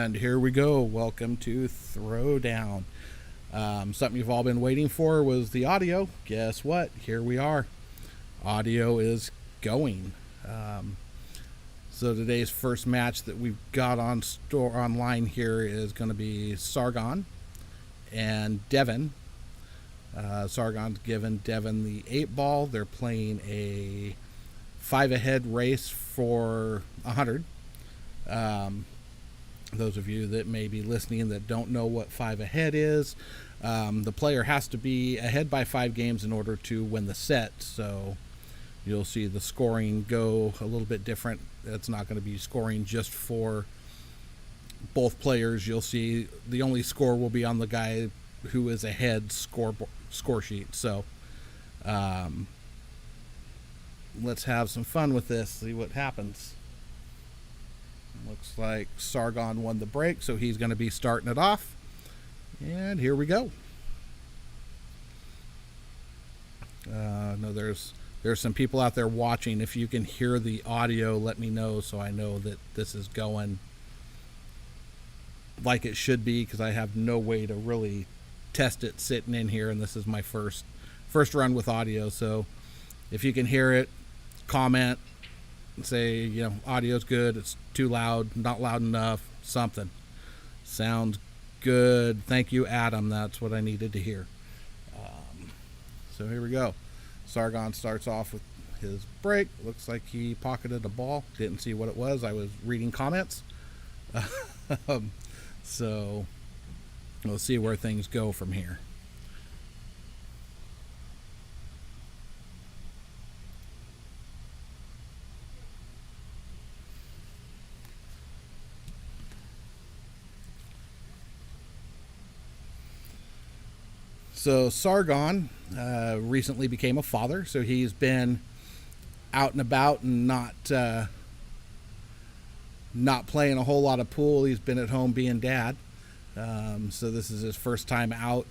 And here we go. Welcome to Throwdown. Something you've all been waiting for was the audio. Guess what? Here we are. Audio is going. So today's first match that we've got on online here is going to be Sargon and Devin. Sargon's given Devin the 8-ball. They're playing a 5-ahead race for 100. Those of you that may be listening that don't know what 5-ahead is, the player has to be ahead by 5 games in order to win the set. So you'll see the scoring go a little bit different. It's not going to be scoring just for both players. You'll see the only score will be on the guy who is ahead score sheet. So let's have some fun with this, see what happens. Looks like Sargon won the break, so he's going to be starting it off. And here we go. No, there's some people out there watching. If you can hear the audio, let me know so I know that this is going like it should be, because I have no way to really test it sitting in here, and this is my first run with audio. So if you can hear it, comment and say, audio's good, it's too loud, not loud enough, something. Sounds good. Thank you, Adam. That's what I needed to hear. So here we go. Sargon starts off with his break. Looks like he pocketed a ball. Didn't see what it was. I was reading comments. So we'll see where things go from here. So Sargon recently became a father, so he's been out and about and not playing a whole lot of pool. He's been at home being dad. So this is his first time out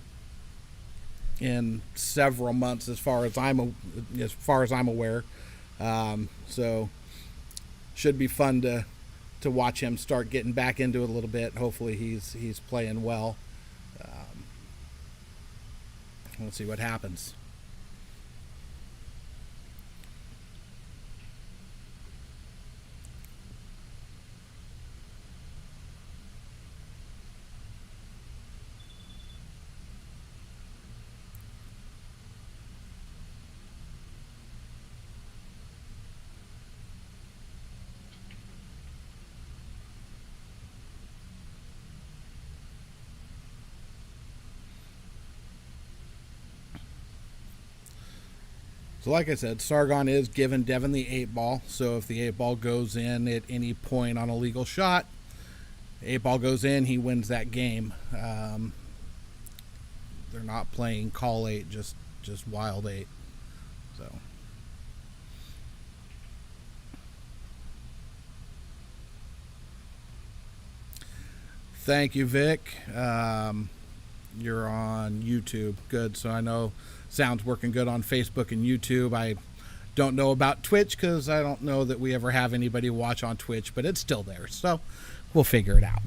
in several months, as far as I'm aware. So should be fun to watch him start getting back into it a little bit. Hopefully he's playing well. We'll see what happens. So like I said, Sargon is giving Devin the 8-ball. So if the 8-ball goes in at any point on a legal shot, 8-ball goes in, he wins that game. They're not playing call 8, just wild 8. So thank you, Vic. You're on YouTube. Good. So I know sound's working good on Facebook and YouTube. I don't know about Twitch because I don't know that we ever have anybody watch on Twitch, but it's still there. So we'll figure it out.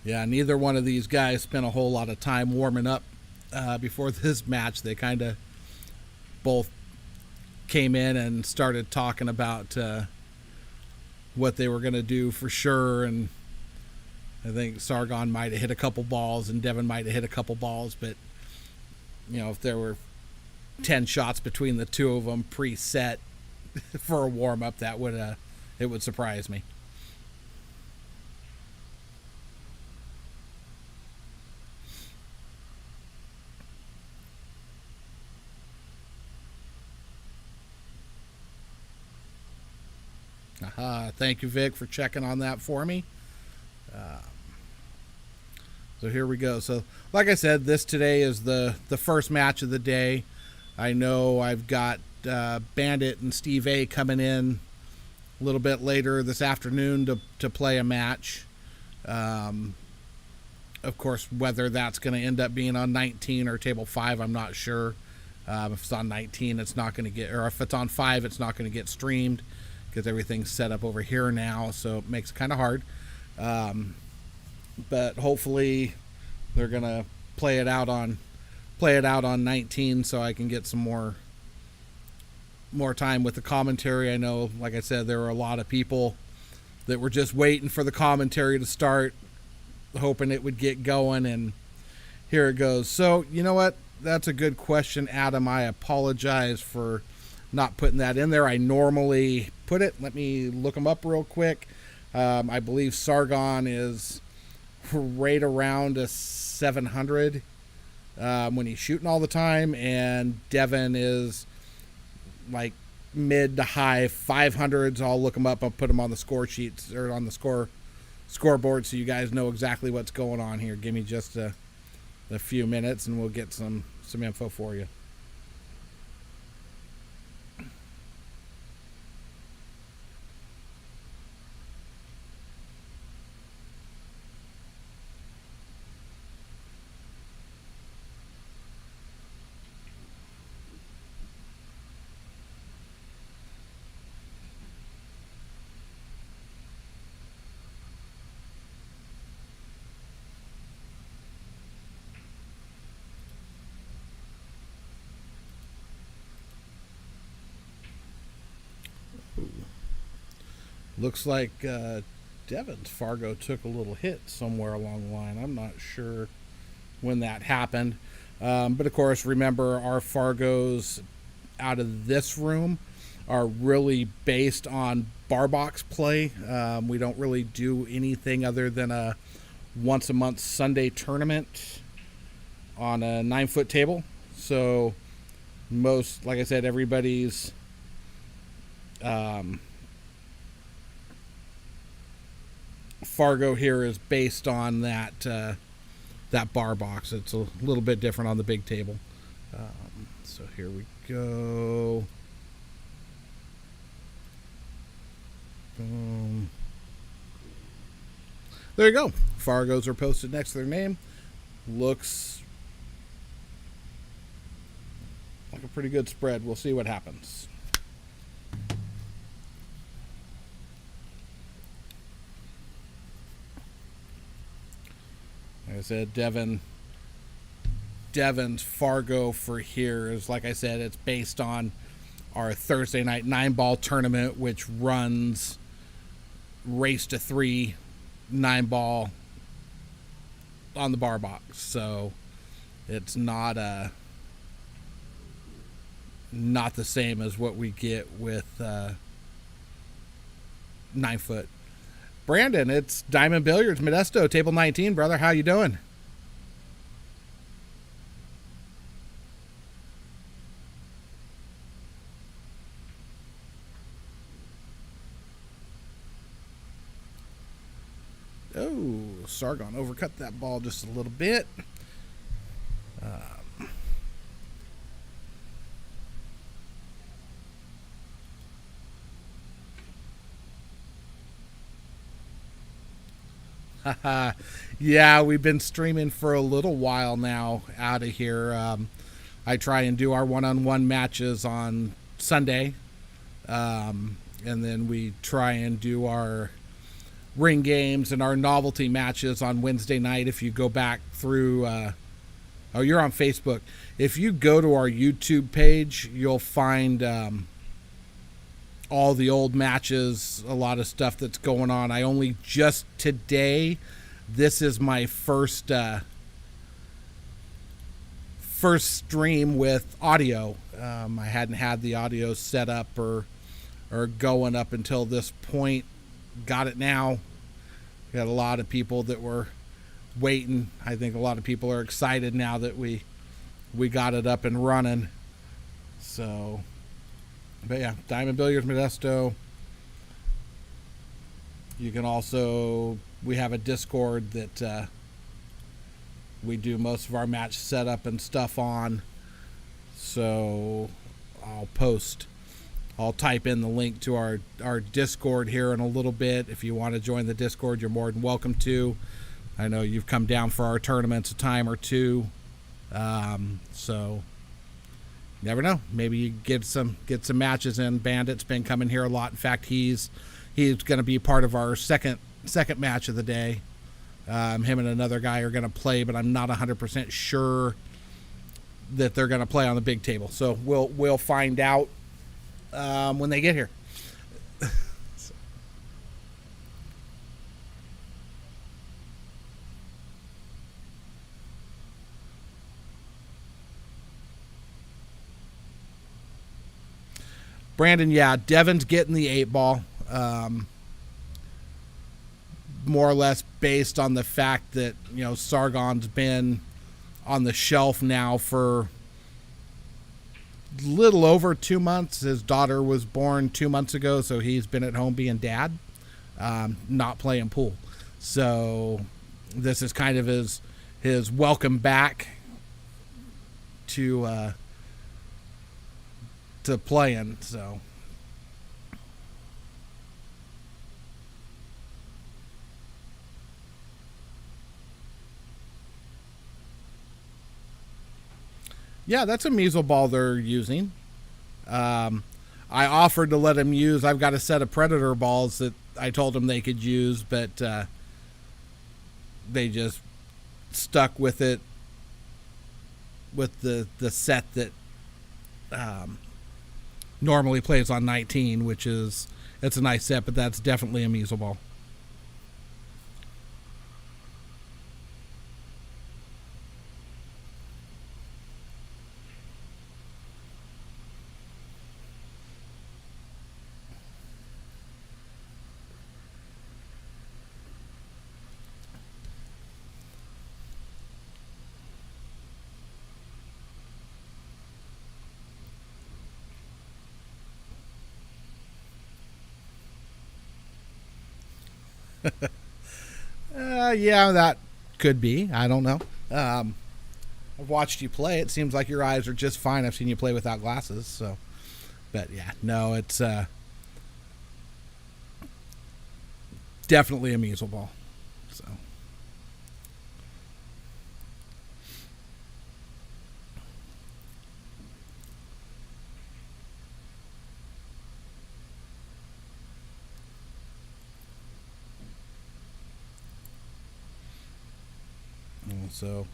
Yeah, neither one of these guys spent a whole lot of time warming up before this match. They kind of both came in and started talking about what they were going to do for sure. And I think Sargon might have hit a couple balls and Devin might have hit a couple balls. But, if there were 10 shots between the two of them pre-set for a warm-up, it would surprise me. Thank you, Vic, for checking on that for me. So here we go. So like I said, this today is the first match of the day. I know I've got Bandit and Steve A coming in a little bit later this afternoon to play a match. Of course, whether that's going to end up being on 19 or table 5, I'm not sure. If it's on 19, it's not going to get, or if it's on 5, it's not going to get streamed because everything's set up over here now, so it makes it kind of hard. But hopefully, they're going to play it out on 19, so I can get some more time with the commentary. I know, like I said, there were a lot of people that were just waiting for the commentary to start, hoping it would get going, and here it goes. So, you know what? That's a good question, Adam. I apologize for not putting that in there. I normally put it. Let me look them up real quick. I believe Sargon is right around a 700 when he's shooting all the time, and Devin is like mid to high 500s. I'll look them up. I'll put them on the score sheets or on the scoreboard so you guys know exactly what's going on here. Give me just a few minutes and we'll get some info for you. Looks like Devin's Fargo took a little hit somewhere along the line. I'm not sure when that happened. But of course, remember, our Fargos out of this room are really based on bar box play. We don't really do anything other than a once a month Sunday tournament on a 9-foot table. So most, like I said, everybody's Fargo here is based on that bar box. It's a little bit different on the big table. So here we go. Boom. There you go. Fargos are posted next to their name. Looks like a pretty good spread. We'll see what happens. Like I said, Devin's Fargo for here is, like I said, it's based on our Thursday night 9-ball tournament, which runs race to 3 9-ball on the bar box. So it's not the same as what we get with 9-foot. Brandon, it's Diamond Billiards, Modesto, table 19, brother. How you doing? Oh, Sargon overcut that ball just a little bit. Yeah, we've been streaming for a little while now out of here. I try and do our one-on-one matches on Sunday. And then we try and do our ring games and our novelty matches on Wednesday night. If you go back through, oh, you're on Facebook. If you go to our YouTube page, you'll find all the old matches, a lot of stuff that's going on. I only just today, this is my first stream with audio. I hadn't had the audio set up or going up until this point. Got it now. Got a lot of people that were waiting. I think a lot of people are excited now that we got it up and running. So, but yeah, Diamond Billiards Modesto. You can also, we have a Discord that we do most of our match setup and stuff on. So I'll post I'll type in the link to our Discord here in a little bit. If you want to join the Discord, you're more than welcome to. I know you've come down for our tournaments a time or two. So never know. Maybe you get some matches in. Bandit's been coming here a lot. In fact, he's going to be part of our second match of the day. Him and another guy are going to play, but I'm not 100% sure that they're going to play on the big table. So we'll find out when they get here. Brandon, yeah, Devin's getting the 8-ball. More or less based on the fact that, Sargon's been on the shelf now for little over 2 months. His daughter was born 2 months ago, so he's been at home being dad, not playing pool. So this is kind of his welcome back to playing. So yeah, that's a measle ball they're using. I offered to let him use. I've got a set of Predator balls that I told them they could use, but they just stuck with it, with the set that normally plays on 19, which is, it's a nice set, but that's definitely a measle ball. Yeah, that could be. I don't know. I've watched you play. It seems like your eyes are just fine. I've seen you play without glasses. So, but yeah, no, it's definitely a measle ball. So. So,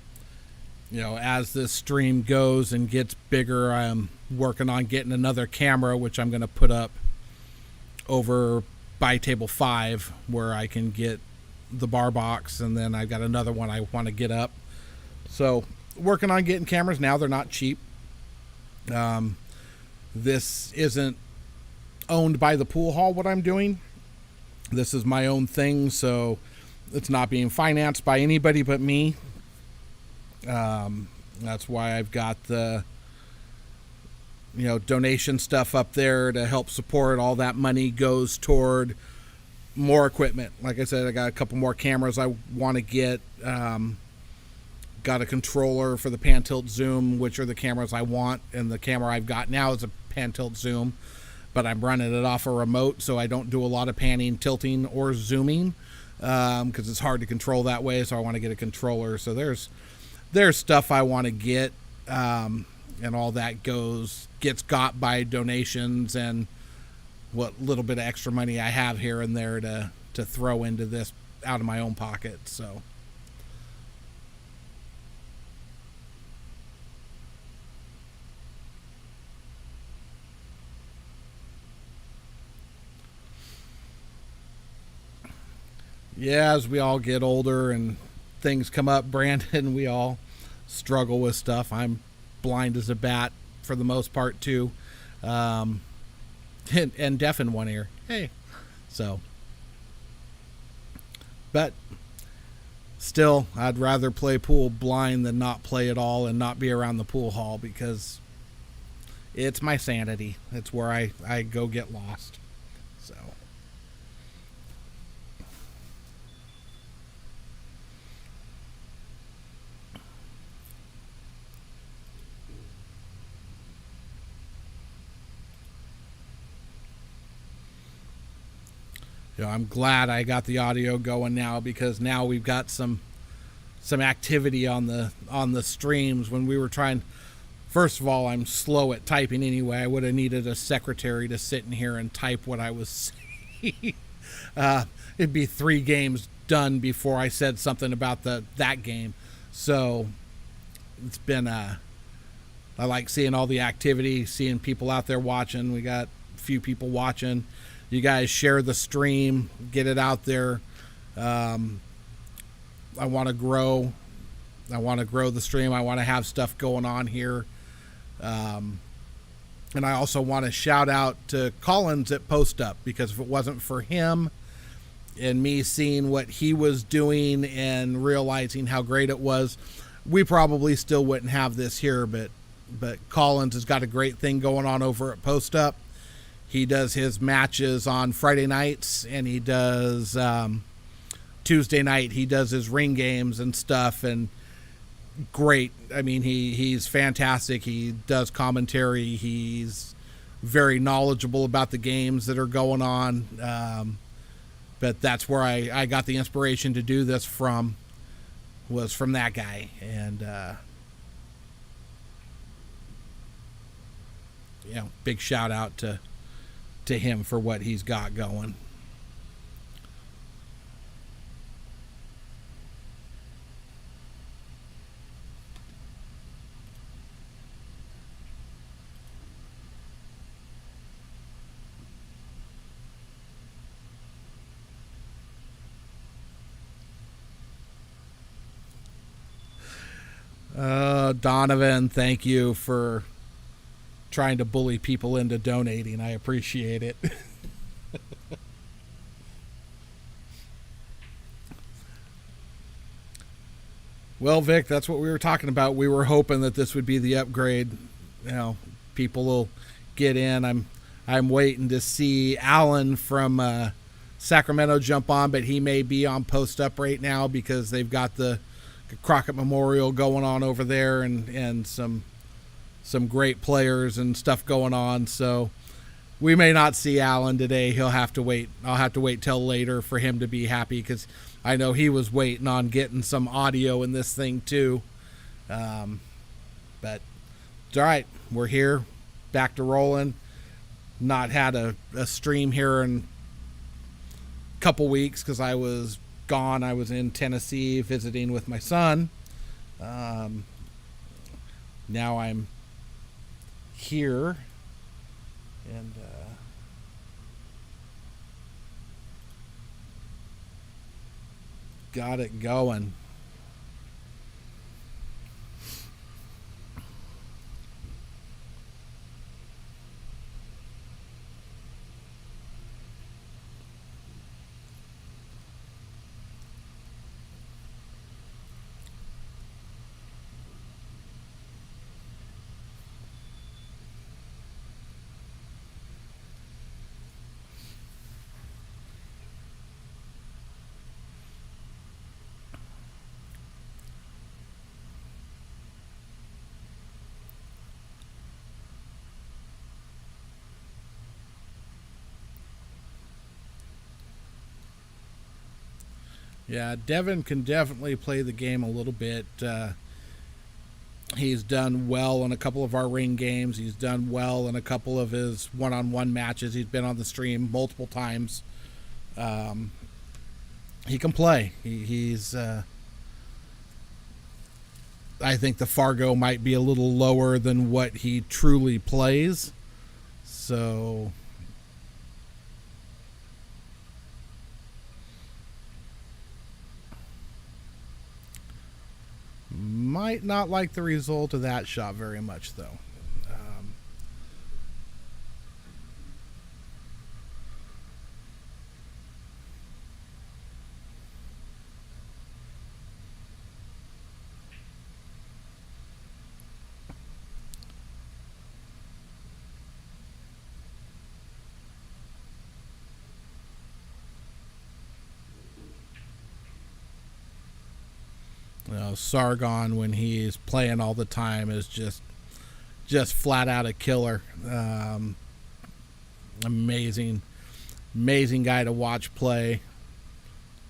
as this stream goes and gets bigger, I'm working on getting another camera, which I'm going to put up over by table 5, where I can get the bar box, and then I've got another one I want to get up. So, working on getting cameras now. They're not cheap. This isn't owned by the pool hall, what I'm doing. This is my own thing, so it's not being financed by anybody but me. That's why I've got the donation stuff up there to help support. All that money goes toward more equipment. Like I said, I got a couple more cameras I want to get. Got a controller for the pan tilt zoom, which are the cameras I want, and the camera I've got now is a pan tilt zoom, but I'm running it off a remote, so I don't do a lot of panning, tilting, or zooming, because it's hard to control that way. So I want to get a controller. So there's stuff I want to get, and all that gets got by donations and what little bit of extra money I have here and there to throw into this out of my own pocket. So yeah, as we all get older and things come up, Brandon, we all struggle with stuff. I'm blind as a bat for the most part too, and deaf in one ear. Hey, so, but still, I'd rather play pool blind than not play at all and not be around the pool hall, because it's my sanity. It's where I go get lost. So. I'm glad I got the audio going now, because now we've got some activity on the streams. When we were trying, first of all, I'm slow at typing anyway. I would have needed a secretary to sit in here and type what I was saying. It'd be 3 games done before I said something about that game. So it's been I like seeing all the activity, seeing people out there watching. We got a few people watching. You guys share the stream, get it out there. I want to grow. I want to grow the stream. I want to have stuff going on here. And I also want to shout out to Collins at Post Up, because if it wasn't for him and me seeing what he was doing and realizing how great it was, we probably still wouldn't have this here. But Collins has got a great thing going on over at Post Up. He does his matches on Friday nights, and he does Tuesday night. He does his ring games and stuff, and great. I mean, he's fantastic. He does commentary. He's very knowledgeable about the games that are going on. But that's where I got the inspiration to do this from, was from that guy. And big shout out to him for what he's got going. Donovan, thank you for trying to bully people into donating. I appreciate it. Well, Vic, that's what we were talking about. We were hoping that this would be the upgrade. People will get in. I'm waiting to see Alan from Sacramento jump on, but he may be on Post Up right now because they've got the Crockett Memorial going on over there, and some great players and stuff going on. So we may not see Alan today. He'll have to wait. I'll have to wait till later for him to be happy, because I know he was waiting on getting some audio in this thing too. But it's all right. We're here, back to rolling. Not had a stream here in a couple weeks because I was gone. I was in Tennessee visiting with my son. Now I'm here, and got it going. Yeah, Devin can definitely play the game a little bit. He's done well in a couple of our ring games. He's done well in a couple of his one-on-one matches. He's been on the stream multiple times. He can play. He's I think the Fargo might be a little lower than what he truly plays. So might not like the result of that shot very much, though. Sargon, when he's playing all the time, is just flat out a killer. Amazing. Amazing guy to watch play.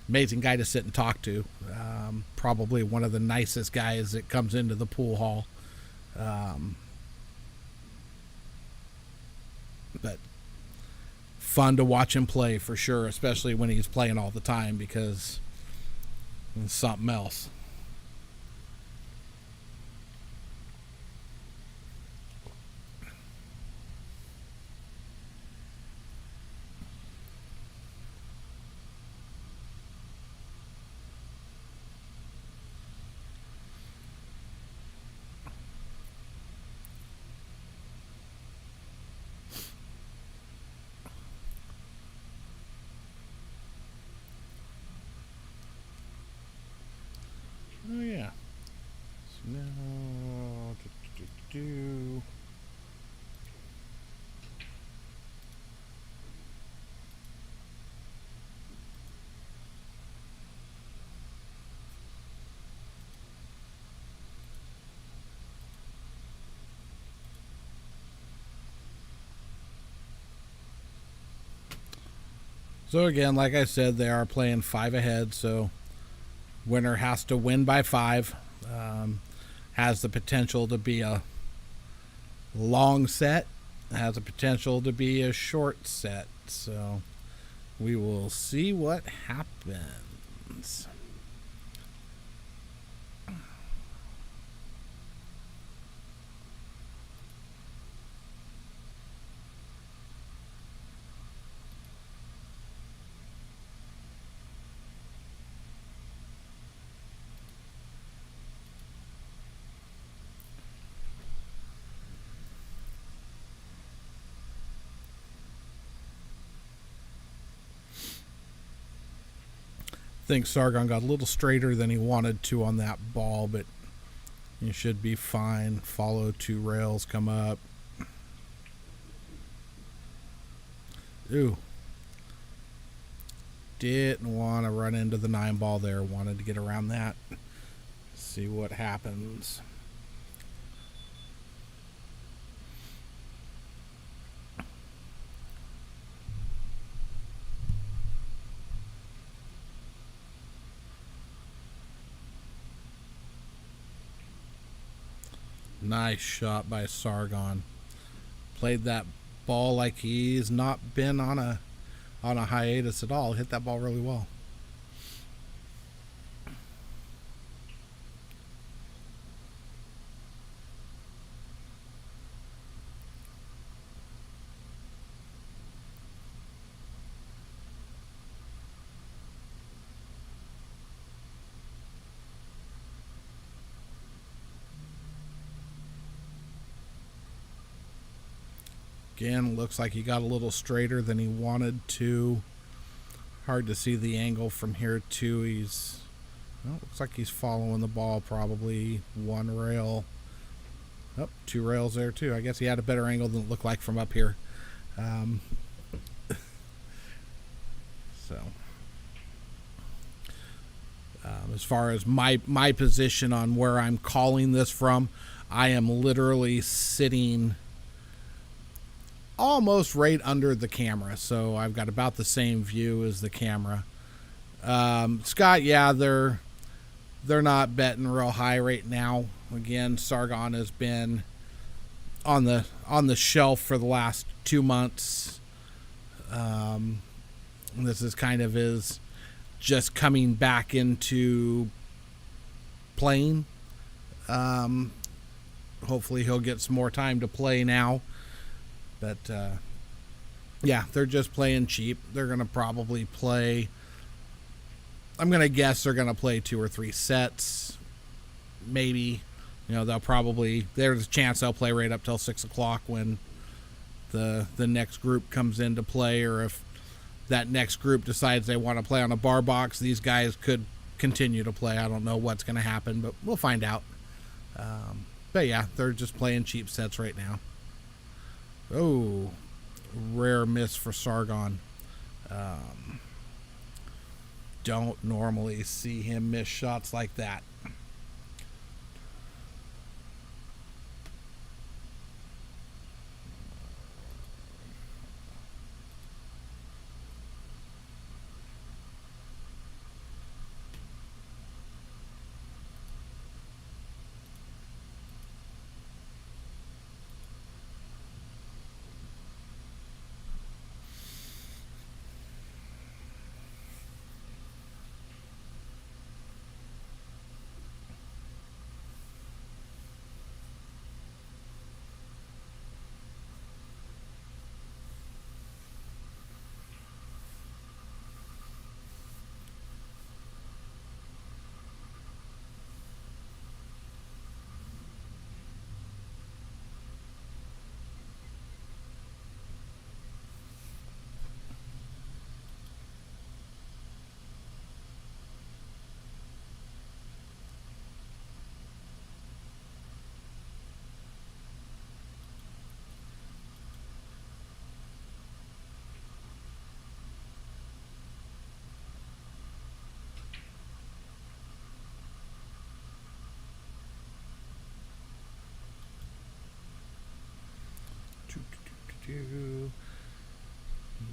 Amazing guy to sit and talk to. Probably one of the nicest guys that comes into the pool hall. But fun to watch him play for sure, especially when he's playing all the time, because it's something else. Oh yeah. So now, So again, like I said, they are playing 5 ahead, so winner has to win by 5. Has the potential to be a long set, has the potential to be a short set. So we will see what happens. I think Sargon got a little straighter than he wanted to on that ball, but you should be fine. Follow 2 rails, come up. Ooh. Didn't want to run into the 9 ball there. Wanted to get around that. See what happens. Nice shot by Sargon. Played that ball like he's not been on a hiatus at all. Hit that ball really well. Again, looks like he got a little straighter than he wanted to. Hard to see the angle from here too. Looks like he's following the ball probably 1 rail. Oh, 2 rails there too. I guess he had a better angle than it looked like from up here. As far as my position on where I'm calling this from, I am literally sitting almost right under the camera, so I've got about the same view as the camera. Scott, yeah, they're not betting real high right now. Again, Sargon has been on the shelf for the last 2 months. This is kind of his just coming back into playing. Hopefully he'll get some more time to play now. But, yeah, they're just playing cheap. They're going to probably play, I'm going to guess they're going to play 2 or 3 sets. Maybe. There's a chance they'll play right up till 6 o'clock when the next group comes into play, or if that next group decides they want to play on a bar box, these guys could continue to play. I don't know what's going to happen, but we'll find out. But, yeah, they're just playing cheap sets right now. Oh, rare miss for Sargon. Don't normally see him miss shots like that.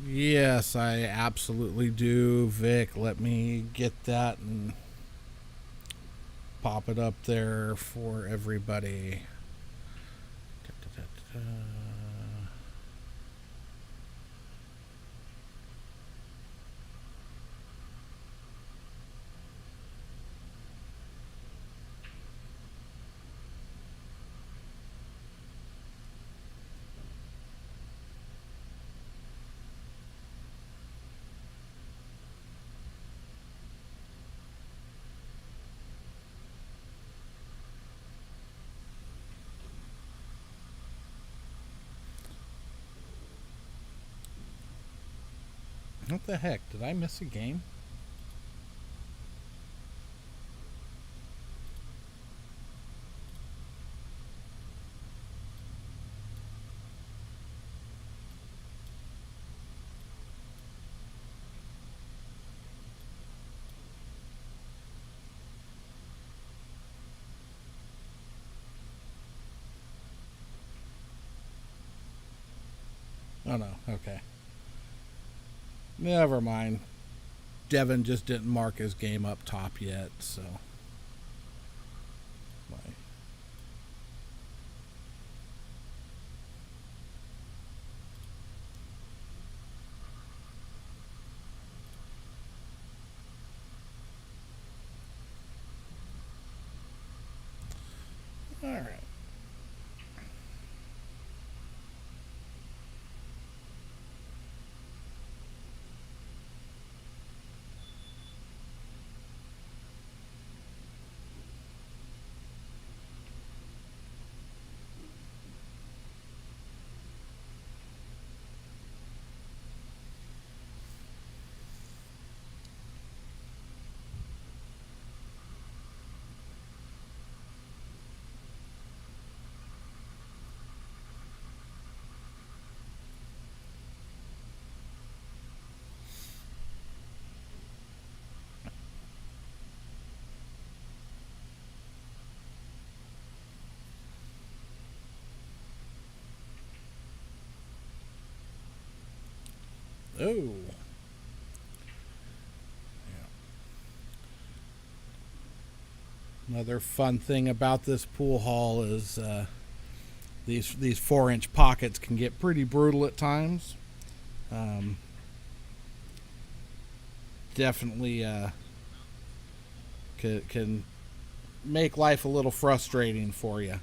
Yes, I absolutely do, Vic. Let me get that and pop it up there for everybody. What the heck? Did I miss a game? Oh no, okay. Never mind. Devin just didn't mark his game up top yet, so. Alright. Oh. Another fun thing about this pool hall is these 4-inch pockets can get pretty brutal at times. Definitely can make life a little frustrating for you.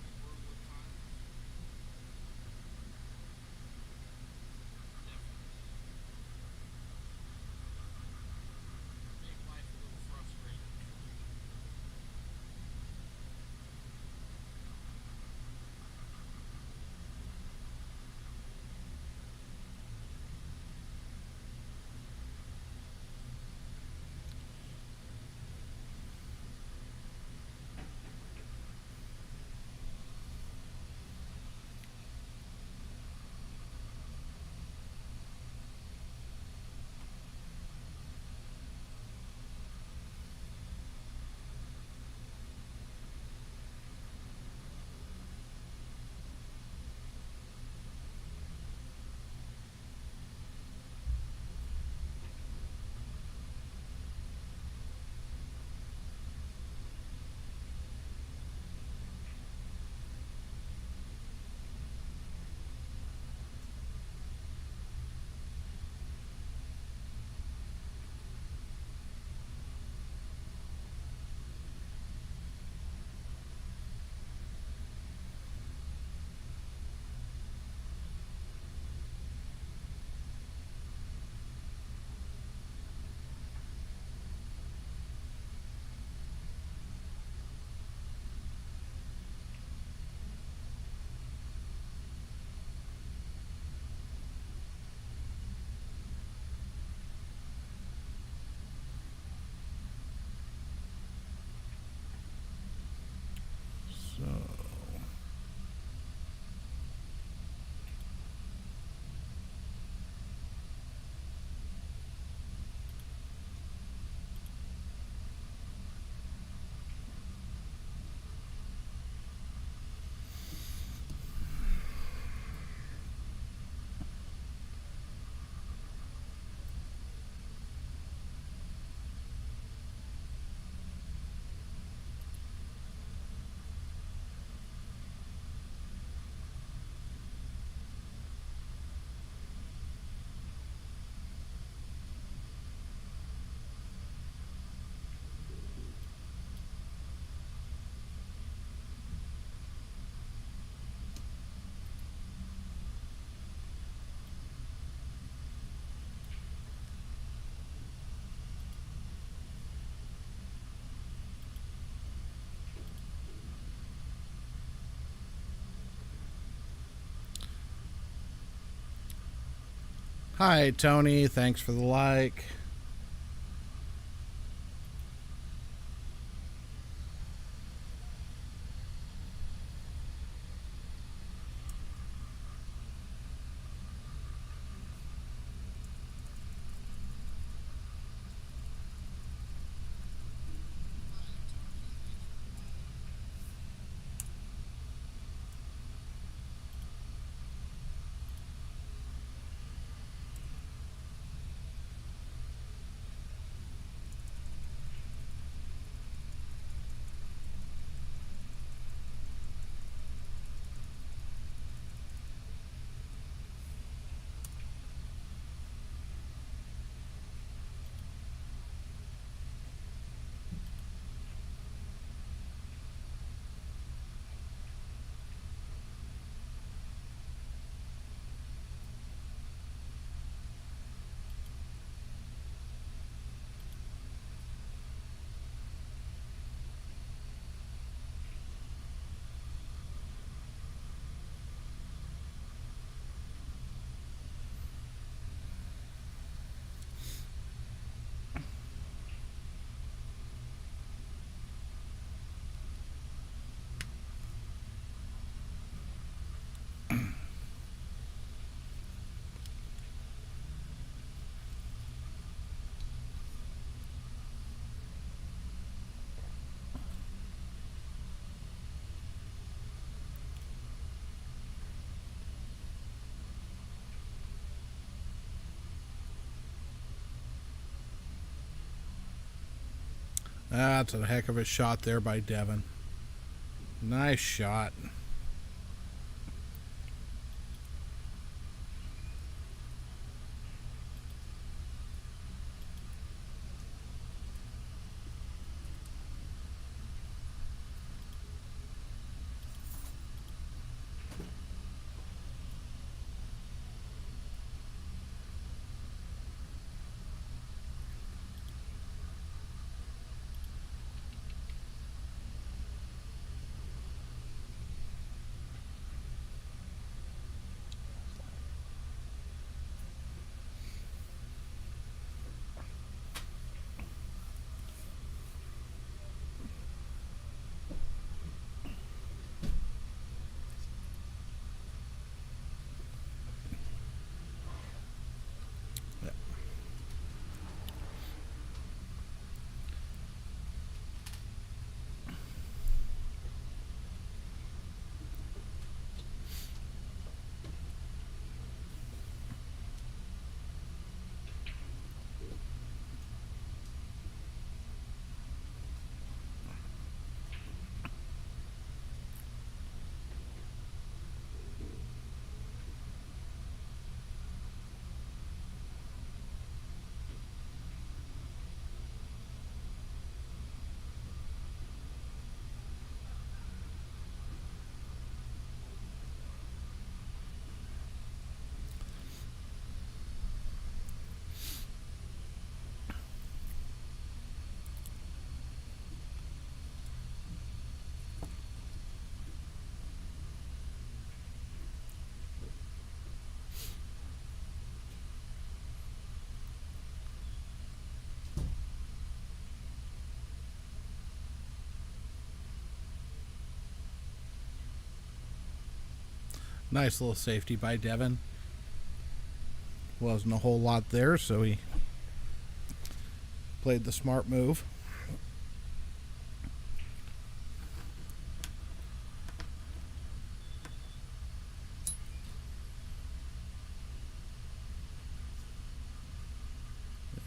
Hi, Tony. Thanks for the like. That's a heck of a shot there by Devin. Nice shot. Nice little safety by Devin. Wasn't a whole lot there, so he played the smart move.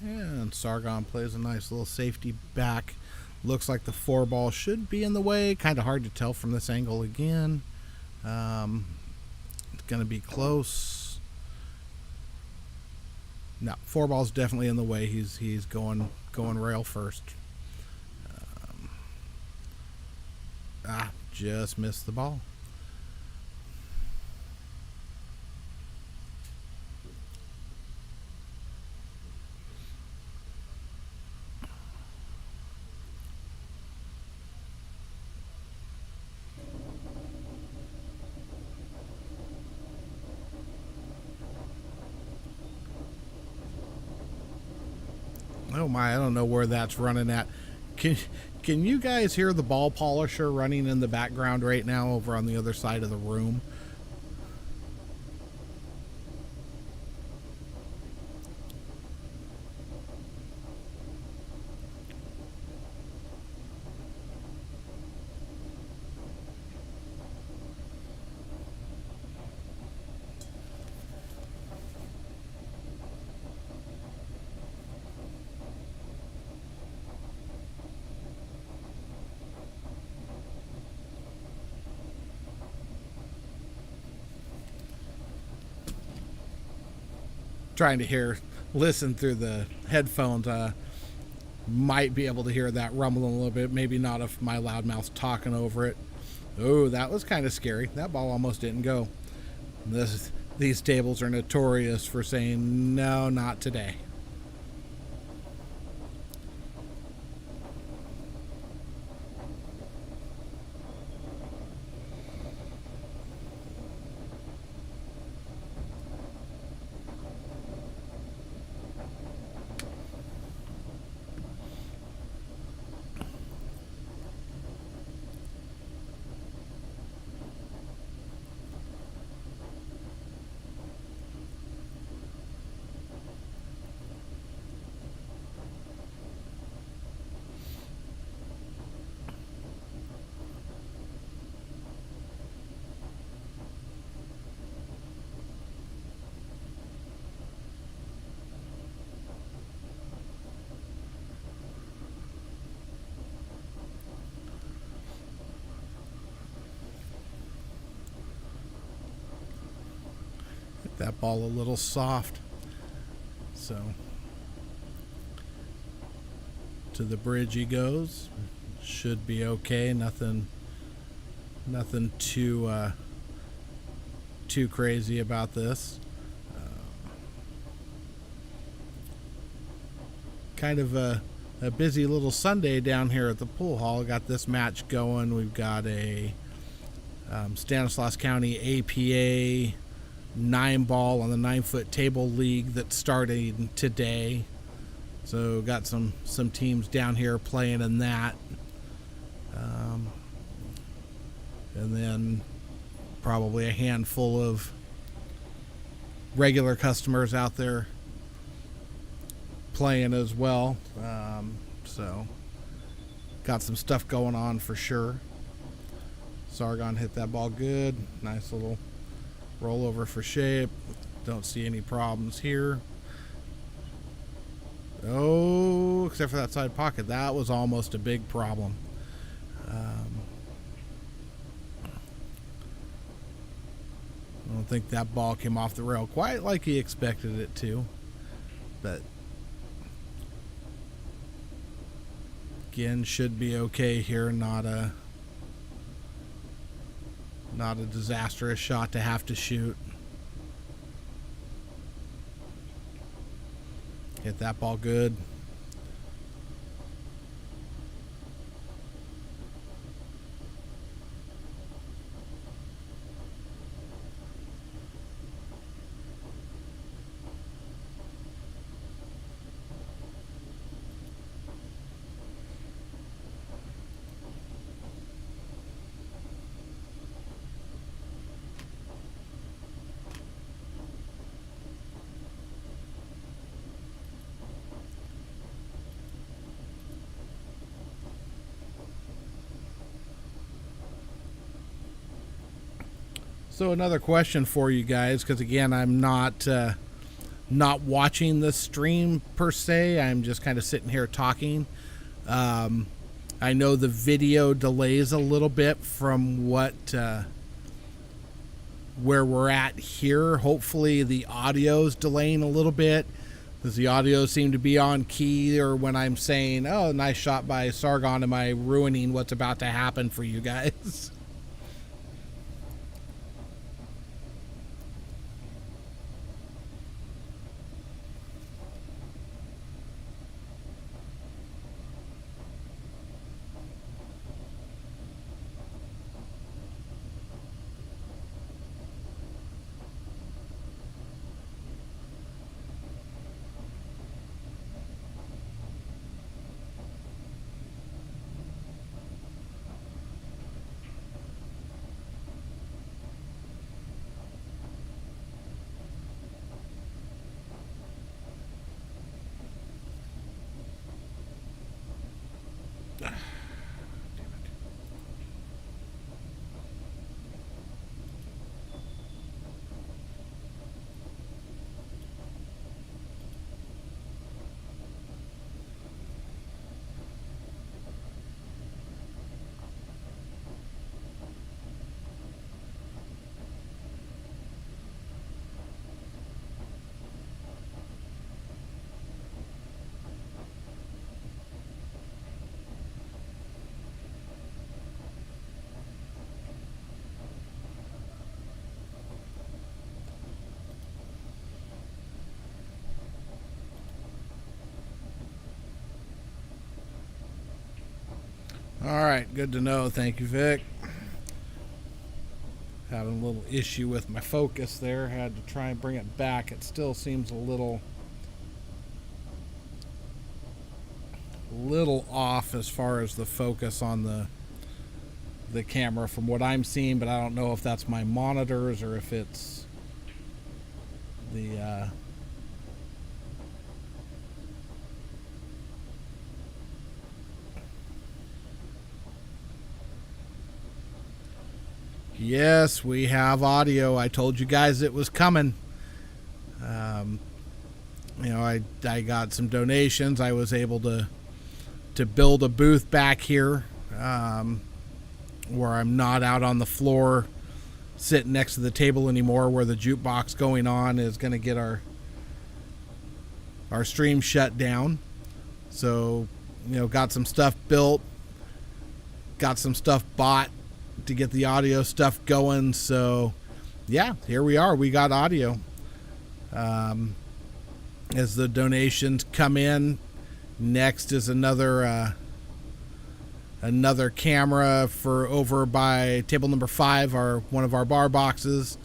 And Sargon plays a nice little safety back. Looks like the 4-ball should be in the way. Kind of hard to tell from this angle again. It's going to be close. No, 4-ball's definitely in the way. He's going rail first. Just missed the ball. Oh my, I don't know where that's running at. Can can you guys hear the ball polisher running in the background right now over on the other side of the room? Trying to listen through the headphones. Might be able to hear that rumbling a little bit. Maybe not if my loudmouth's talking over it. Oh, that was kind of scary. That ball almost didn't go. These tables are notorious for saying, no, not today. That ball a little soft. So to the bridge he goes. Should be okay. Nothing too crazy about this. Kind of a busy little Sunday down here at the pool hall. Got this match going. We've got a Stanislaus County APA 9-ball on the 9-foot table league that's starting today. So got some teams down here playing in that. And then probably a handful of regular customers out there playing as well. So got some stuff going on for sure. Sargon hit that ball good. Nice little roll over for shape. Don't see any problems here. Oh, except for that side pocket. That was almost a big problem. I don't think that ball came off the rail quite like he expected it to. But again, should be okay here. Not a disastrous shot to have to shoot. Hit that ball good. So another question for you guys, because again, I'm not watching the stream per se. I'm just kind of sitting here talking. I know the video delays a little bit from where we're at here. Hopefully the audio's delaying a little bit, because the audio seemed to be on key, or when I'm saying, oh, nice shot by Sargon, am I ruining what's about to happen for you guys? All right, good to know. Thank you, Vic. Having a little issue with my focus there. Had to try and bring it back. It still seems a little off as far as the focus on the camera from what I'm seeing, but I don't know if that's my monitors or if it's the Yes, we have audio. I told you guys it was coming. I got some donations. I was able to build a booth back here where I'm not out on the floor sitting next to the table anymore, where the jukebox going on is going to get our stream shut down. So, got some stuff built, got some stuff bought to get the audio stuff going. So yeah, here we are. We got audio. As the donations come in, next is another camera for over by table number 5, one of our bar boxes,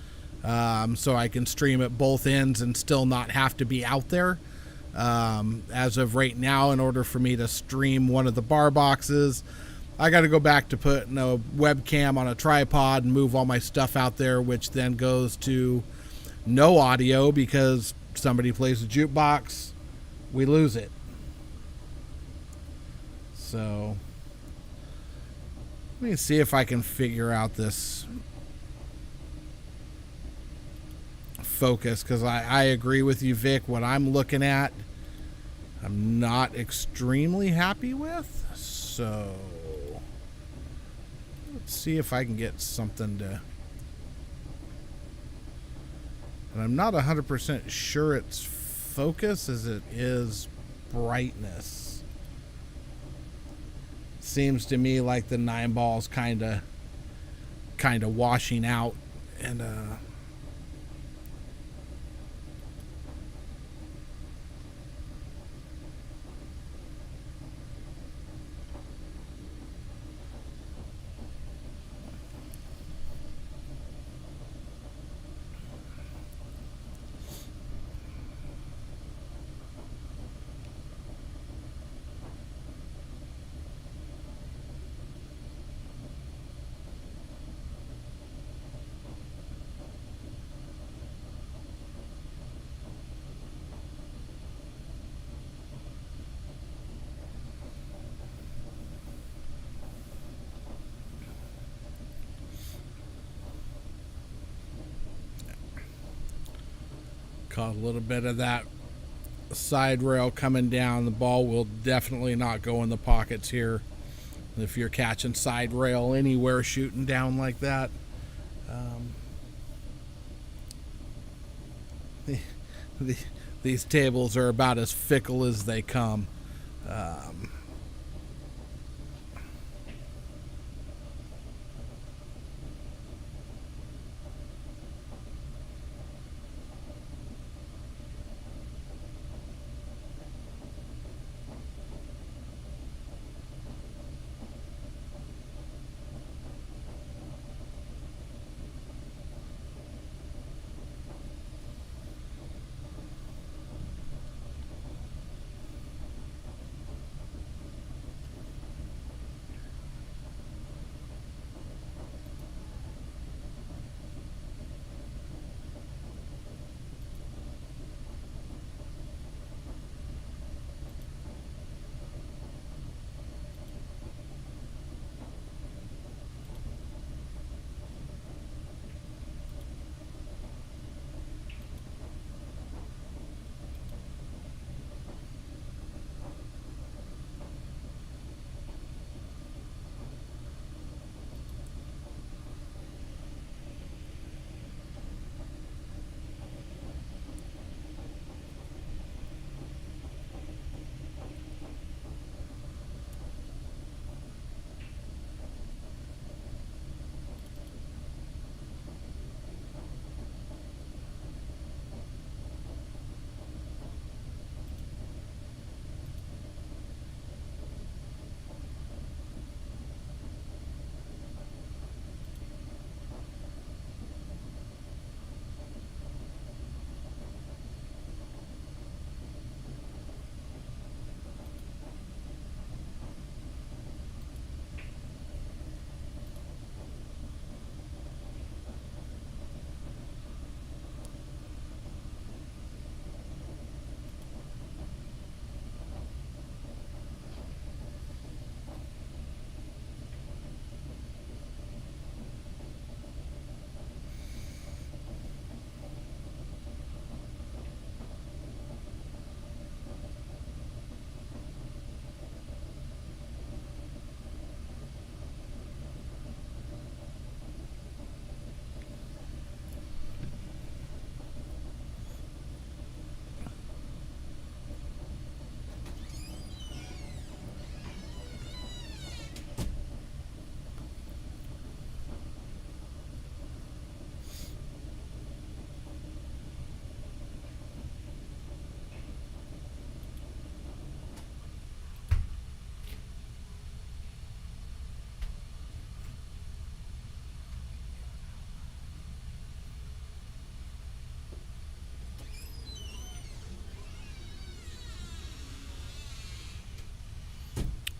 so I can stream at both ends and still not have to be out there. As of right now, in order for me to stream one of the bar boxes, I got to go back to putting a webcam on a tripod and move all my stuff out there, which then goes to no audio because somebody plays a jukebox, we lose it. So let me see if I can figure out this focus, because I agree with you, Vic. What I'm looking at, I'm not extremely happy with. So let's see if I can get something to... And I'm not 100% sure it's focus as it is brightness. Seems to me like the 9 ball's kind of washing out, and caught a little bit of that side rail coming down. The ball will definitely not go in the pockets here if you're catching side rail anywhere shooting down like that. These tables are about as fickle as they come.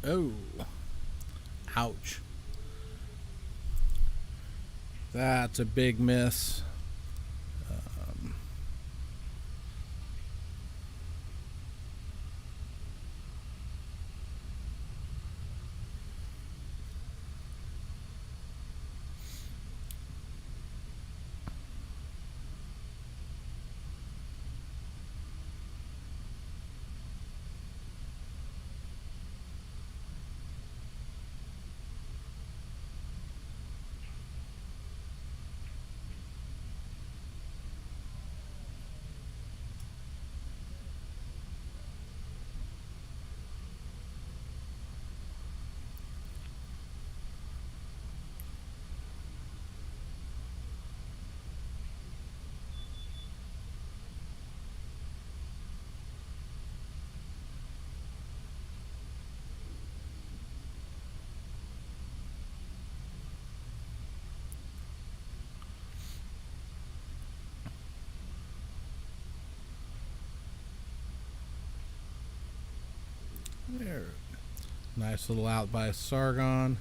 Oh, ouch. That's a big miss. There. Nice little out by Sargon.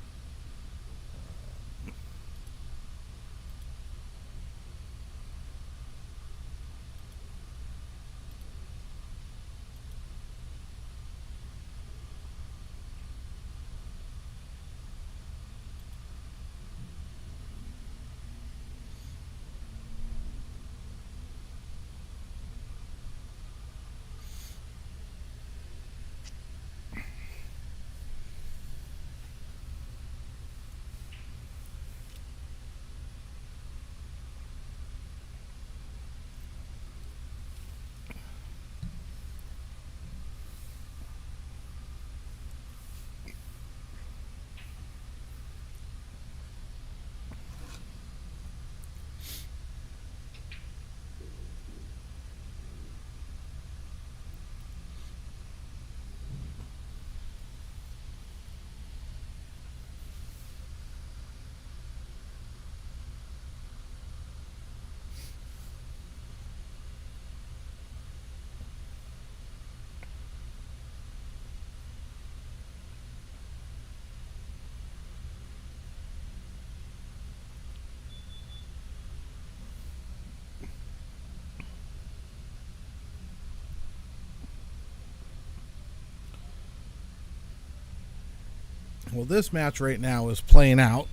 Well, this match right now is playing out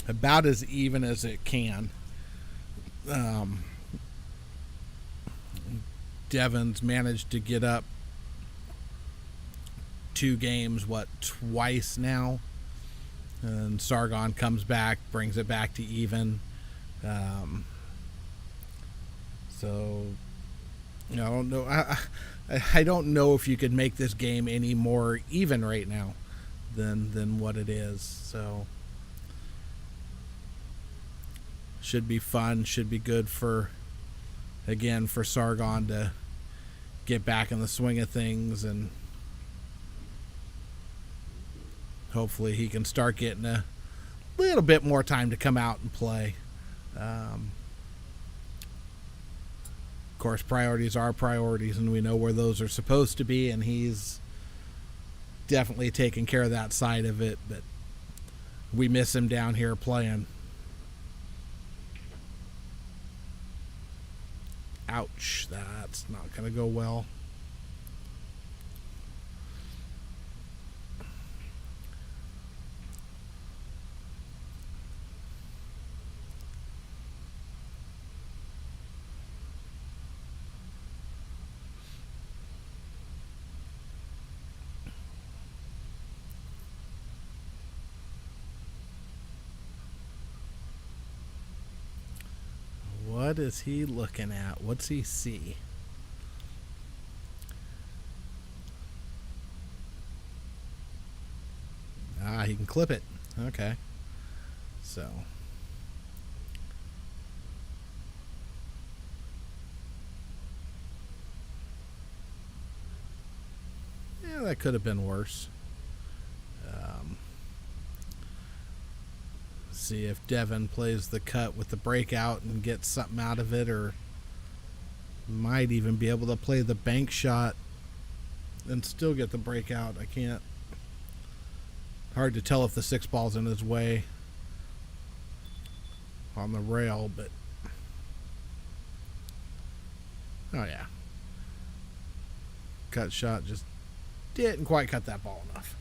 about as even as it can. Devin's managed to get up 2 games, twice now. And Sargon comes back, brings it back to even. So, I don't know. I don't know if you could make this game any more even right now than what it is. So should be fun, should be good for Sargon to get back in the swing of things, and hopefully he can start getting a little bit more time to come out and play. Of course, priorities are priorities, and we know where those are supposed to be, and he's definitely taking care of that side of it, but we miss him down here playing. Ouch, that's not going to go well. What is he looking at? What's he see? He can clip it. Okay. So. Yeah, that could have been worse. See if Devin plays the cut with the breakout and gets something out of it, or might even be able to play the bank shot and still get the breakout. I can't Hard to tell if the 6-ball's in his way on the rail, but oh yeah. Cut shot just didn't quite cut that ball enough.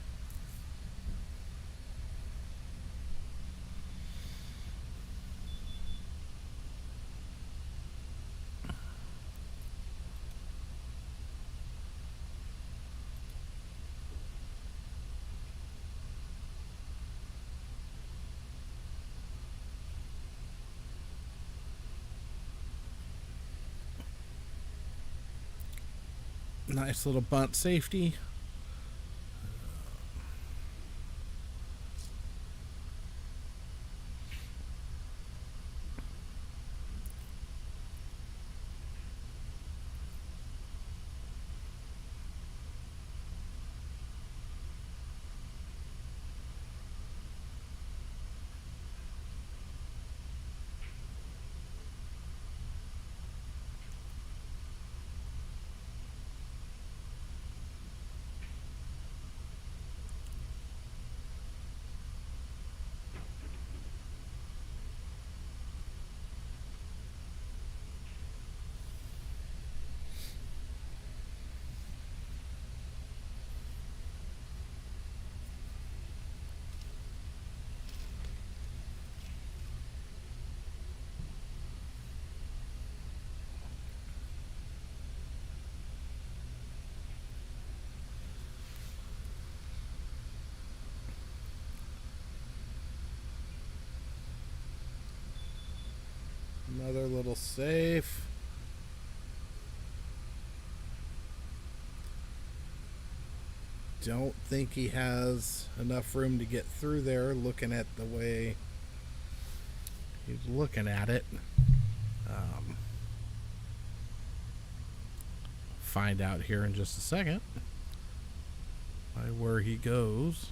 Nice little bunt safety. Another little safe. Don't think he has enough room to get through there, looking at the way he's looking at it. Find out here in just a second by where he goes.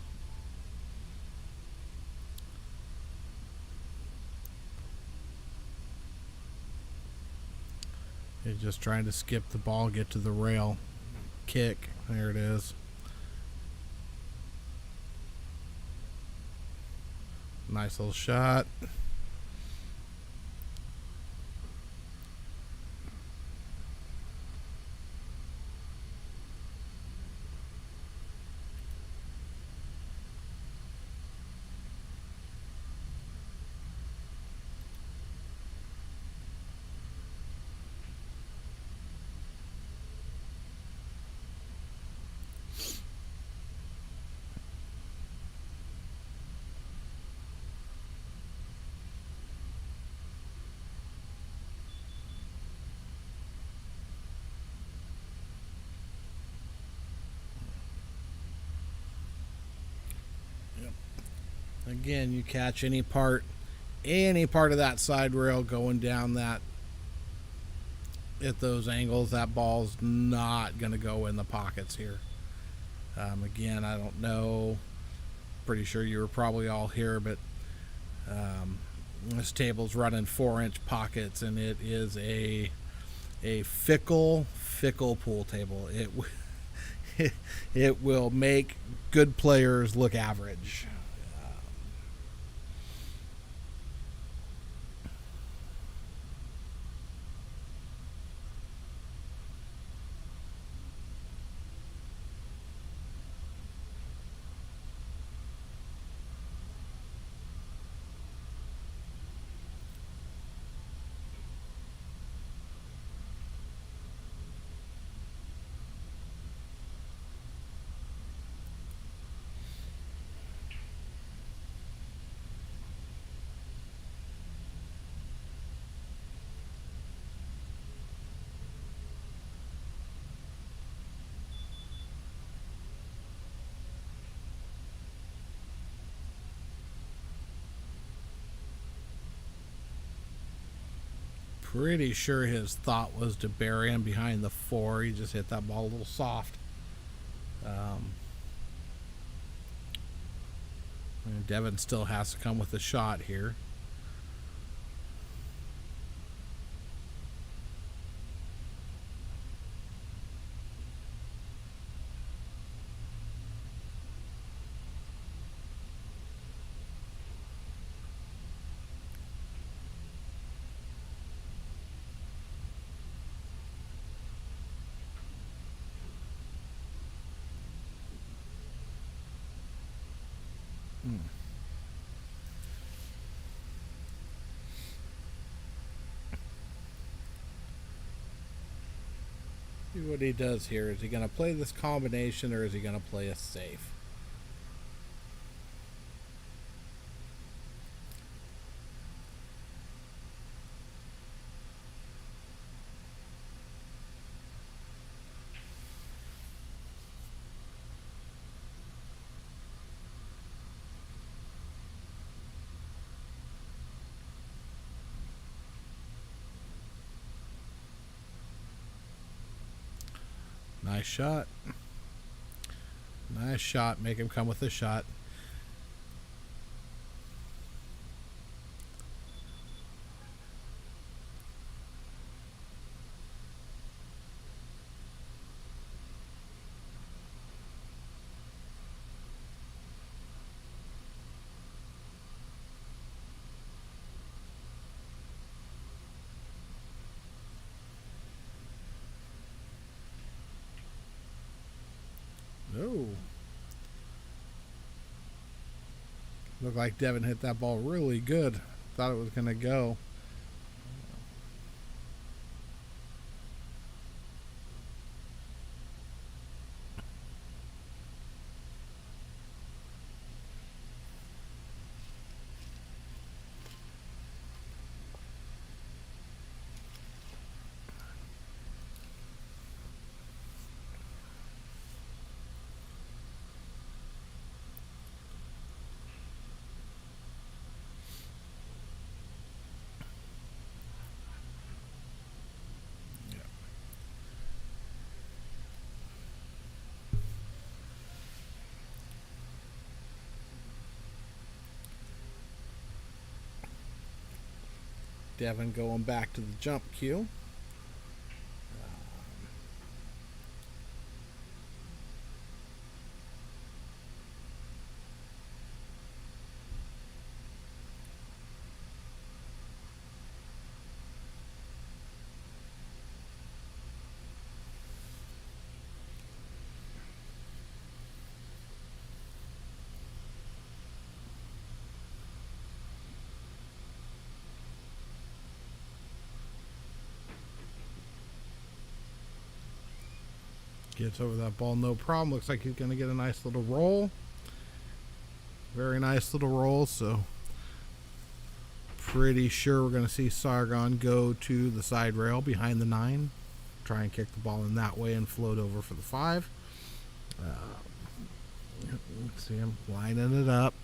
He's just trying to skip the ball, get to the rail, kick. There it is. Nice little shot. Again, you catch any part of that side rail going down that at those angles, that ball's not going to go in the pockets here. Again, I don't know. Pretty sure you were probably all here, but this table's running 4-inch pockets, and it is a fickle pool table. It will make good players look average. Pretty sure his thought was to bury him behind the 4. He just hit that ball a little soft. Devin still has to come with a shot here. See what he does here. Is he going to play this combination or is he going to play a safe? Nice shot. Nice shot. Make him come with a shot. Oh. Looked like Devin hit that ball really good. Thought it was going to go. Devin going back to the jump cue. Gets over that ball, no problem. Looks like he's going to get a nice little roll. Very nice little roll. So pretty sure we're going to see Sargon go to the side rail behind the 9. Try and kick the ball in that way and float over for the 5. See him lining it up.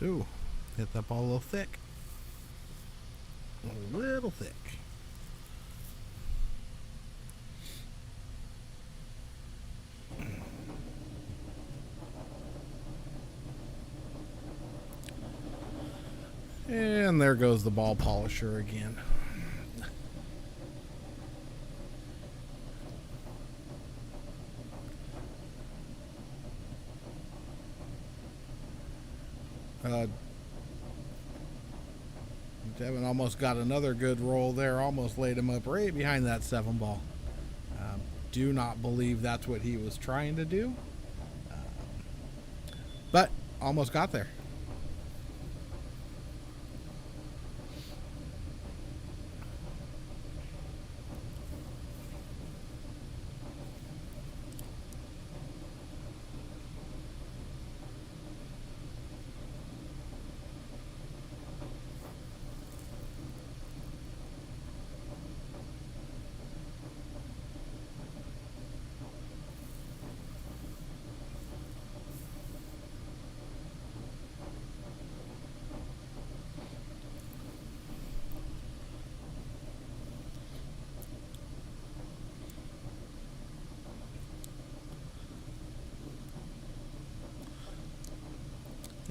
Ooh. Hit that ball a little thick. A little thick. And there goes the ball polisher again. Devin almost got another good roll there. Almost laid him up right behind that 7 ball. Do not believe that's what he was trying to do. But almost got there.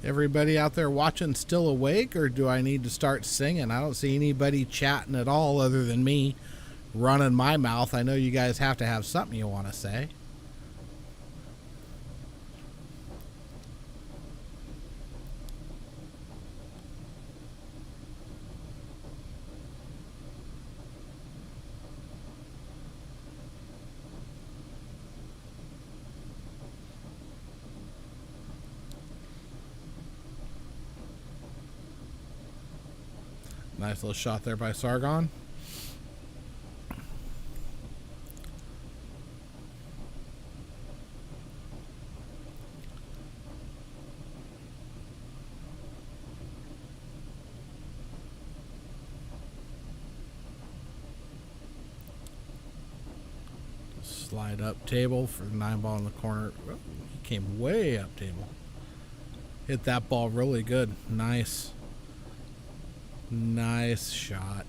Everybody out there watching still awake, or do I need to start singing? I don't see anybody chatting at all other than me running my mouth. I know you guys have to have something you want to say. Nice little shot there by Sargon. Slide up table for the 9-ball in the corner. Oh, he came way up table. Hit that ball really good. Nice. Nice shot.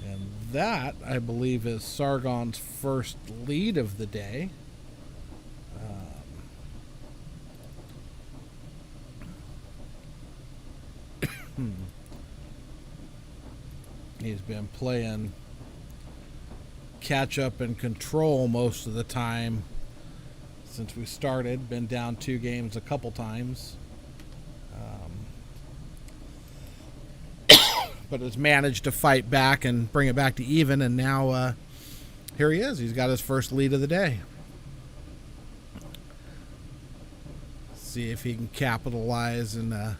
And that, I believe, is Sargon's first lead of the day. He's been playing catch up and control most of the time since we started. Been down 2 games a couple times. But has managed to fight back and bring it back to even, and now here he is. He's got his first lead of the day. See if he can capitalize and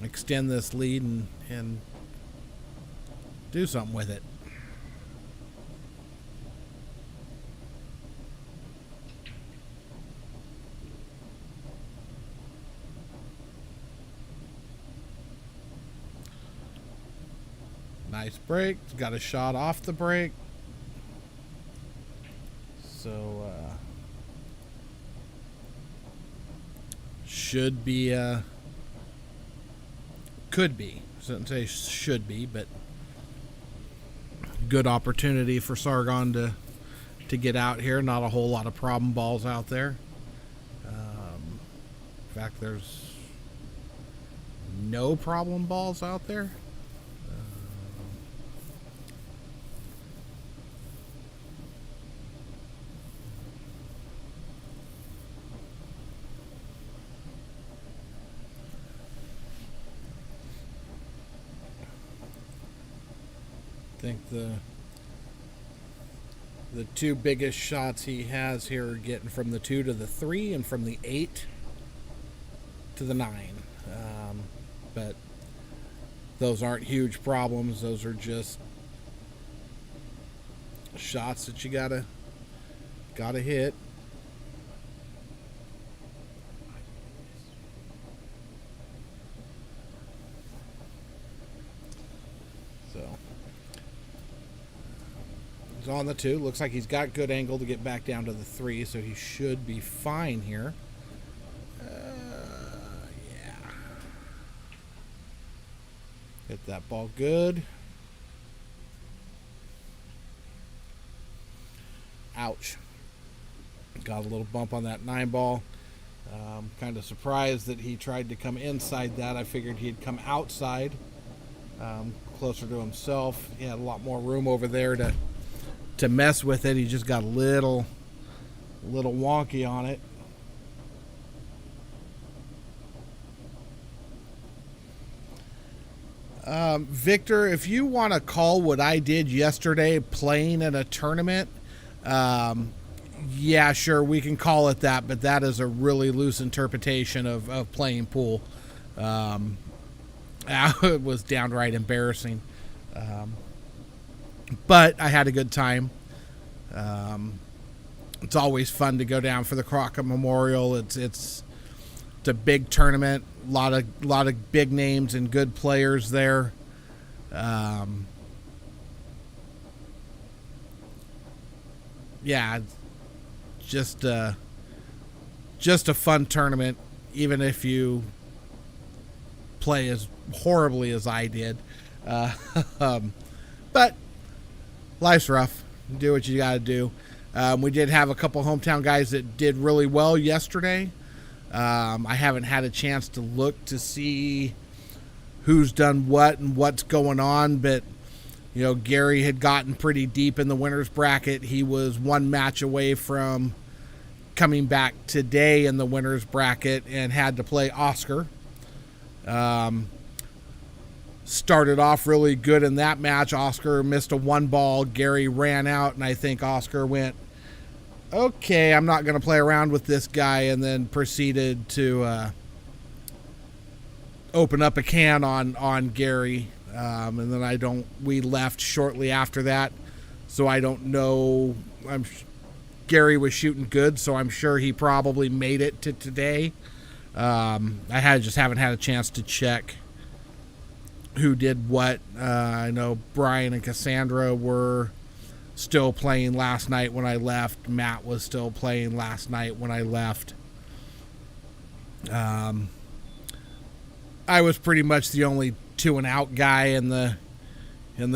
extend this lead and do something with it. Nice break. Got a shot off the break. So should be could be. Shouldn't say should be, but good opportunity for Sargon to get out here. Not a whole lot of problem balls out there. In fact, there's no problem balls out there. I think the 2 biggest shots he has here are getting from the 2 to the 3 and from the 8 to the 9. But those aren't huge problems. Those are just shots that you gotta hit. He's on the 2. Looks like he's got good angle to get back down to the 3, so he should be fine here. Yeah. Hit that ball good. Ouch. Got a little bump on that 9-ball. Kind of surprised that he tried to come inside that. I figured he'd come outside, closer to himself. He had a lot more room over there to mess with it. He just got a little wonky on it. Victor, if you want to call what I did yesterday playing in a tournament, yeah, sure, we can call it that, but that is a really loose interpretation of playing pool. It was downright embarrassing. But I had a good time. It's always fun to go down for the Crockett Memorial. It's a big tournament. A lot of big names and good players there. Yeah, just a fun tournament, even if you play as horribly as I did. But life's rough. Do what you got to do. We did have a couple hometown guys that did really well yesterday. I haven't had a chance to look to see who's done what and what's going on, but you know, Gary had gotten pretty deep in the winner's bracket. He was 1 match away from coming back today in the winner's bracket and had to play Oscar. started off really good in that match. Oscar missed a 1-ball. Gary ran out, and I think Oscar went, okay, I'm not going to play around with this guy, and then proceeded to open up a can on Gary. And then we left shortly after that, so I don't know. Gary was shooting good, so I'm sure he probably made it to today. Just haven't had a chance to check who did what. I know Brian and Cassandra were still playing last night when I left. Matt was still playing last night when I left. I was pretty much the only 2-and-out guy in the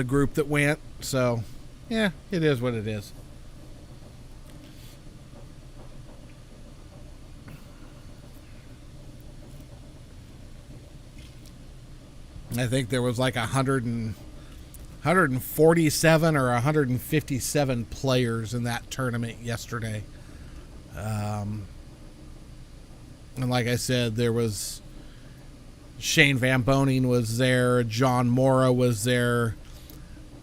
group that went. So, yeah, it is what it is. I think there was like 147 or 157 players in that tournament yesterday. And like I said, there was Shane Van Boning was there, John Mora was there,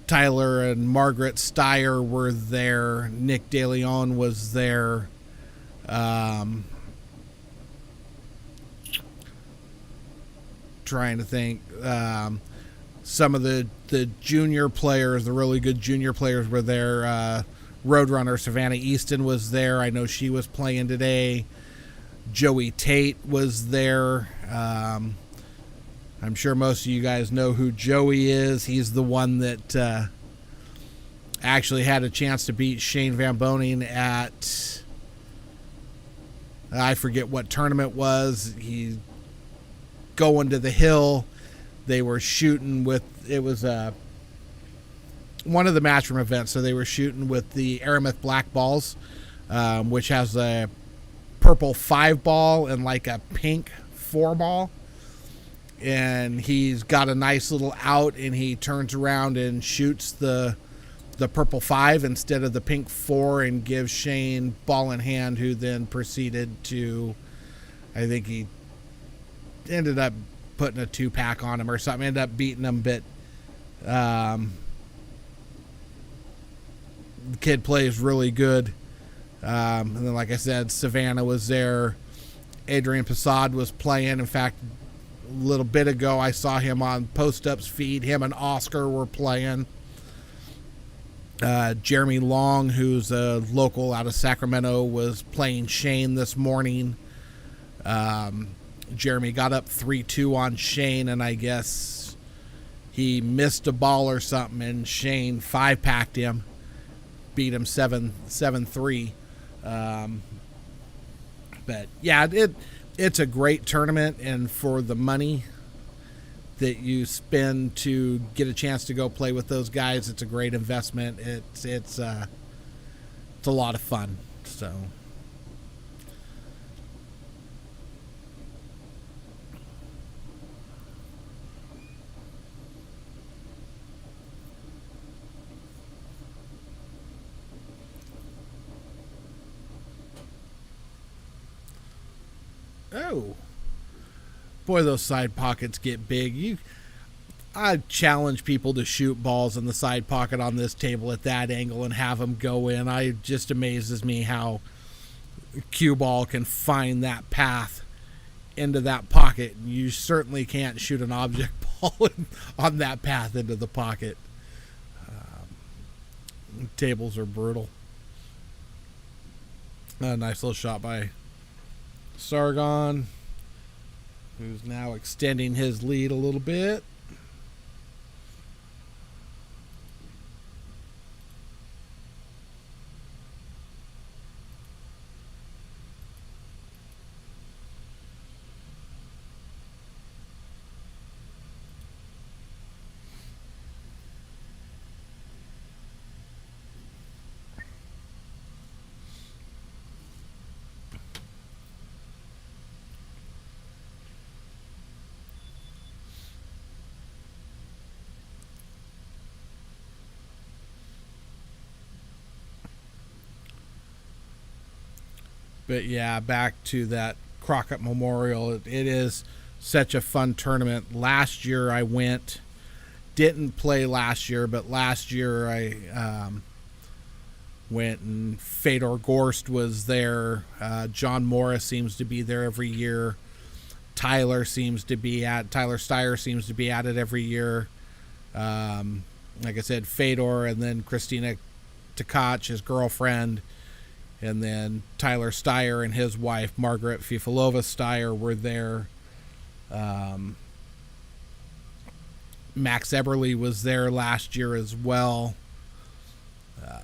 Tyler and Margaret Steyer were there, Nick DeLeon was there. Trying to think. Some of the junior players, the really good junior players were there. Roadrunner Savannah Easton was there. I know she was playing today. Joey Tate was there. I'm sure most of you guys know who Joey is. He's the one that actually had a chance to beat Shane Van Boning at, I forget what tournament was. He going to the hill. They were shooting with, it was one of the Matchroom events, so they were shooting with the Aramith black balls, which has a purple 5-ball and like a pink 4-ball. And he's got a nice little out, and he turns around and shoots the purple 5 instead of the pink 4 and gives Shane ball in hand, who then proceeded to, I think he ended up putting a 2-pack on him or something, ended up beating him, but the kid plays really good. And then, like I said, Savannah was there. Adrian Passad was playing. In fact, a little bit ago, I saw him on Post Up's feed. Him and Oscar were playing. Jeremy Long, who's a local out of Sacramento, was playing Shane this morning. Jeremy got up 3-2 on Shane, and I guess he missed a ball or something, and Shane 5-packed him, beat him 7-3. But yeah, it's a great tournament, and for the money that you spend to get a chance to go play with those guys, it's a great investment. It's a lot of fun. So. Oh, boy, those side pockets get big. I challenge people to shoot balls in the side pocket on this table at that angle and have them go in. It just amazes me how cue ball can find that path into that pocket. You certainly can't shoot an object ball on that path into the pocket. Tables are brutal. A nice little shot by Sargon, who's now extending his lead a little bit. But yeah, back to that Crockett Memorial. It is such a fun tournament. Last year I went didn't play last year, but last year I went and Fedor Gorst was there. John Morris seems to be there every year. Tyler Steyer seems to be at it every year. Like I said, Fedor, and then Christina Tkach, his girlfriend, and then Tyler Steyer and his wife, Margaret Fifalova Steyer, were there. Max Eberly was there last year as well. A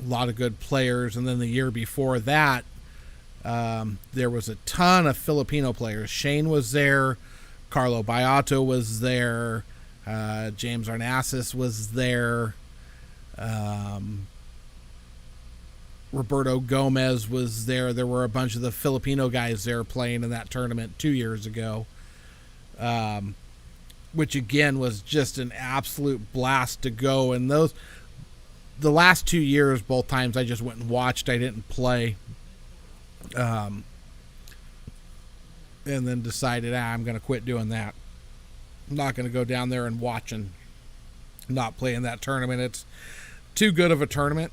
lot of good players. And then the year before that, there was a ton of Filipino players. Shane was there. Carlo Baiato was there. James Arnassis was there. Roberto Gomez was there. There were a bunch of the Filipino guys there playing in that tournament 2 years ago. Which again was just an absolute blast to go. And the last 2 years, both times I just went and watched. I didn't play. And then decided, I'm going to quit doing that. I'm not going to go down there and watch and not play in that tournament. It's too good of a tournament.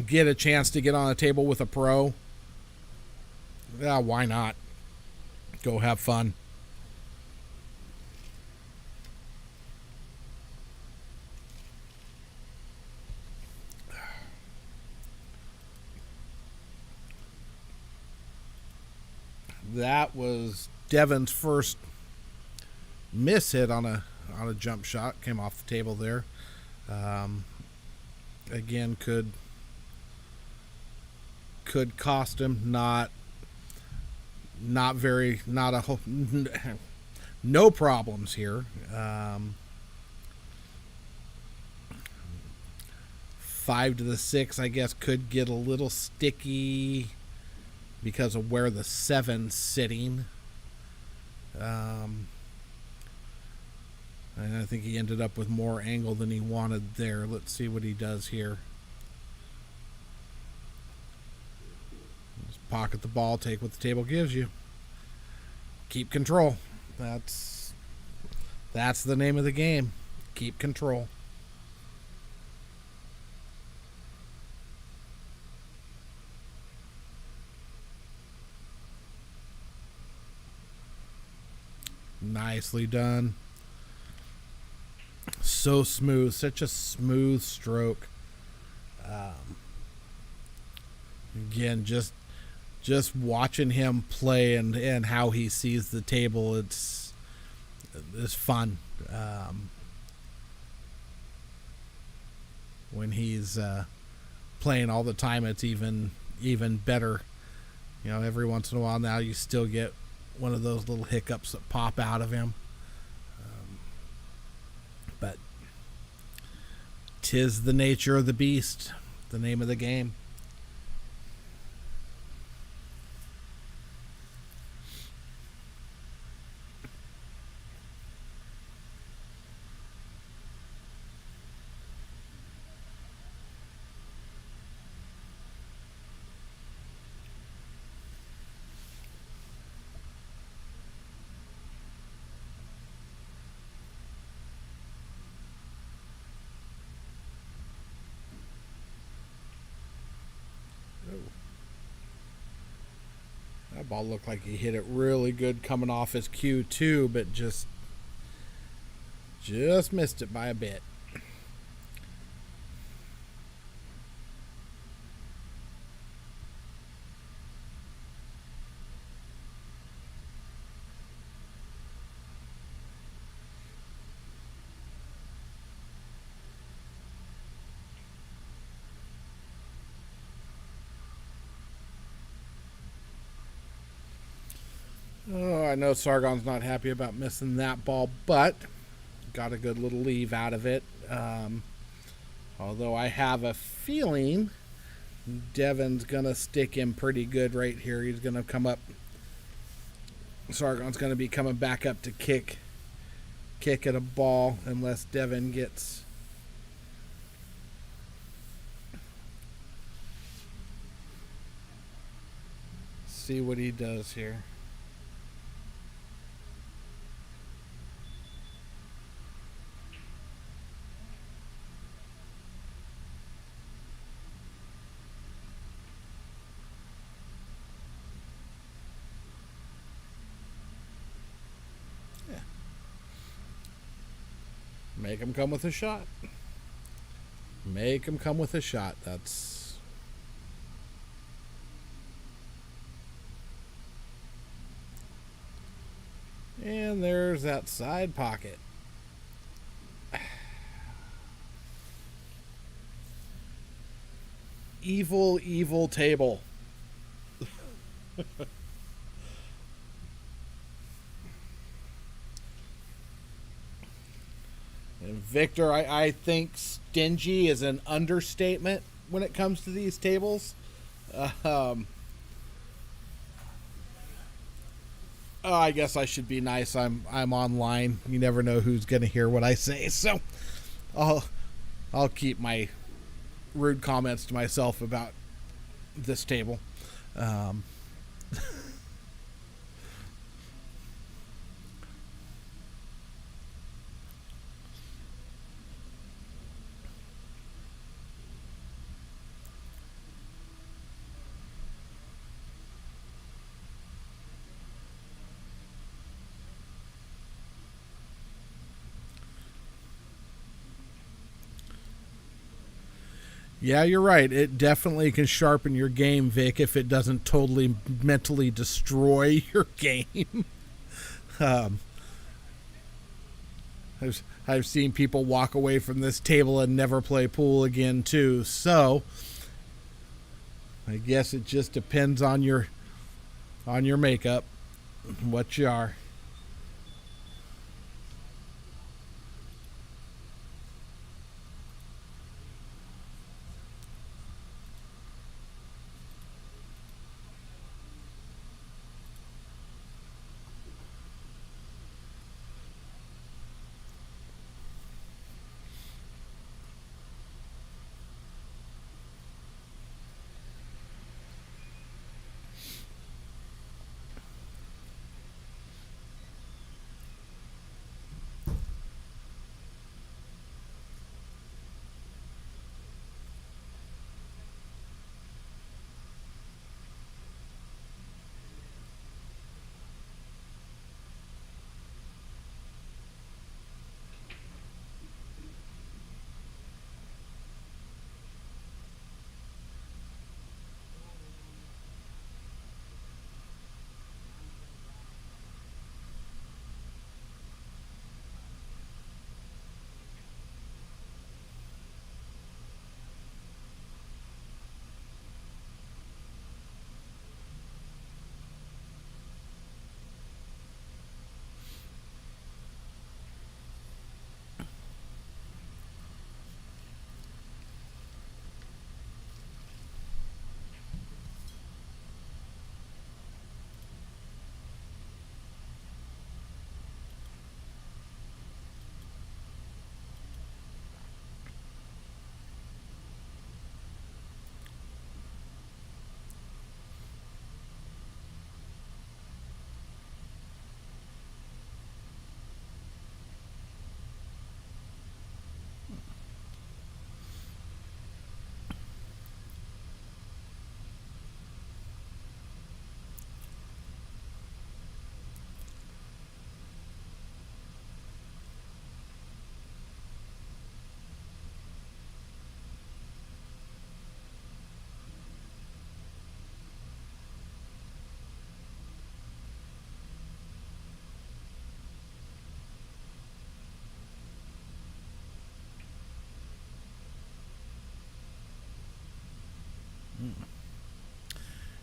Get a chance to get on a table with a pro. Yeah, why not? Go have fun. That was Devin's first miss hit on a jump shot. Came off the table there. Again, could cost him. No problems here. 5 to the 6, I guess, could get a little sticky because of where the 7's sitting. And I think he ended up with more angle than he wanted there. Let's see what he does here. Just pocket the ball, take what the table gives you. Keep control. That's the name of the game. Keep control. Nicely done. So smooth. Such a smooth stroke. Again, just watching him play and how he sees the table, it's fun. When he's playing all the time, it's even better. Every once in a while now you still get one of those little hiccups that pop out of him. But 'tis the nature of the beast, the name of the game. That ball looked like he hit it really good coming off his cue too, but just missed it by a bit. Oh, I know Sargon's not happy about missing that ball, but got a good little leave out of it. Although I have a feeling Devin's going to stick him pretty good right here. He's going to come up. Sargon's going to be coming back up to kick at a ball unless Devin gets... See what he does here. Make them come with a shot. Make them come with a shot. That's... And there's that side pocket. Evil, evil table. And Victor, I think stingy is an understatement when it comes to these tables. Oh, I guess I should be nice. I'm online. You never know who's going to hear what I say, so I'll keep my rude comments to myself about this table. Yeah, you're right. It definitely can sharpen your game, Vic, if it doesn't totally mentally destroy your game. um, I've seen people walk away from this table and never play pool again, too. So I guess it just depends on your makeup, what you are.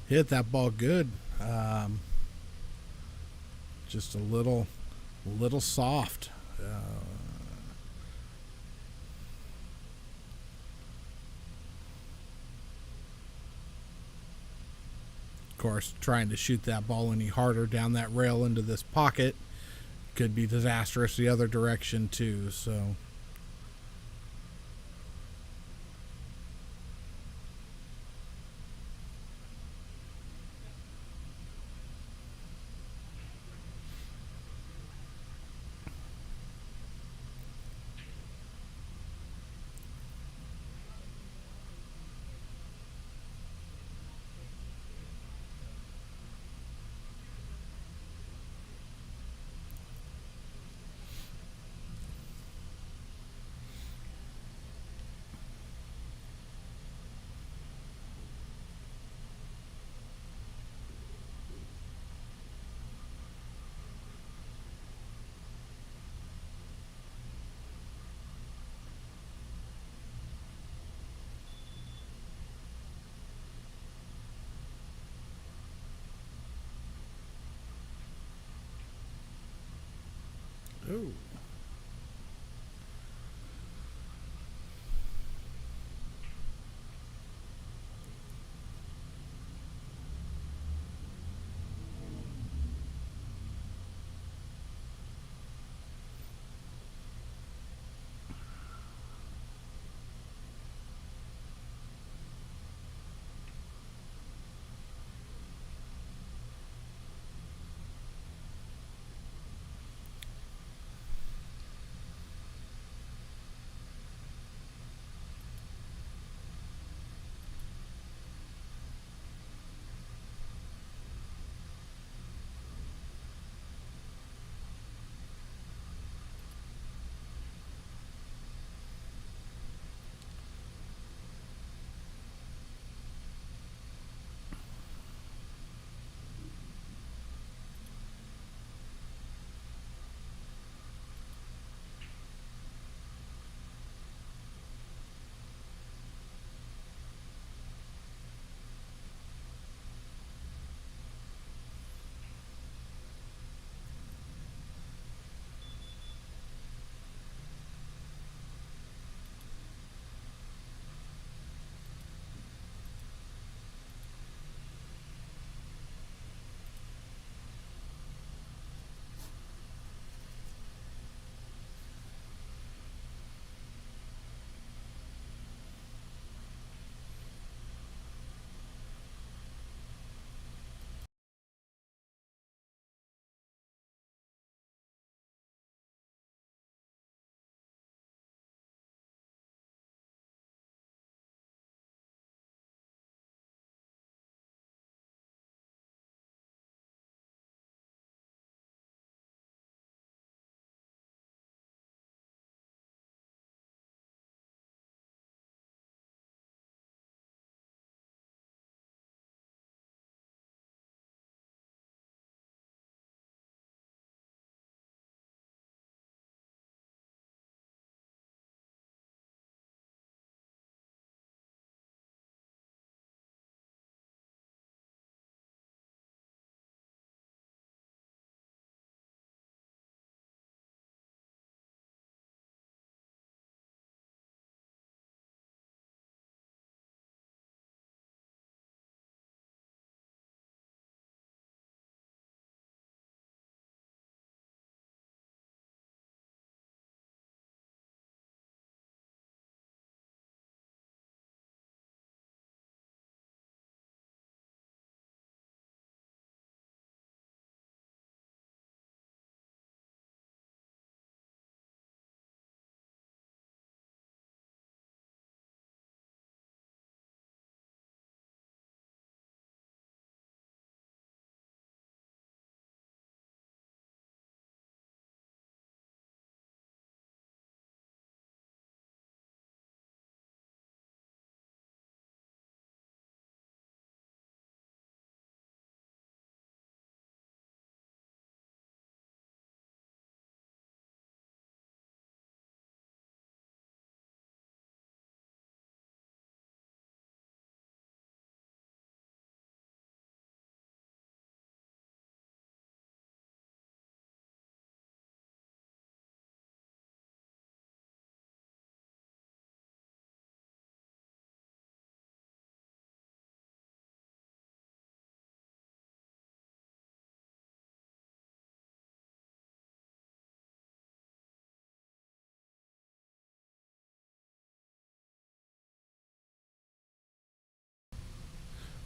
Hit that ball good. Just a little soft. Of course, trying to shoot that ball any harder down that rail into this pocket could be disastrous the other direction too. So. Ooh.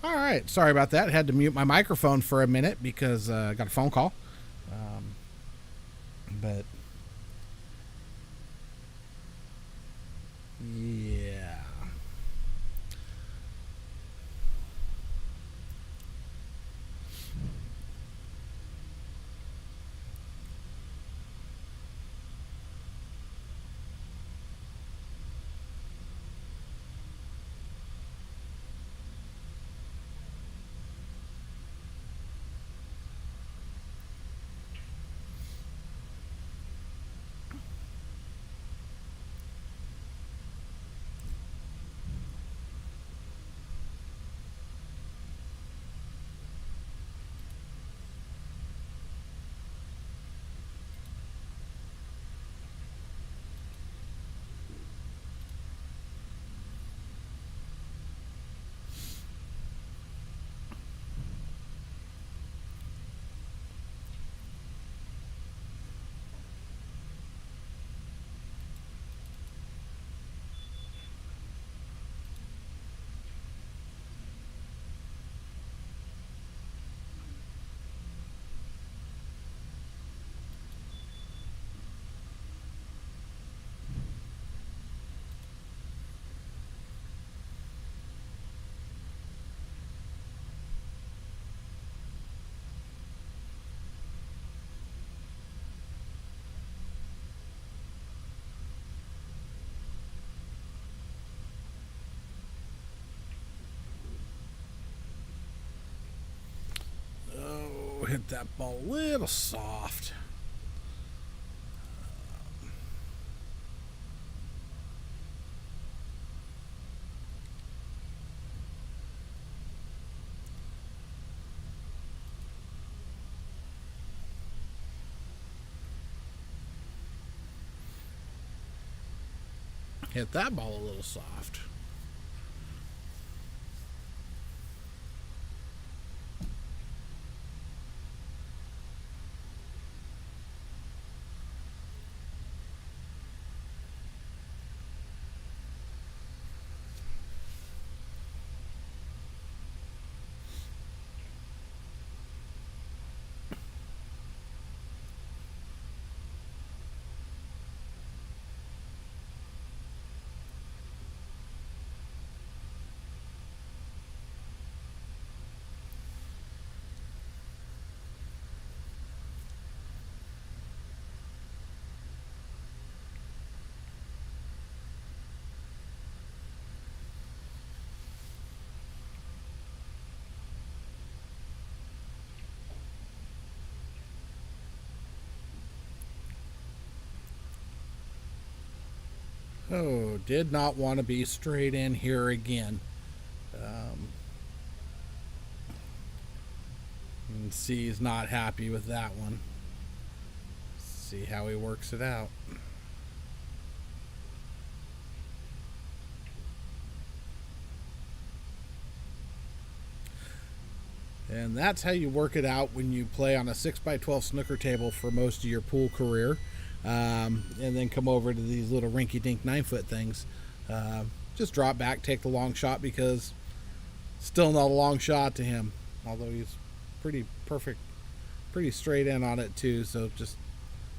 All right. Sorry about that. I had to mute my microphone for a minute because I got a phone call. Um, but yeah. hit that ball a little soft. Hit that ball a little soft. Oh, did not want to be straight in here again. And C is not happy with that one. See how he works it out. And that's how you work it out when you play on a 6x12 snooker table for most of your pool career. And then come over to these little rinky-dink 9-foot things. Just drop back, take the long shot, because still not a long shot to him. Although he's pretty perfect, pretty straight in on it too. So just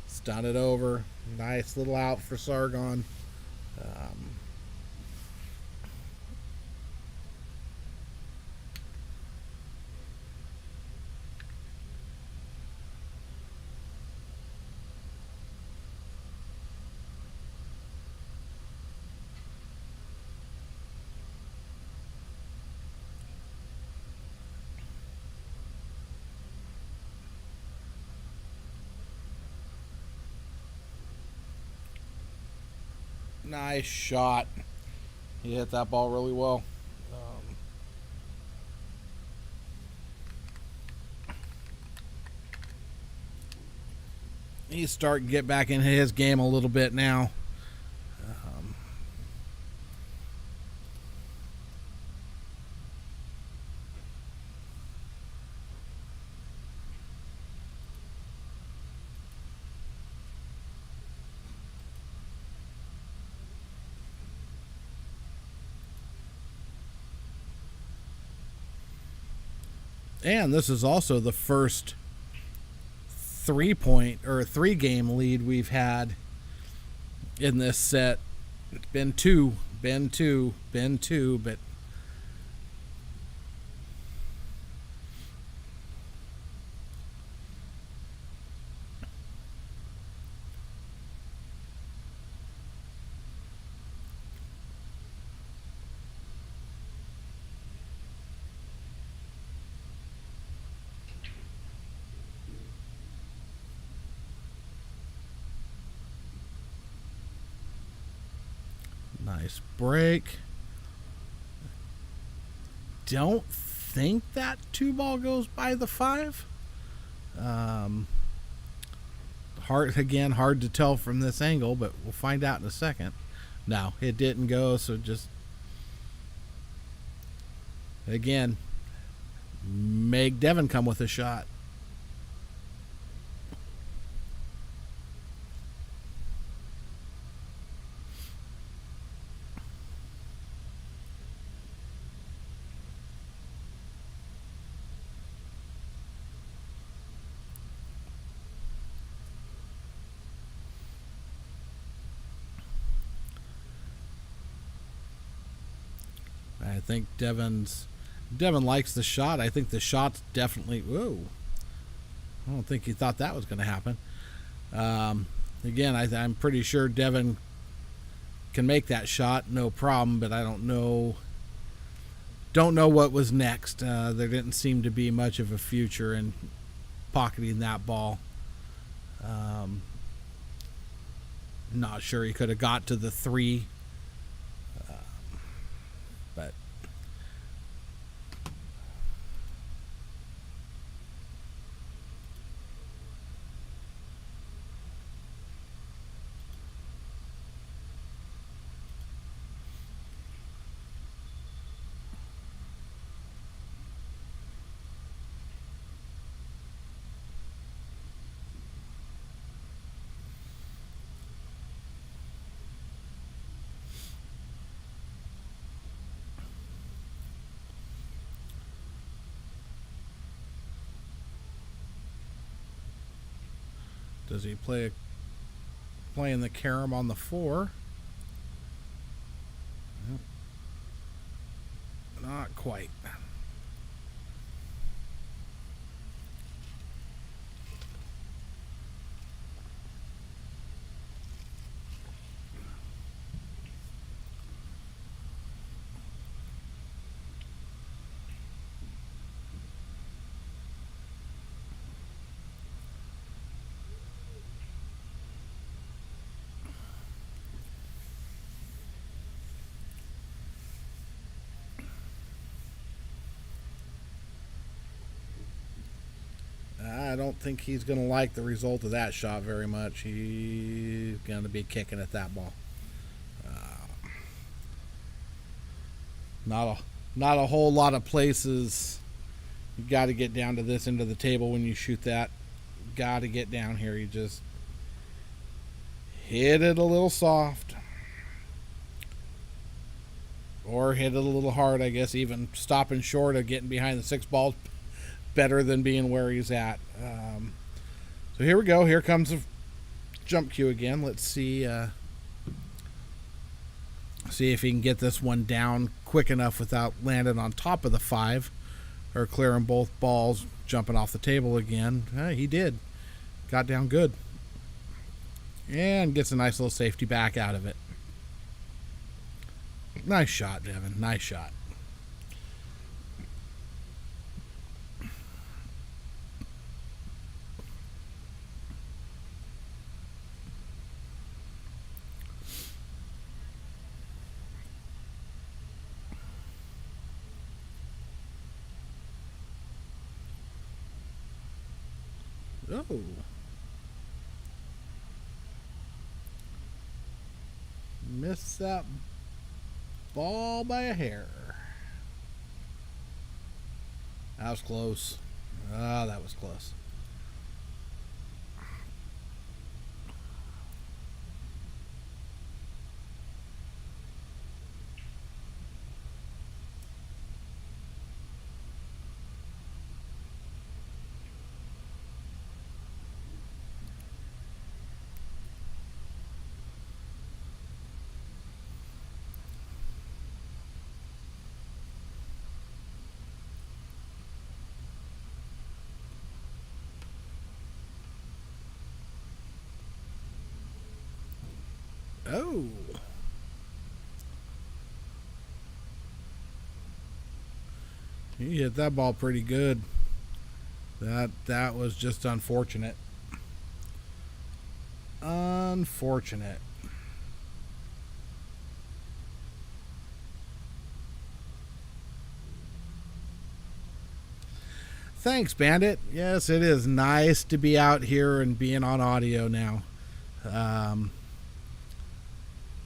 stun it over. Nice little out for Sargon. Nice shot. He hit that ball really well. He's starting to get back into his game a little bit now. And this is also the first 3-game lead we've had in this set. It's been two, but nice break. Don't think that 2-ball goes by the 5. Hard to tell from this angle, but we'll find out in a second. No, it didn't go, so just again make Devin come with a shot. I think Devin likes the shot. I think the shot's definitely. Whoa! I don't think he thought that was going to happen. Again, I'm pretty sure Devin can make that shot, no problem. But I don't know what was next. There didn't seem to be much of a future in pocketing that ball. Not sure he could have got to the 3, but does he playing the carom on the 4? Nope. Not quite. I don't think he's going to like the result of that shot very much. He's going to be kicking at that ball. Not a whole lot of places. You got to get down to this end of the table when you shoot that. Got to get down here. You just hit it a little soft. Or hit it a little hard, I guess. Even stopping short of getting behind the 6 balls better than being where he's at. So here we go. Here comes the jump cue again. Let's see if he can get this one down quick enough without landing on top of the 5 or clearing both balls, jumping off the table again. He did. Got down good. And gets a nice little safety back out of it. Nice shot, Devin. Nice shot. Oh. Missed that ball by a hair. That was close. That was close. Oh. He hit that ball pretty good. That was just unfortunate. Unfortunate. Thanks, Bandit. Yes, it is nice to be out here and being on audio now.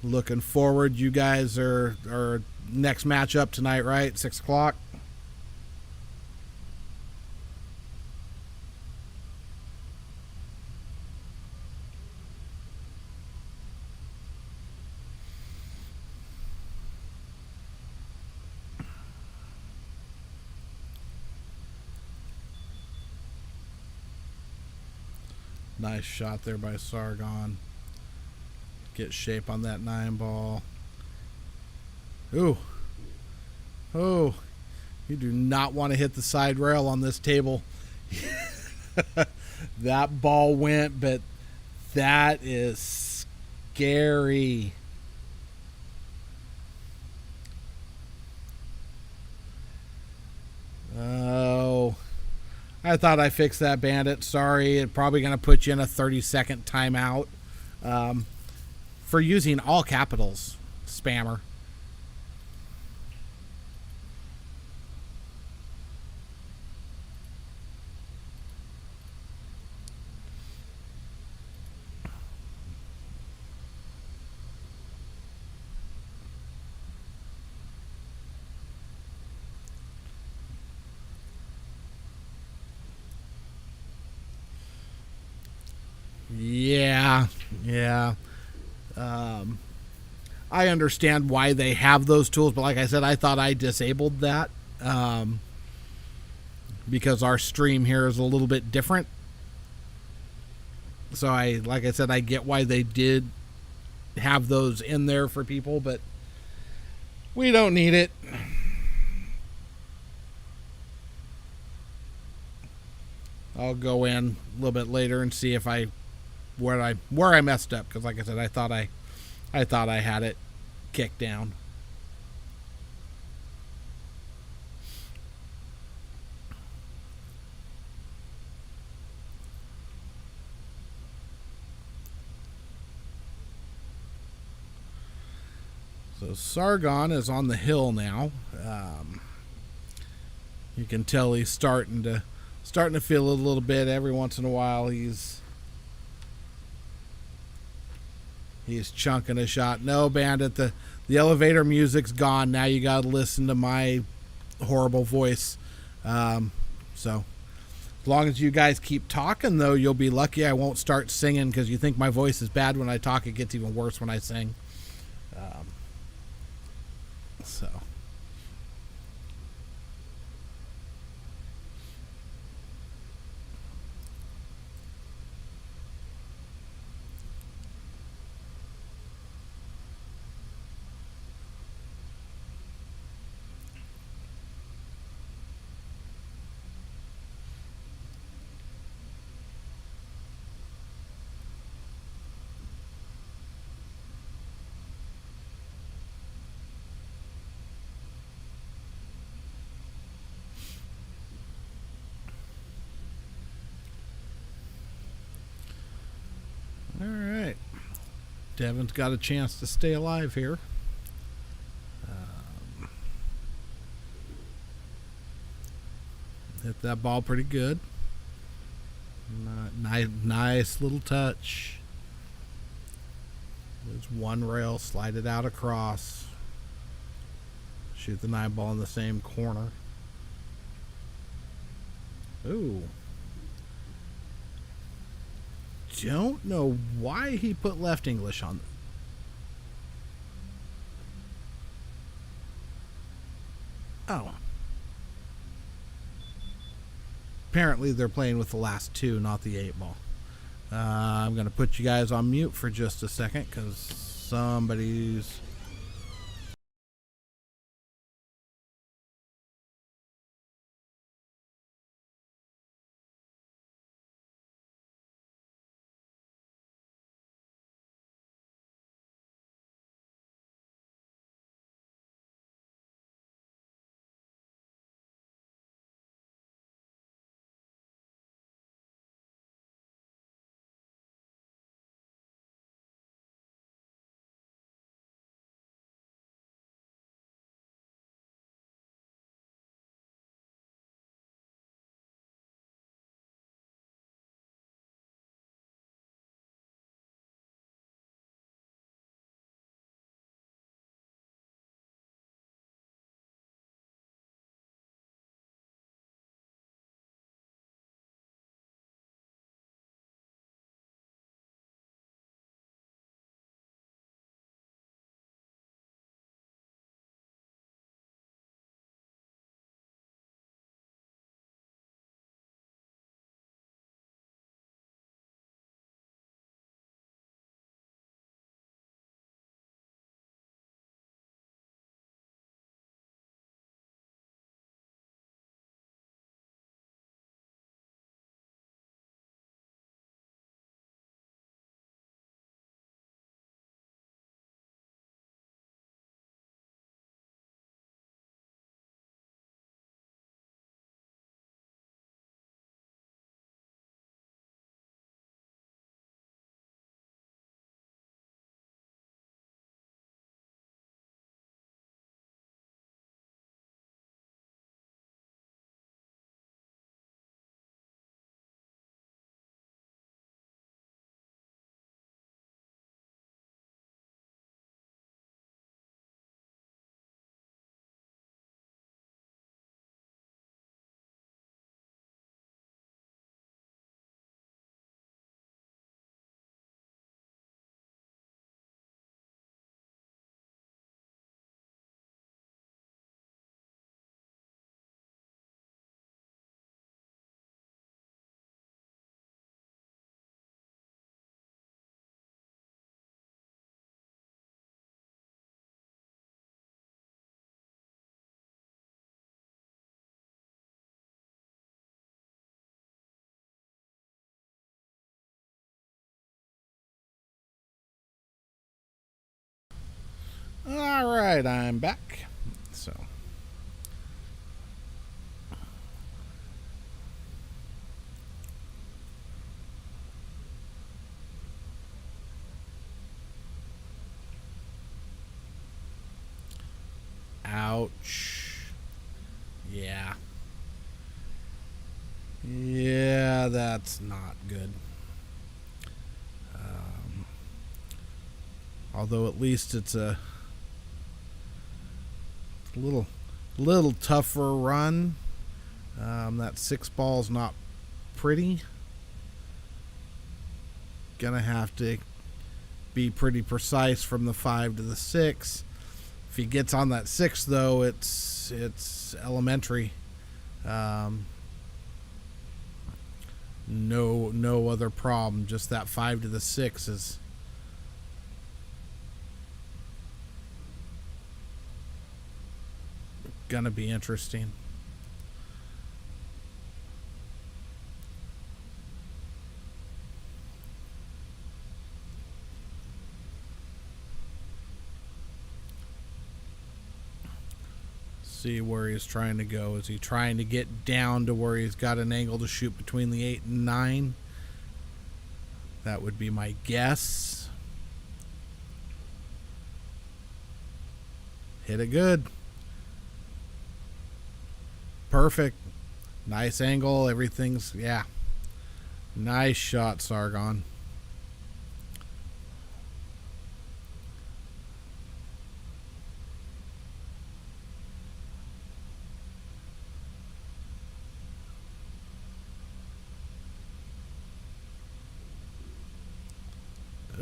Looking forward. You guys are next matchup tonight, right? 6 o'clock. Nice shot there by Sargon. Get shape on that 9 ball. Ooh. Oh. You do not want to hit the side rail on this table. That ball went, but that is scary. Oh. I thought I fixed that, Bandit. Sorry. It's probably going to put you in a 30-second timeout for using all capitals, spammer. Yeah, yeah. I understand why they have those tools, but like I said, I thought I disabled that because our stream here is a little bit different. So like I said, I get why they did have those in there for people, but we don't need it. I'll go in a little bit later and see if where I messed up, because like I said, I thought I had it kicked down. So Sargon is on the hill now. You can tell he's starting to feel a little bit. Every once in a while, he's chunking a shot. No, Bandit, the elevator music's gone. Now you got to listen to my horrible voice. So as long as you guys keep talking, though, you'll be lucky I won't start singing, because you think my voice is bad when I talk. It gets even worse when I sing. So. All right. Devin's got a chance to stay alive here. Hit that ball pretty good. Nice little touch. There's one rail, slide it out across. Shoot the 9 ball in the same corner. Ooh. Don't know why he put left English on. Oh. Apparently they're playing with the last 2, not the 8 ball. I'm going to put you guys on mute for just a second, because somebody's All right, I'm back. So, ouch. Yeah. Yeah, that's not good. Although at least it's a little tougher run. That 6 ball's not pretty. Gonna have to be pretty precise from the 5 to the 6. If he gets on that 6, though, it's elementary. No other problem. Just that 5 to the 6 is gonna be interesting. See where he's trying to go. Is he trying to get down to where he's got an angle to shoot between the 8 and 9? That would be my guess. Hit it good. Perfect. Nice angle. Everything's, yeah. Nice shot, Sargon.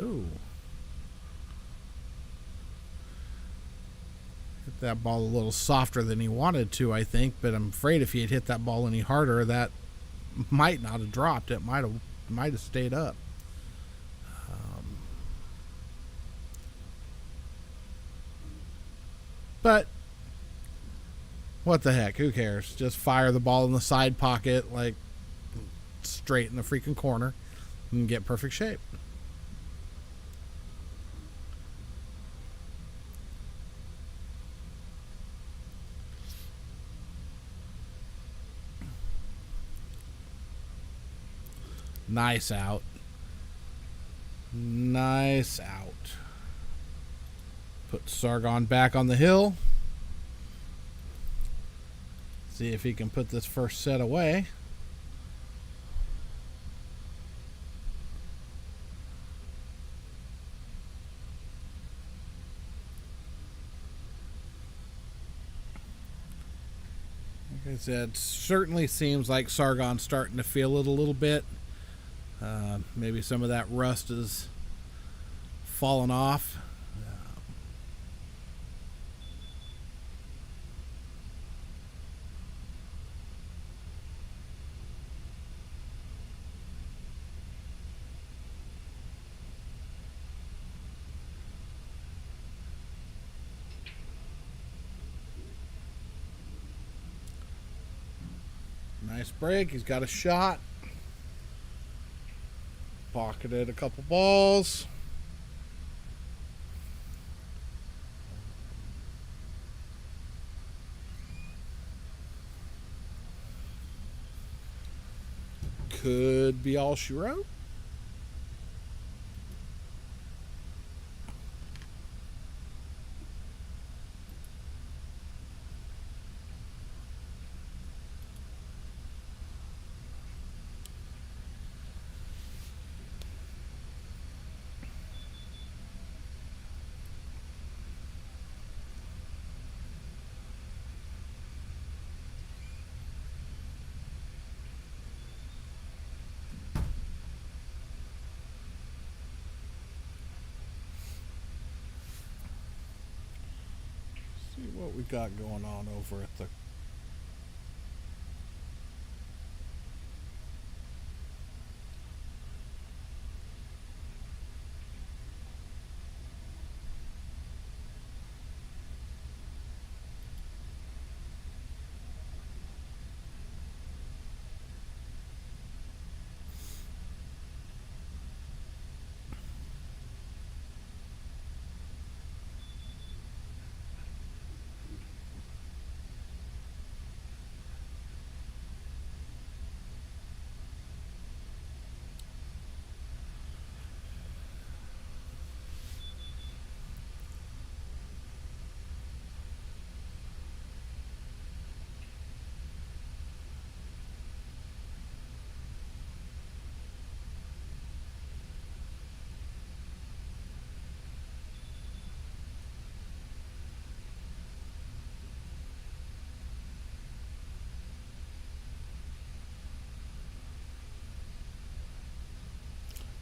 Ooh. Hit that ball a little softer than he wanted to, I think, but I'm afraid if he had hit that ball any harder, that might not have dropped. It might have stayed up. But what the heck? Who cares? Just fire the ball in the side pocket, like straight in the freaking corner, and get perfect shape. Nice out. Nice out. Put Sargon back on the hill. See if he can put this first set away. Like I said, certainly seems like Sargon's starting to feel it a little bit. Maybe some of that rust is fallen off. Nice break. He's got a shot. Pocketed a couple balls. Could be all she wrote. See what we got going on over at the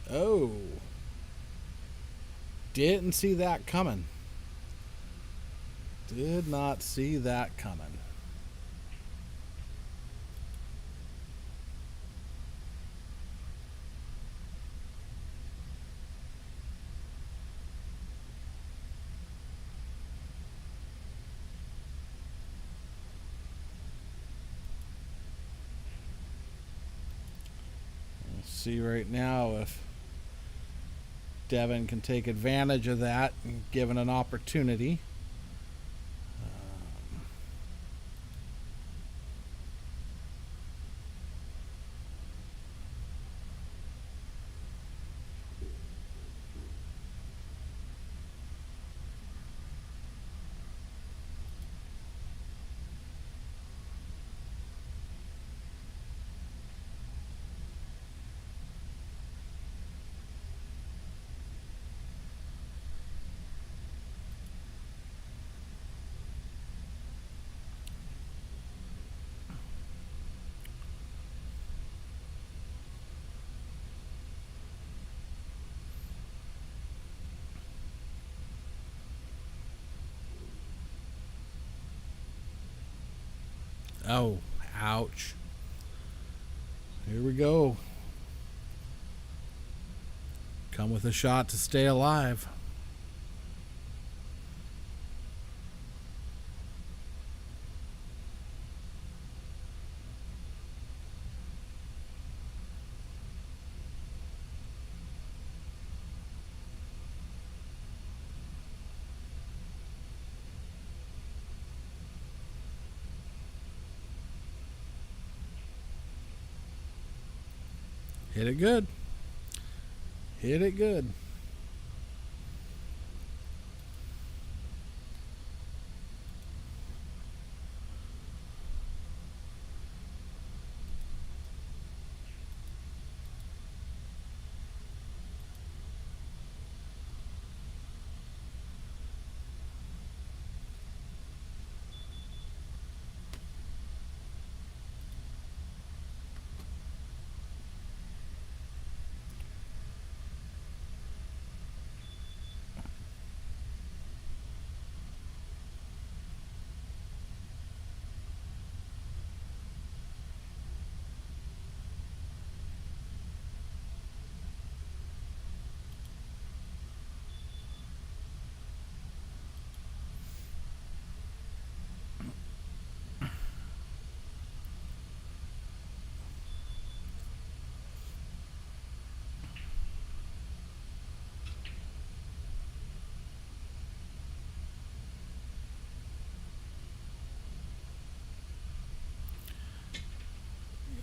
Oh, didn't see that coming. Did not see that coming. We'll see right now if Devin can take advantage of that, given an opportunity. Oh, ouch. Here we go. Come with a shot to stay alive. Hit it good. Hit it good.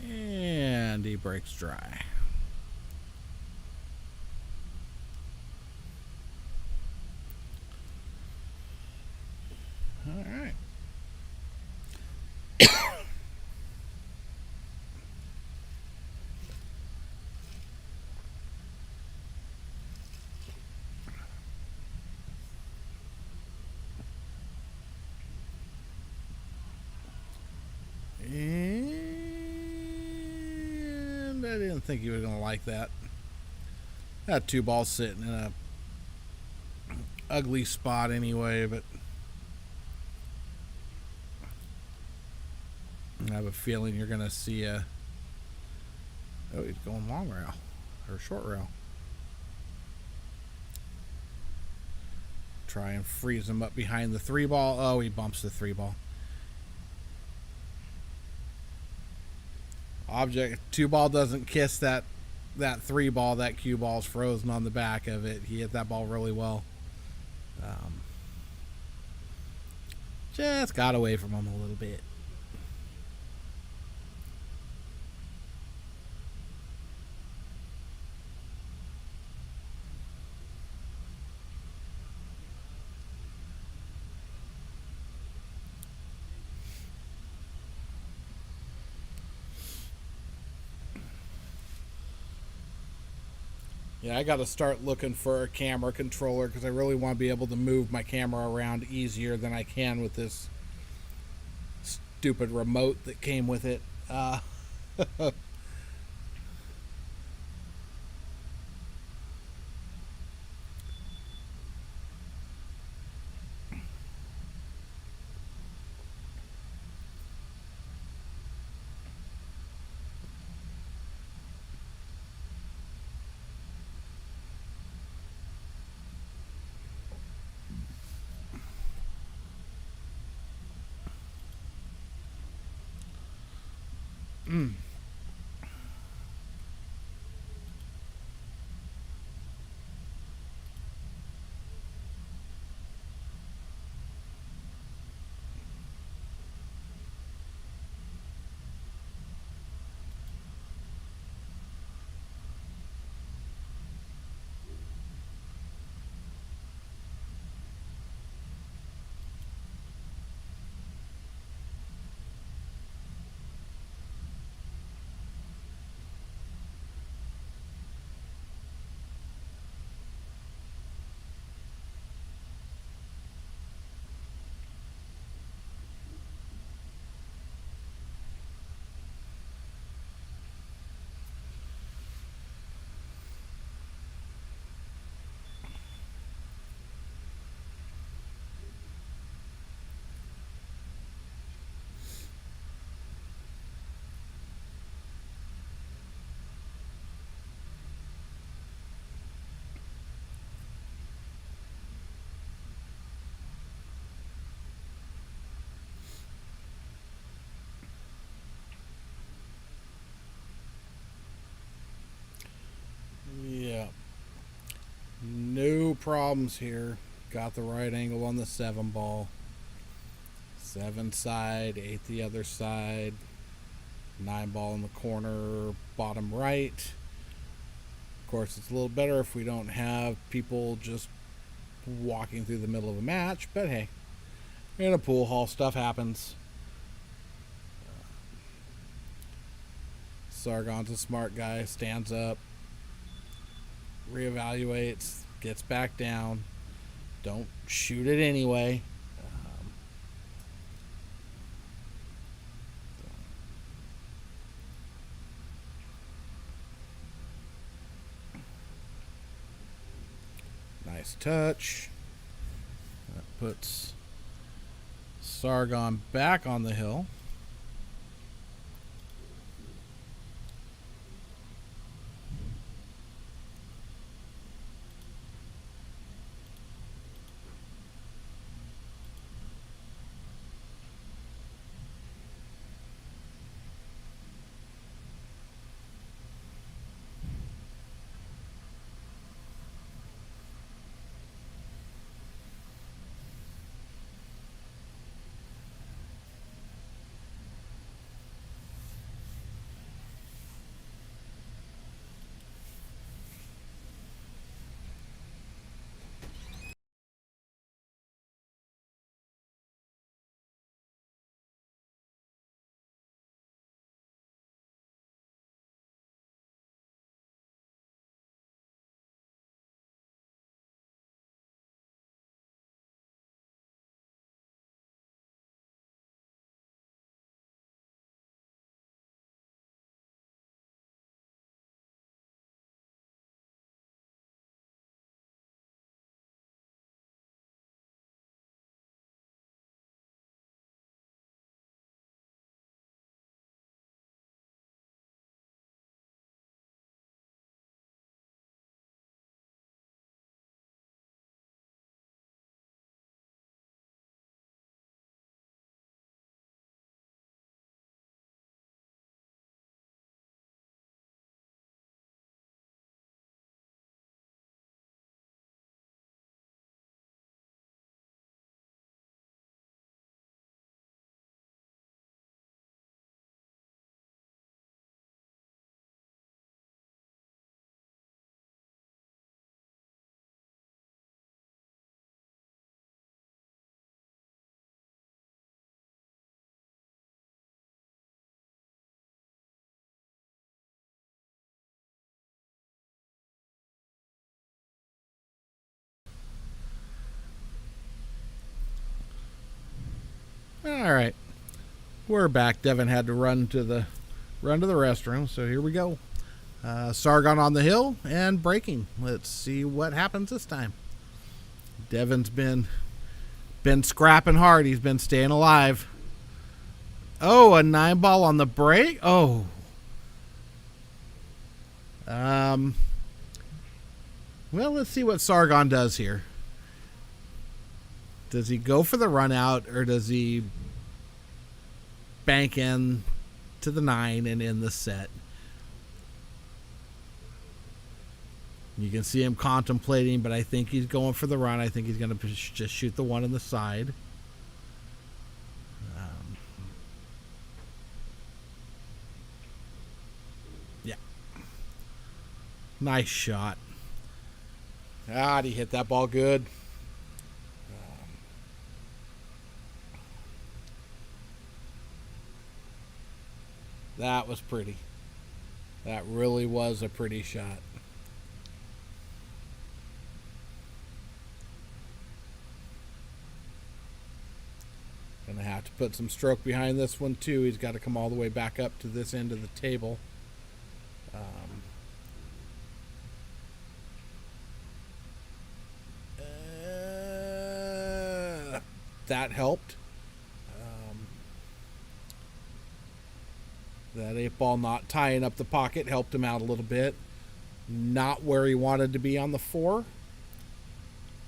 And he breaks dry. All right. And I didn't think he was going to like that. Got two balls sitting in a ugly spot anyway, but I have a feeling you're going to see a... Oh, he's going long rail. Or short rail. Try and freeze him up behind the three ball. Oh, he bumps the three ball. Object two ball doesn't kiss that three ball. That cue ball's frozen on the back of it. He hit that ball really well. Just got away from him a little bit. Yeah, I got to start looking for a camera controller because I really want to be able to move my camera around easier than I can with this stupid remote that came with it. Yeah. No problems here. Got the right angle on the 7 ball. 7 side, 8 the other side. 9 ball in the corner, bottom right. Of course, it's a little better if we don't have people just walking through the middle of a match, but hey, in a pool hall, stuff happens. Sargon's a smart guy, stands up, reevaluates, gets back down. Don't shoot it anyway. Nice touch. That puts Sargon back on the hill. All right, we're back. Devin had to run to the restroom, so here we go. Sargon on the hill and breaking. Let's see what happens this time. Devin's been scrapping hard. He's been staying alive. Oh, a 9 ball on the break. Oh. Well, let's see what Sargon does here. Does he go for the run out, or does he bank in to the 9 and in the set. You can see him contemplating, but I think he's going for the run. I think he's going to just shoot the 1 on the side. Yeah. Nice shot. He hit that ball good. That was pretty. That really was a pretty shot. Gonna have to put some stroke behind this one too. He's got to come all the way back up to this end of the table. That helped. That 8-ball not tying up the pocket helped him out a little bit. Not where he wanted to be on the 4.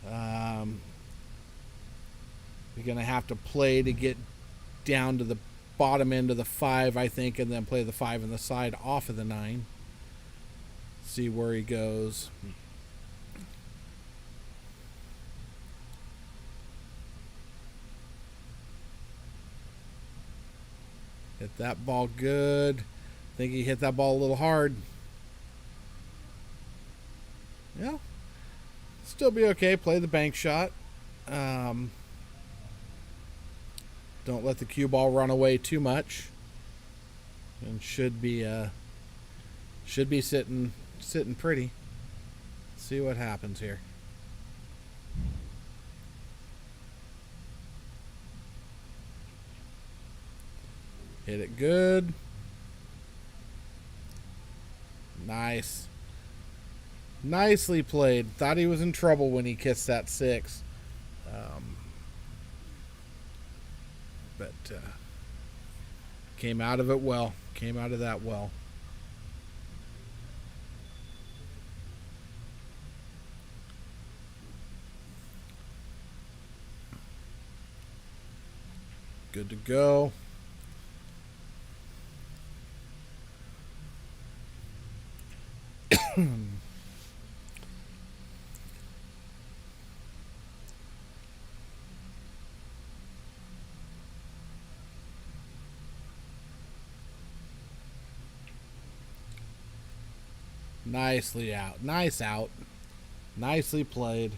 You're going to have to play to get down to the bottom end of the 5, I think, and then play the 5 on the side off of the 9. See where he goes. Hit that ball good. I think he hit that ball a little hard. Yeah. Still be okay. Play the bank shot. Don't let the cue ball run away too much. And should be sitting pretty. See what happens here. Hit it good. Nice. Nicely played. Thought he was in trouble when he kissed that 6. But came out of it well. Came out of that well. Good to go. Nicely out. Nice out. Nicely played.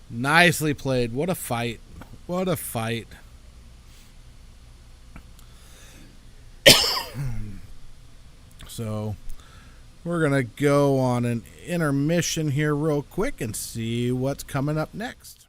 Nicely played. What a fight. What a fight. So we're going to go on an intermission here real quick and see what's coming up next.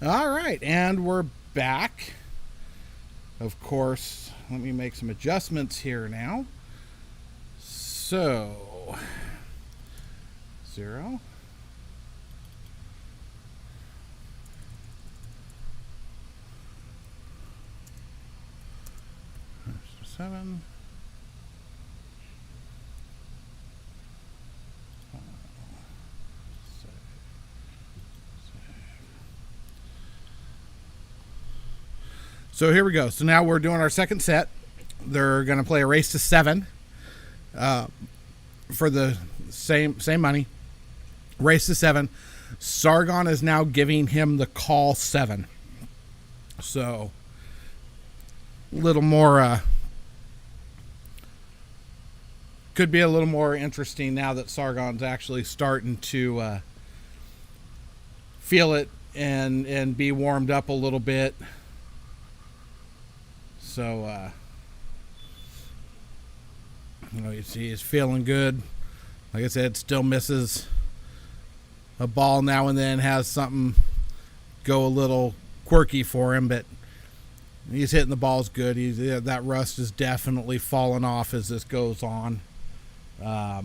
All right, and we're back. Of course, let me make some adjustments here now. So, 0. Seven. So here we go. So now we're doing our second set. They're going to play a race to 7 for the same money. Race to 7. Sargon is now giving him the call 7. So a little more, could be a little more interesting now that Sargon's actually starting to feel it and be warmed up a little bit. So, you see he's feeling good. Like I said, still misses a ball now and then, has something go a little quirky for him, but he's hitting the balls good. That rust is definitely falling off as this goes on. I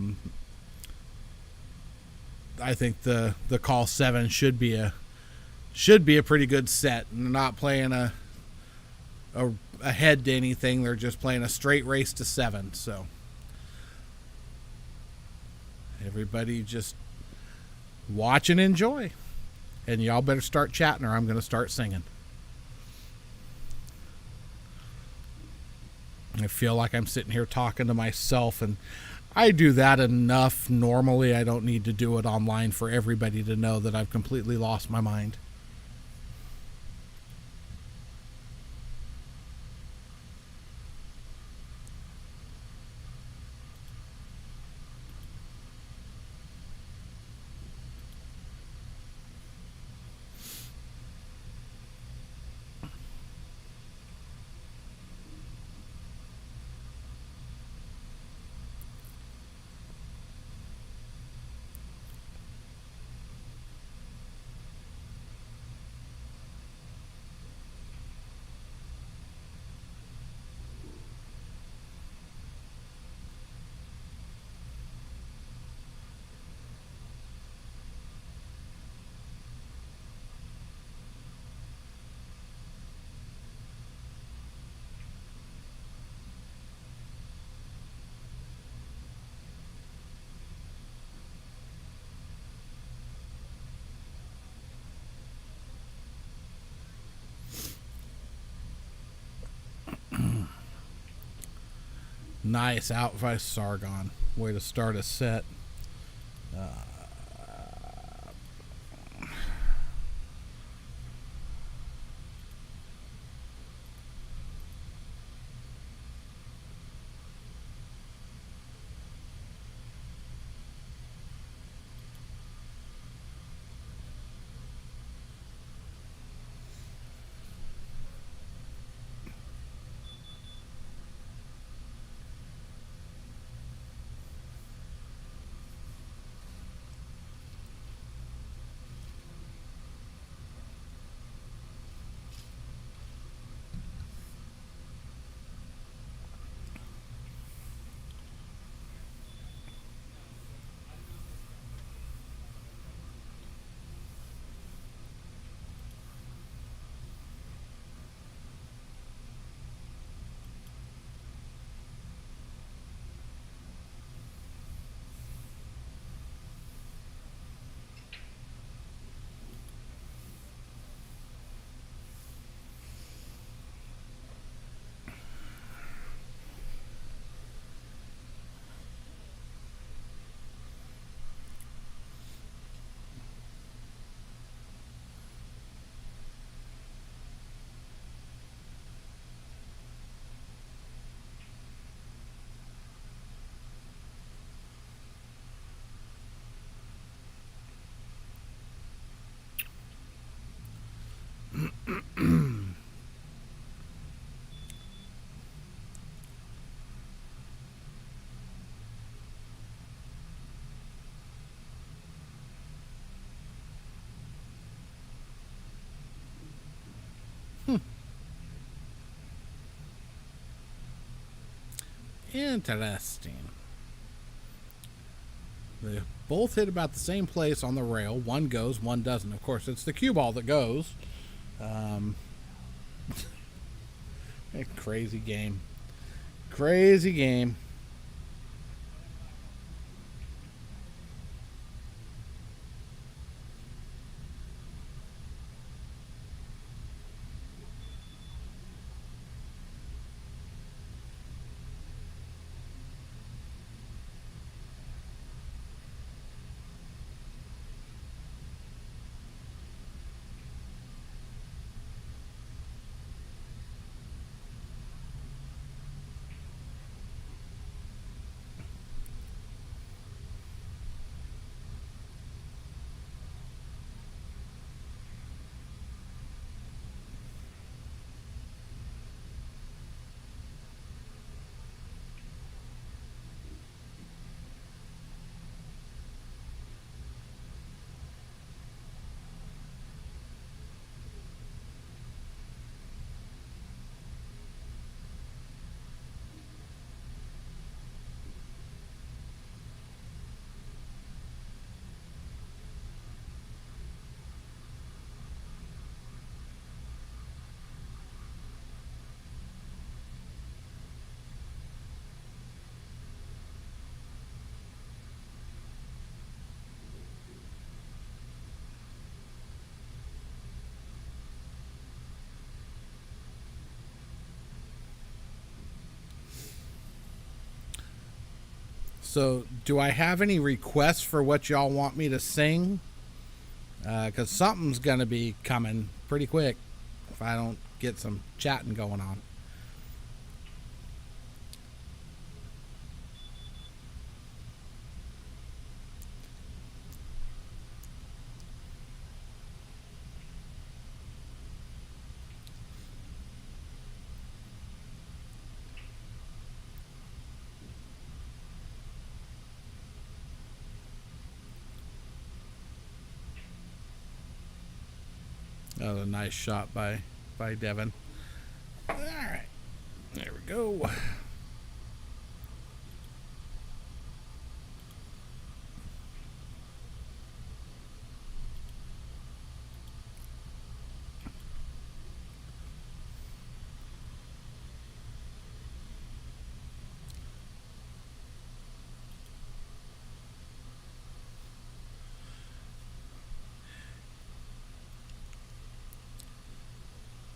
think the call 7 should be a pretty good set, and they're not playing ahead to anything. They're just playing a straight race to 7. So everybody just watch and enjoy, and y'all better start chatting or I'm going to start singing. I feel like I'm sitting here talking to myself, and I do that enough normally. I don't need to do it online for everybody to know that I've completely lost my mind. Nice out by Sargon. Way to start a set. Interesting. They both hit about the same place on the rail. One goes, one doesn't. Of course, it's the cue ball that goes. Crazy game. Crazy game. So, do I have any requests for what y'all want me to sing? Because something's going to be coming pretty quick if I don't get some chatting going on. That was a nice shot by Devin. All right, there we go.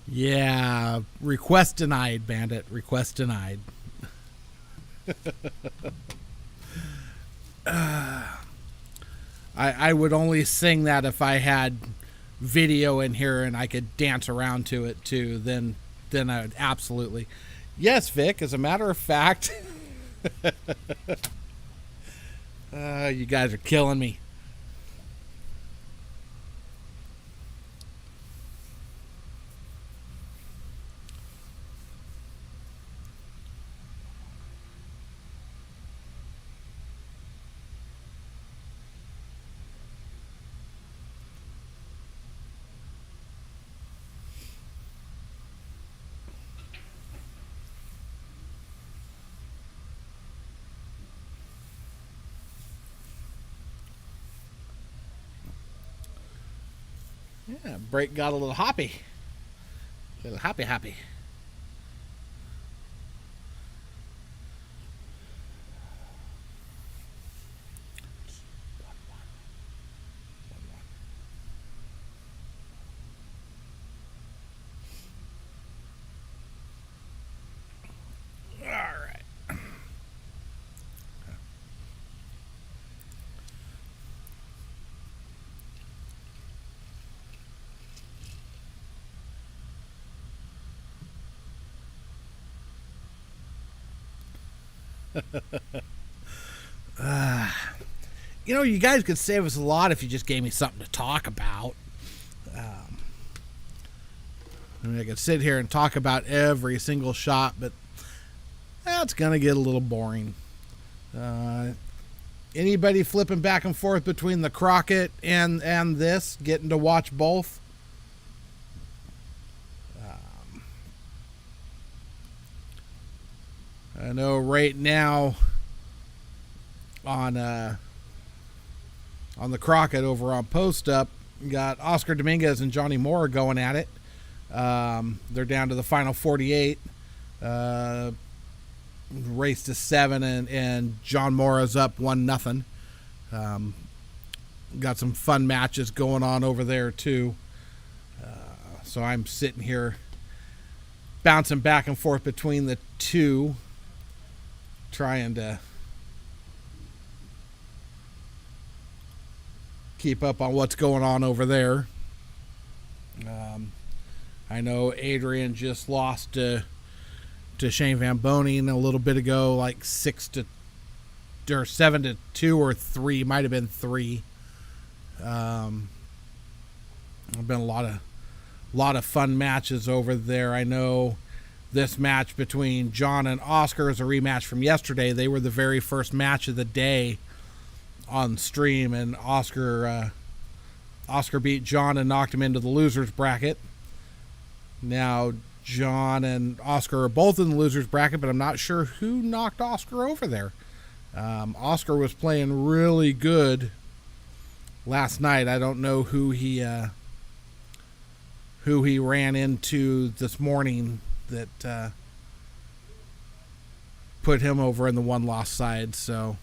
Yeah, request denied, Bandit. Request denied. I would only sing that if I had video in here and I could dance around to it too. Then I would absolutely. Yes, Vic. As a matter of fact, you guys are killing me. Yeah, break got a little hoppy. A little happy. All right. You guys could save us a lot if you just gave me something to talk about. I could sit here and talk about every single shot, but that's going to get a little boring. Anybody flipping back and forth between the Crockett and this, getting to watch both? I know right now on the Crockett over on Post Up, got Oscar Dominguez and Johnny Moore going at it. They're down to the final 48. Race to 7, and John Mora's up 1-0. Got some fun matches going on over there too. So I'm sitting here bouncing back and forth between the two, trying to keep up on what's going on over there. I know Adrian just lost to Shane Van Boning a little bit ago, like 7-2 or 3, might have been 3. There've been a lot of fun matches over there. I know this match between John and Oscar is a rematch from yesterday. They were the very first match of the day on stream, and Oscar beat John and knocked him into the losers bracket. Now John and Oscar are both in the losers bracket, but I'm not sure who knocked Oscar over there. Oscar was playing really good last night. I don't know who he ran into this morning that put him over in the one-loss side, so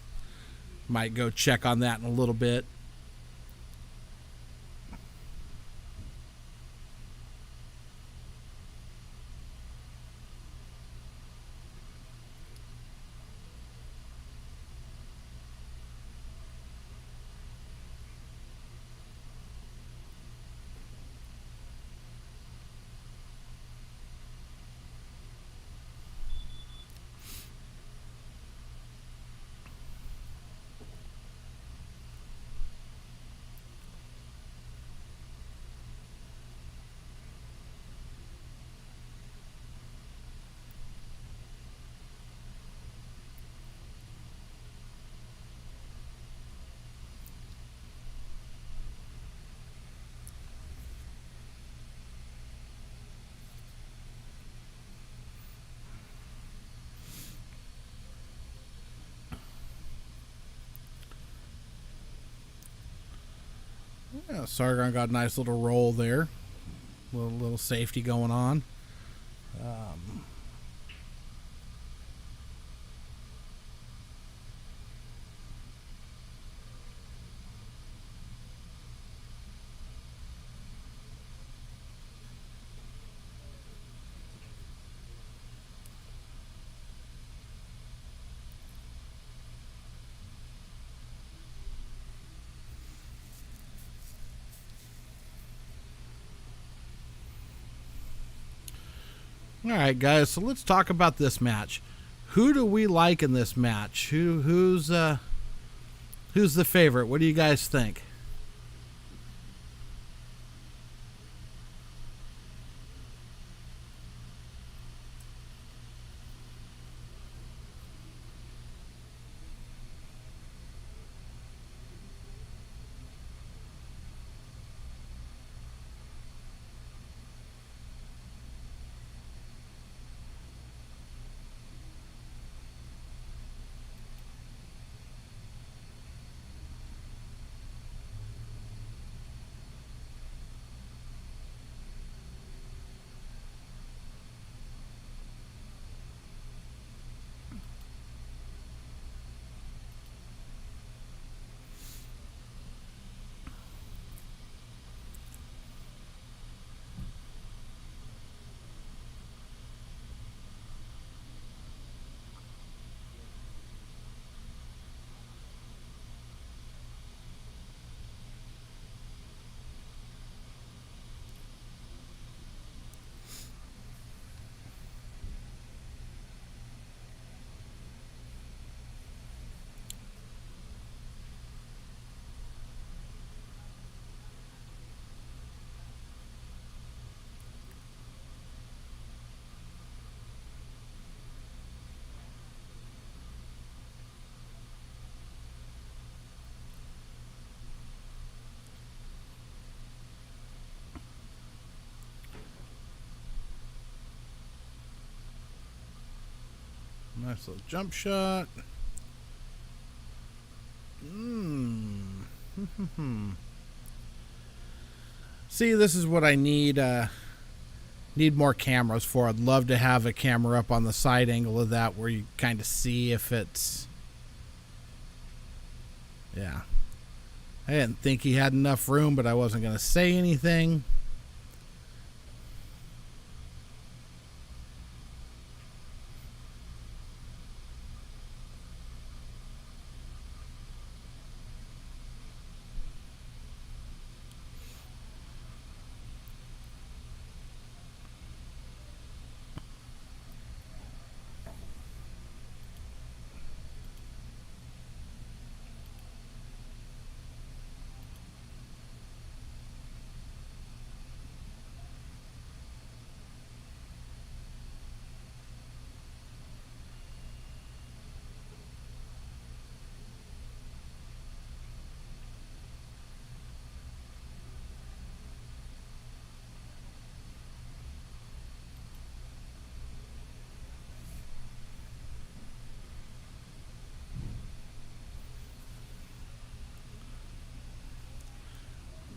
might go check on that in a little bit. Yeah, Sargon got a nice little roll there. Little safety going on. All right, guys. So let's talk about this match. Who do we like in this match? Who's the favorite? What do you guys think? Nice little jump shot. See, this is what I need. Need more cameras for. I'd love to have a camera up on the side angle of that where you kind of see if it's... Yeah. I didn't think he had enough room, but I wasn't going to say anything.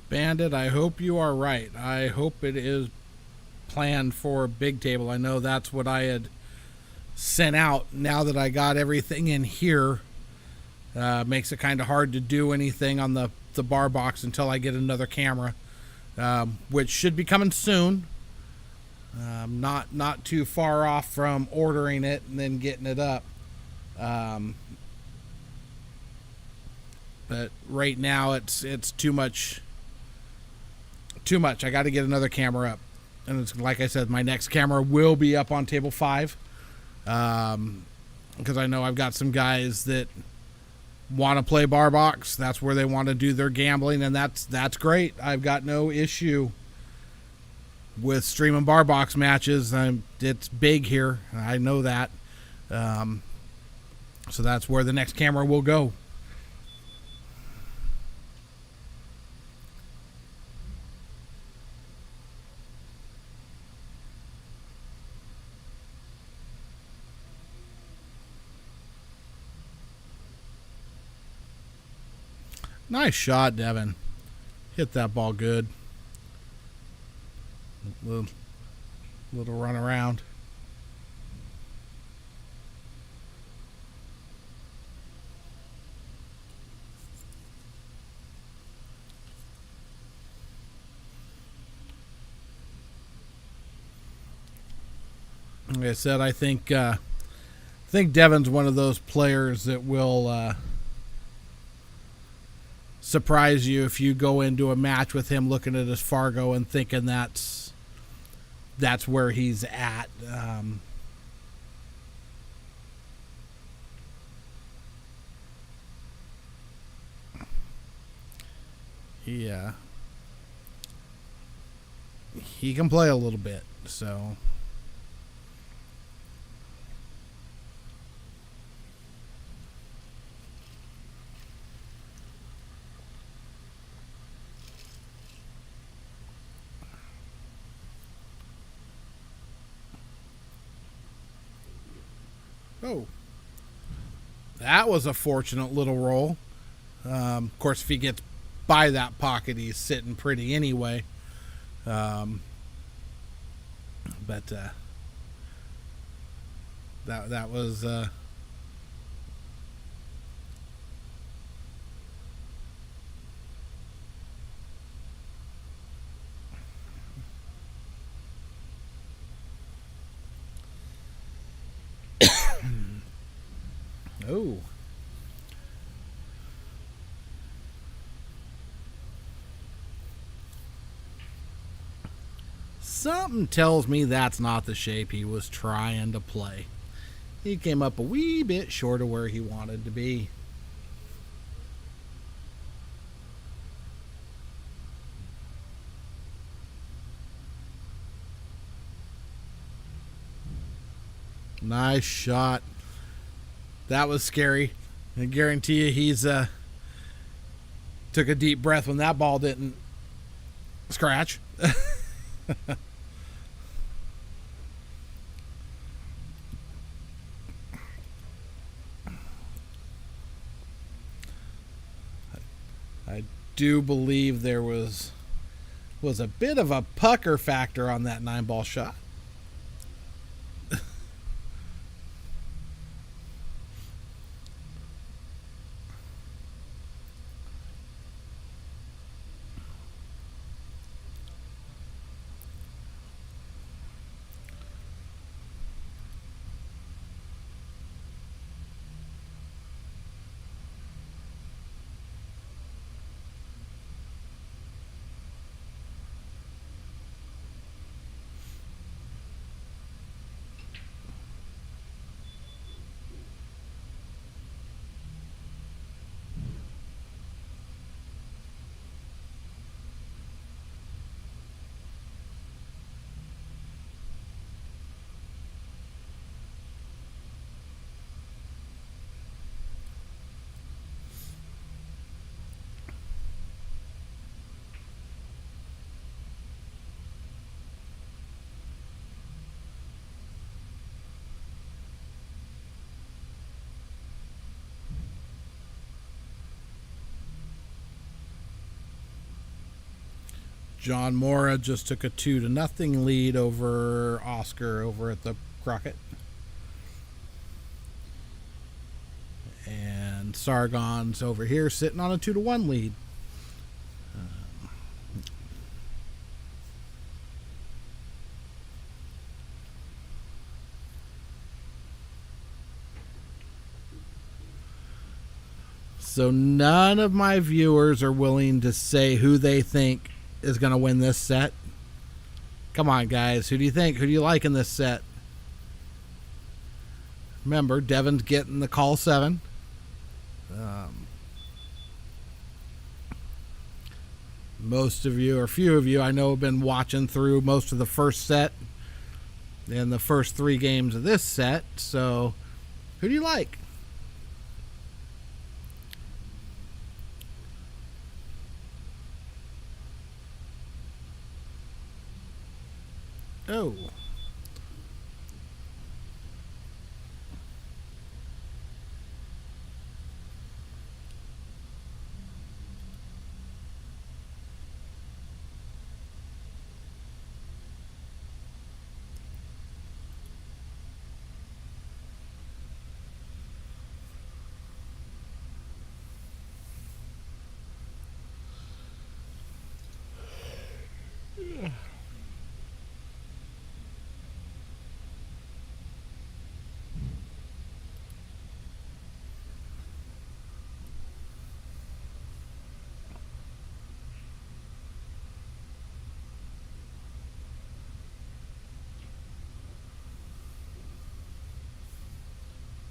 Bandit, I hope you are right. I hope it is planned for a big table. I know that's what I had sent out. Now that I got everything in here, makes it kind of hard to do anything on the bar box until I get another camera, which should be coming soon. Not too far off from ordering it and then getting it up. But right now it's too much. I got to get another camera up, and it's like I said, my next camera will be up on table 5, because I know I've got some guys that want to play bar box. That's where they want to do their gambling, and that's great. I've got no issue with streaming bar box matches. It's big here, I know that, so that's where the next camera will go. Nice shot, Devin. Hit that ball good. Little run around. Like I said, I think Devin's one of those players that will surprise you if you go into a match with him looking at his Fargo and thinking that's where he's at. He can play a little bit, so. Oh, that was a fortunate little roll. Of course, if he gets by that pocket, he's sitting pretty anyway. But that was oh. Something tells me that's not the shape he was trying to play. He came up a wee bit short of where he wanted to be. Nice shot. That was scary. I guarantee you he's took a deep breath when that ball didn't scratch. do believe there was a bit of a pucker factor on that 9-ball shot. John Mora just took a 2-0 lead over Oscar over at the Crockett. And Sargon's over here sitting on a 2-1 lead. So none of my viewers are willing to say who they think is going to win this set. Come on, guys. Who do you think? Who do you like in this set? Remember, Devin's getting the call 7. Most of you, or a few of you, I know have been watching through most of the first set and the first 3 games of this set. So, who do you like? Oh.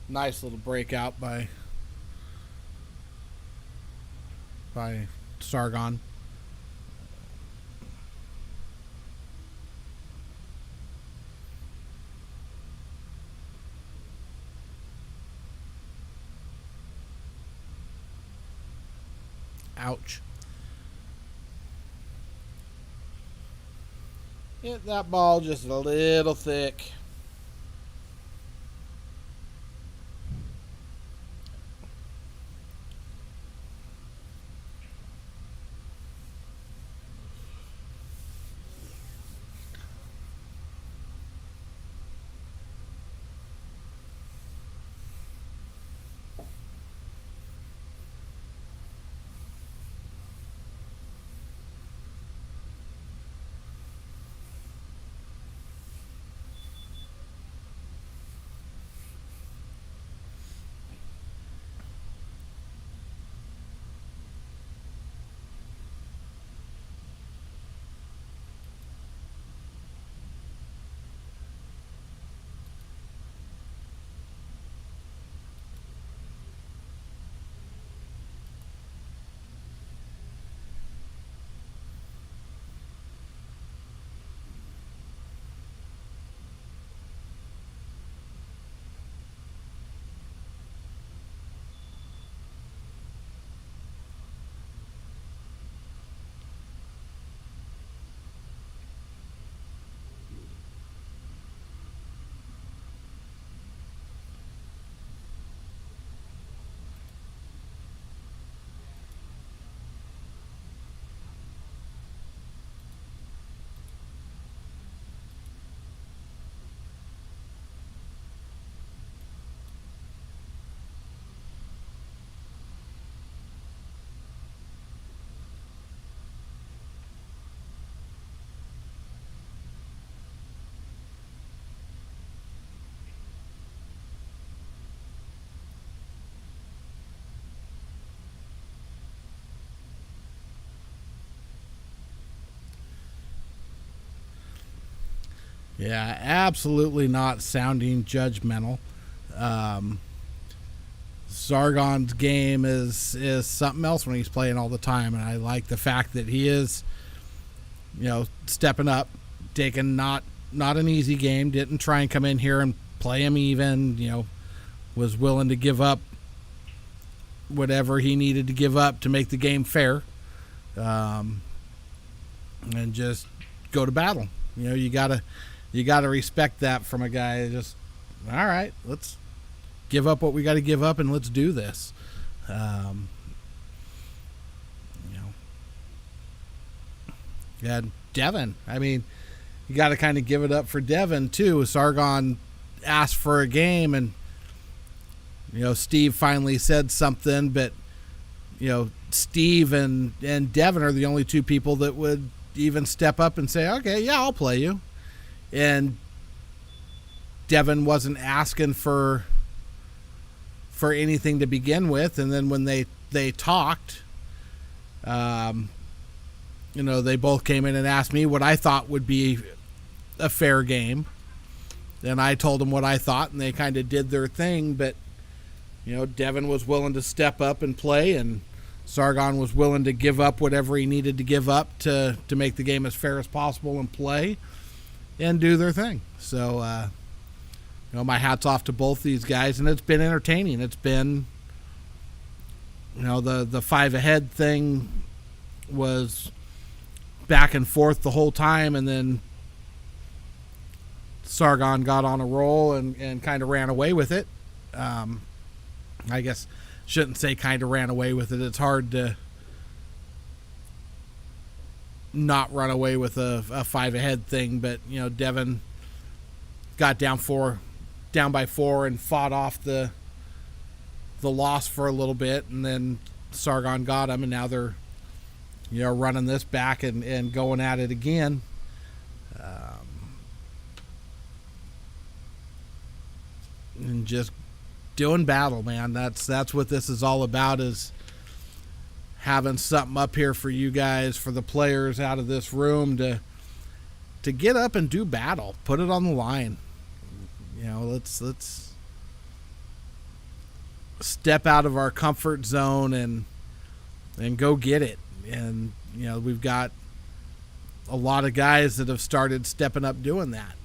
Nice little breakout by Sargon. Ouch. Hit that ball just a little thick. Yeah, absolutely not sounding judgmental. Um, Sargon's game is something else when he's playing all the time, and I like the fact that he is, stepping up, taking not an easy game, didn't try and come in here and play him even, was willing to give up whatever he needed to give up to make the game fair, and just go to battle. You gotta respect that from a guy. Just, all right, let's give up what we got to give up and let's do this. Yeah, Devin. I mean, you got to kind of give it up for Devin too. Sargon asked for a game, and Steve finally said something, but Steve and Devin are the only two people that would even step up and say, okay, yeah, I'll play you. And Devin wasn't asking for anything to begin with, and then when they talked, they both came in and asked me what I thought would be a fair game. Then I told them what I thought, and they kind of did their thing, but Devin was willing to step up and play, and Sargon was willing to give up whatever he needed to give up to make the game as fair as possible and play and do their thing. So, my hat's off to both these guys, and it's been entertaining. It's been, the 5 ahead thing was back and forth the whole time, and then Sargon got on a roll and kind of ran away with it. I guess shouldn't say kind of ran away with it. It's hard to not run away with a 5 ahead thing, but Devin got down by 4 and fought off the loss for a little bit, and then Sargon got him, and now they're running this back and going at it again. And just doing battle, man. That's what this is all about, is having something up here for you guys, for the players out of this room to get up and do battle, put it on the line. Let's step out of our comfort zone and go get it. And we've got a lot of guys that have started stepping up doing that.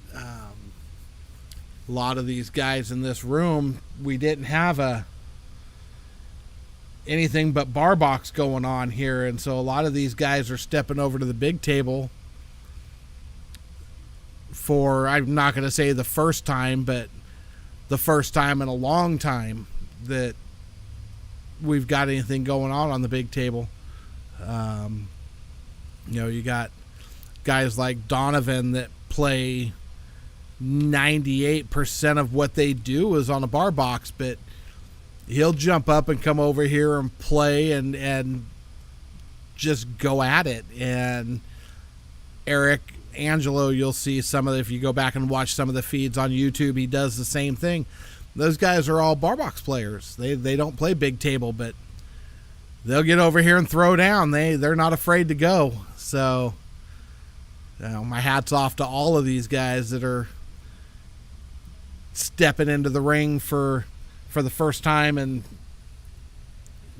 A lot of these guys in this room, we didn't have anything but bar box going on here, and so a lot of these guys are stepping over to the big table for, I'm not going to say the first time, but the first time in a long time that we've got anything going on the big table. You got guys like Donovan that play 98% of what they do is on a bar box, but he'll jump up and come over here and play and just go at it. And Eric Angelo, you'll see if you go back and watch some of the feeds on YouTube, he does the same thing. Those guys are all bar box players. They don't play big table, but they'll get over here and throw down. They're not afraid to go. So my hat's off to all of these guys that are stepping into the ring for the first time and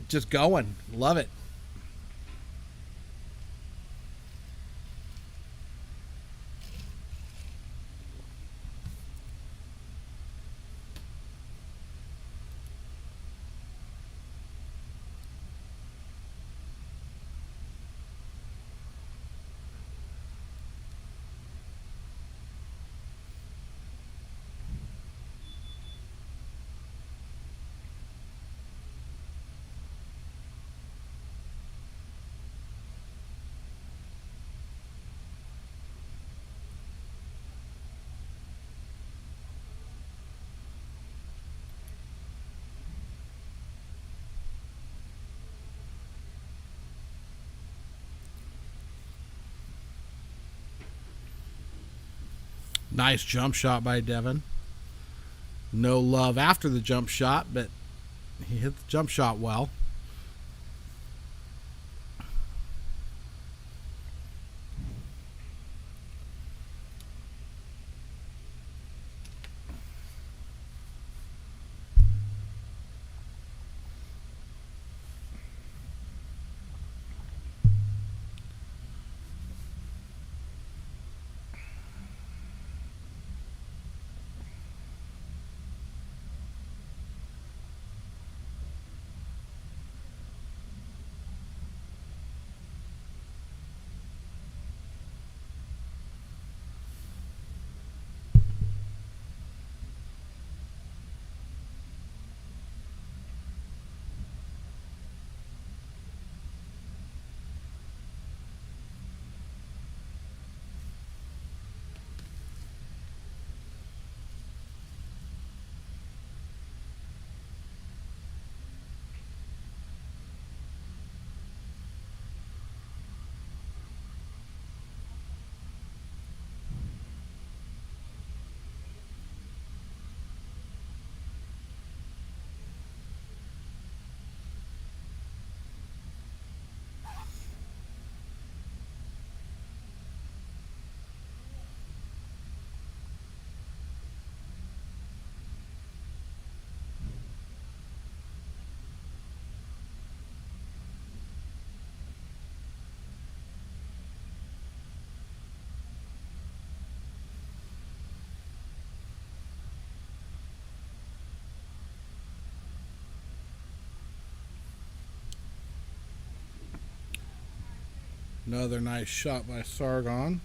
just going. Love it. Nice jump shot by Devin. No love after the jump shot, but he hit the jump shot well. Another nice shot by Sargon.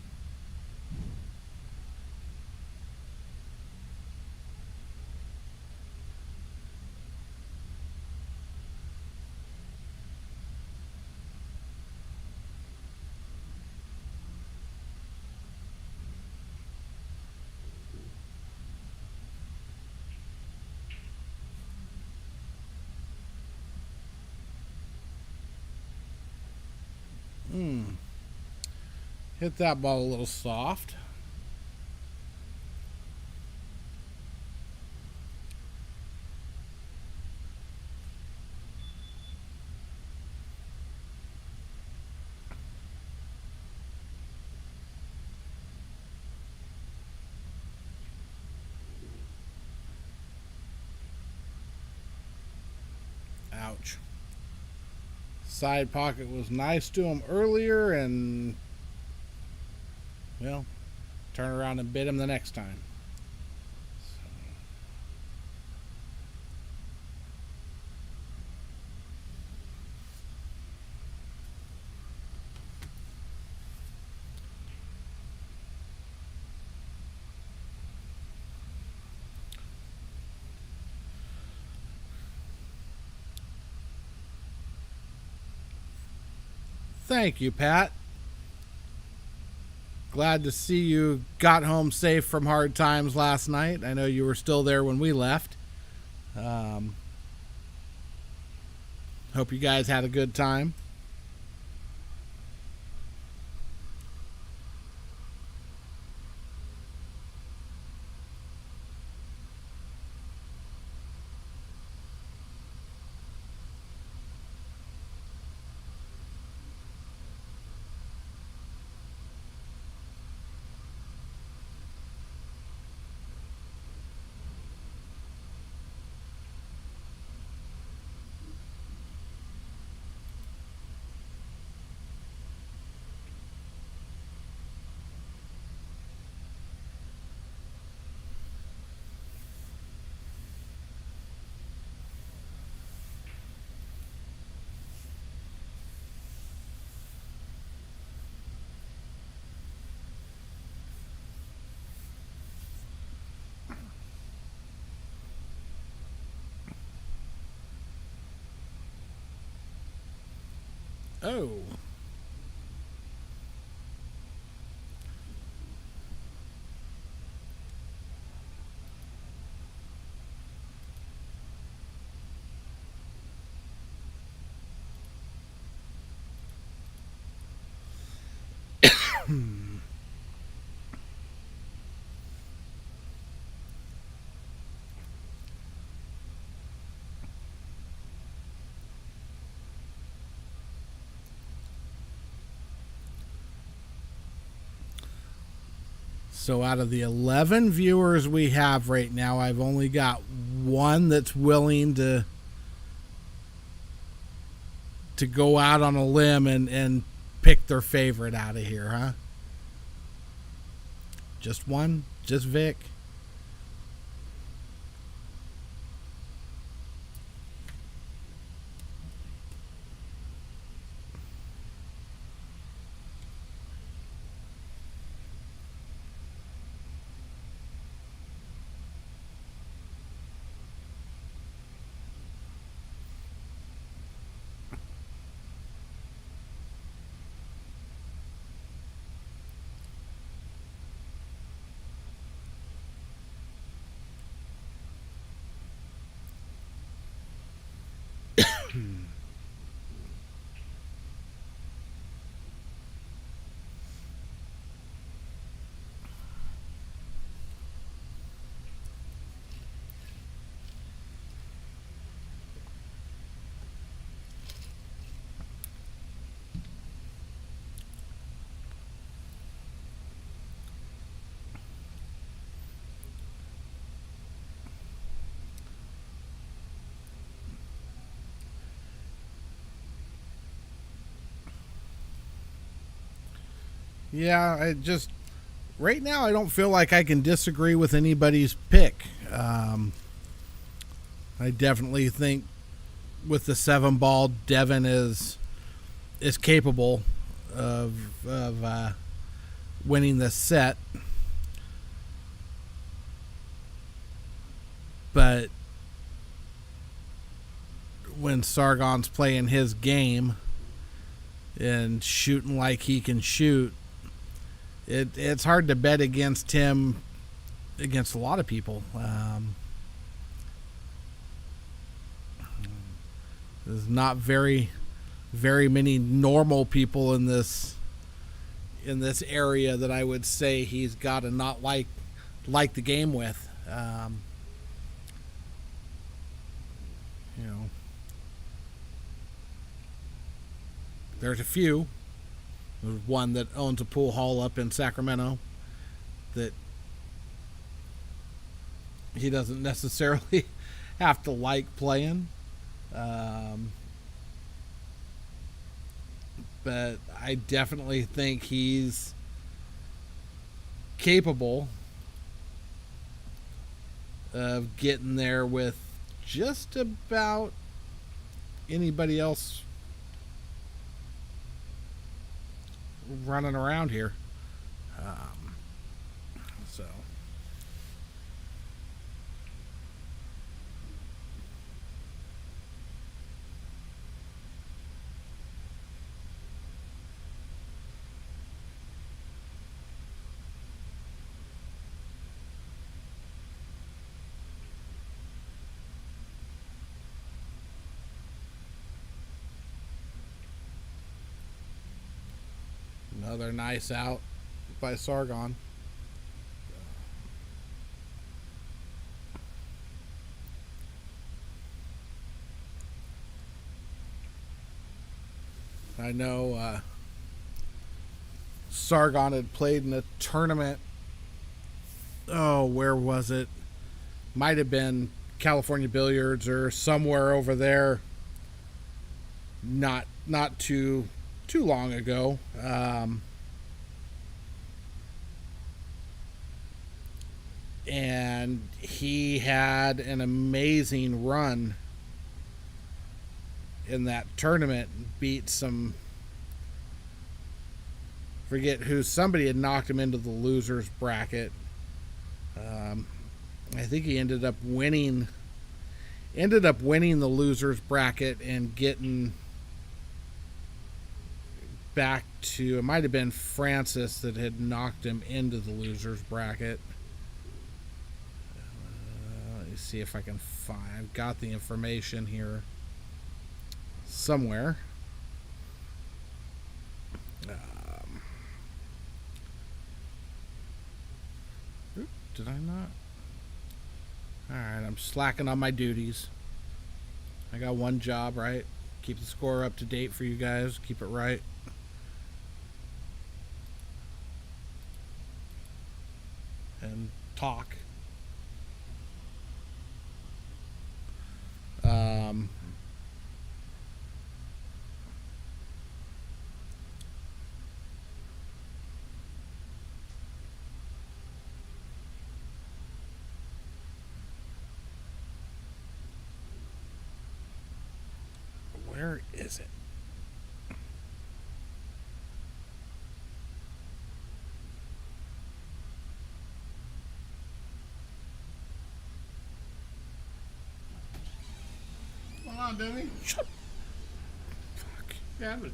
Hit that ball a little soft. Ouch. Side pocket was nice to him earlier, and well, turn around and bit him the next time. Thank you, Pat. Glad to see you got home safe from hard times last night. I know you were still there when we left. Hope you guys had a good time. Oh. So out of the 11 viewers we have right now, I've only got one that's willing to go out on a limb and pick their favorite out of here, huh? Just one? Just Vic? Yeah, I just right now I don't feel like I can disagree with anybody's pick. I definitely think with the 7 ball, Devin is capable of winning this set, but when Sargon's playing his game and shooting like he can shoot, it's hard to bet against him against a lot of people. There's not very many normal people in this area that I would say he's got to not like the game with. You know, there's a few. There's one that owns a pool hall up in Sacramento that he doesn't necessarily have to like playing. But I definitely think he's capable of getting there with just about anybody else running around here. So another nice out by Sargon. I know Sargon had played in a tournament. Oh, where was it? Might have been California Billiards or somewhere over there. Not too long ago. And he had an amazing run in that tournament. Beat some, forget who, somebody had knocked him into the losers bracket. I think he ended up winning the losers bracket and getting back to, it might have been Francis that had knocked him into the losers bracket. Let me see if I can find, I've got the information here somewhere. Did I not? Alright, I'm slacking on my duties. I got one job, right? Keep the score up to date for you guys. Keep it right. And talk. Where is it? What's going on, Devin? Shut. Fuck. Yeah, but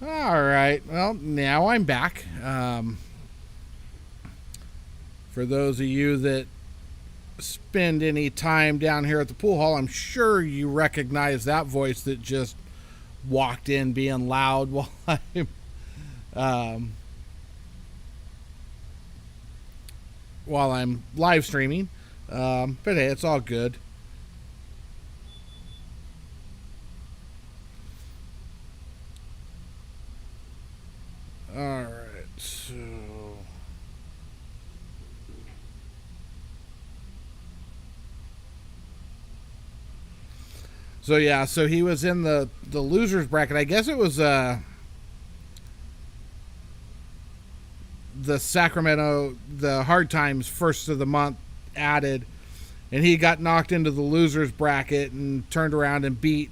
All right. Well, now I'm back. For those of you that spend any time down here at the pool hall, I'm sure you recognize that voice that just walked in being loud while I'm live streaming. But hey, it's all good. All right, so yeah, so he was in the losers bracket. I guess it was the Sacramento, the Hard Times first of the month added, and he got knocked into the losers bracket and turned around and beat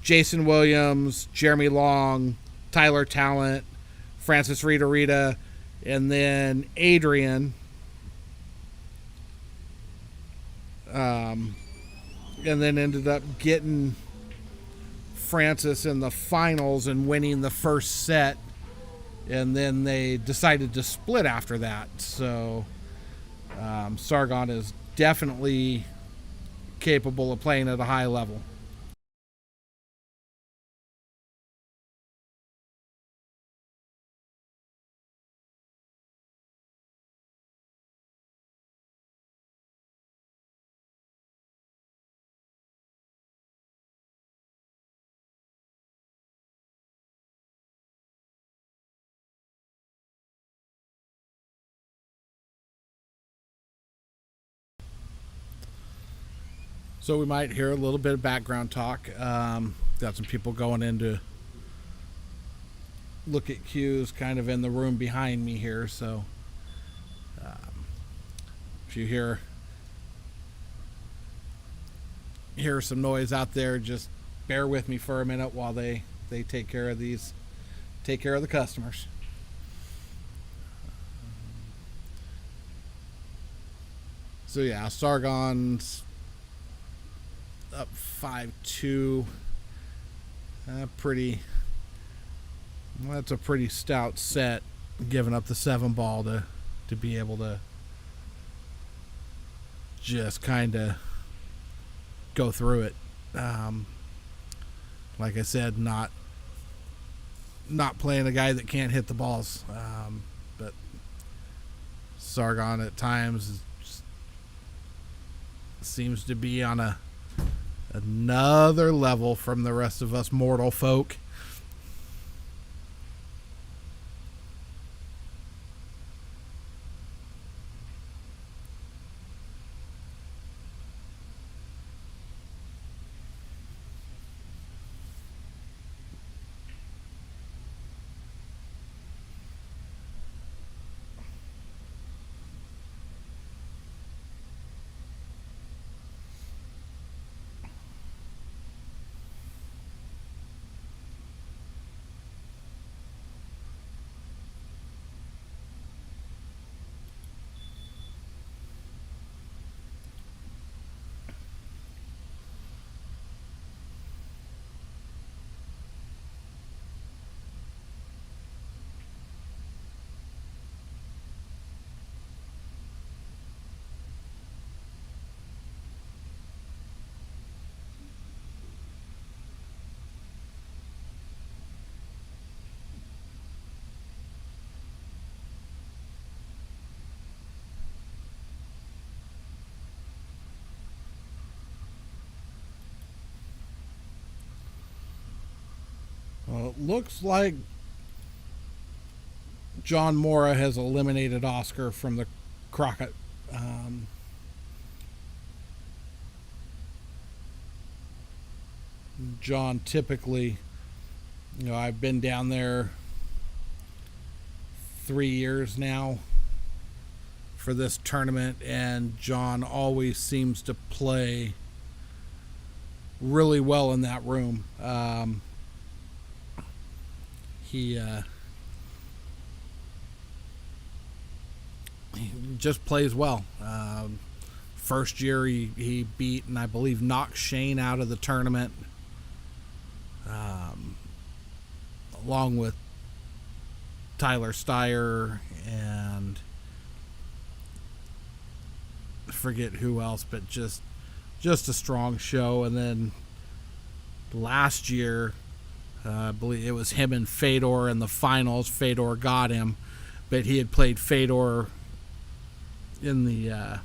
Jason Williams, Jeremy Long, Tyler Talent, Francis Rita, and then Adrian. And then ended up getting Francis in the finals and winning the first set. And then they decided to split after that. So Sargon is definitely capable of playing at a high level. So we might hear a little bit of background talk. Got some people going in to look at cues kind of in the room behind me here. So if you hear some noise out there, just bear with me for a minute while they take care of the customers. So yeah, Sargon's up 5-2. That's a pretty stout set, giving up the 7 ball to be able to just kind of go through it. Like I said, not playing a guy that can't hit the balls, but Sargon at times seems to be on another level from the rest of us mortal folk. Well, it looks like John Mora has eliminated Oscar from the Crockett. John typically, I've been down there 3 years now for this tournament, and John always seems to play really well in that room. He just plays well. First year he beat and I believe knocked Shane out of the tournament. along with Tyler Steyer and I forget who else, but just a strong show. And then last year, I believe it was him and Fedor in the finals. Fedor got him, but he had played Fedor in the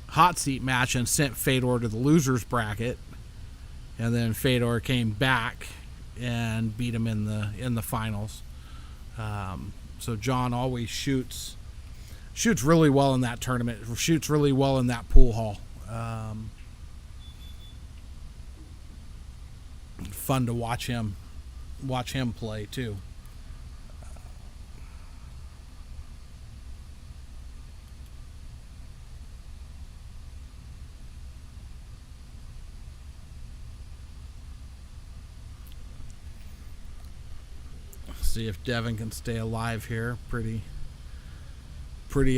hot seat match and sent Fedor to the losers bracket, and then Fedor came back and beat him in the finals. So John always shoots really well in that tournament. Shoots really well in that pool hall. Fun to watch him play too. See if Devin can stay alive here. Pretty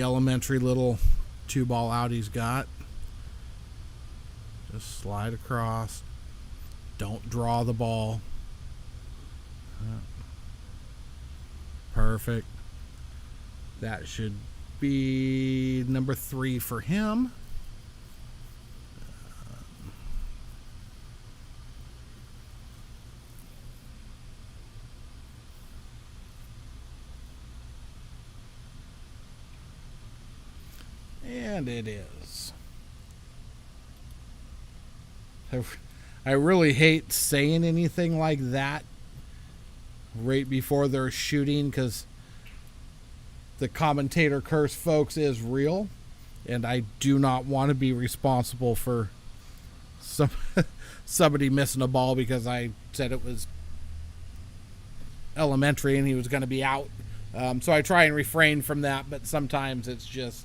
elementary little 2-ball out he's got. Just slide across. Don't draw the ball. Perfect. That should be number 3 for him. And it is. I really hate saying anything like that right before they're shooting, because the commentator curse, folks, is real, and I do not want to be responsible for somebody missing a ball because I said it was elementary and he was going to be out. So I try and refrain from that, but sometimes it's just,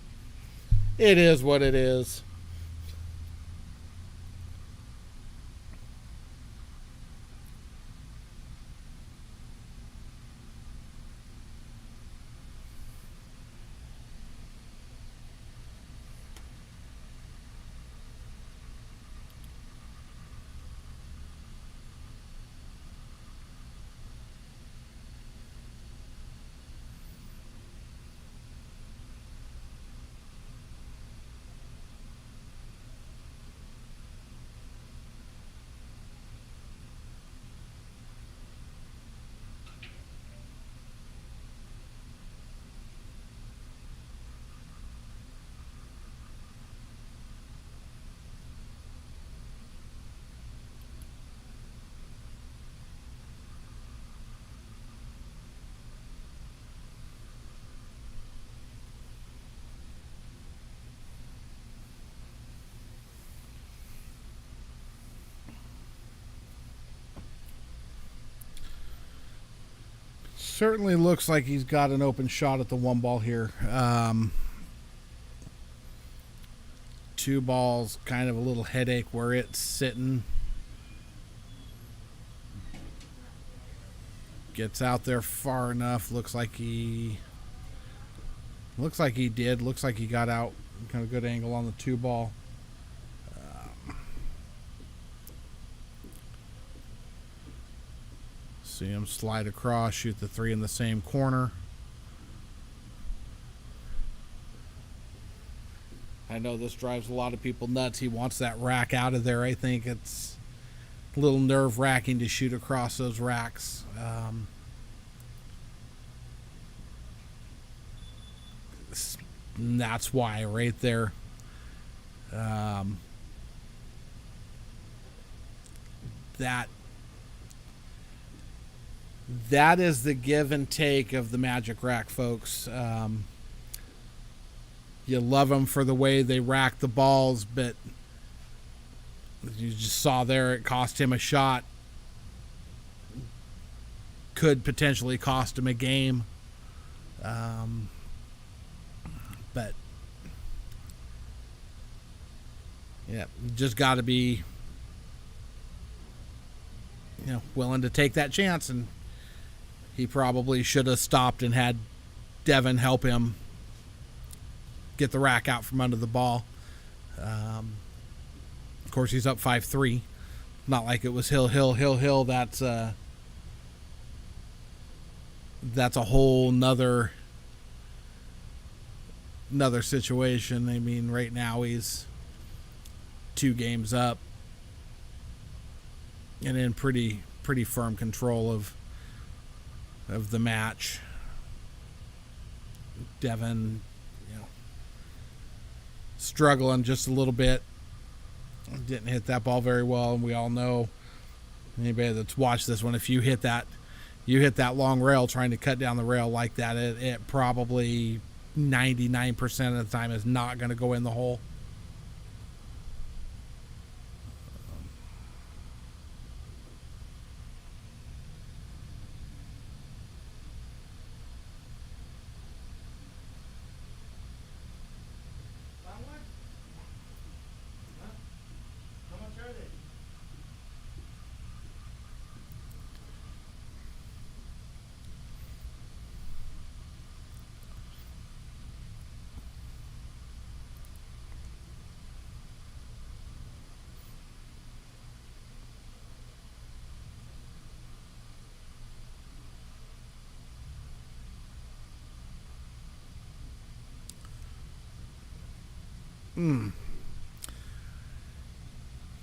it is what it is. Certainly looks like he's got an open shot at the 1-ball here. 2 balls, kind of a little headache where it's sitting. Gets out there far enough. Looks like he did. Looks like he got out. Kind of good angle on the 2-ball. See him slide across, shoot the 3 in the same corner. I know this drives a lot of people nuts. He wants that rack out of there. I think it's a little nerve-wracking to shoot across those racks. That's why right there. That is the give and take of the Magic Rack, folks. You love them for the way they rack the balls, but you just saw there it cost him a shot. Could potentially cost him a game. But yeah, just got to be willing to take that chance, and he probably should have stopped and had Devin help him get the rack out from under the ball. Of course, he's up 5-3. Not like it was hill. That's that's a whole another situation. I mean, right now he's 2 games up and in pretty firm control of the match. Devin, struggling just a little bit. Didn't hit that ball very well, and we all know, anybody that's watched this one, if you hit that long rail trying to cut down the rail like that, it probably 99% of the time is not going to go in the hole.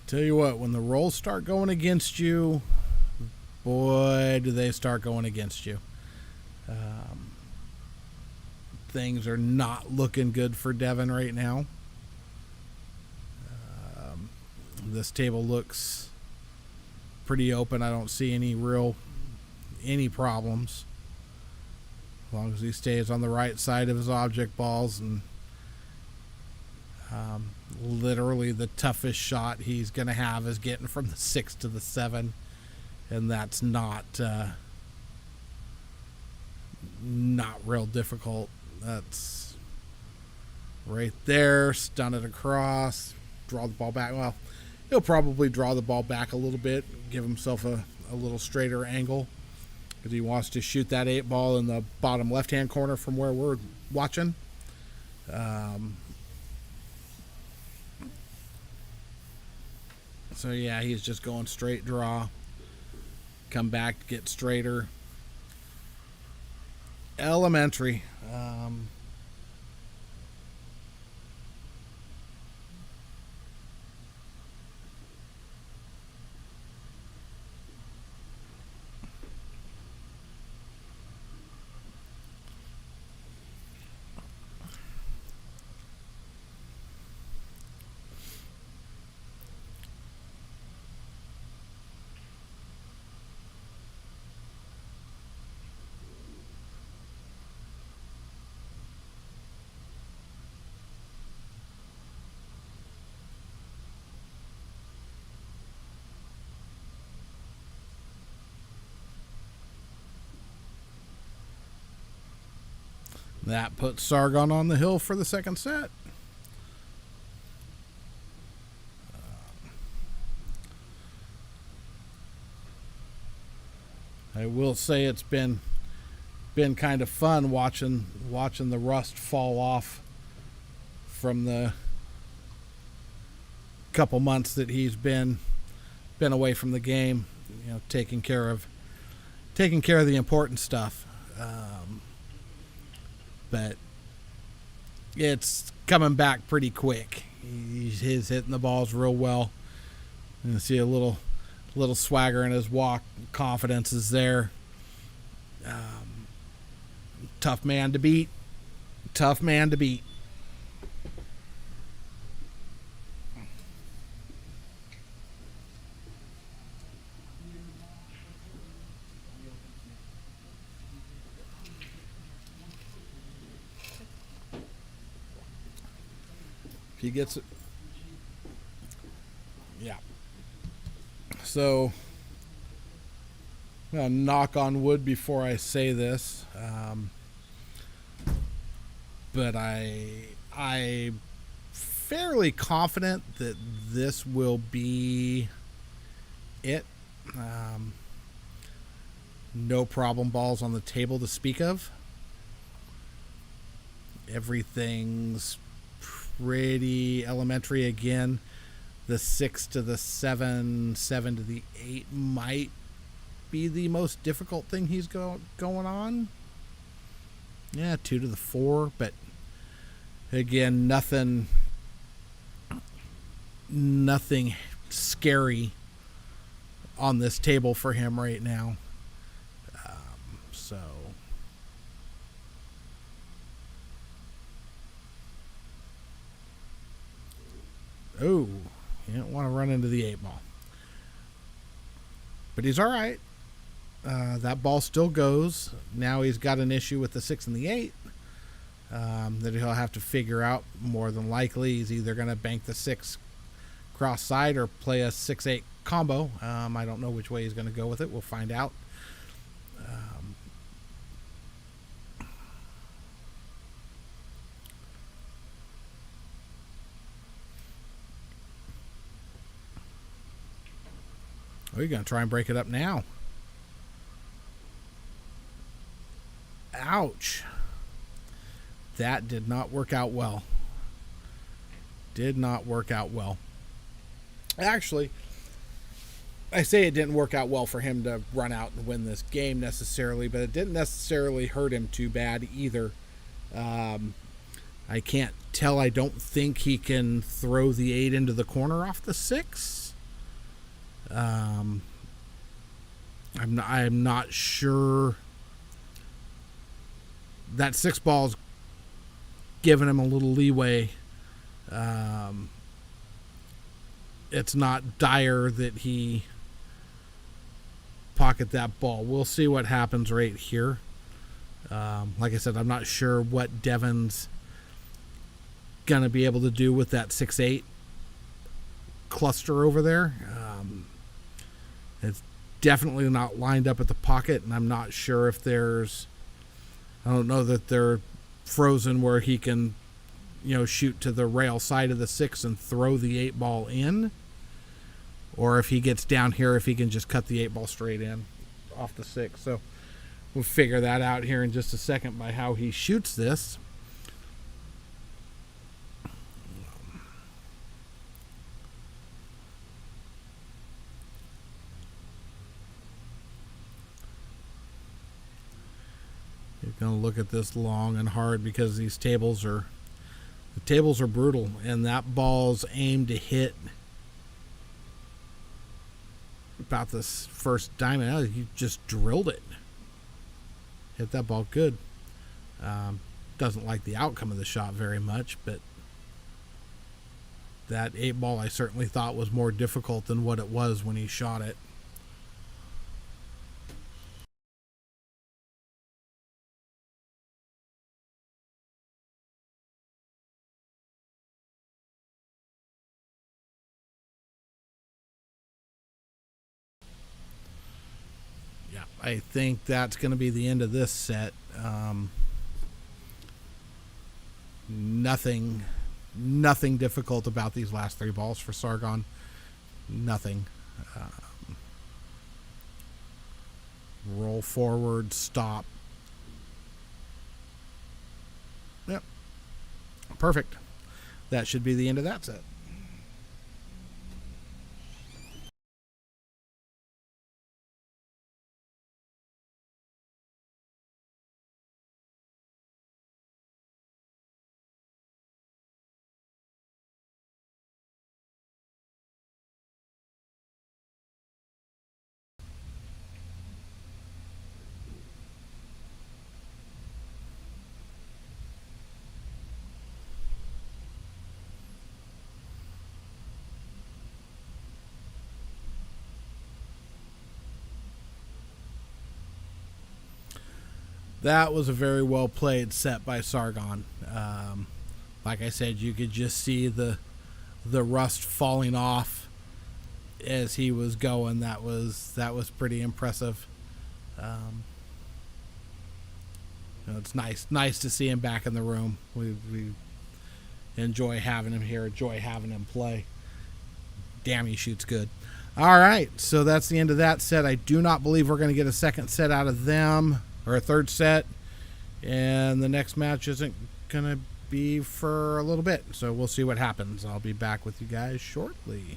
Tell you what, when the rolls start going against you, boy, do they start going against you. Things are not looking good for Devin right now. This table looks pretty open. I don't see any problems. As long as he stays on the right side of his object balls, and literally the toughest shot he's going to have is getting from the 6 to the 7, and that's not real difficult. That's right there. Stun it across, draw the ball back. Well, he'll probably draw the ball back a little bit, give himself a little straighter angle, because he wants to shoot that 8 ball in the bottom left-hand corner from where we're watching. So yeah, he's just going straight draw, come back, get straighter. Elementary. That puts Sargon on the hill for the second set. I will say it's been kind of fun watching the rust fall off from the couple months that he's been away from the game. Taking care of the important stuff. But it's coming back pretty quick. He's hitting the balls real well. You see a little swagger in his walk. Confidence is there. Tough man to beat. If he gets it. Yeah. So, I'm going to knock on wood before I say this. But I'm fairly confident that this will be it. No problem balls on the table to speak of. Everything's pretty elementary again. The 6 to the 7, 7 to the 8 might be the most difficult thing he's going on. Yeah, 2 to the 4, but again, nothing scary on this table for him right now. So you don't want to run into the 8 ball. But he's all right. That ball still goes. Now he's got an issue with the 6 and the 8 that he'll have to figure out. More than likely, he's either going to bank the 6 cross side or play a 6-8 combo. I don't know which way he's going to go with it. We'll find out. You're going to try and break it up now. Ouch. That did not work out well. Actually, I say it didn't work out well for him to run out and win this game necessarily, but it didn't necessarily hurt him too bad either. I can't tell. I don't think he can throw the 8 into the corner off the 6. I'm not sure. That 6 ball's giving him a little leeway. It's not dire that he pocket that ball. We'll see what happens right here. Like I said, I'm not sure what Devin's gonna be able to do with that 6-8 cluster over there. It's definitely not lined up at the pocket, and I'm not sure if I don't know that they're frozen where he can, shoot to the rail side of the 6 and throw the 8 ball in, or if he gets down here, if he can just cut the 8 ball straight in off the 6. So we'll figure that out here in just a second by how he shoots this. Going to look at this long and hard because the tables are brutal, and that ball's aimed to hit about this first diamond. Oh, you just drilled it. Hit that ball good. Doesn't like the outcome of the shot very much, but that 8 ball I certainly thought was more difficult than what it was when he shot it. I think that's going to be the end of this set. Nothing difficult about these last 3 balls for Sargon. Nothing. Roll forward, stop. Yep. Perfect. That should be the end of that set. That was a very well played set by Sargon. Like I said, you could just see the rust falling off as he was going. That was pretty impressive. It's nice to see him back in the room. We enjoy having him here. Enjoy having him play. Damn, he shoots good. All right, so that's the end of that set. I do not believe we're going to get a second set out of them, or a third set, and the next match isn't going to be for a little bit, so we'll see what happens. I'll be back with you guys shortly.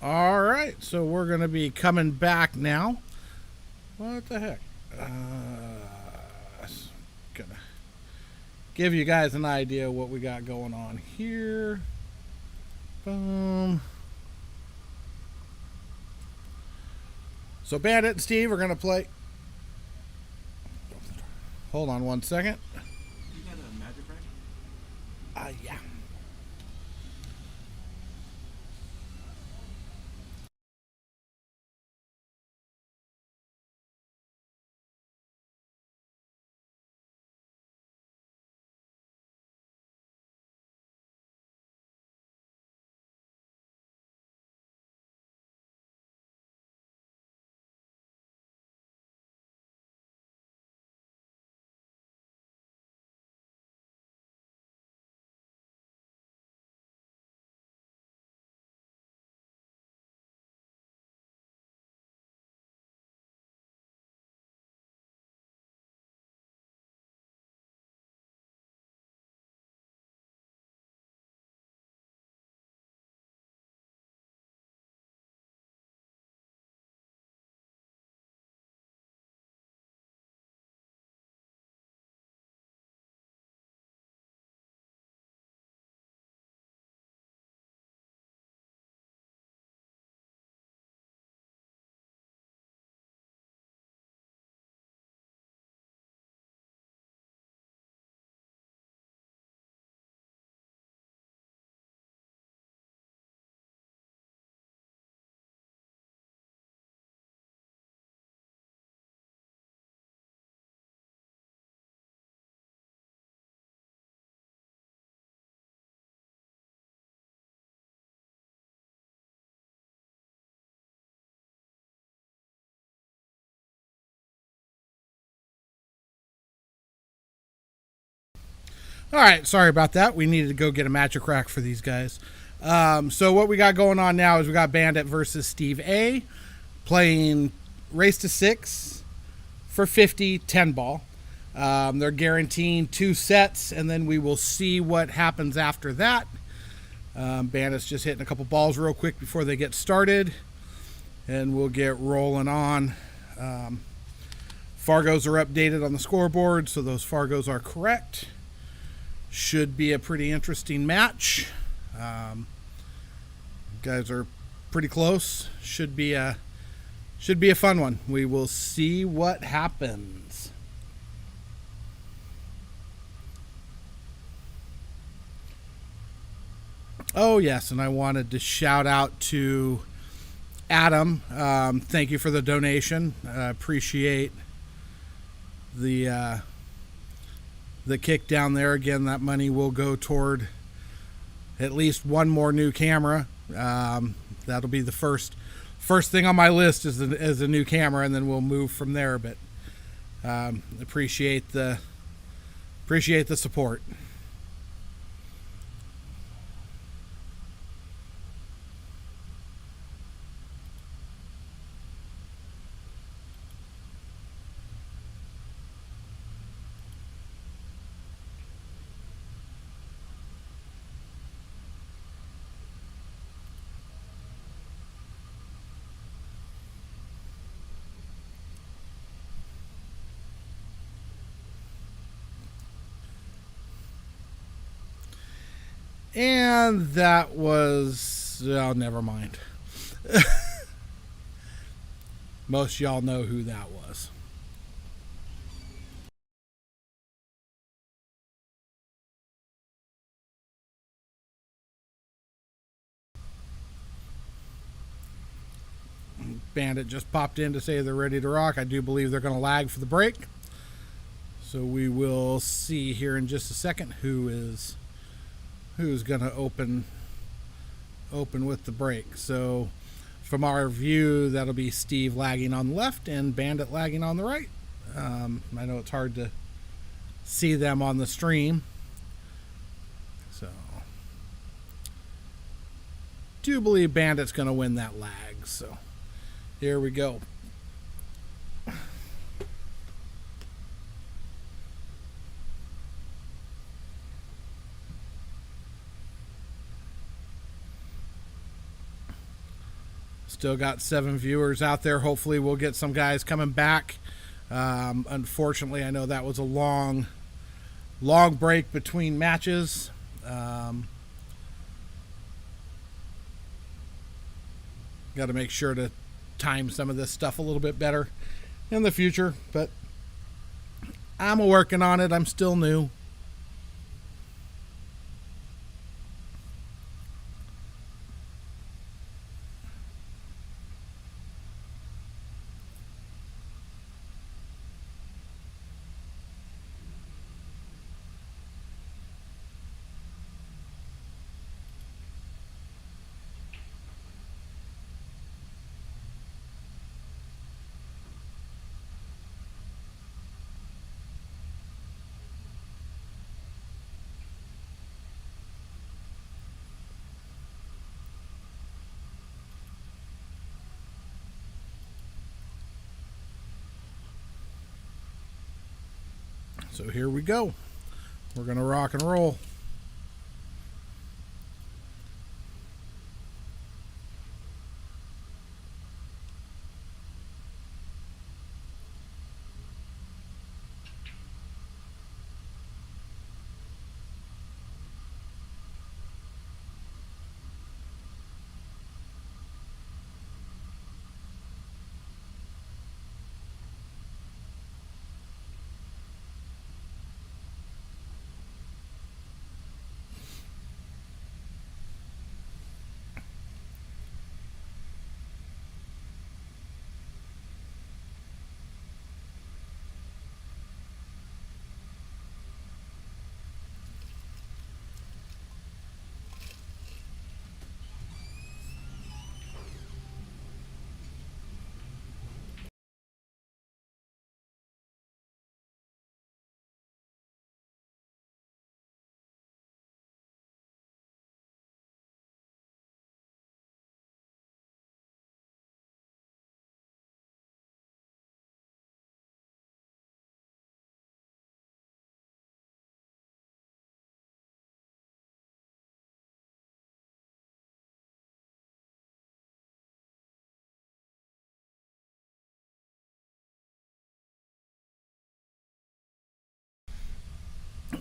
All right, so we're going to be coming back now. What the heck? Gonna give you guys an idea what we got going on here. Boom. So Bandit and Steve are going to play. Hold on one second. You got a magic rack? Yeah. All right, sorry about that. We needed to go get a magic rack for these guys. So what we got going on now is we got Bandit versus Steve A. playing race to 6 for 50 10 ball. They're guaranteeing 2 sets, and then we will see what happens after that. Bandit's just hitting a couple balls real quick before they get started, and we'll get rolling on. Fargos are updated on the scoreboard, so those Fargos are correct. Should be a pretty interesting match. Guys are pretty close. Should be a fun one. We will see what happens. Oh yes, and I wanted to shout out to Adam. Thank you for the donation. Appreciate the kick down there. Again, that money will go toward at least one more new camera. That'll be the first thing on my list is a new camera, and then we'll move from there. But appreciate the support. And that was, oh, never mind. Most y'all know who that was. Bandit just popped in to say they're ready to rock. I do believe they're going to lag for the break. So we will see here in just a second who's going to open with the break. So from our view, that'll be Steve lagging on the left and Bandit lagging on the right. I know it's hard to see them on the stream. So do believe Bandit's going to win that lag. So here we go. Still got 7 viewers out there. Hopefully we'll get some guys coming back. Unfortunately, I know that was a long break between matches. Got to make sure to time some of this stuff a little bit better in the future, but I'm working on it. I'm still new. So here we go. We're going to rock and roll.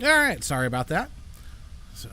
All right, sorry about that. So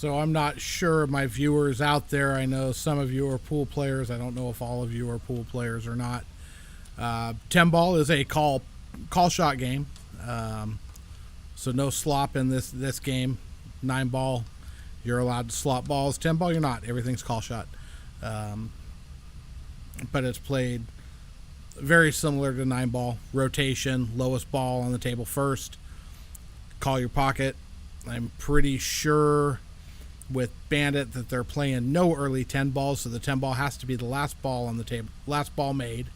So I'm not sure my viewers out there. I know some of you are pool players. I don't know if all of you are pool players or not. 10 ball is a call shot game. So no slop in this game. 9 ball, you're allowed to slop balls. 10 ball, you're not. Everything's call shot. But it's played very similar to 9 ball. Rotation, lowest ball on the table first. Call your pocket. I'm pretty sure with Bandit that they're playing no early 10 balls, so the 10 ball has to be the last ball on the table, last ball made.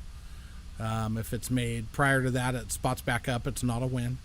If it's made prior to that, it spots back up. It's not a win.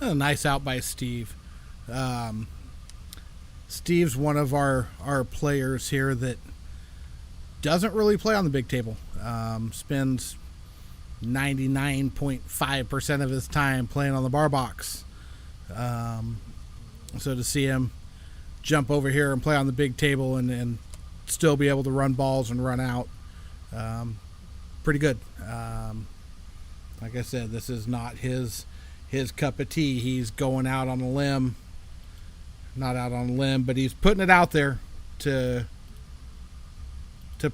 A nice out by Steve. Steve's one of our players here that doesn't really play on the big table. Spends 99.5% of his time playing on the bar box. So to see him jump over here and play on the big table and still be able to run balls and run out, pretty good. Like I said, this is not his cup of tea. He's going out on a limb. Not out on a limb, but he's putting it out there to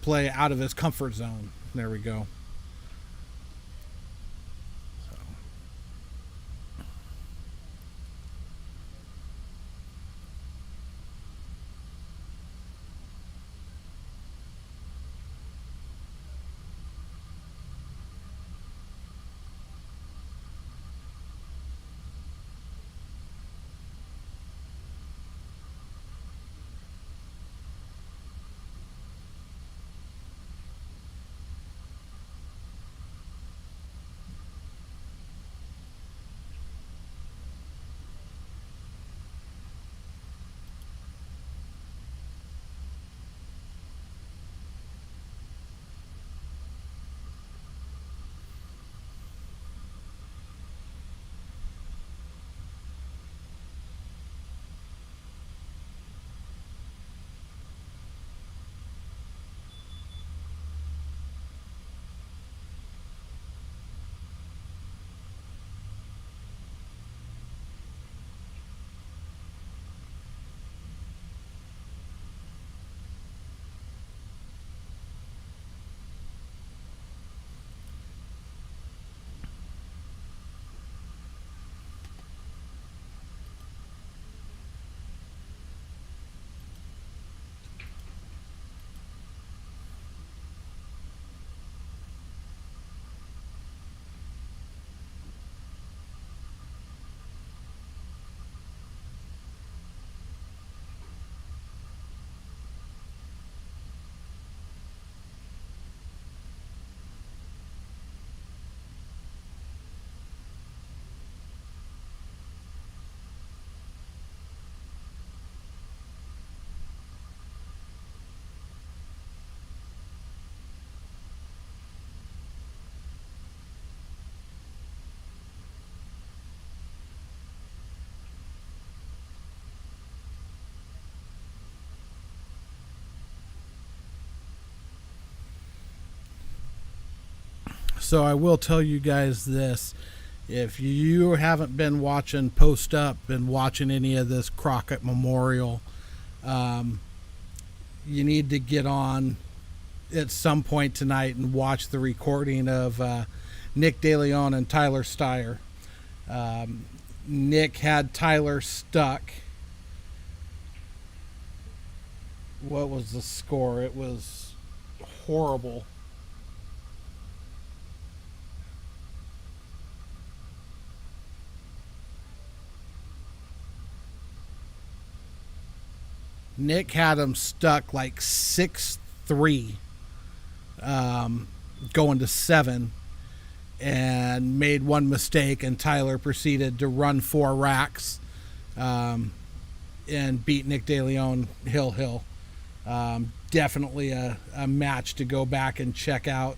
play out of his comfort zone. There we go. So I will tell you guys this. If you haven't been watching Post Up and watching any of this Crockett Memorial, you need to get on at some point tonight and watch the recording of Nick DeLeon and Tyler Steyer. Nick had Tyler stuck. What was the score? It was horrible. Nick had him stuck like 6-3, going to 7, and made one mistake, and Tyler proceeded to run 4 racks and beat Nick DeLeon hill. Definitely a match to go back and check out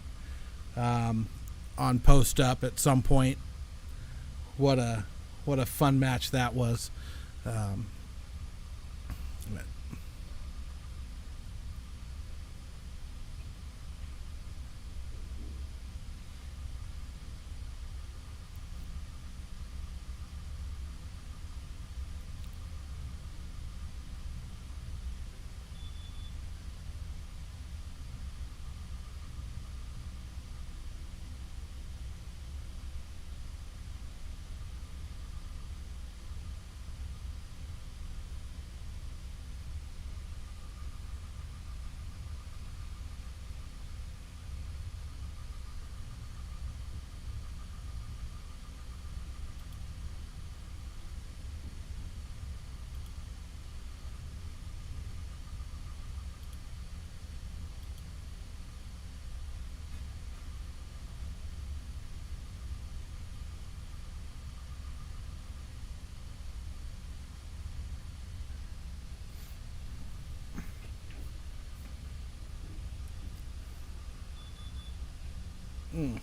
on Post Up at some point. What a fun match that was. Mm.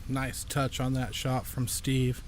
Nice touch on that shot from Steve.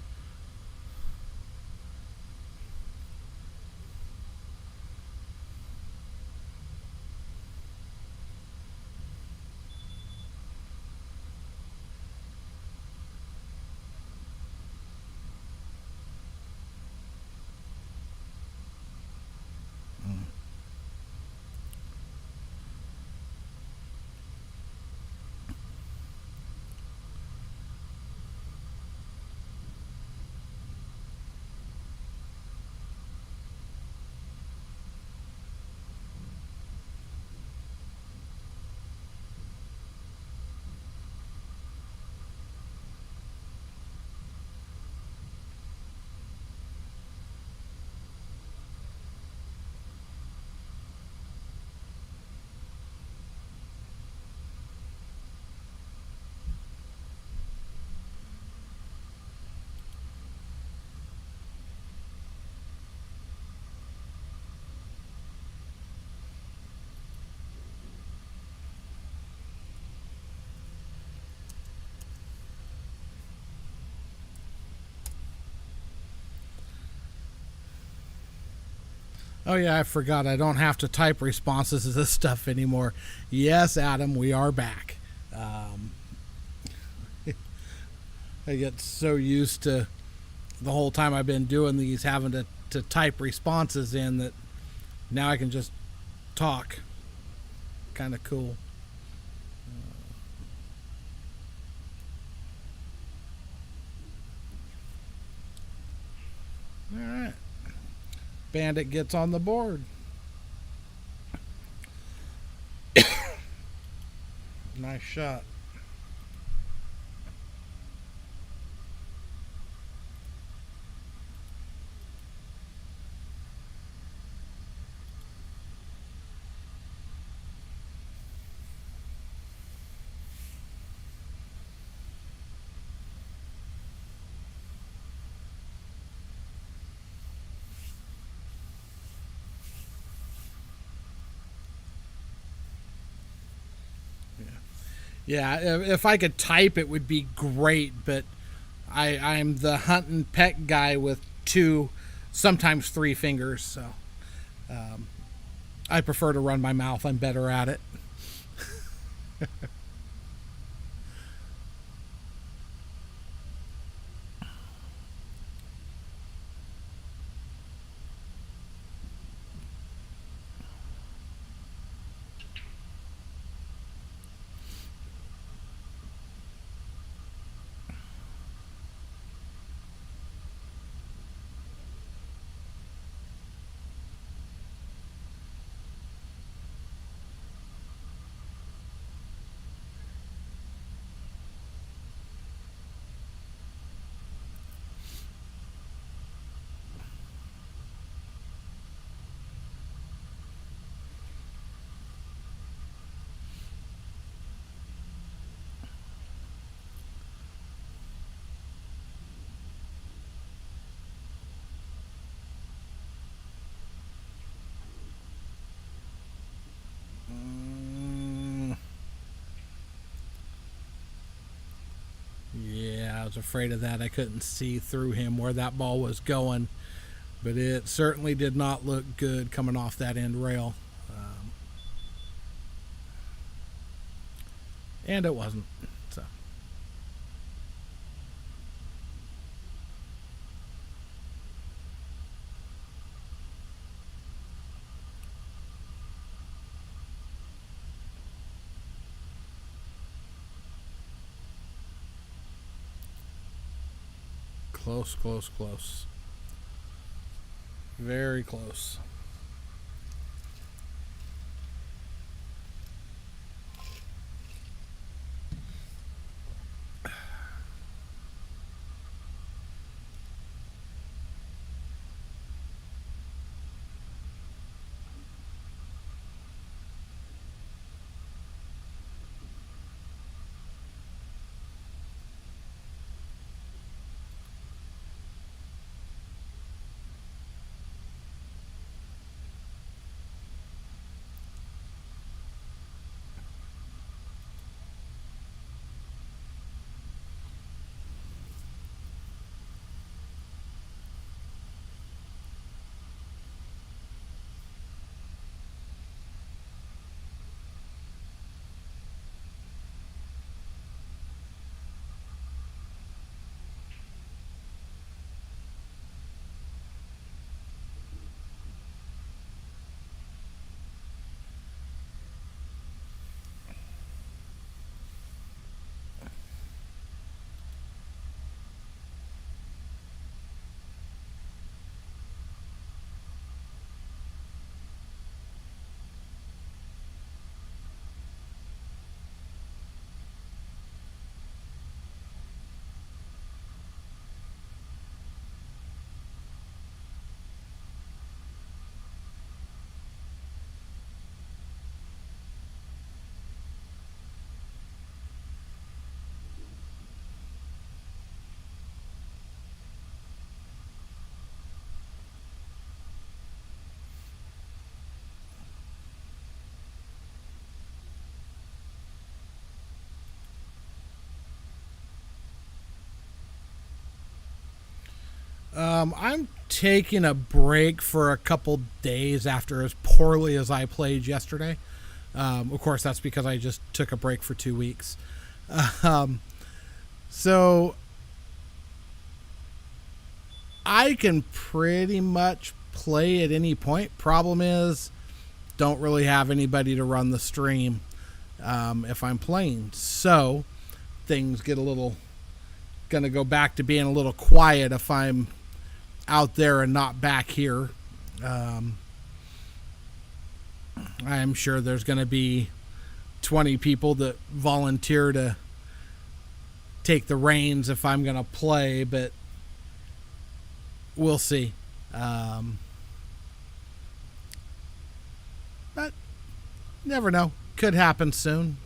Oh yeah, I forgot. I don't have to type responses to this stuff anymore. Yes, Adam, we are back. Um, I get so used to the whole time I've been doing these having to type responses in that now I can just talk. Kind of cool. All right. Bandit gets on the board. Nice shot. Yeah, if I could type, it would be great, but I'm the hunt and peck guy with two, sometimes three fingers, so I prefer to run my mouth. I'm better at it. was afraid of that. I couldn't see through him where that ball was going, but it certainly did not look good coming off that end rail. And it wasn't. So. Close, close, close. Very close. I'm taking a break for a couple days after as poorly as I played yesterday. Of course, that's because I just took a break for 2 weeks. So I can pretty much play at any point. Problem is, don't really have anybody to run the stream if I'm playing. So things get gonna go back to being a little quiet if I'm out there and not back here. I'm sure there's going to be 20 people that volunteer to take the reins if I'm going to play, but we'll see. But never know. Could happen soon.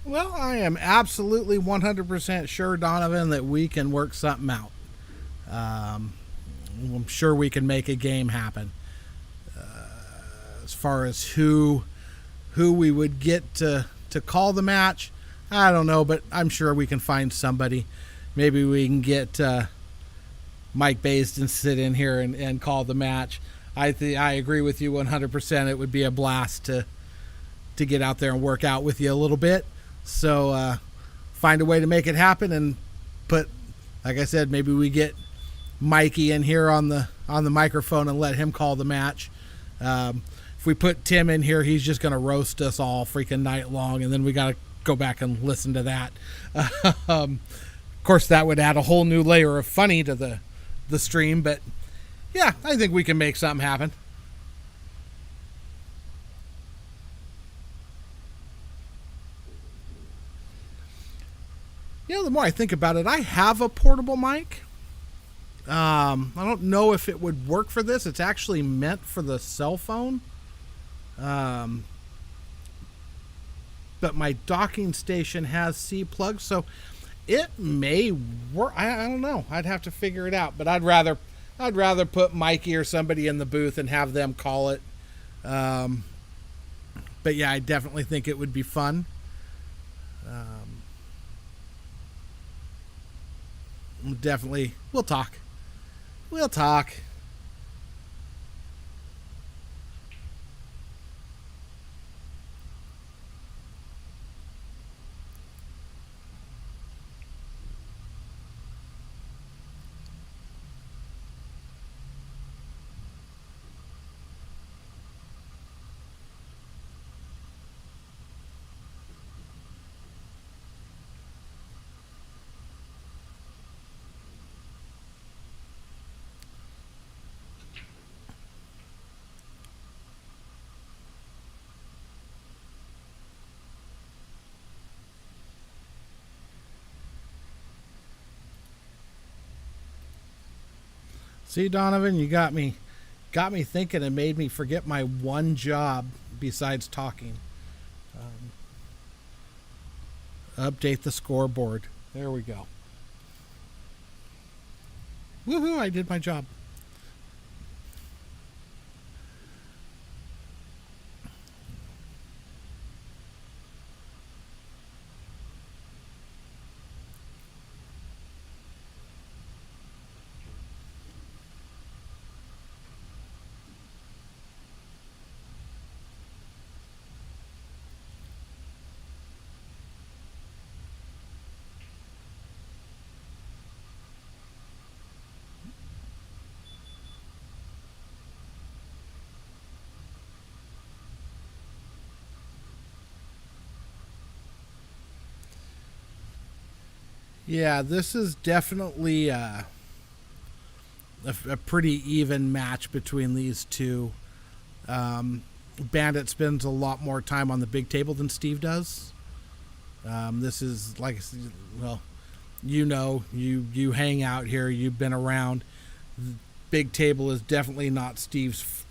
Well, I am absolutely 100% sure, Donovan, that we can work something out. I'm sure we can make a game happen. As far as who we would get to call the match, I don't know, but I'm sure we can find somebody. Maybe we can get Mike Baisden sit in here and call the match. I agree with you 100%. It would be a blast to get out there and work out with you a little bit. So find a way to make it happen and put, like I said, maybe we get Mikey in here on the microphone and let him call the match. If we put Tim in here, he's just going to roast us all freaking night long, and then we got to go back and listen to that. Of course, that would add a whole new layer of funny to the stream, but yeah, I think we can make something happen. You know, the more I think about it, I have a portable mic. I don't know if it would work for this. It's actually meant for the cell phone. But my docking station has C plugs, so it may work. I don't know. I'd have to figure it out. But I'd rather put Mikey or somebody in the booth and have them call it. But yeah, I definitely think it would be fun. Definitely, we'll talk. See, Donovan, you got me thinking and made me forget my one job besides talking. Update the scoreboard. There we go. Woohoo, I did my job. Yeah, this is definitely a pretty even match between these two. Bandit spends a lot more time on the big table than Steve does. This is like, well, you hang out here, you've been around. Big table is definitely not Steve's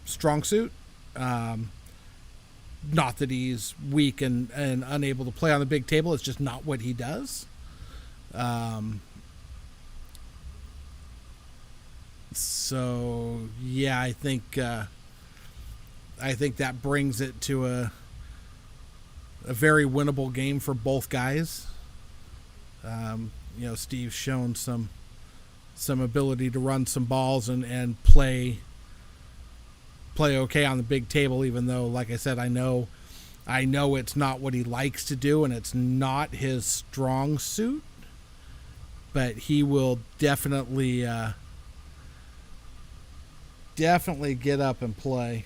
strong suit. Not that he's weak and unable to play on the big table. It's just not what he does. So yeah, I think that brings it to a very winnable game for both guys. Steve's shown some ability to run some balls and play okay on the big table, even though, like I said, I know it's not what he likes to do and it's not his strong suit, but he will definitely get up and play.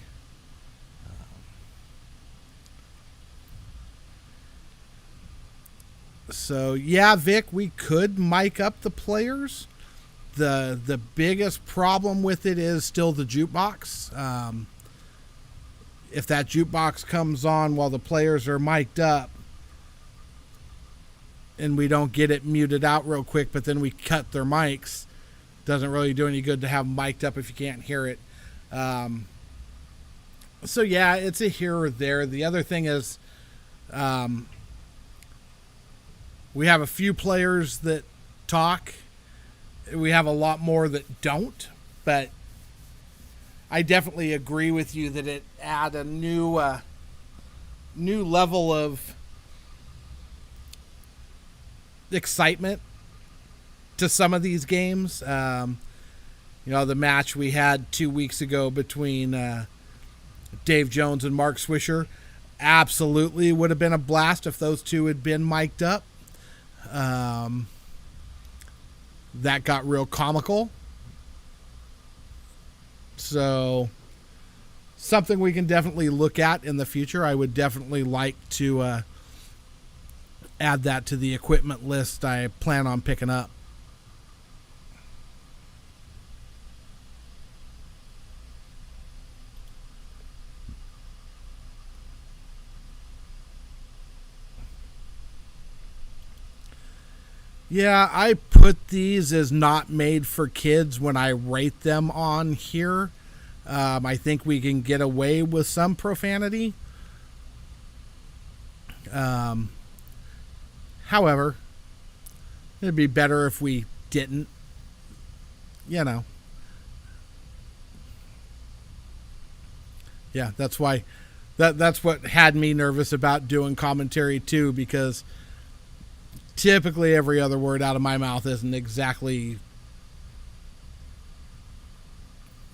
So yeah, Vic, we could mic up the players. The biggest problem with it is still the jukebox. If that jukebox comes on while the players are mic'd up and we don't get it muted out real quick, but then we cut their mics, doesn't really do any good to have them mic'd up if you can't hear it. So yeah, it's a here or there. The other thing is, We have a few players that talk. We have a lot more that don't, but I definitely agree with you that it add a new level of excitement to some of these games. The match we had 2 weeks ago between Dave Jones and Mark Swisher absolutely would have been a blast if those two had been mic'd up. That got real comical. So something we can definitely look at in the future. I would definitely like to add that to the equipment list I plan on picking up. Yeah, I put these as not made for kids when I rate them on here. I think we can get away with some profanity. However, it'd be better if we didn't. Yeah, that's why. That's what had me nervous about doing commentary too, because typically every other word out of my mouth isn't exactly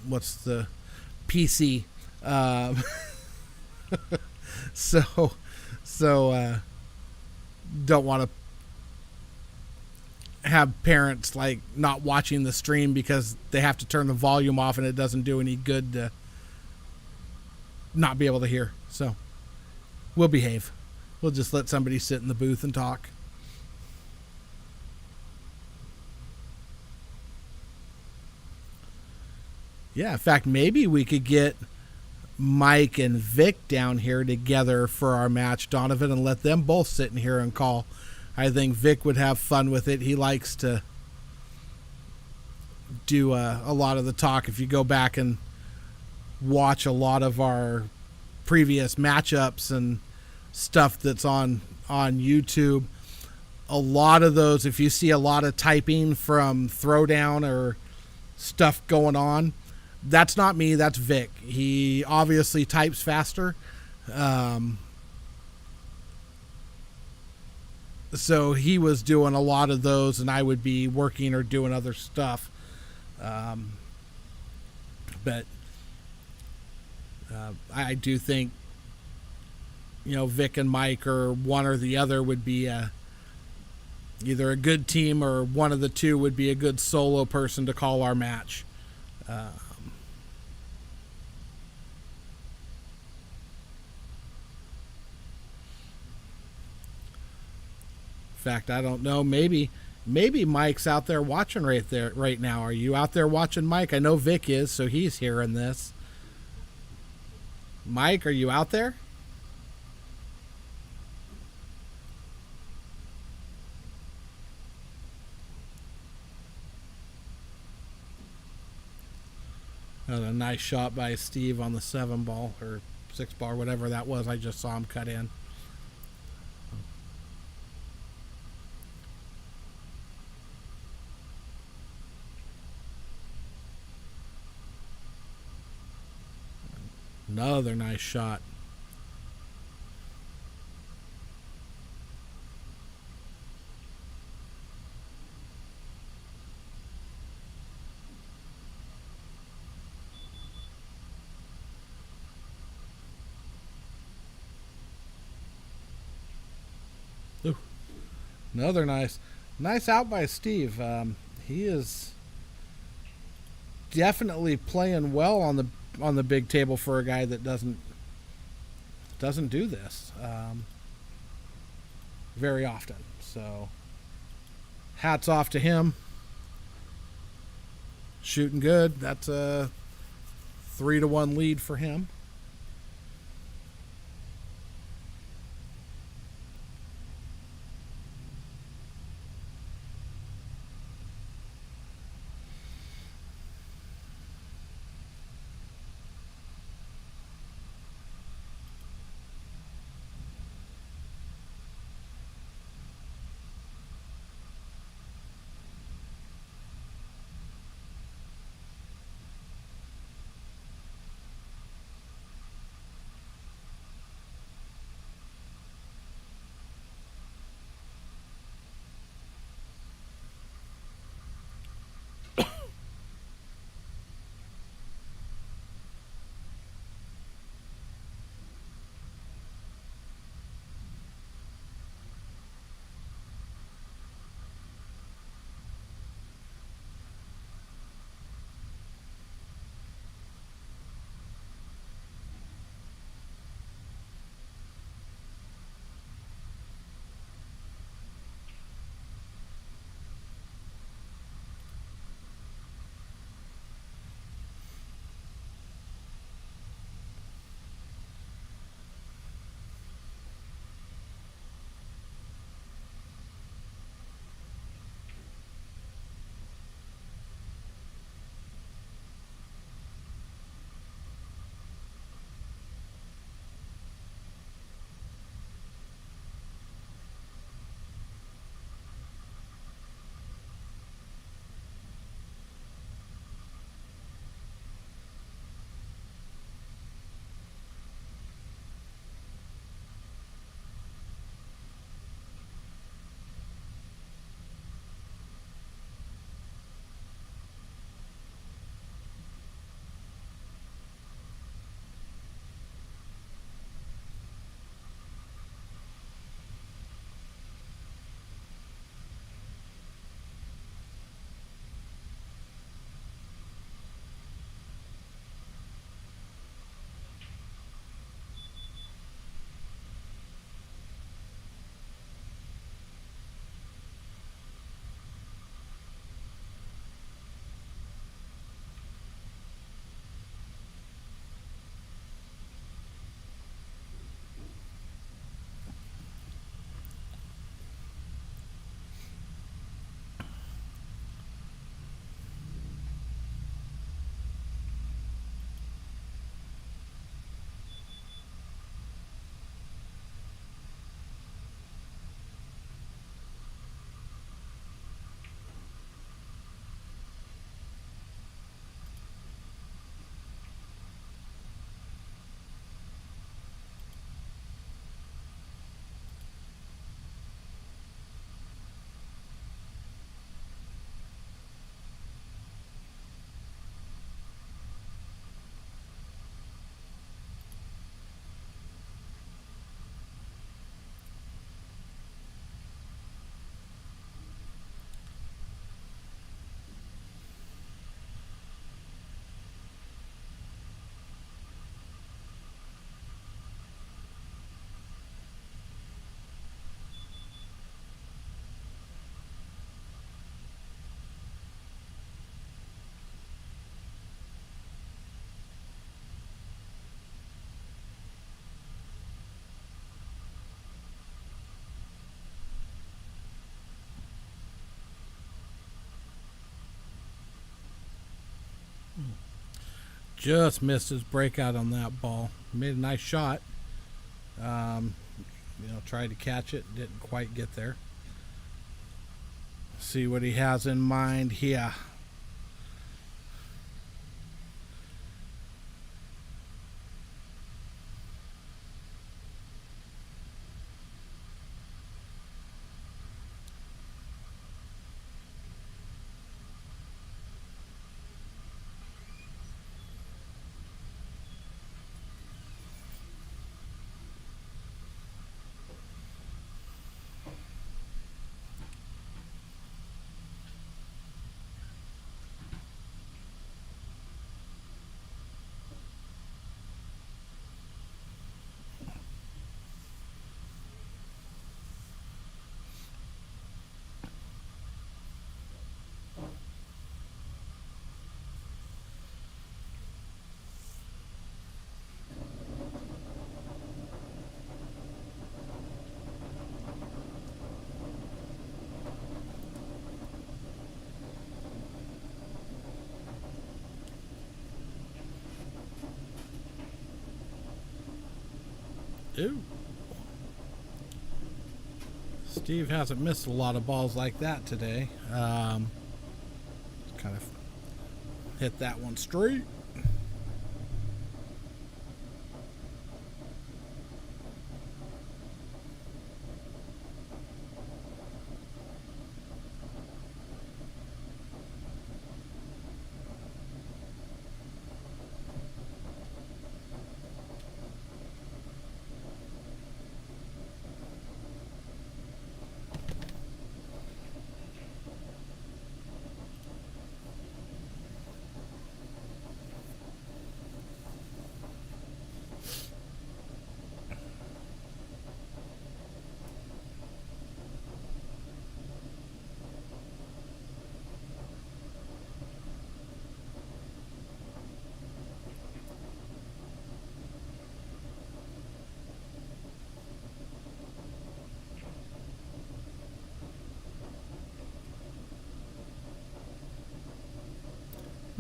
what's the PC. So don't want to have parents like not watching the stream because they have to turn the volume off and it doesn't do any good to not be able to hear. So we'll behave. We'll just let somebody sit in the booth and talk. Yeah, in fact, maybe we could get Mike and Vic down here together for our match, Donovan, and let them both sit in here and call. I think Vic would have fun with it. He likes to do a lot of the talk. If you go back and watch a lot of our previous matchups and stuff that's on YouTube, a lot of those, if you see a lot of typing from Throwdown or stuff going on, that's not me, that's Vic. He obviously types faster. So he was doing a lot of those and I would be working or doing other stuff. But I do think, Vic and Mike or one or the other would be either a good team or one of the two would be a good solo person to call our match. In fact, I don't know. Maybe Mike's out there watching right now. Are you out there watching, Mike? I know Vic is, so he's hearing this. Mike, are you out there? And a nice shot by Steve on the 7-ball or 6-ball, whatever that was. I just saw him cut in. Another nice shot. Ooh. Another nice out by Steve. He is definitely playing well on the big table for a guy that doesn't do this very often. So hats off to him. Shooting good. That's a 3-1 lead for him. Just missed his breakout on that ball. Made a nice shot. Tried to catch it. Didn't quite get there. See what he has in mind here. Ooh. Steve hasn't missed a lot of balls like that today. Kind of hit that one straight.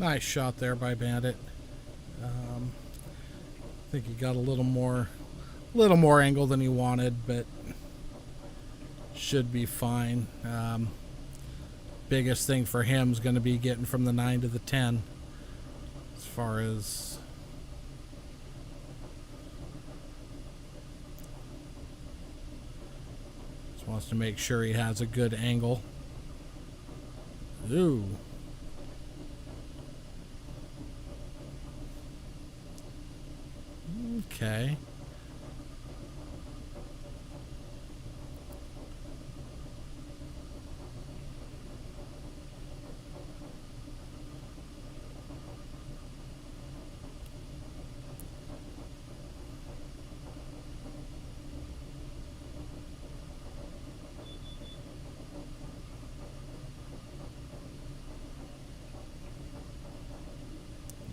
Nice shot there by Bandit. I think he got a little more angle than he wanted, but should be fine. Biggest thing for him is going to be getting from the 9 to the 10. As far as just wants to make sure he has a good angle. Ooh. Okay.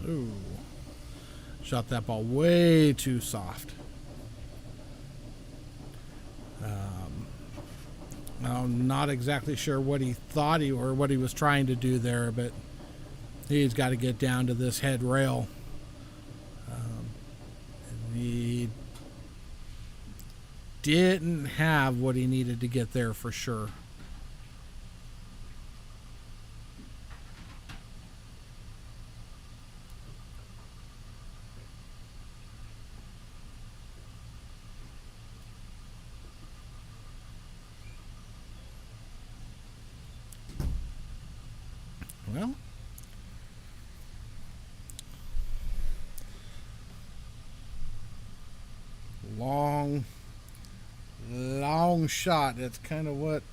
Ooh. Shot that ball way too soft. I'm not exactly sure what he thought or what he was trying to do there, but he's got to get down to this head rail. He didn't have what he needed to get there for sure. Well, long shot. That's kind of what,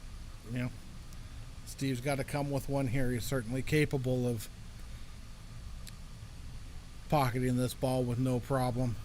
Steve's got to come with one here. He's certainly capable of pocketing this ball with no problem.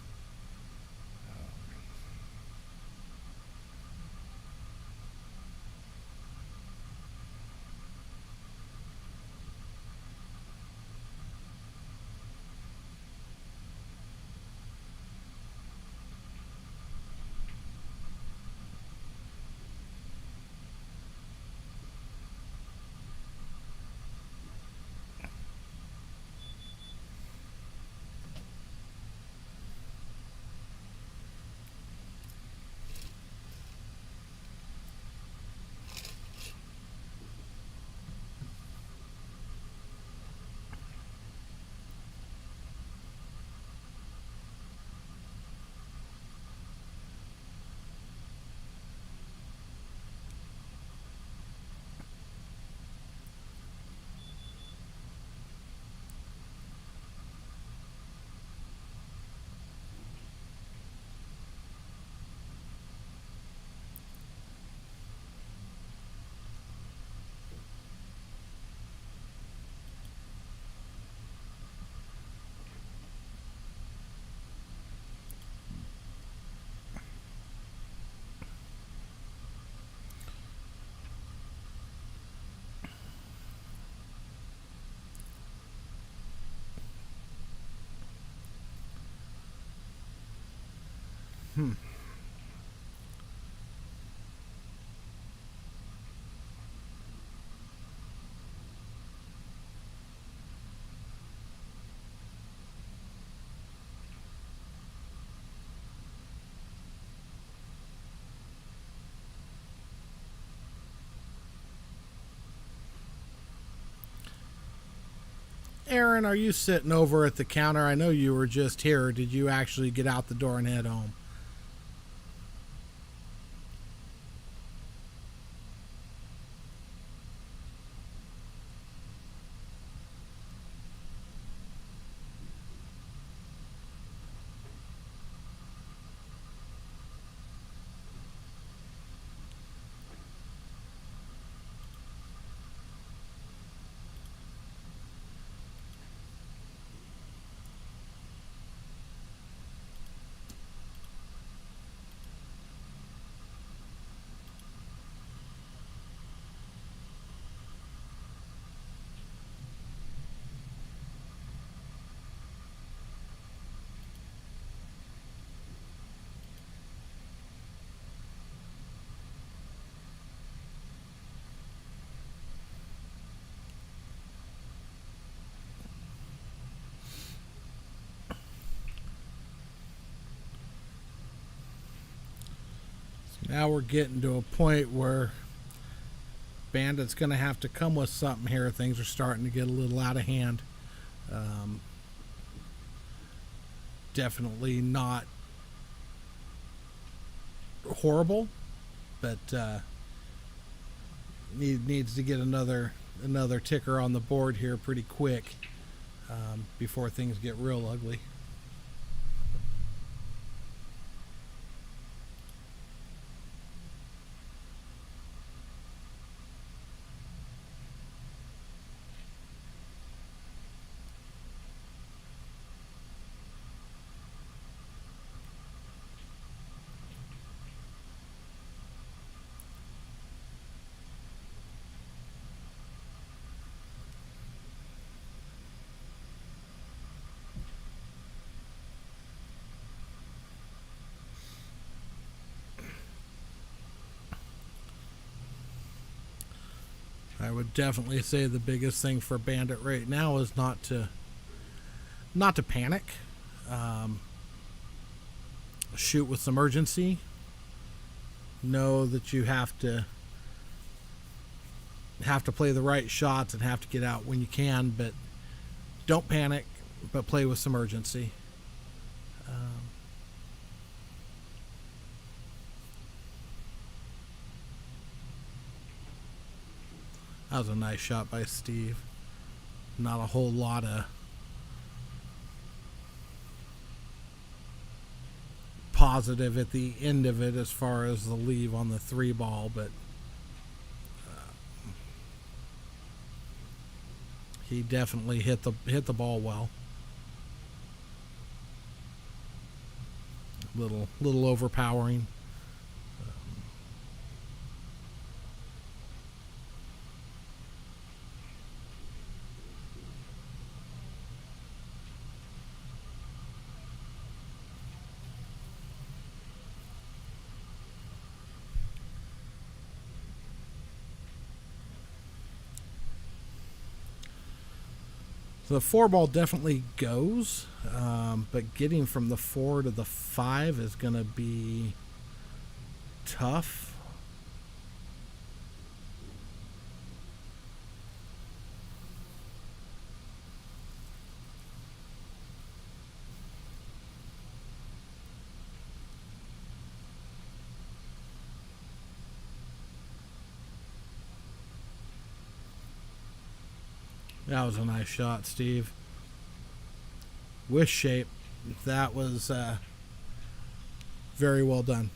Aaron, are you sitting over at the counter? I know you were just here. Or did you actually get out the door and head home? Now we're getting to a point where Bandit's going to have to come with something here. Things are starting to get a little out of hand. Definitely not horrible, but needs to get another ticker on the board here pretty quick before things get real ugly. I would definitely say the biggest thing for Bandit right now is not to panic. Shoot with some urgency. Know that you have to play the right shots and have to get out when you can, but don't panic, but play with some urgency. That was a nice shot by Steve. Not a whole lot of positive at the end of it as far as the leave on the 3 ball, but he definitely hit the ball well. Little overpowering. So the 4 ball definitely goes, but getting from the 4 to the 5 is going to be tough. That was a nice shot, Steve. With shape. That was very well done.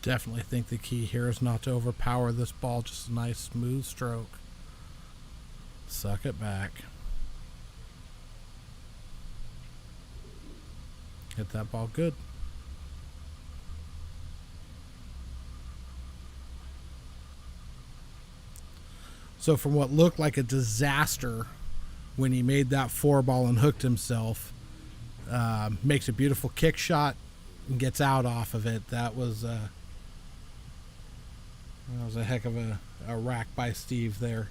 Definitely think the key here is not to overpower this ball. Just a nice smooth stroke. Suck it back. Hit that ball good. So from what looked like a disaster when he made that 4-ball and hooked himself, makes a beautiful kick shot and gets out off of it. That was a heck of a rack by Steve there.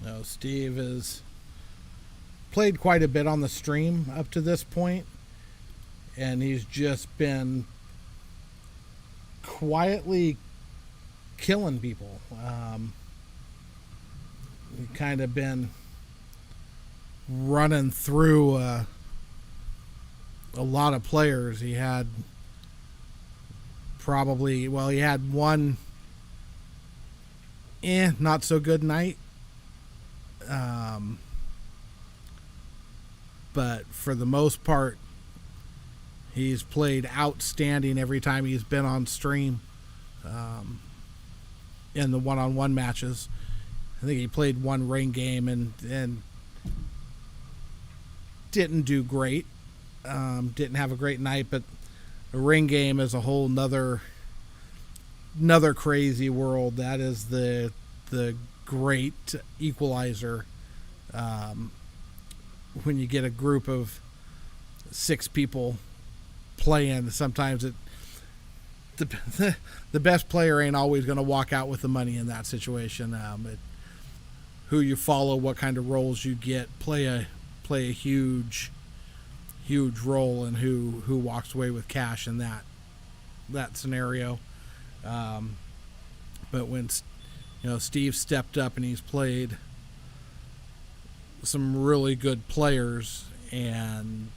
No, Steve has played quite a bit on the stream up to this point, and he's just been quietly killing people. We've kind of been running through a lot of players. He had he had one not so good night. But for the most part, he's played outstanding every time he's been on stream in the one-on-one matches. I think he played one ring game and didn't do great. Didn't have a great night, but a ring game is a whole another crazy world. That is the great equalizer. When you get a group of 6 people playing, sometimes the best player ain't always going to walk out with the money in that situation. Who you follow, what kind of roles you get, play a huge role in who walks away with cash in that scenario. But when Steve stepped up and he's played some really good players and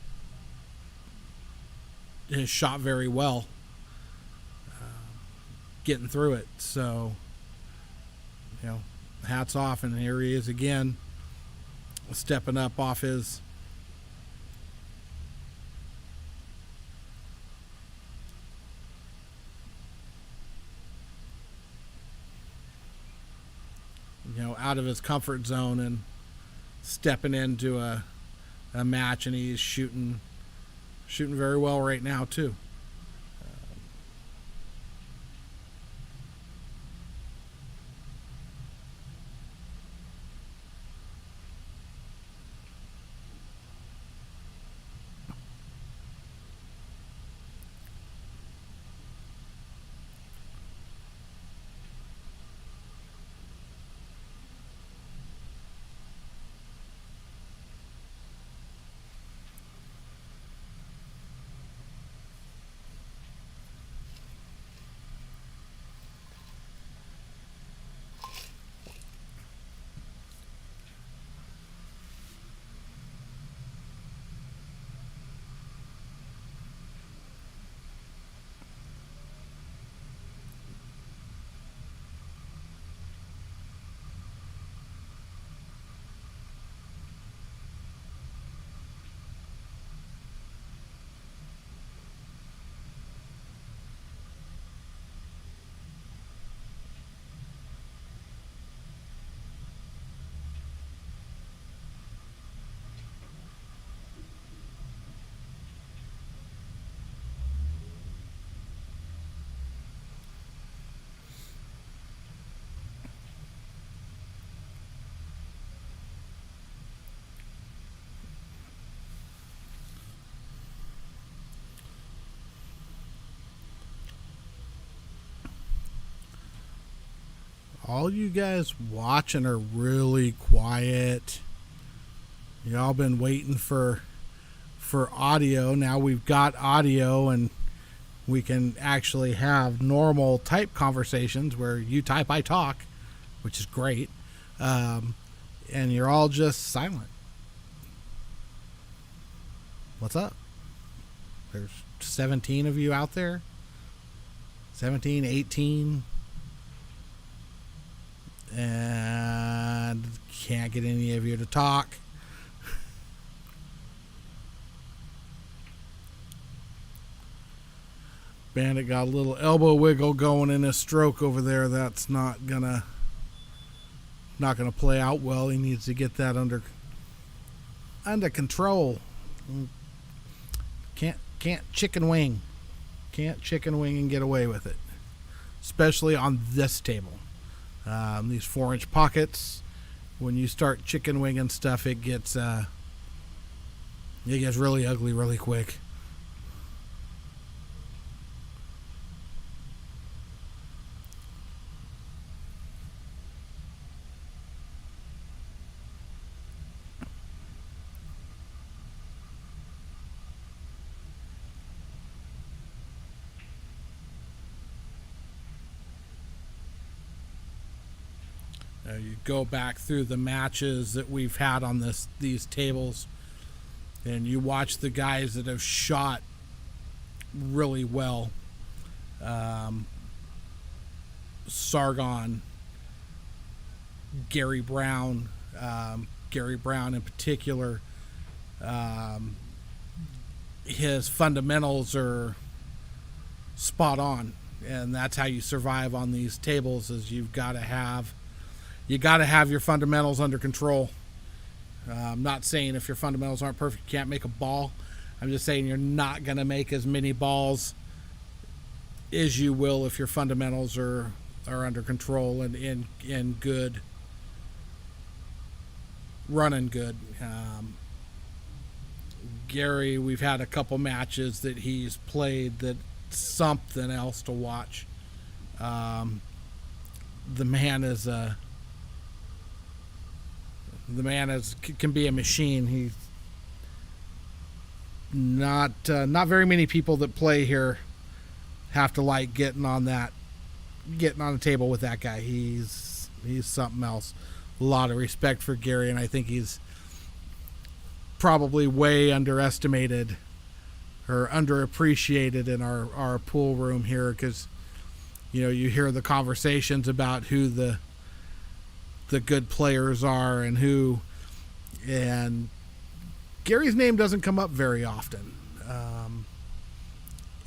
has shot very well, getting through it. So, hats off, and here he is again, stepping up off his out of his comfort zone and stepping into a match, and he's shooting very well right now too. all you guys watching are really quiet. Y'all been waiting for audio. Now we've got audio, and we can actually have normal type conversations where you type, I talk, which is great. And you're all just silent. What's up? There's 17 of you out there. 17, 18. And can't get any of you to talk. Bandit got a little elbow wiggle going in his stroke over there. That's not gonna play out well. He needs to get that under control. Can't chicken wing. Can't chicken wing and get away with it. Especially on this table. These 4-inch pockets, when you start chicken winging stuff, it gets really ugly really quick. You go back through the matches that we've had on these tables, and you watch the guys that have shot really well. Sargon, Gary Brown in particular, his fundamentals are spot on, and that's how you survive on these tables. Is you got to have your fundamentals under control. I'm not saying if your fundamentals aren't perfect, you can't make a ball. I'm just saying you're not going to make as many balls as you will if your fundamentals are under control and in good, running good. Gary, we've had a couple matches that he's played that something else to watch. The man can be a machine. He's not very many people that play here have to like getting on the table with that guy. He's something else. A lot of respect for Gary, and I think he's probably way underestimated or underappreciated in our pool room here, because you hear the conversations about who the good players are and Gary's name doesn't come up very often,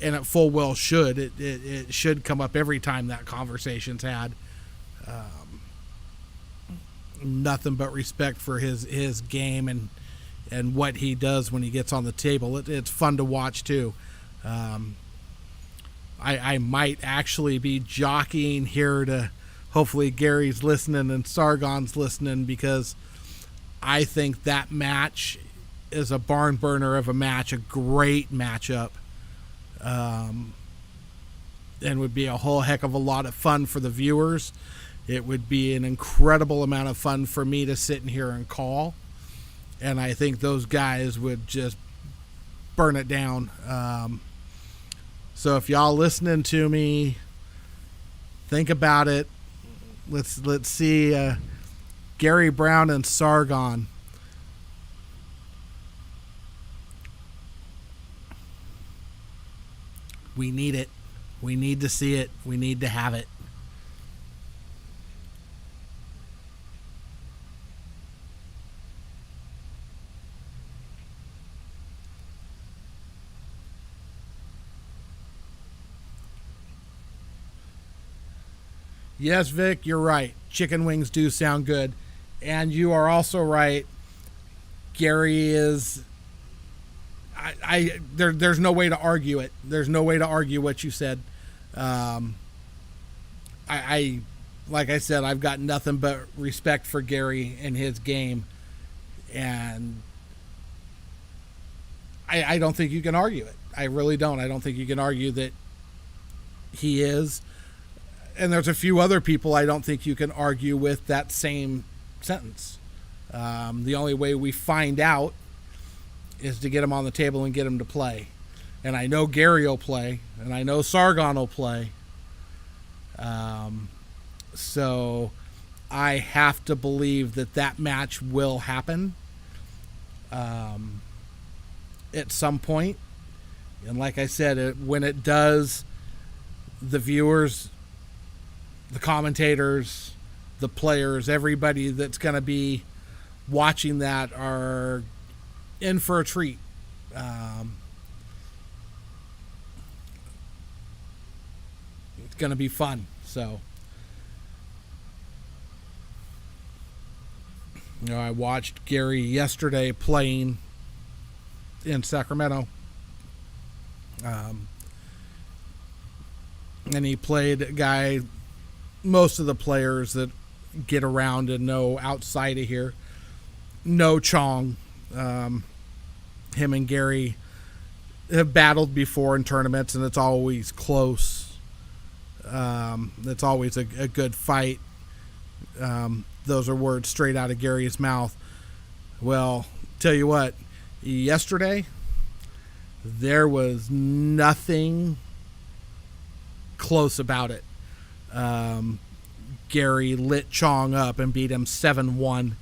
and it full well should. It should come up every time that conversation's had. Nothing but respect for his game and what he does when he gets on the table. It's fun to watch too. I might actually be jockeying here to hopefully Gary's listening and Sargon's listening, because I think that match is a barn burner of a match, a great matchup, and would be a whole heck of a lot of fun for the viewers. It would be an incredible amount of fun for me to sit in here and call, and I think those guys would just burn it down. So if y'all listening to me, think about it. Let's see Gary Brown and Sargon. We need it. We need to see it. We need to have it. Yes, Vic, you're right. Chicken wings do sound good. And you are also right. Gary is... There's no way to argue it. There's no way to argue what you said. Like I said, I've got nothing but respect for Gary and his game. And I don't think you can argue it. I really don't. I don't think you can argue that he is. And there's a few other people I don't think you can argue with that same sentence. The only way we find out is to get them on the table and get them to play. And I know Gary will play, and I know Sargon will play. So I have to believe that match will happen at some point. And like I said, when it does, the viewers, the commentators, the players, everybody that's going to be watching that are in for a treat. It's going to be fun. So, I watched Gary yesterday playing in Sacramento. And he played a guy most of the players that get around and know outside of here know Chong. Him and Gary have battled before in tournaments, and it's always close. It's always a good fight. Those are words straight out of Gary's mouth. Well, tell you what, yesterday there was nothing close about it. Gary lit Chong up and beat him 7-1.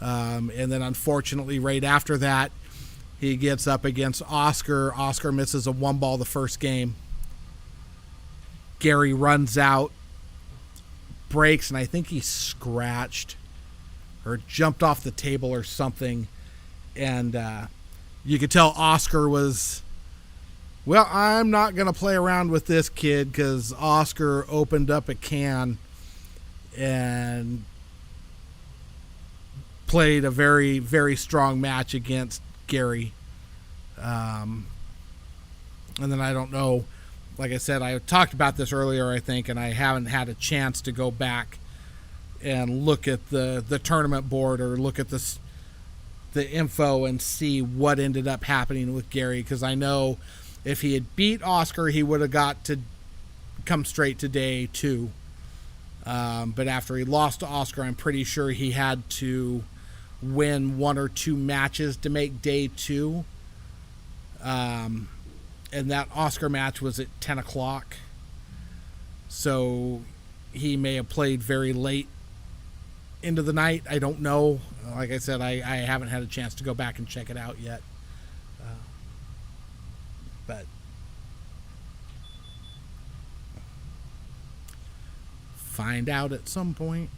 And then unfortunately right after that, he gets up against Oscar. Oscar misses a 1-ball the first game. Gary runs out, breaks, and I think he scratched or jumped off the table or something. And you could tell Oscar was, well, I'm not going to play around with this kid, because Oscar opened up a can and played a very, very strong match against Gary. And then I don't know, like I said, I talked about this earlier, I think, and I haven't had a chance to go back and look at the tournament board or look at the info and see what ended up happening with Gary, because I know if he had beat Oscar, he would have got to come straight to day 2. But after he lost to Oscar, I'm pretty sure he had to win 1 or 2 matches to make day 2. And that Oscar match was at 10 o'clock. So he may have played very late into the night. I don't know. Like I said, I haven't had a chance to go back and check it out yet. But find out at some point.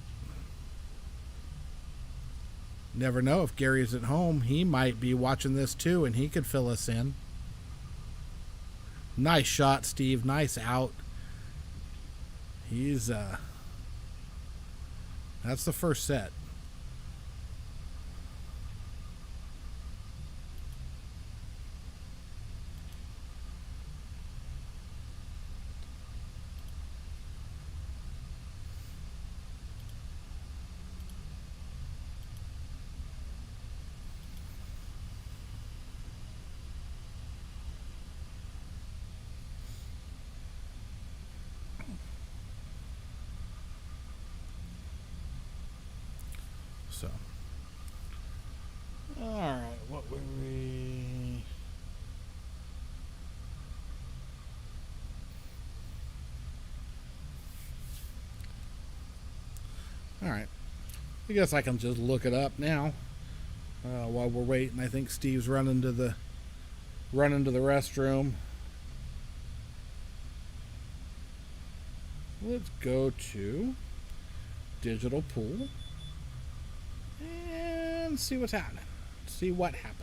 Never know, if Gary's at home, he might be watching this too, and he could fill us in. Nice shot, Steve. Nice out. He's that's the first set. So, all right, what were we? All right, I guess I can just look it up now while we're waiting. I think Steve's running to the restroom. Let's go to digital pool and see what's happening. See what happened.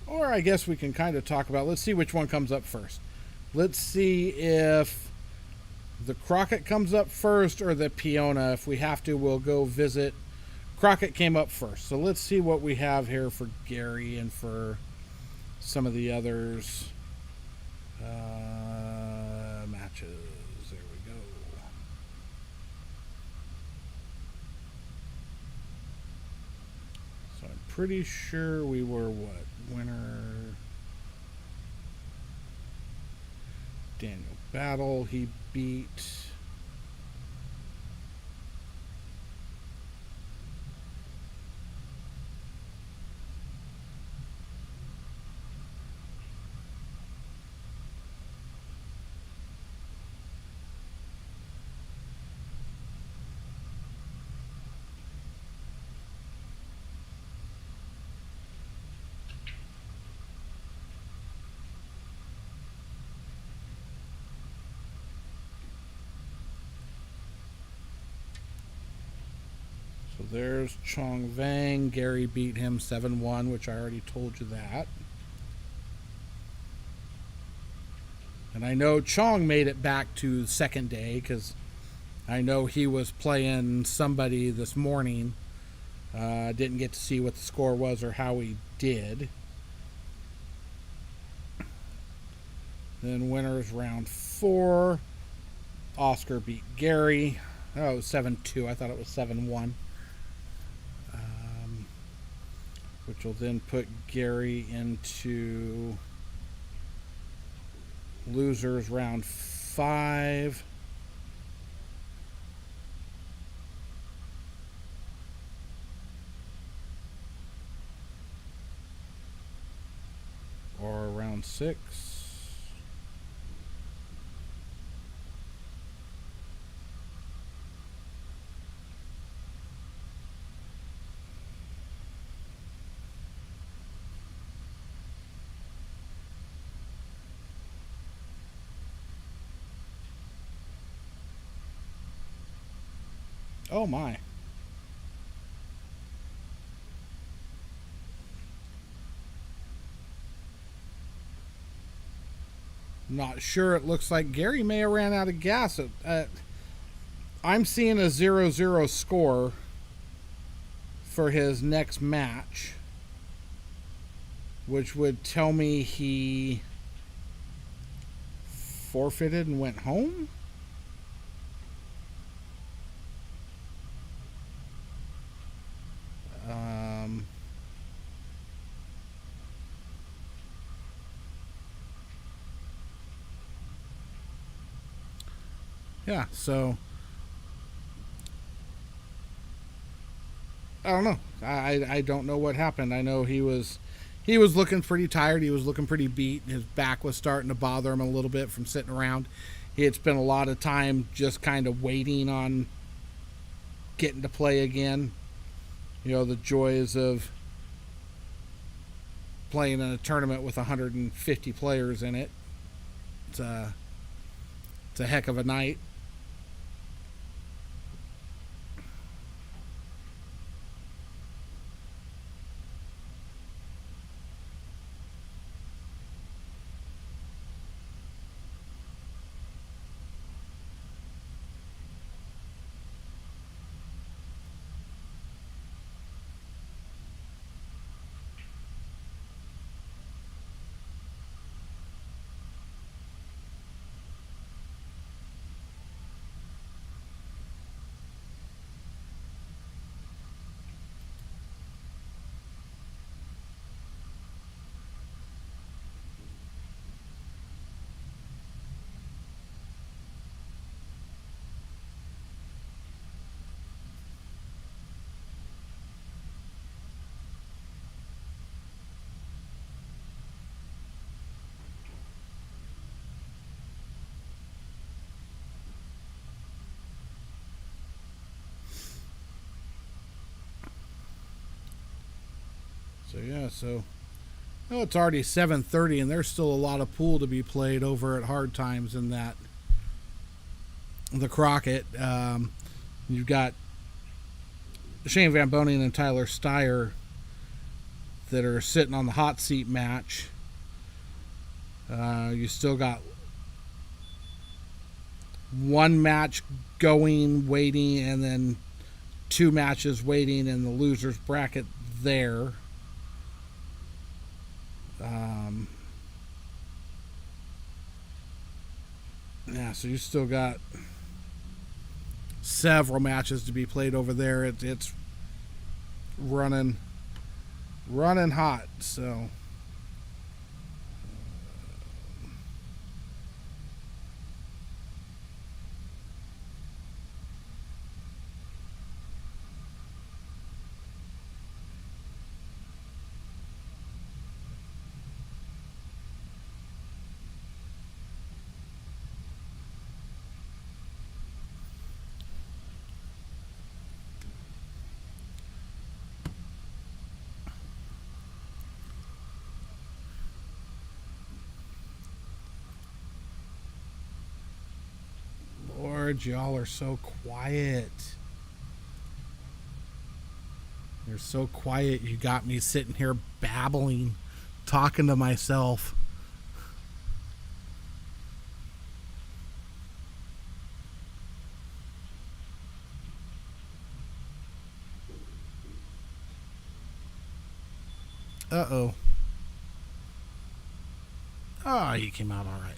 Or I guess we can kind of talk about, let's see which one comes up first. Let's see if the Crockett comes up first or the Peona. If we have to, we'll go visit. Crockett came up first. So let's see what we have here for Gary and for some of the others. Matches. There we go. So I'm pretty sure we were what? Winner. Daniel Battle. He beat. So there's Chong Vang. Gary beat him 7-1, which I already told you that. And I know Chong made it back to the second day because I know he was playing somebody this morning. Didn't get to see what the score was or how he did. Then winners round 4. Oscar beat Gary. Oh, it was 7-2. I thought it was 7-1. Which will then put Gary into losers round 5. Or round 6. Oh my. Not sure. It looks like Gary may have ran out of gas. I'm seeing a 0-0 score for his next match, which would tell me he forfeited and went home. Yeah, so I don't know. I don't know what happened. I know he was looking pretty tired. He was looking pretty beat. His back was starting to bother him a little bit from sitting around. He had spent a lot of time just kind of waiting on getting to play again. You know, the joys of playing in a tournament with 150 players in it. It's a heck of a night. So yeah, it's already 7:30, and there's still a lot of pool to be played over at Hard Times in that the Crockett. You've got Shane Van Boningen and Tyler Steyer that are sitting on the hot seat match. You still got one match going, waiting, and then 2 matches waiting in the loser's bracket there. Yeah, so you still got several matches to be played over there. It's running hot, so Lord, y'all are so quiet. You're so quiet. You got me sitting here babbling, talking to myself. Uh-oh. Oh, you came out all right.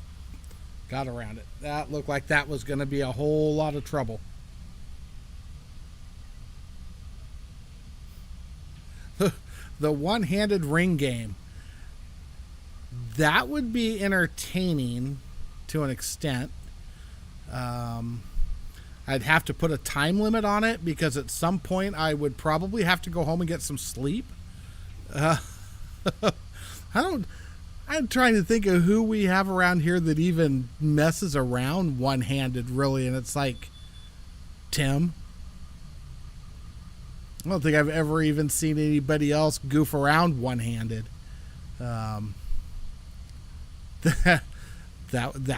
Got around it. That looked like that was going to be a whole lot of trouble. The one-handed ring game. That would be entertaining to an extent. I'd have to put a time limit on it because at some point I would probably have to go home and get some sleep. I'm trying to think of who we have around here that even messes around one-handed, really, and it's like Tim. I don't think I've ever even seen anybody else goof around one-handed. That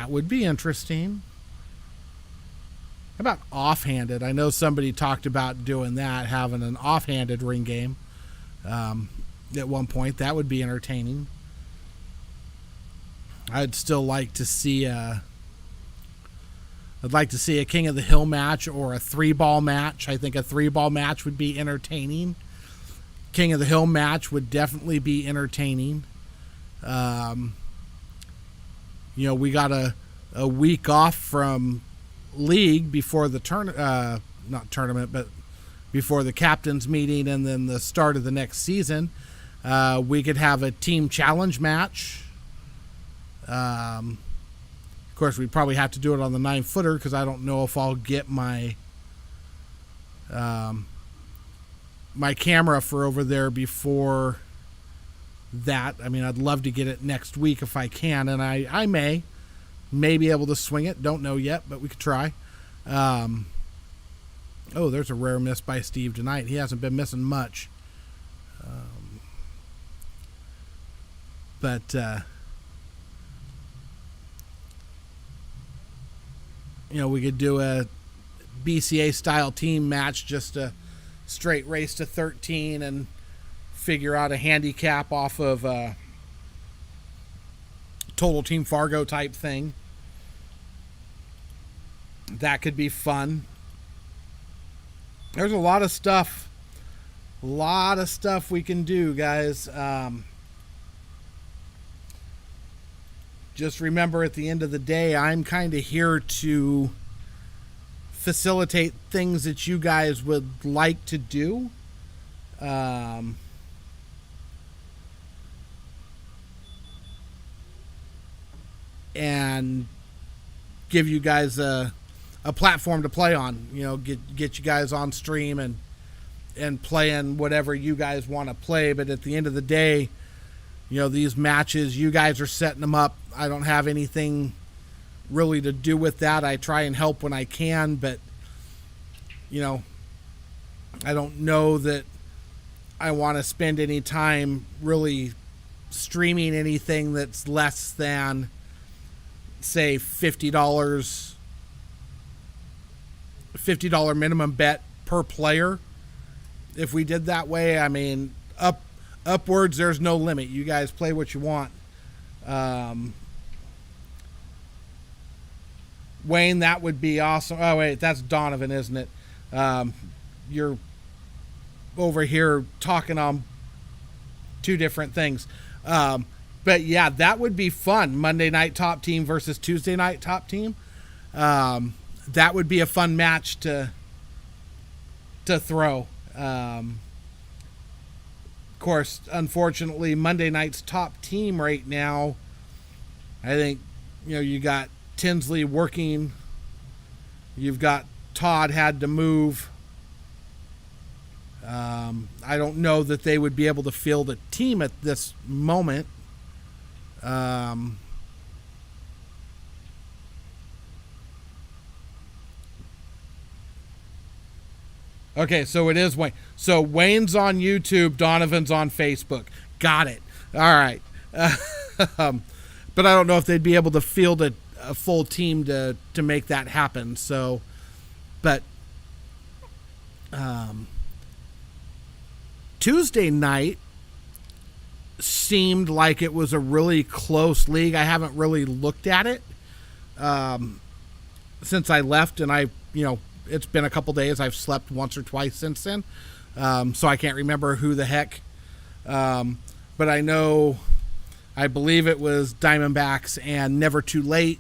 would be interesting. How about off-handed? I know somebody talked about doing that, having an off-handed ring game at one point. That would be entertaining. I'd still like to see a King of the Hill match or a 3-ball match. I think a 3-ball match would be entertaining. King of the Hill match would definitely be entertaining. We got a week off from league before the not tournament, but before the captain's meeting and then the start of the next season. We could have a team challenge match. Of course, we'd probably have to do it on the 9-footer because I don't know if I'll get my my camera for over there before that. I mean, I'd love to get it next week if I can, and I may be able to swing it. Don't know yet, but we could try. Oh, there's a rare miss by Steve tonight. He hasn't been missing much. We could do a BCA style team match, just a straight race to 13 and figure out a handicap off of a Total Team Fargo type thing. That could be fun. There's a lot of stuff we can do, guys. Just remember, at the end of the day, I'm kind of here to facilitate things that you guys would like to do. And give you guys a platform to play on. Get you guys on stream and playing whatever you guys want to play. But at the end of the day, these matches, you guys are setting them up. I don't have anything really to do with that. I try and help when I can, but I don't know that I want to spend any time really streaming anything that's less than, say, $50 minimum bet per player. If we did that way, I mean, upwards, there's no limit. You guys play what you want. Wayne, that would be awesome. Oh wait, that's Donovan, isn't it? You're over here talking on two different things. But yeah, that would be fun. Monday night top team versus Tuesday night top team. That would be a fun match to throw. Of course, unfortunately, Monday night's top team right now, I think, you got Tinsley working. You've got Todd had to move. I don't know that they would be able to field a team at this moment. Okay, so it is Wayne. So Wayne's on YouTube, Donovan's on Facebook. Got it. All right. But I don't know if they'd be able to field a full team to make that happen. So, but Tuesday night seemed like it was a really close league. I haven't really looked at it since I left, and it's been a couple days. I've slept once or twice since then, so I can't remember who the heck. But I believe it was Diamondbacks and Never Too Late.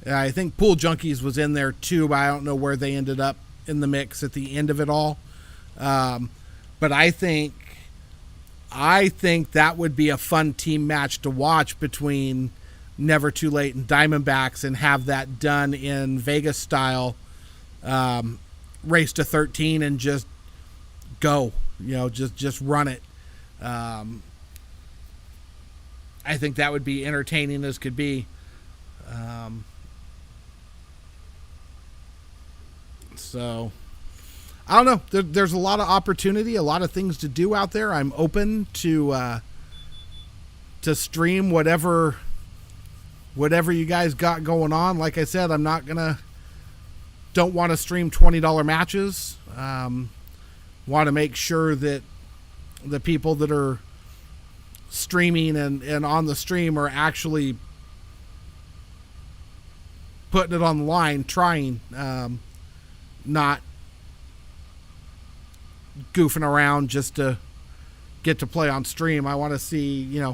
I think Pool Junkies was in there too, but I don't know where they ended up in the mix at the end of it all. But I think that would be a fun team match to watch between Never Too Late and Diamondbacks, and have that done in Vegas style, race to 13 and just go, just run it. I think that would be entertaining as could be. So I don't know. There's a lot of opportunity, a lot of things to do out there. I'm open to stream whatever you guys got going on. Like I said, don't want to stream $20 matches. Want to make sure that the people that are streaming and on the stream are actually putting it on the line, trying, not goofing around just to get to play on stream. I want to see,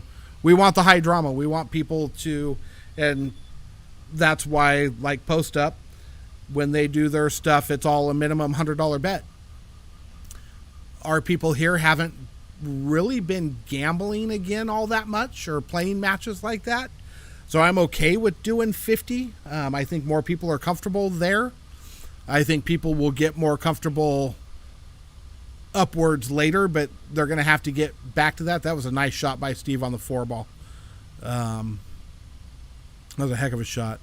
we want the high drama. We want people to, and that's why, like Post Up, when they do their stuff, it's all a minimum $100 bet. Our people here haven't really been gambling again all that much or playing matches like that. So I'm okay with doing 50. I think more people are comfortable there. I think people will get more comfortable upwards later, but they're going to have to get back to that. That was a nice shot by Steve on the 4-ball. That was a heck of a shot.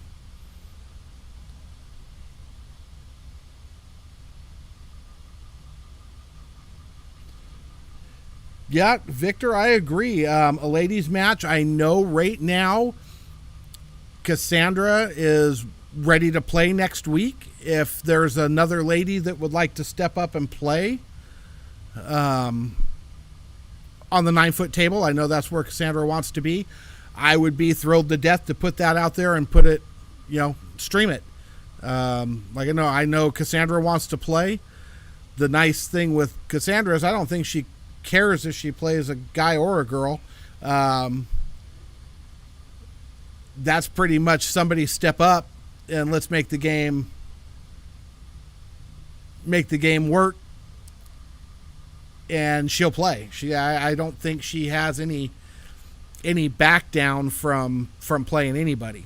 Yeah, Victor, I agree. A ladies match. I know right now Cassandra is ready to play next week. If there's another lady that would like to step up and play on the 9-foot table, I know that's where Cassandra wants to be. I would be thrilled to death to put that out there and put it, stream it. I know Cassandra wants to play. The nice thing with Cassandra is I don't think she cares if she plays a guy or a girl. That's pretty much somebody step up and let's make the game work, and she'll play. I don't think she has any back down from playing anybody.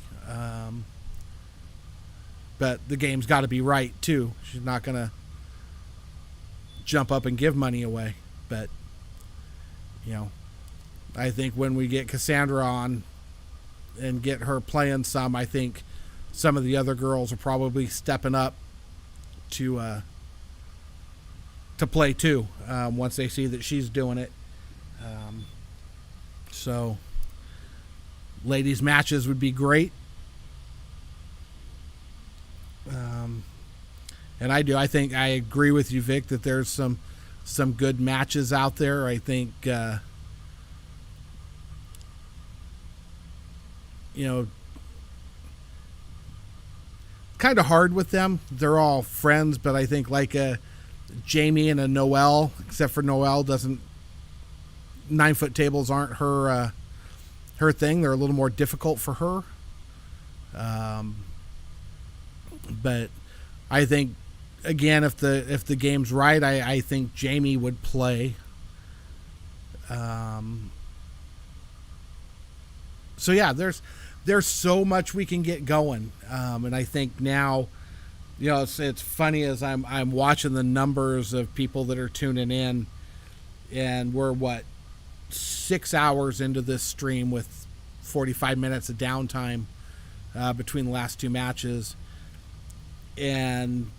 But the game's got to be right too. She's not gonna jump up and give money away. But I think when we get Cassandra on and get her playing some, I think some of the other girls are probably stepping up to play too, once they see that she's doing it. So ladies matches would be great. And I think I agree with you, Vic, that there's some good matches out there. I think kind of hard with them. They're all friends, but I think like a Jamie and a Noelle, except for Noelle doesn't 9-foot tables aren't her her thing. They're a little more difficult for her. But I think again, if the game's right, I think Jamie would play. So yeah, there's so much we can get going, and I think now, you know, it's funny as I'm watching the numbers of people that are tuning in, and we're 6 hours into this stream with 45 minutes of downtime between the last two matches, and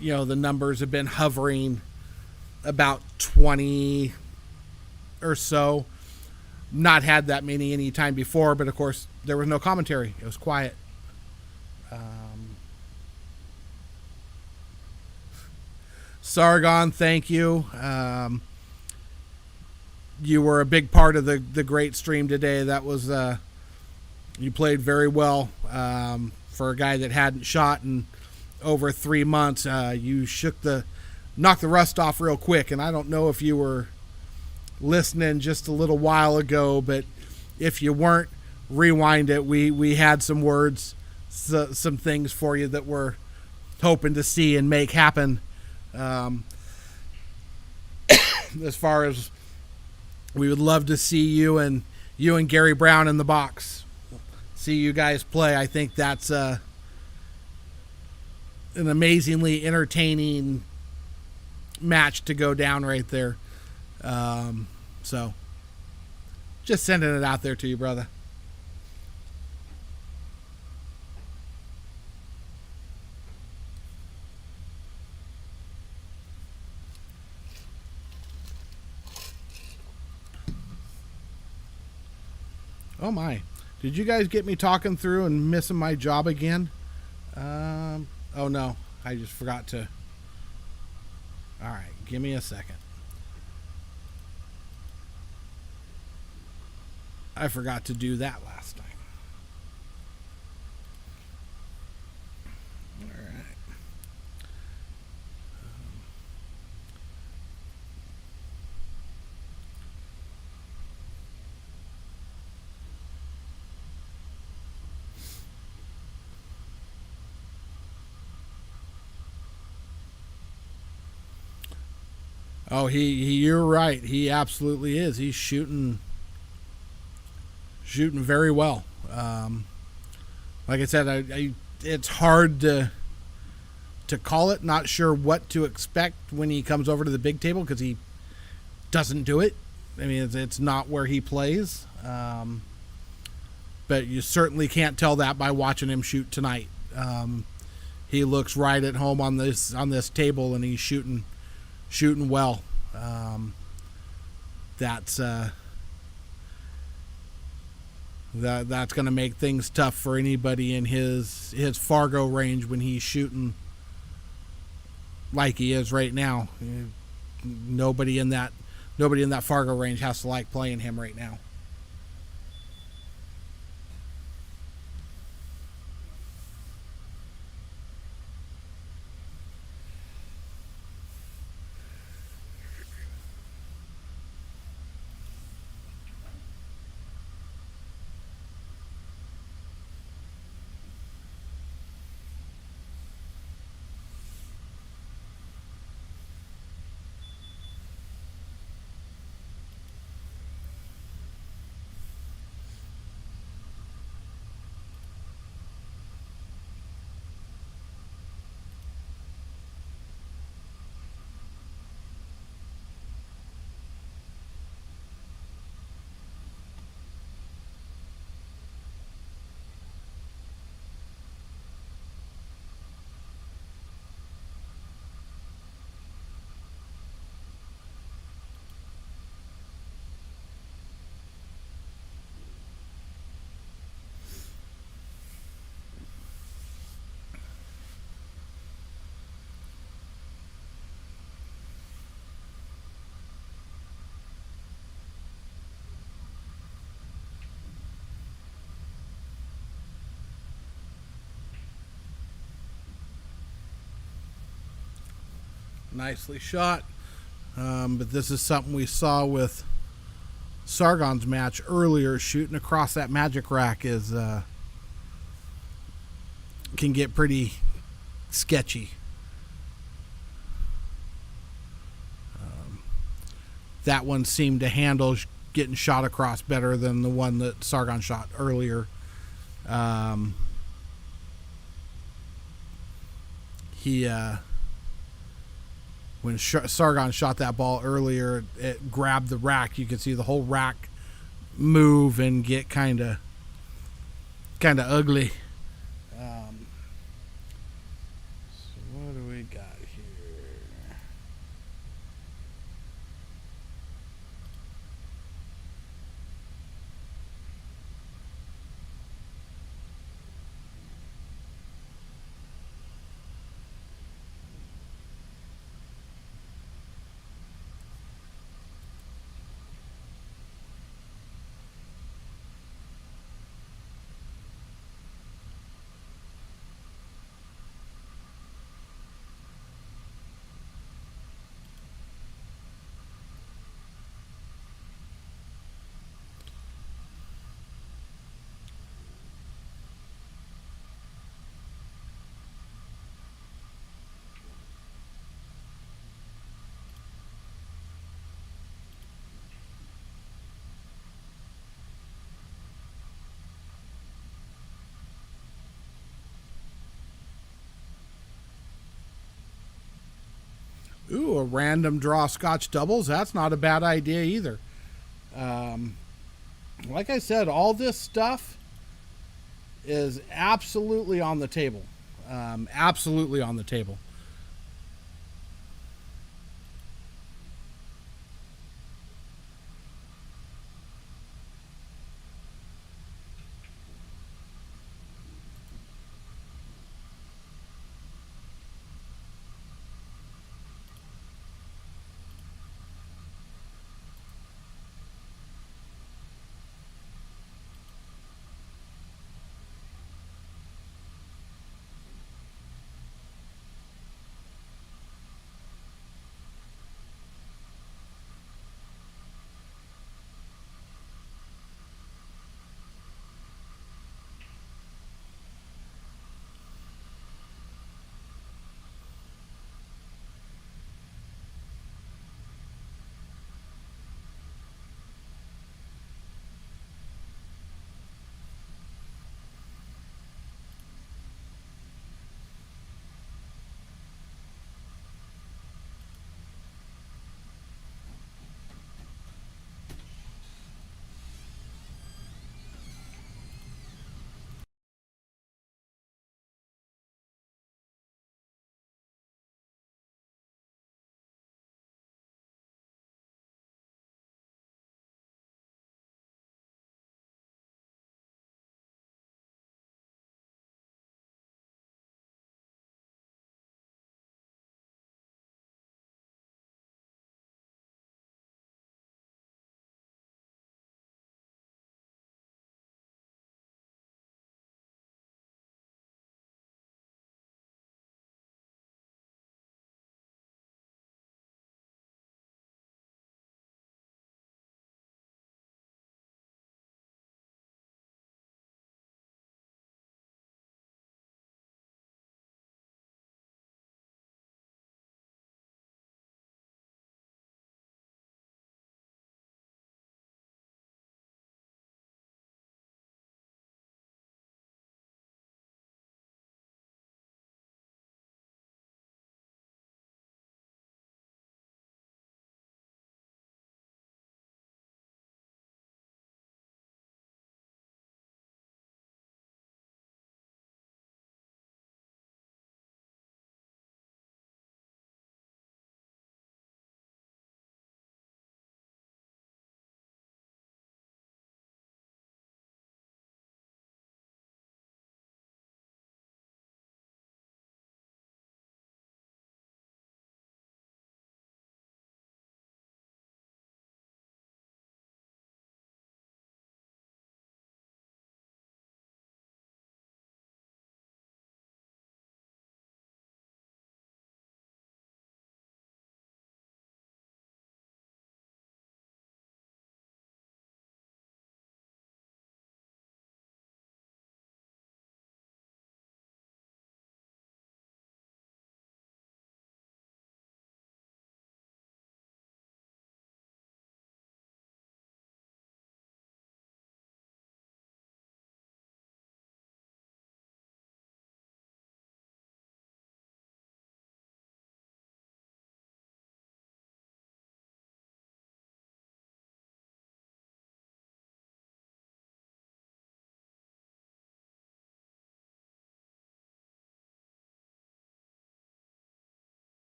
you know the numbers have been hovering about 20 or so. Not had that many any time before, but of course there was no commentary. It was quiet. Sargon, thank you. You were a big part of the great stream today. That was you played very well for a guy that hadn't shot in over 3 months. You knocked the rust off real quick, and I don't know if you were listening just a little while ago, but if you weren't, rewind it. We had some words, some things for you that we're hoping to see and make happen. As far as we would love to see you and Gary Brown in the box, see you guys play. I think that's an amazingly entertaining match to go down right there. So just sending it out there to you, brother. Oh my, did you guys get me talking through and missing my job again? Oh no, I just forgot to. All right, give me a second. I forgot to do that last time. All right. Oh, you're right. He absolutely is. He's shooting very well. Like I said, it's hard to call it. Not sure what to expect when he comes over to the big table because he doesn't do it. I mean, it's not where he plays. But you certainly can't tell that by watching him shoot tonight. He looks right at home on this table, and he's shooting well. That's going to make things tough for anybody in his Fargo range when he's shooting like he is right now. Nobody in that Fargo range has to like playing him right now. Nicely shot. But this is something we saw with Sargon's match earlier. Shooting across that magic rack is can get pretty sketchy. That one seemed to handle getting shot across better than the one that Sargon shot earlier. When Sargon shot that ball earlier, it grabbed the rack. You could see the whole rack move and get kind of ugly. So what do we got here? Ooh, a random draw Scotch doubles. That's not a bad idea either. Like I said, all this stuff is absolutely on the table. Absolutely on the table.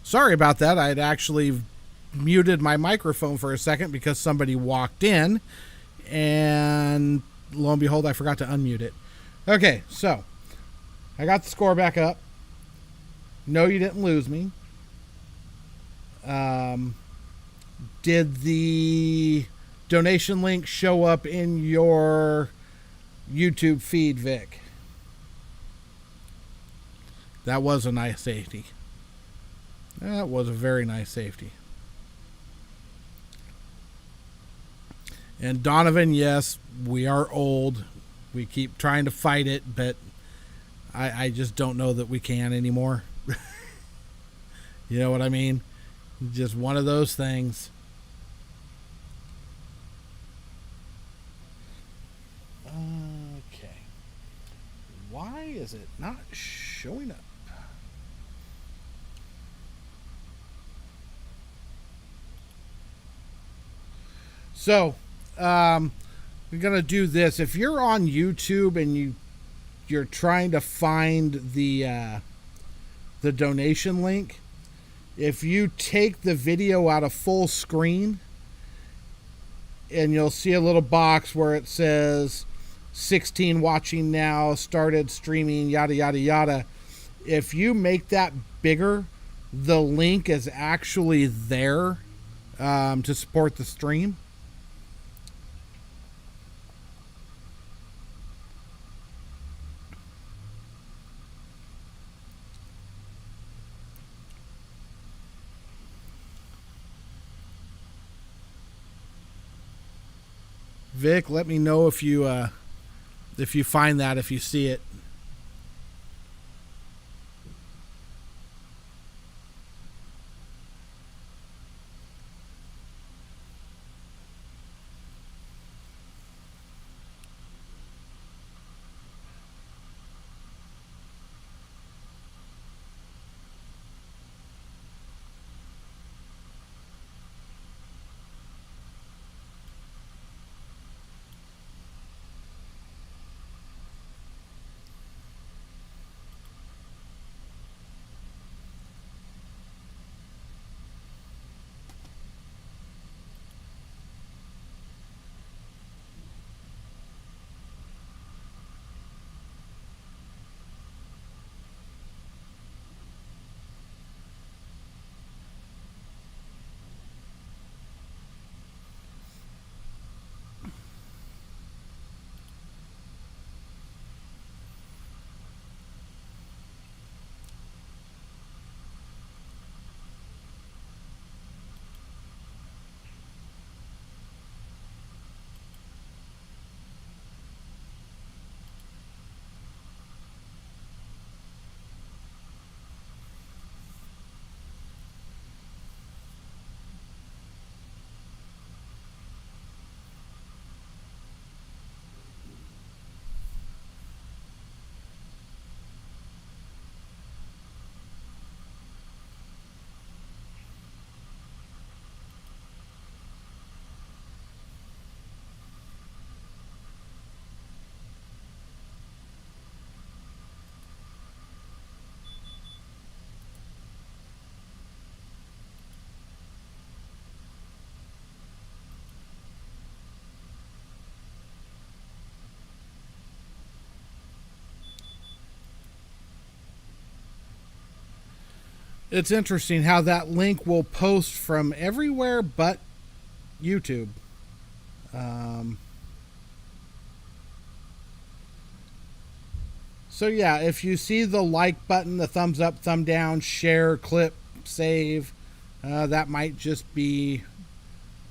Sorry about that. I had actually muted my microphone for a second because somebody walked in, and lo and behold, I forgot to unmute it. Okay, so I got the score back up. No, you didn't lose me. Did the donation link show up in your YouTube feed, Vic? That was a nice safety. That was a very nice safety. And Donovan, yes, we are old. We keep trying to fight it, but I just don't know that we can anymore. You know what I mean? Just one of those things. Okay. Why is it not showing up? So, we're gonna do this. If you're on YouTube and you're trying to find the donation link, if you take the video out of full screen, and you'll see a little box where it says 16 watching now, started streaming, yada yada yada. If you make that bigger, the link is actually there to support the stream. Vic, let me know if you find that, if you see it. It's interesting how that link will post from everywhere but YouTube. So yeah, if you see the like button, the thumbs up, thumb down, share, clip, save, that might just be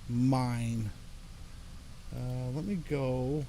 mine. Let me go.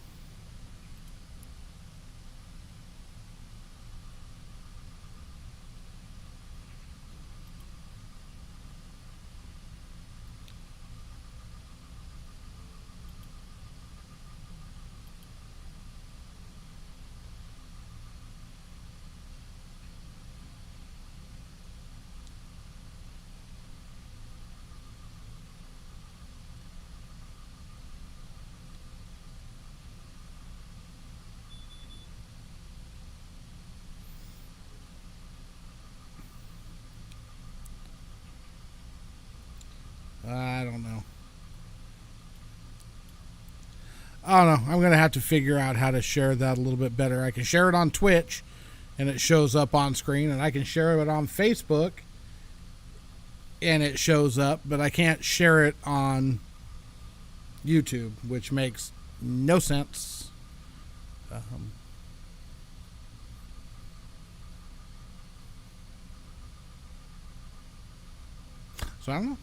don't know. I don't know. I'm going to have to figure out how to share that a little bit better. I can share it on Twitch and it shows up on screen, and I can share it on Facebook and it shows up, but I can't share it on YouTube, which makes no sense. So I don't know.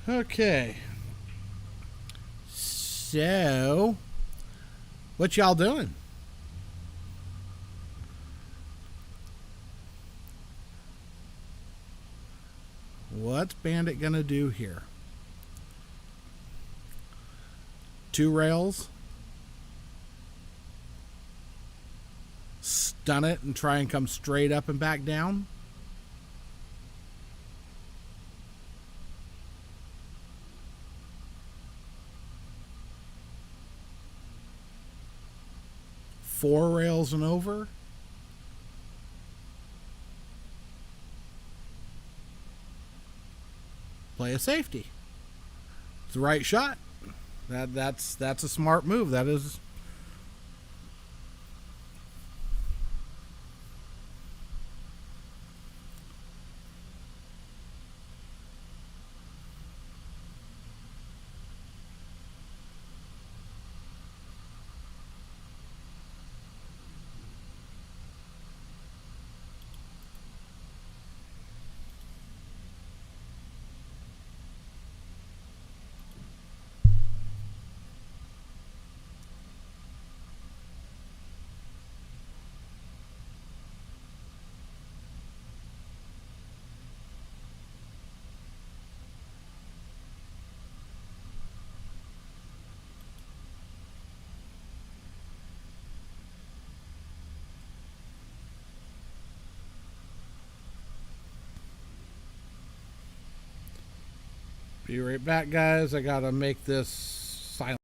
Okay. So, what y'all doing? What's Bandit gonna do here? 2 rails. Stun it and try and come straight up and back down. Four rails and over. Play a safety. It's the right shot. That's a smart move. That is. Be right back, guys. I gotta make this silent.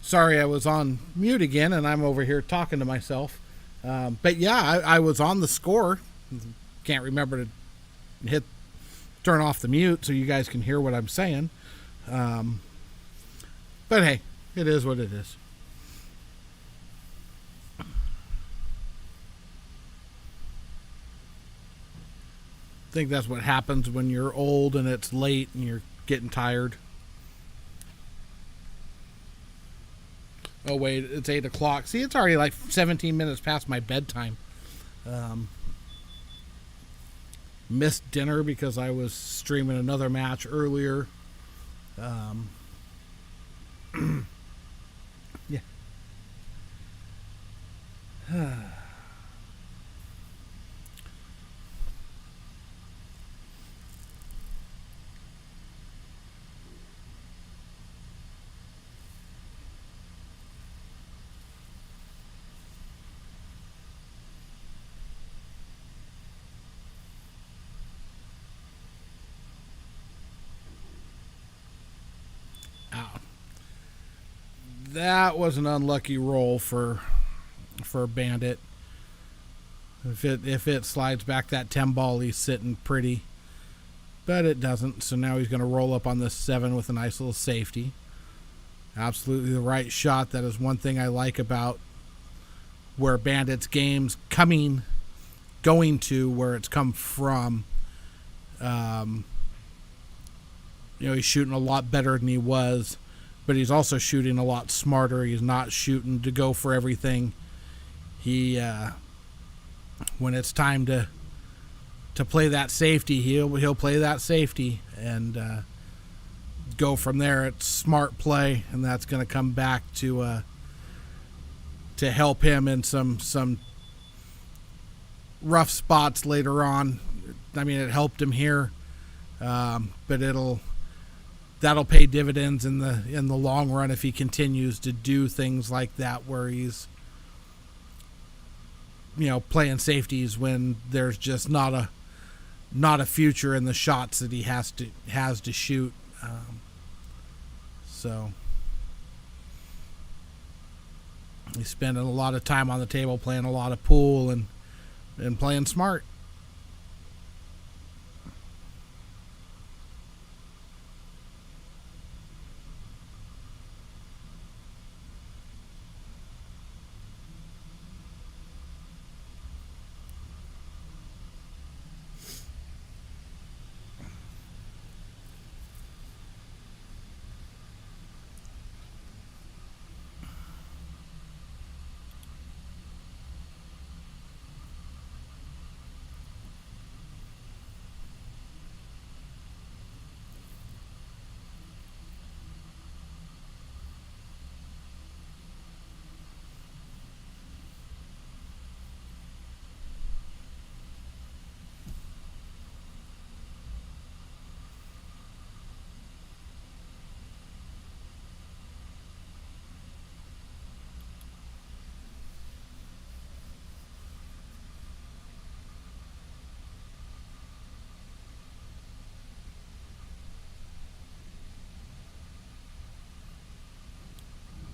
Sorry, I was on mute again, and I'm over here talking to myself. But yeah, I was on the score. Can't remember to turn off the mute so you guys can hear what I'm saying. But hey, it is what it is. I think that's what happens when you're old and it's late and you're getting tired. Oh wait, it's 8 o'clock. See, it's already like 17 minutes past my bedtime. Missed dinner because I was streaming another match earlier. Yeah. That was an unlucky roll for Bandit. If it slides back that 10 ball, he's sitting pretty. But it doesn't, so now he's going to roll up on this 7 with a nice little safety. Absolutely the right shot. That is one thing I like about where Bandit's game's going to where it's come from. He's shooting a lot better than he was, but he's also shooting a lot smarter. He's not shooting to go for everything. He, when it's time to play that safety, he'll play that safety and go from there. It's smart play, and that's going to come back to help him in some rough spots later on. I mean, it helped him here, but that'll pay dividends in the long run if he continues to do things like that, where he's playing safeties when there's just not a future in the shots that he has to shoot. So he's spending a lot of time on the table playing a lot of pool and playing smart.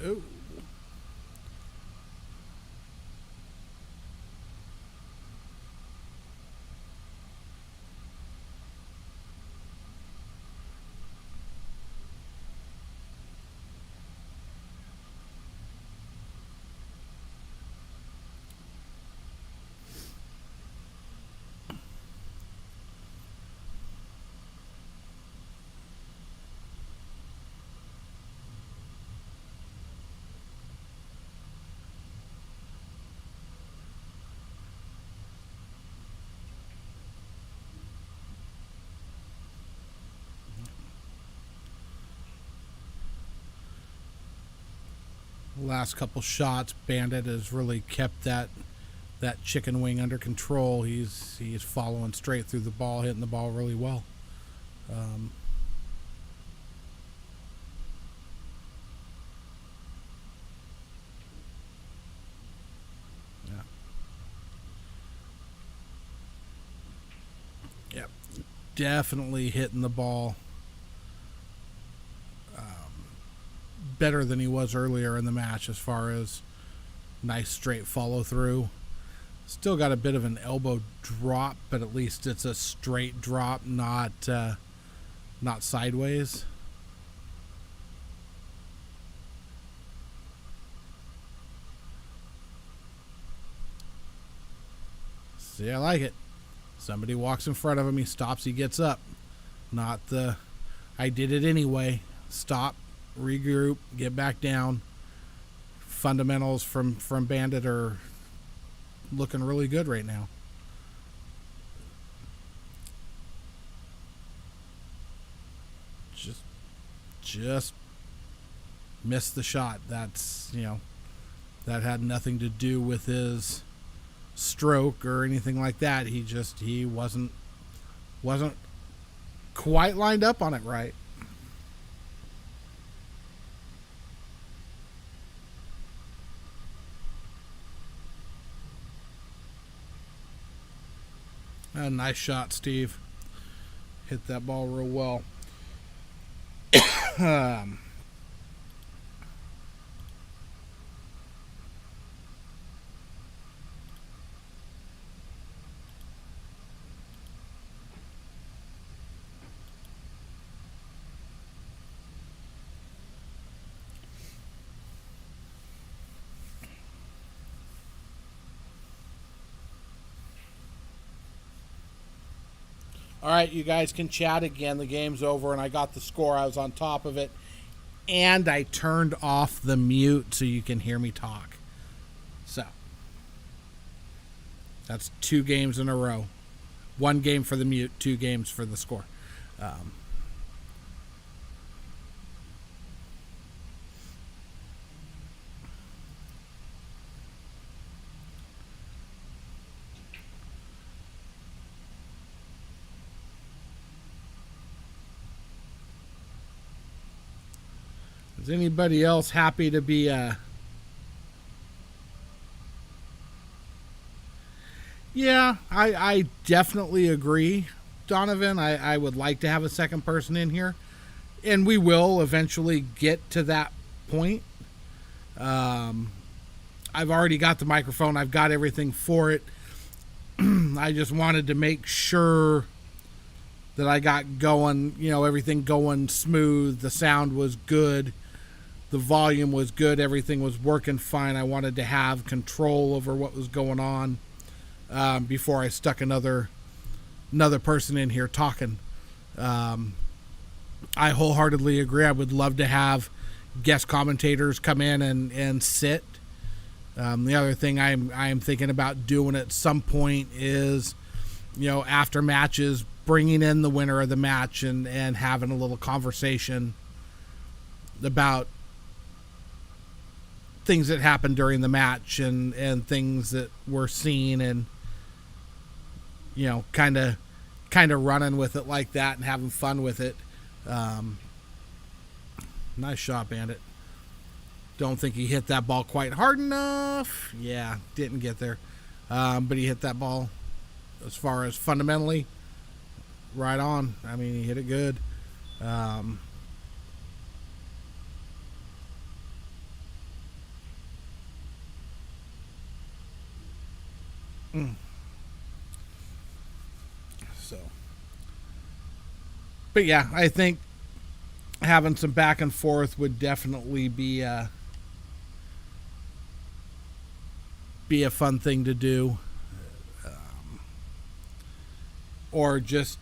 Oh. Last couple shots, Bandit has really kept that chicken wing under control. He's following straight through the ball, hitting the ball really well. Yep, definitely hitting the ball better than he was earlier in the match as far as nice straight follow through. Still got a bit of an elbow drop, but at least it's a straight drop, not sideways. See, I like it. Somebody walks in front of him, he stops, he gets up. Not the, I did it anyway. Stop, regroup, get back down. Fundamentals from Bandit are looking really good right now. Just missed the shot. That's, that had nothing to do with his stroke or anything like that. He wasn't quite lined up on it right. A nice shot, Steve. Hit that ball real well. All right, you guys can chat again. The game's over, and I got the score. I was on top of it, and I turned off the mute so you can hear me talk. So, that's 2 games in a row. 1 game for the mute, 2 games for the score. Is anybody else happy to be Yeah, I definitely agree, Donovan. I would like to have a second person in here, and we will eventually get to that point. I've already got the microphone. I've got everything for it. I just wanted to make sure that I got going, everything going smooth. The sound was good. The volume was good. Everything was working fine. I wanted to have control over what was going on before I stuck another person in here talking. I wholeheartedly agree. I would love to have guest commentators come in and sit. The other thing I'm thinking about doing at some point is, after matches, bringing in the winner of the match and having a little conversation about things that happened during the match and things that were seen, and kind of running with it like that and having fun with it. Nice shot, Bandit. Don't think he hit that ball quite hard enough. Yeah, didn't get there. But he hit that ball, as far as fundamentally, right on. I mean, he hit it good. But yeah, I think having some back and forth would definitely be a fun thing to do. Or just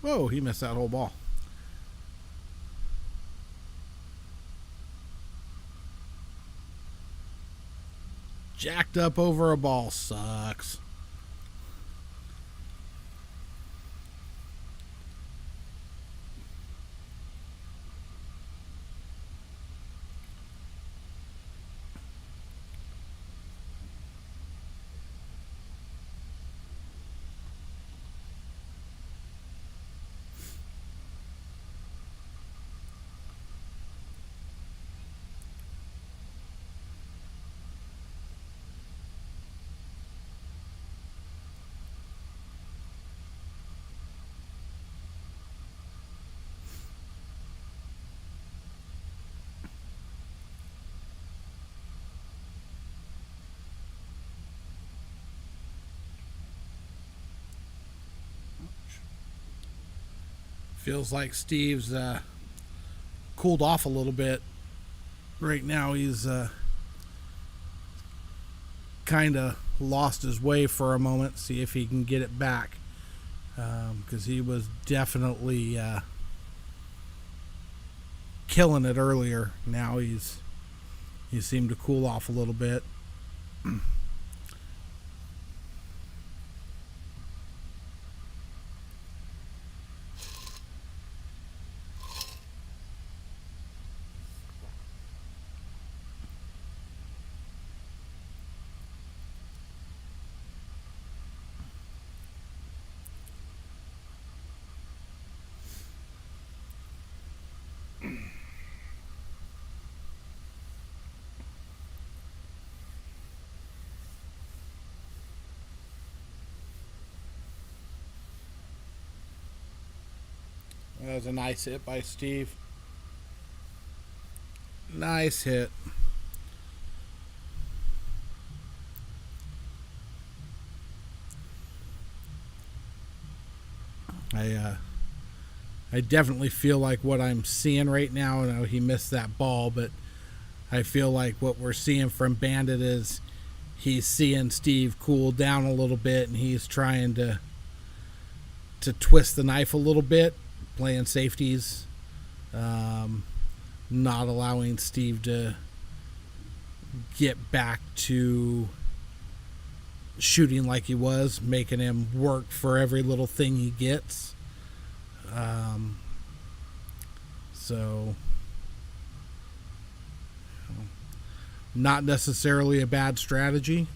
whoa, he missed that whole ball. Jacked up over a ball sucks. Feels like Steve's cooled off a little bit. Right now he's kind of lost his way for a moment. See if he can get it back, because he was definitely killing it earlier. Now he seemed to cool off a little bit. That was a nice hit by Steve. Nice hit. I definitely feel like what I'm seeing right now, I know he missed that ball, but I feel like what we're seeing from Bandit is he's seeing Steve cool down a little bit, and he's trying to twist the knife a little bit, playing safeties, not allowing Steve to get back to shooting like he was, making him work for every little thing he gets. So not necessarily a bad strategy.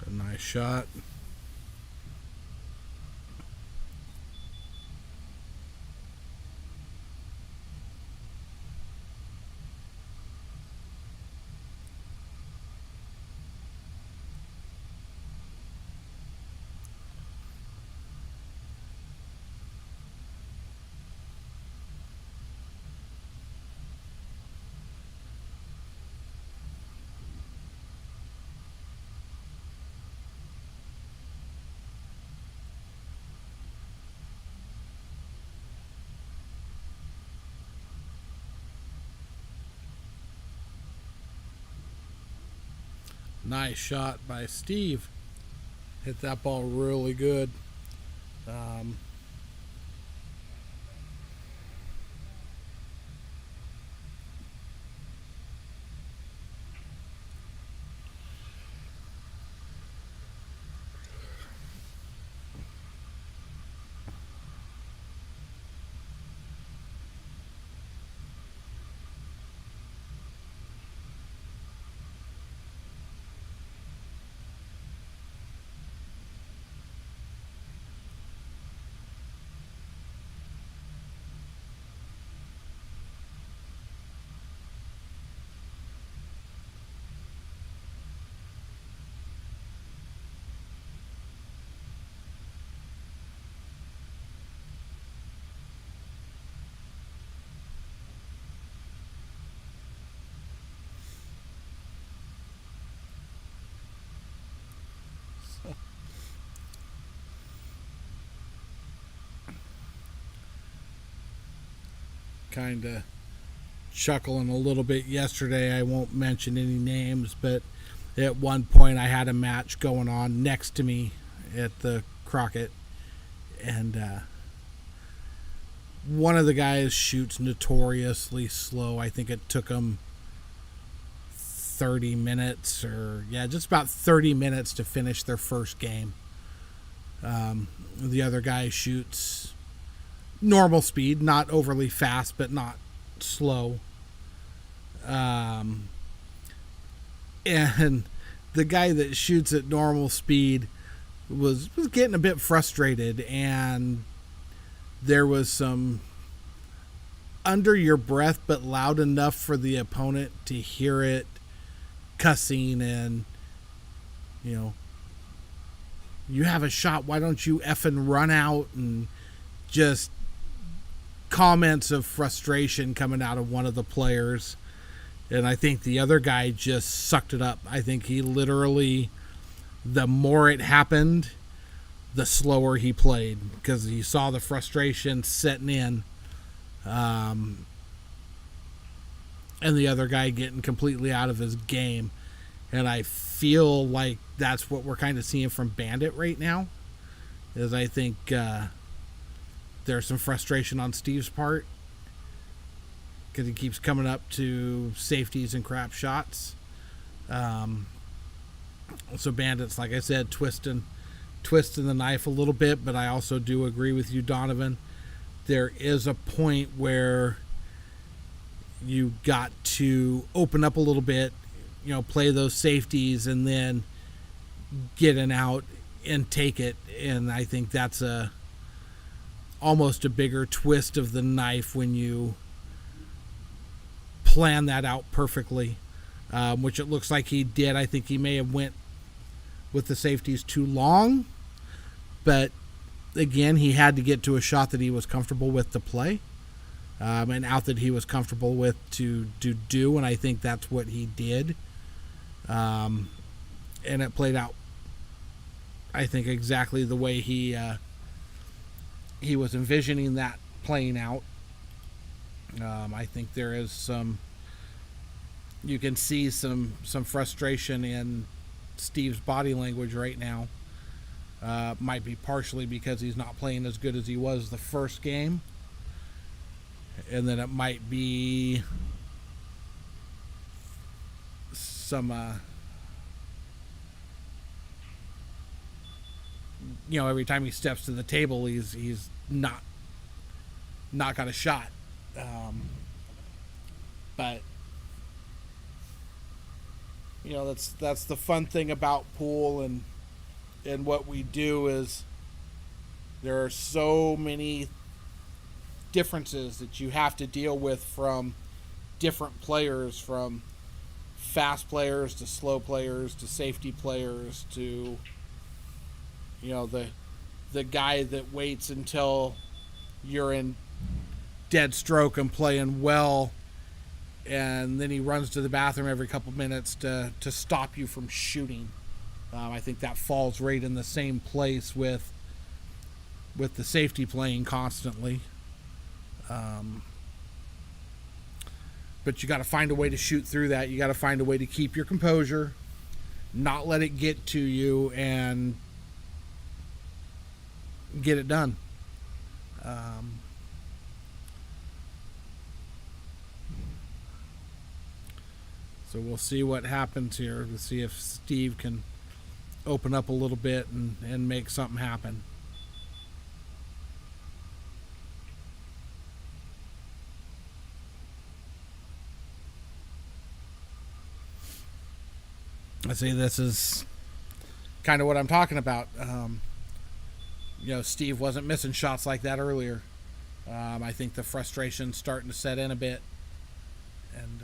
A nice shot. Nice shot by Steve. Hit that ball really good. Kind of chuckling a little bit yesterday. I won't mention any names, but at one point I had a match going on next to me at the Crockett, and one of the guys shoots notoriously slow. I think it took him 30 minutes, or just about 30 minutes to finish their first game. The other guy shoots normal speed, not overly fast, but not slow. And the guy that shoots at normal speed was getting a bit frustrated, and there was some under your breath but loud enough for the opponent to hear it cussing and You know, you have a shot. Why don't you effing run out? And just comments of frustration coming out of one of the players. And I think the other guy just sucked it up. I think he literally, the more it happened, the slower he played, because he saw the frustration setting in. And the other guy getting completely out of his game. And I feel like that's what we're kind of seeing from Bandit right now. Is I think there's some frustration on Steve's part, because he keeps coming up to safeties and crap shots. So Bandit's, like I said, twisting the knife a little bit, but I also do agree with you, Donovan. There is a point where you got to open up a little bit, you know, play those safeties, and then get an out and take it. And I think that's almost a bigger twist of the knife when you plan that out perfectly, which it looks like he did. I think he may have went with the safeties too long, but again, he had to get to a shot that he was comfortable with to play, and out that he was comfortable with to do, and I think that's what he did. And it played out, I think, exactly the way he was envisioning that playing out. I think there is you can see some frustration in Steve's body language right now. Might be partially because he's not playing as good as he was the first game, and then it might be some every time he steps to the table, he's not got a shot. But that's the fun thing about pool and what we do is there are so many differences that you have to deal with from different players, from fast players to slow players to safety players to the guy that waits until you're in dead stroke and playing well, and then he runs to the bathroom every couple minutes to stop you from shooting. I think that falls right in the same place with the safety playing constantly. But you got to find a way to shoot through that. You got to find a way to keep your composure, not let it get to you, and get it done. So we'll see what happens here. We'll see if Steve can open up a little bit and make something happen. I see this is kind of what I'm talking about. Steve wasn't missing shots like that earlier. I think the frustration's starting to set in a bit. And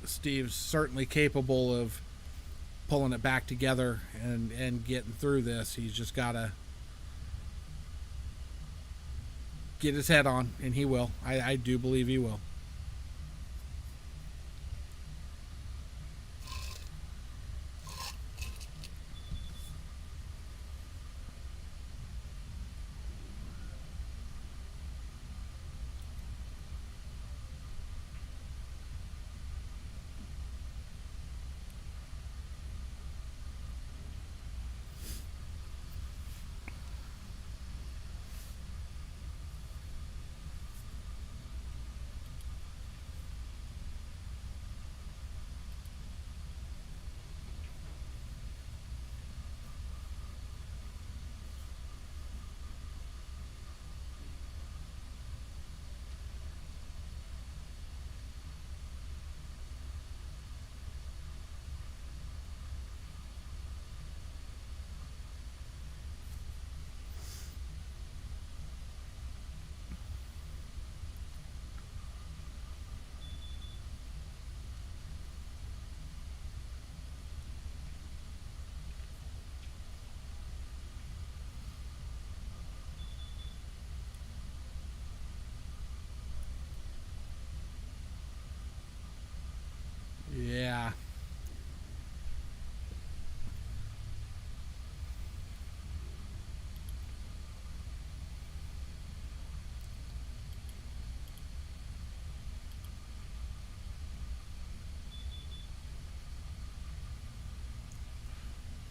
Steve's certainly capable of pulling it back together and getting through this. He's just got to get his head on, and he will. I do believe he will.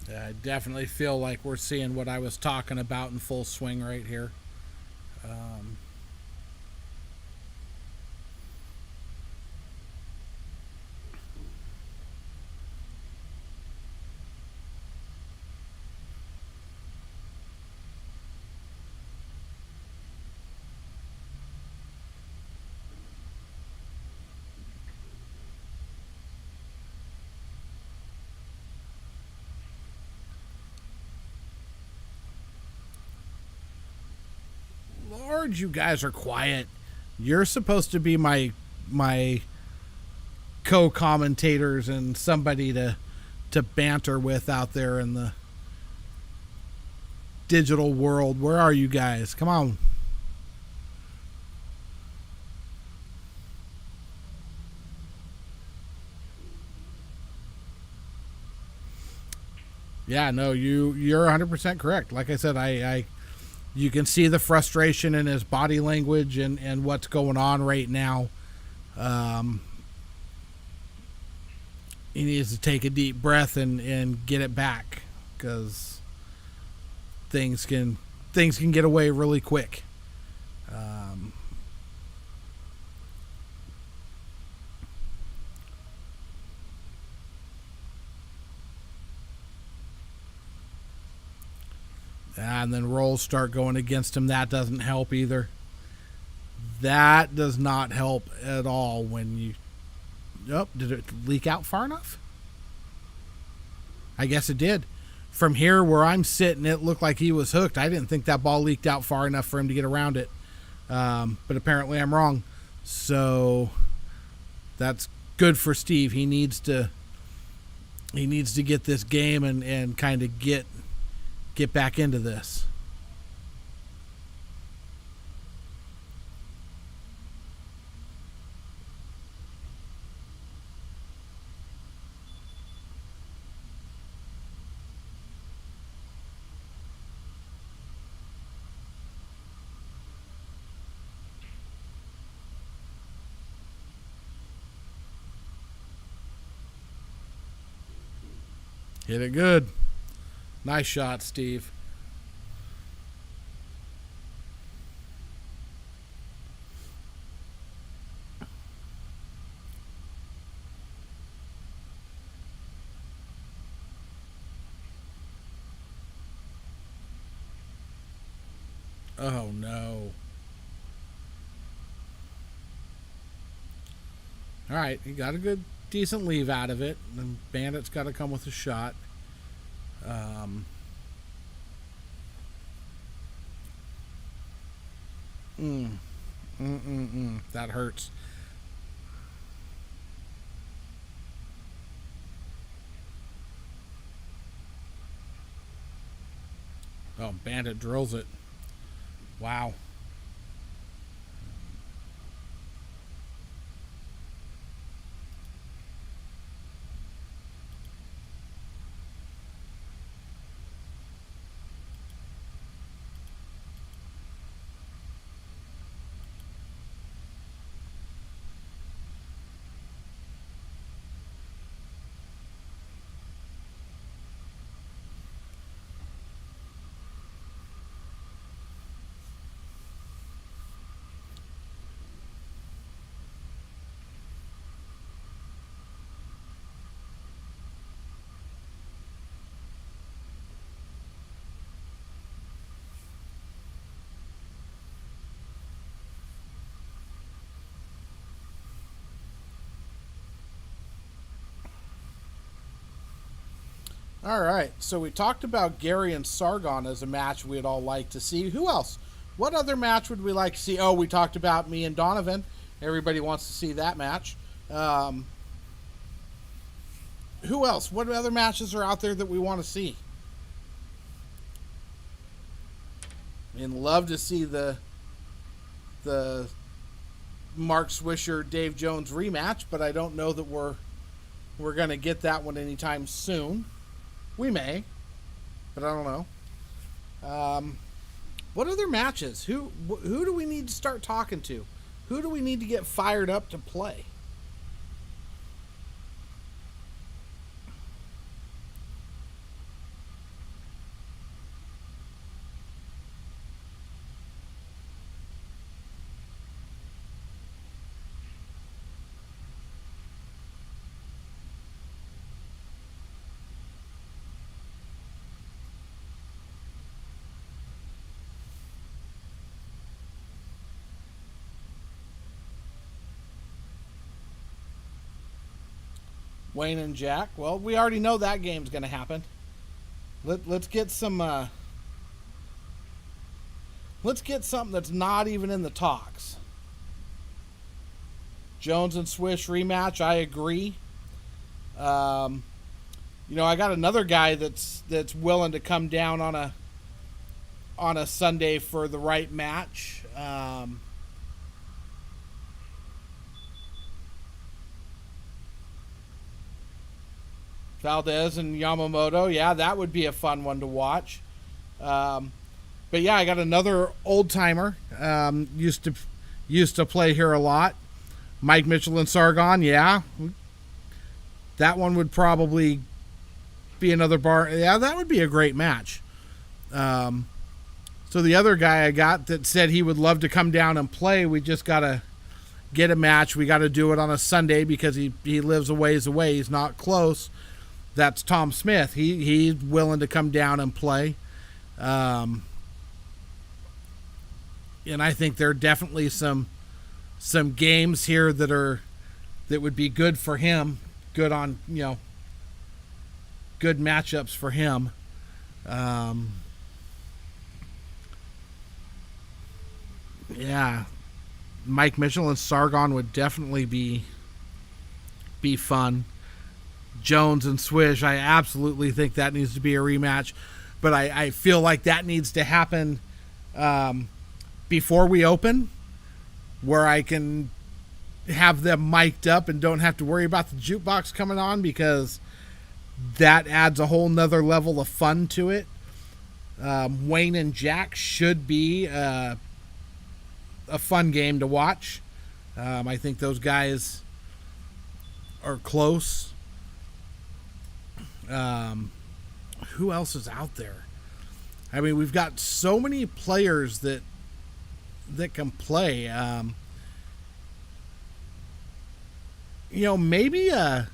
I definitely feel like we're seeing what I was talking about in full swing right here. Um, Lord, you guys are quiet. You're supposed to be my co-commentators and somebody to banter with out there in the digital world. Where are you guys? Come on. Yeah, no, you're 100% correct. Like I said, I you can see the frustration in his body language and what's going on right now. Um, he needs to take a deep breath and get it back, because things can get away really quick. Um, and then rolls start going against him. That doesn't help either. That does not help at all when you. Oh, did it leak out far enough? I guess it did. From here where I'm sitting, it looked like he was hooked. I didn't think that ball leaked out far enough for him to get around it. But apparently I'm wrong. So that's good for Steve. He needs to get this game and kind of get back into this. Hit it good. Nice shot, Steve. Oh no. All right, he got a good, decent leave out of it. And Bandit's got to come with a shot. Um, that hurts. Oh, Bandit drills it. Wow. All right, so we talked about Gary and Sargon as a match we'd all like to see. Who else? What other match would we like to see? Oh, we talked about me and Donovan. Everybody wants to see that match. Um, who else? What other matches are out there that we want to see? I mean, love to see the Mark Swisher Dave Jones rematch, but I don't know that we're going to get that one anytime soon. We may, but I don't know. What other matches? Who do we need to start talking to? Who do we need to get fired up to play? Wayne and Jack. Well, we already know that game's going to happen. Let's get some. Let's get something that's not even in the talks. Jones and Swish rematch. I agree. I got another guy that's willing to come down on a Sunday for the right match. Valdez and Yamamoto. Yeah, that would be a fun one to watch. But yeah, I got another old timer. Used to play here a lot. Mike Mitchell and Sargon. Yeah, that one would probably be another bar. Yeah, that would be a great match. So the other guy I got that said he would love to come down and play, we just got to get a match. We got to do it on a Sunday because he lives a ways away. He's not close. That's Tom Smith. He's willing to come down and play. And I think there are definitely some games here that would be good for him. Good on, good matchups for him. Yeah, Mike Mitchell and Sargon would definitely be fun. Jones and Swish, I absolutely think that needs to be a rematch, but I feel like that needs to happen before we open, where I can have them mic'd up and don't have to worry about the jukebox coming on, because that adds a whole nother level of fun to it. Wayne and Jack should be a fun game to watch. I think those guys are close. Who else is out there? I mean, we've got so many players that can play. Maybe I'm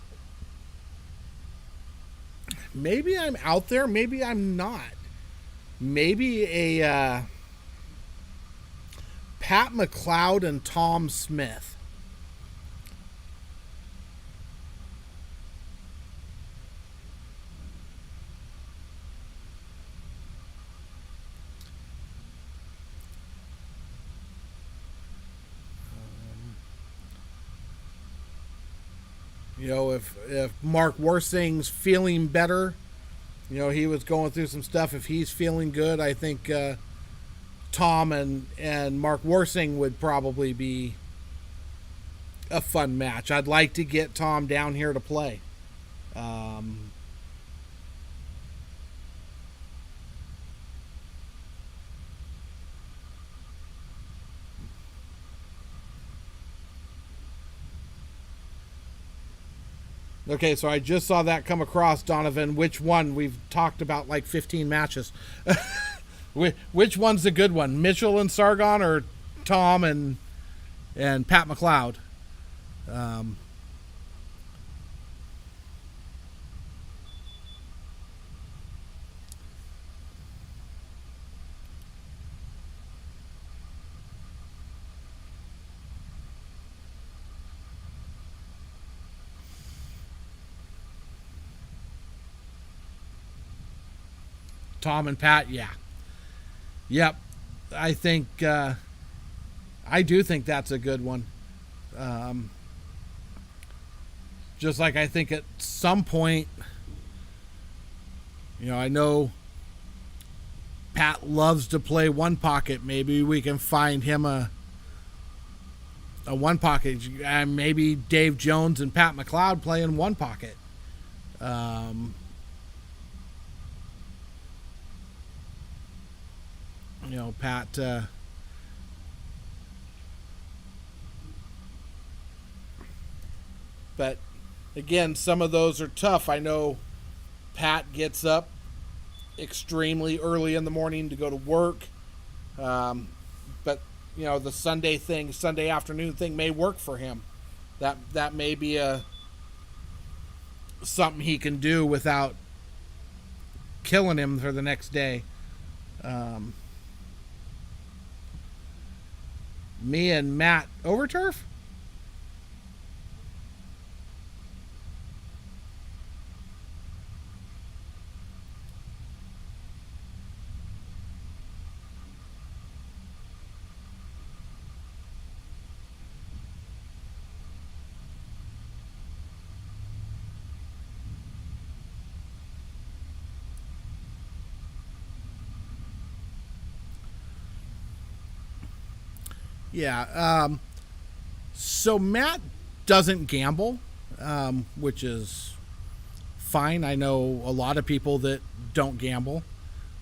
out there, maybe I'm not. Maybe a Pat McLeod and Tom Smith. If Mark Worsing's feeling better, he was going through some stuff. If he's feeling good, I think Tom and Mark Worsing would probably be a fun match. I'd like to get Tom down here to play. Okay, so I just saw that come across, Donovan. Which one? We've talked about like 15 matches. Which one's the good one? Mitchell and Sargon, or Tom and Pat McLeod? Tom and Pat, yeah. Yep. I think, I do think that's a good one. Just like I think at some point, I know Pat loves to play one pocket. Maybe we can find him a one pocket. Maybe Dave Jones and Pat McLeod playing one pocket. Pat, but again, some of those are tough. I know Pat gets up extremely early in the morning to go to work. But the Sunday afternoon thing may work for him. That may be something he can do without killing him for the next day. Me and Matt Overturf? Yeah. So Matt doesn't gamble, which is fine. I know a lot of people that don't gamble,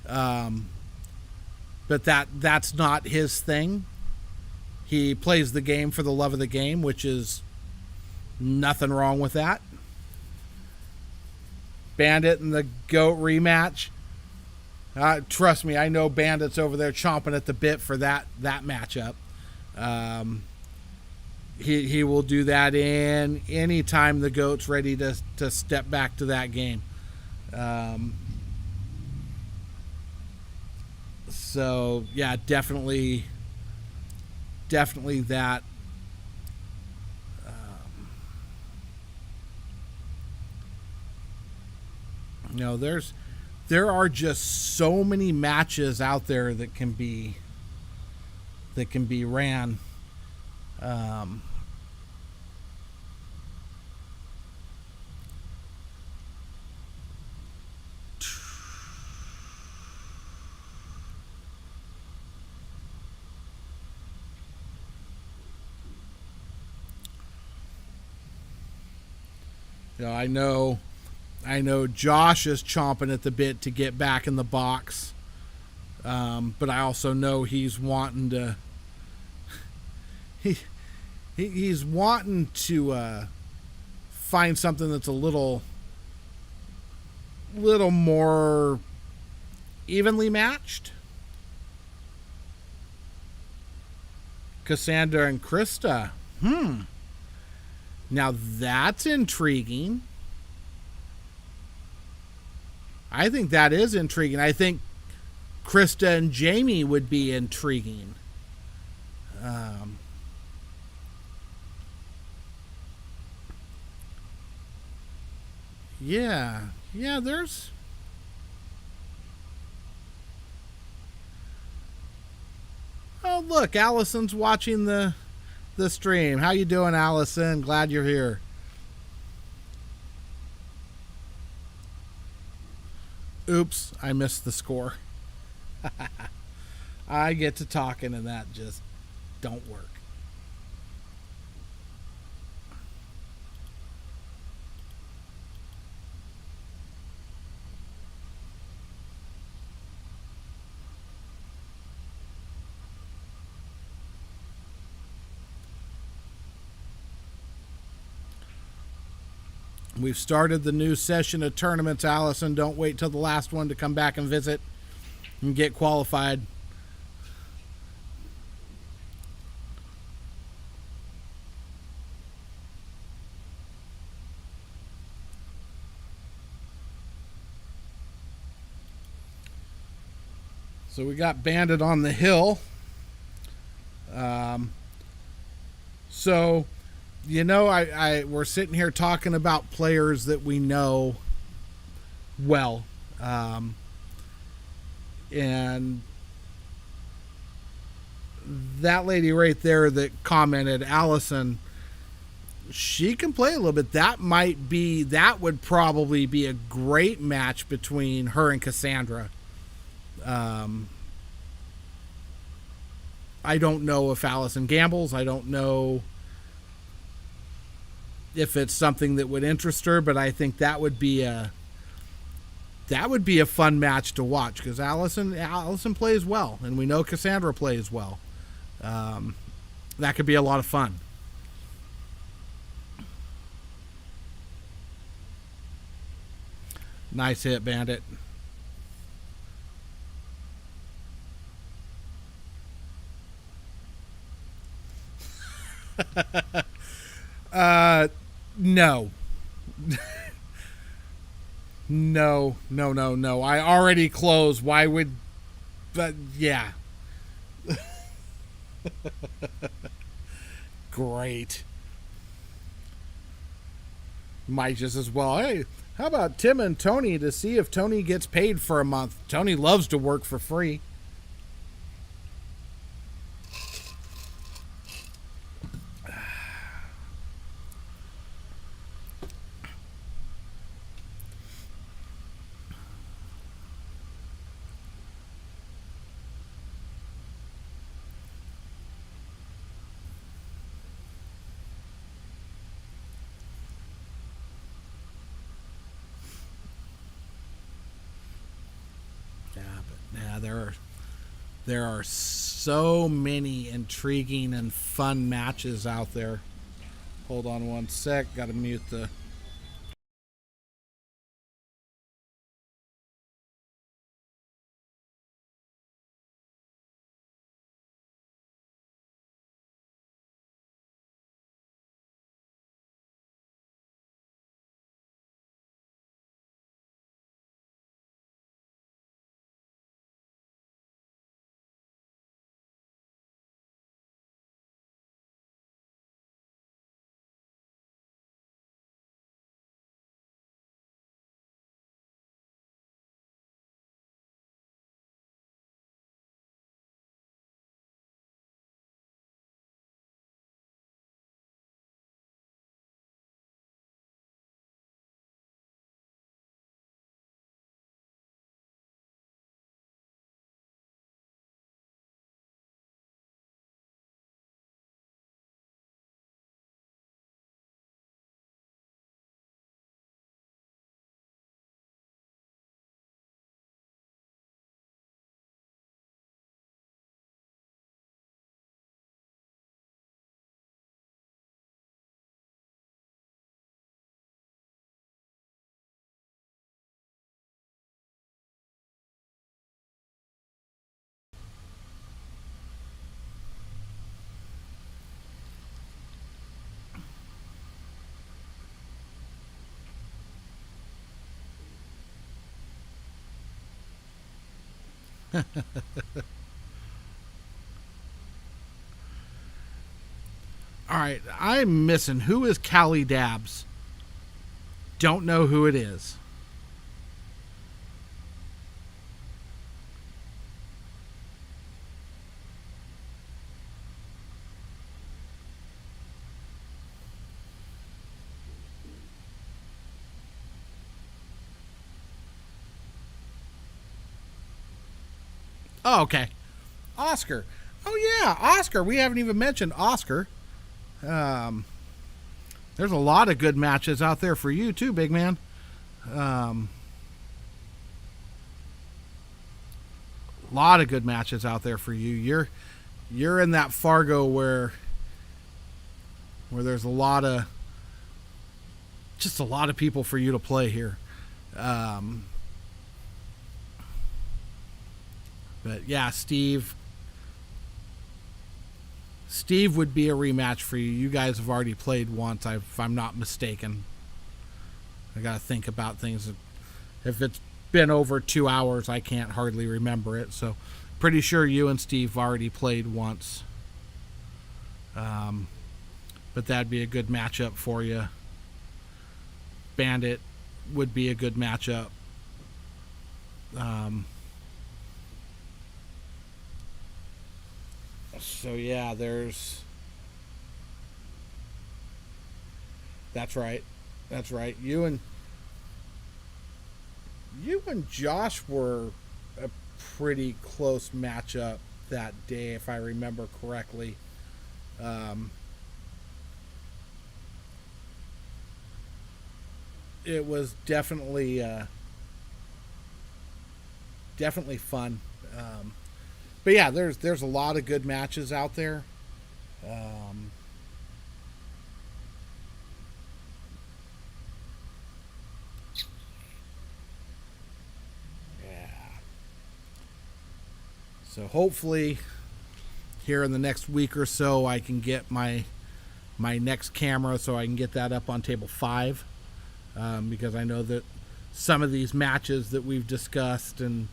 but that's not his thing. He plays the game for the love of the game, which is nothing wrong with that. Bandit and the GOAT rematch. Trust me, I know Bandit's over there chomping at the bit for that matchup. He will do that in any time the GOAT's ready to step back to that game. So yeah, definitely that. There are just so many matches out there that can be ran. I know Josh is chomping at the bit to get back in the box, but I also know he's wanting to. He's wanting to find something that's a little more evenly matched. Cassandra and Krista. Now that's intriguing. I think that is intriguing. I think Krista and Jamie would be intriguing. Yeah, there's... Oh, look, Allison's watching the stream. How you doing, Allison? Glad you're here. Oops, I missed the score. I get to talking and that just don't work. We've started the new session of tournaments, Allison. Don't wait till the last one to come back and visit and get qualified. So we got Bandit on the hill. So... we're sitting here talking about players that we know well. And that lady right there that commented, Allison, she can play a little bit. That would probably be a great match between her and Cassandra. I don't know if Allison gambles. I don't know if it's something that would interest her, but I think that would be a fun match to watch because Allison plays well, and we know Cassandra plays well. That could be a lot of fun. Nice hit, Bandit. No. No. I already closed. Why would... But, yeah. Great. Might just as well. Hey, how about Tim and Tony to see if Tony gets paid for a month? Tony loves to work for free. Yeah, there are so many intriguing and fun matches out there. Hold on one sec. Got to mute the. All right, I'm missing. Who is Callie Dabbs? Don't know who it is. Oh, okay. Oscar. Oh, yeah, Oscar. We haven't even mentioned Oscar. There's a lot of good matches out there for you, too, big man. A lot of good matches out there for you. You're in that Fargo where there's a lot of people for you to play here. But yeah, Steve would be a rematch for you. You guys have already played once, if I'm not mistaken. I got to think about things. If it's been over 2 hours, I can't hardly remember it. So pretty sure you and Steve already played once. But that'd be a good matchup for you. Bandit would be a good matchup. So yeah, that's right. You and Josh were a pretty close matchup that day, if I remember correctly. It was definitely fun. But yeah, there's a lot of good matches out there. Yeah. So hopefully, here in the next week or so, I can get my next camera so I can get that up on table 5, because I know that some of these matches that we've discussed and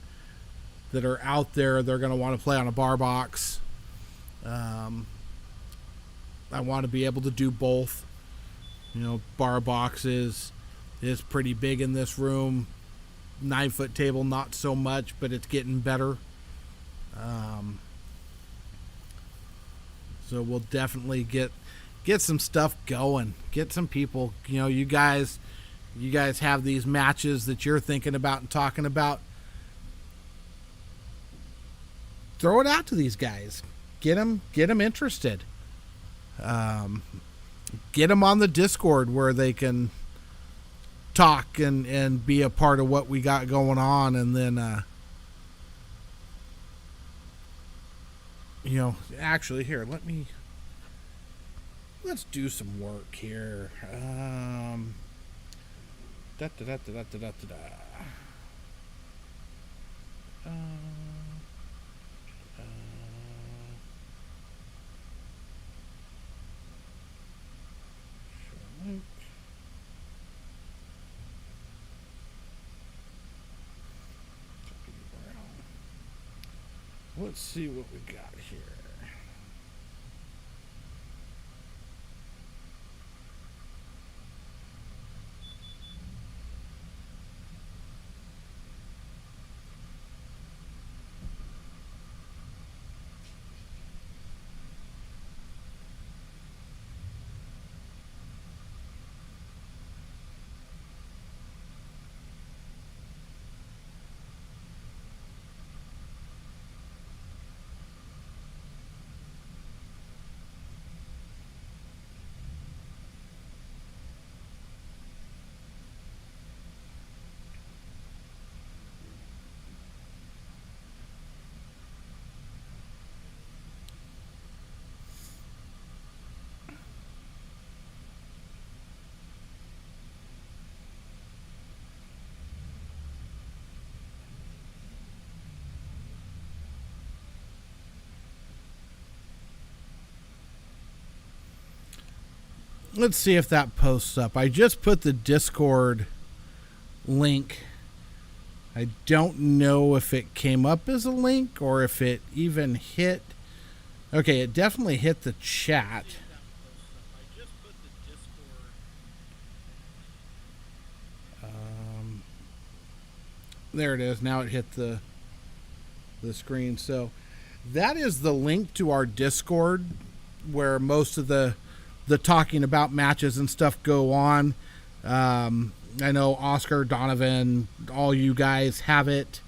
that are out there, they're going to want to play on a bar box. I want to be able to do both. Bar box is pretty big in this room. 9-foot table, not so much, but it's getting better. So we'll definitely get some stuff going. Get some people. You guys have these matches that you're thinking about and talking about. Throw it out to these guys. Get them interested. Get them on the Discord where they can talk and be a part of what we got going on, and then Actually, here, let's do some work here. Da da da da da da da da. Uh, link. Let's see what we got here. Let's see if that posts up. I just put the Discord link. I don't know if it came up as a link or if it even hit. Okay, it definitely hit the chat. There it is. Now it hit the screen. So that is the link to our Discord where most of the talking about matches and stuff go on. I know Oscar, Donovan, all you guys have it.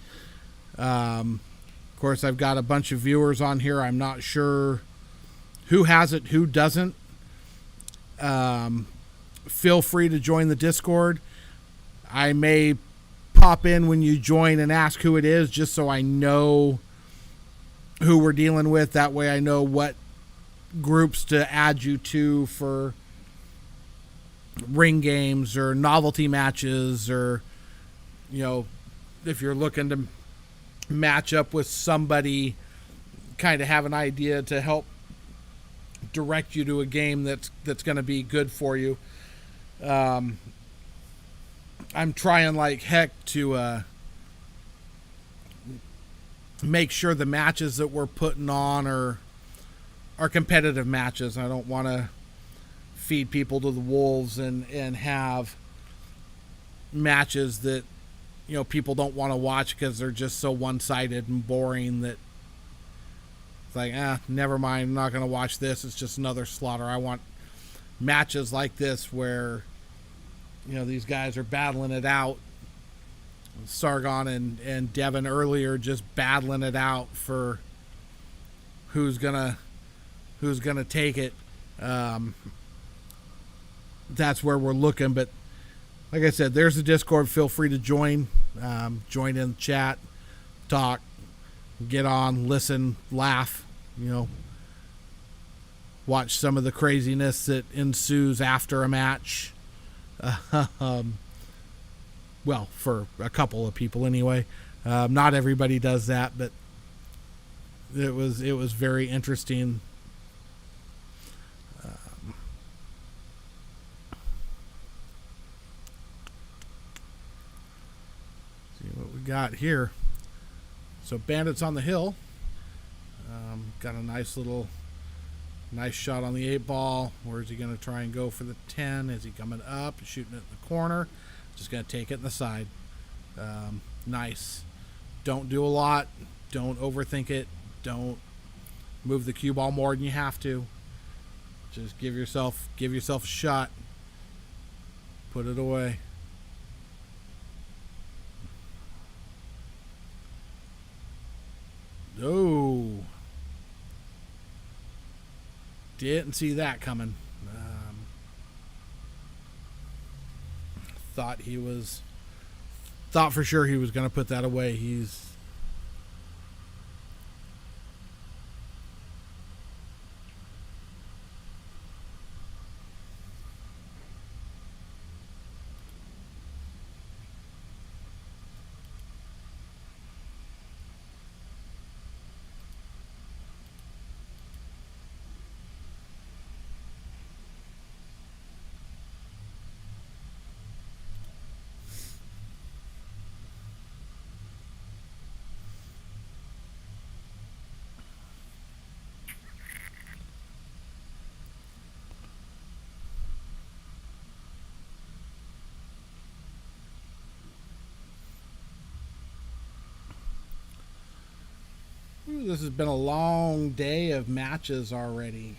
Of course, I've got a bunch of viewers on here. I'm not sure who has it, who doesn't. Feel free to join the Discord. I may pop in when you join and ask who it is, just so I know who we're dealing with. That way I know what groups to add you to for ring games or novelty matches, or if you're looking to match up with somebody, kind of have an idea to help direct you to a game that's going to be good for you. I'm trying like heck to make sure the matches that we're putting on are competitive matches. I don't want to feed people to the wolves and have matches that people don't want to watch because they're just so one-sided and boring that it's like, never mind, I'm not going to watch this. It's just another slaughter. I want matches like this where these guys are battling it out. Sargon and Devin earlier just battling it out for who's gonna take it. That's where we're looking. But like I said, there's the Discord. Feel free to join. Join in the chat, talk, get on, listen, laugh. Watch some of the craziness that ensues after a match. Well, for a couple of people anyway. Not everybody does that, but it was very interesting. See what we got here. So Bandit's on the hill. Got a nice shot on the 8-ball. Where is he going to try and go for the 10? Is he coming up, shooting it in the corner? Just going to take it in the side. Nice. Don't do a lot. Don't overthink it. Don't move the cue ball more than you have to. Just give yourself a shot. Put it away. Oh. Didn't see that coming. Thought for sure he was going to put that away. Ooh, this has been a long day of matches already.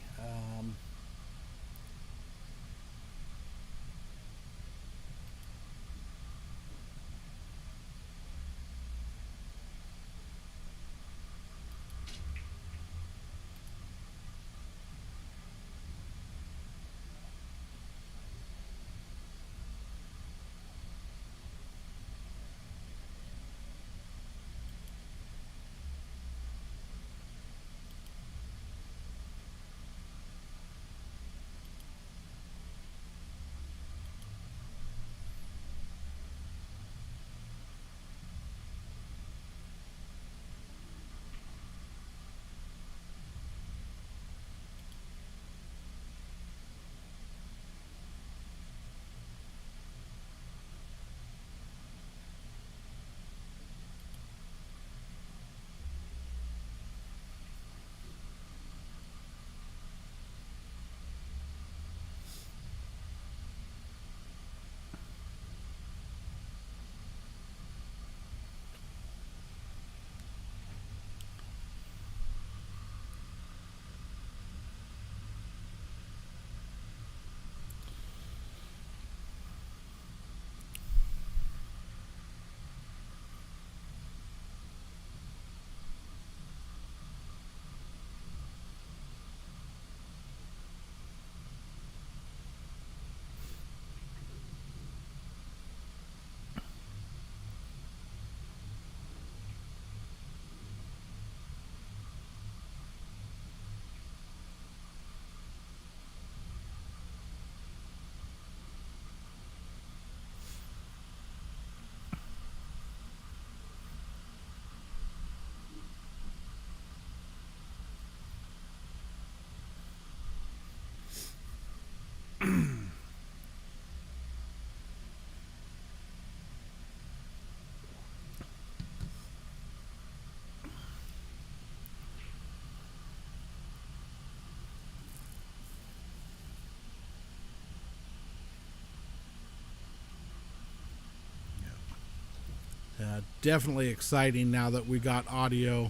Definitely exciting now that we got audio.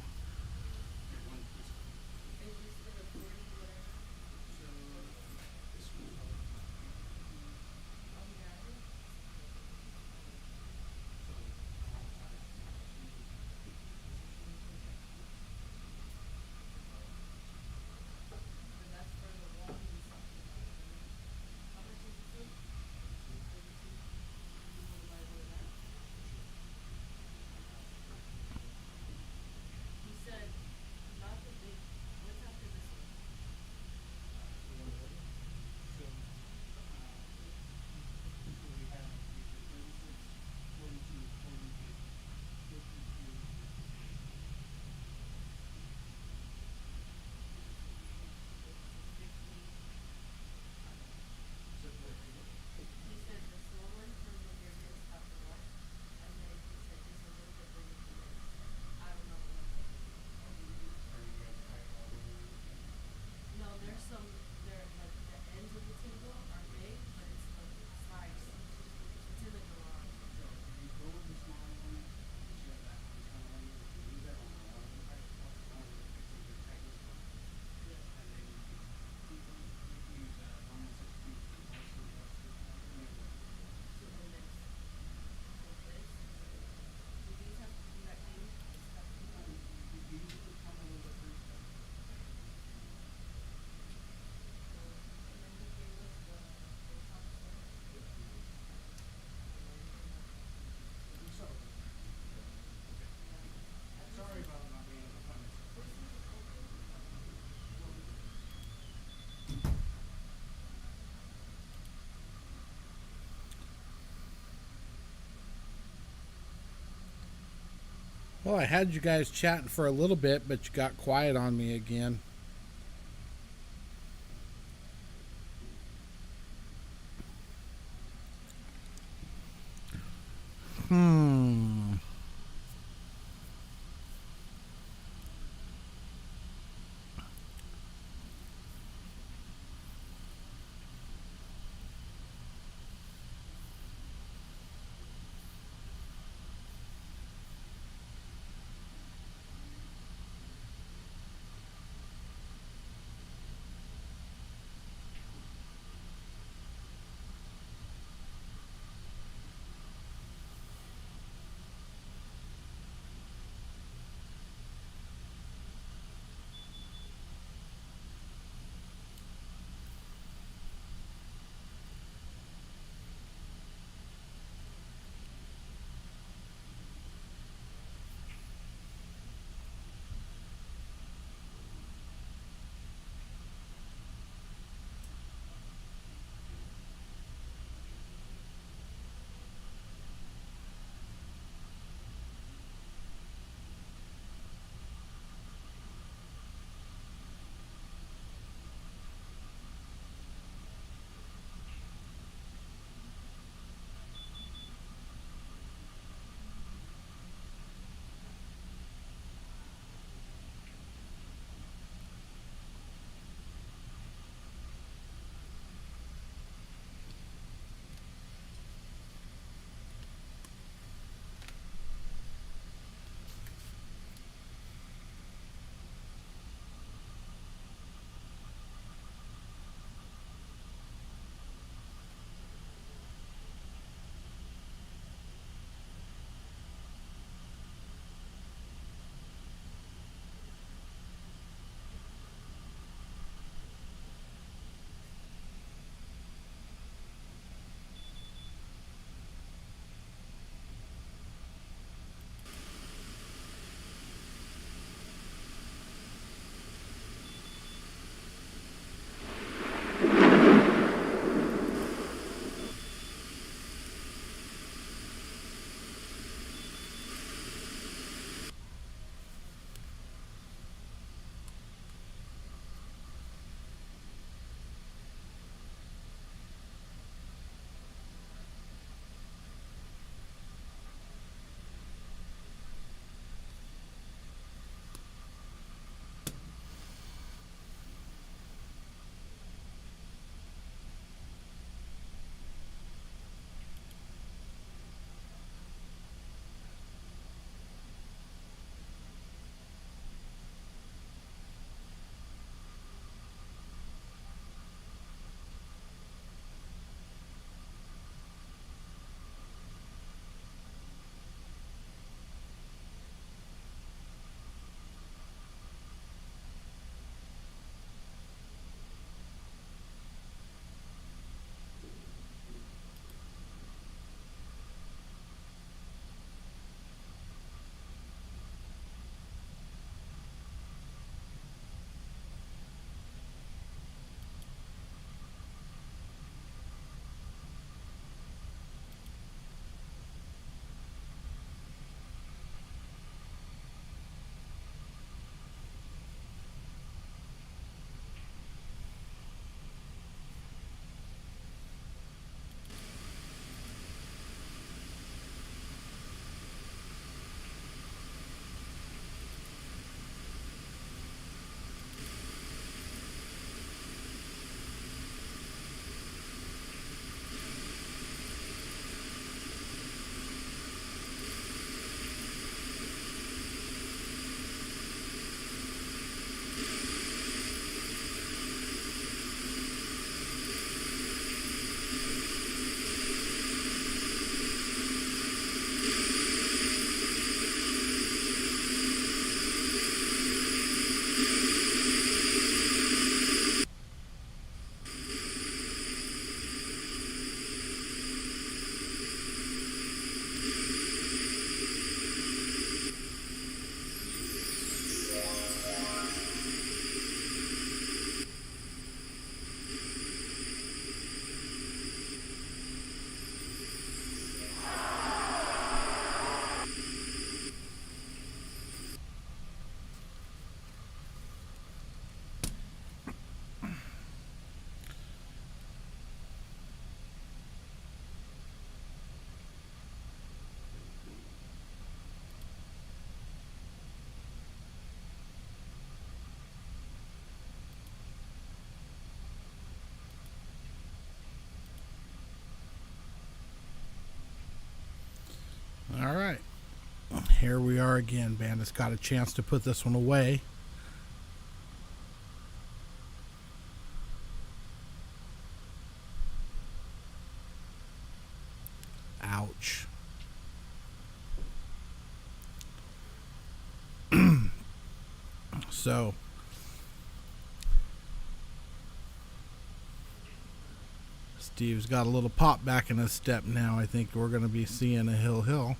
Well, I had you guys chatting for a little bit, but you got quiet on me again. Hmm. Here we are again. Bandit's got a chance to put this one away. Ouch. So Steve's got a little pop back in his step now. I think we're going to be seeing a hill.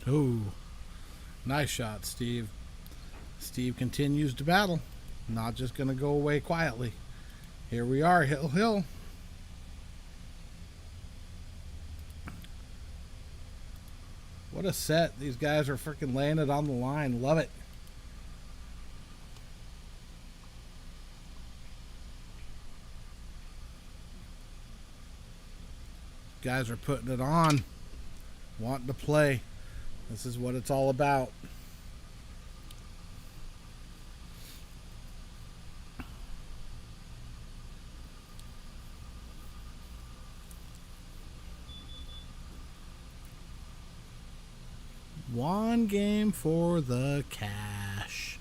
Oh, nice shot, Steve. Steve continues to battle. Not just going to go away quietly. Here we are, hill. What a set. These guys are freaking laying it on the line. Love it. Guys are putting it on. Wanting to play. This is what it's all about. One game for the cash.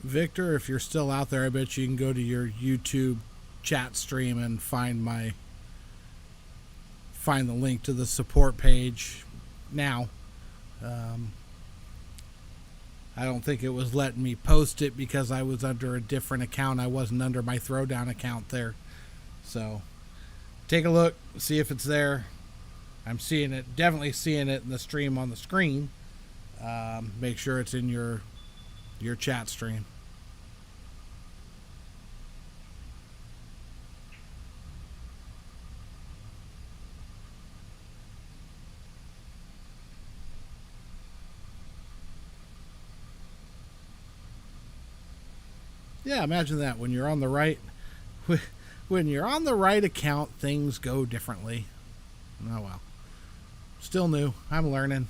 Victor, if you're still out there, I bet you can go to your YouTube chat stream and find the link to the support page now. I don't think it was letting me post it because I was under a different account. I wasn't under my Throwdown account there. So take a look, see if it's there. I'm seeing it, definitely seeing it in the stream on the screen. Make sure it's in your chat stream. Yeah, imagine that. When you're on the right account, things go differently. Oh well. Still new. I'm learning.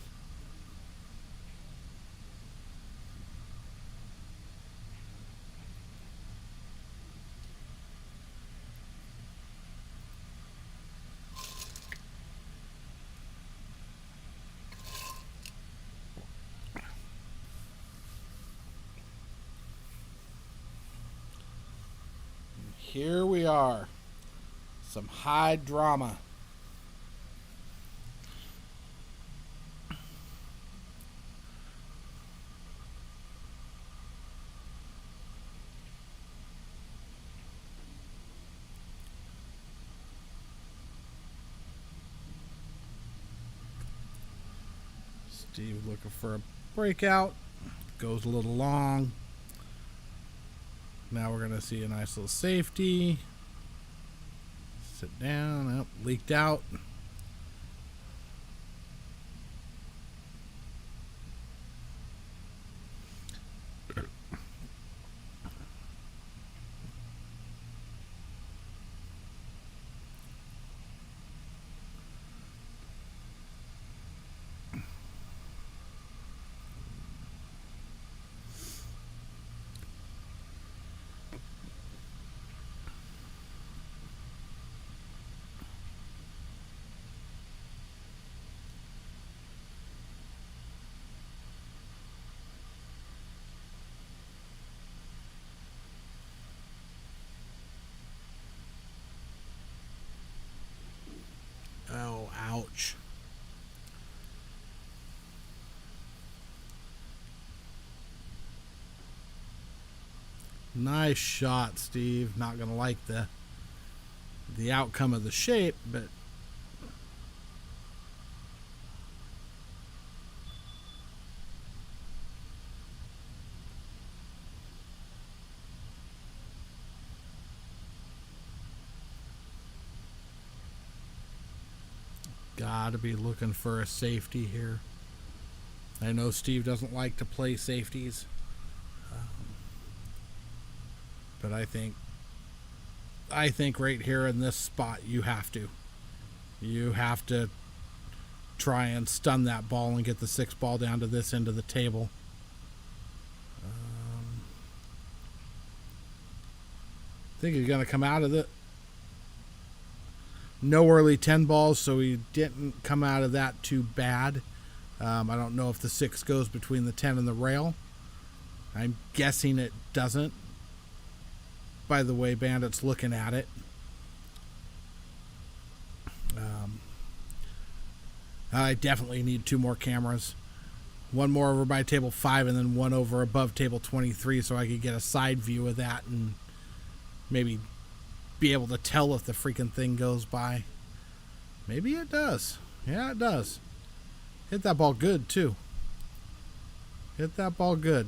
Here we are. Some high drama. Steve looking for a breakout. Goes a little long. Now we're going to see a nice little safety. Sit down. Oh, leaked out. Oh, ouch. Nice shot, Steve. Not going to like the outcome of the shape, but gotta be looking for a safety here. I know Steve doesn't like to play safeties, but I think right here in this spot you have to try and stun that ball and get the 6 ball down to this end of the table. I think he's going to come out of it. No early 10 balls, so he didn't come out of that too bad. I don't know if the 6 goes between the 10 and the rail. I'm guessing it doesn't, by the way Bandit's looking at it. I definitely need 2 more cameras. One more over by table 5 and then one over above table 23 so I could get a side view of that and maybe be able to tell if the freaking thing goes by. Maybe it does. Yeah, it does. Hit that ball good, too. Hit that ball good.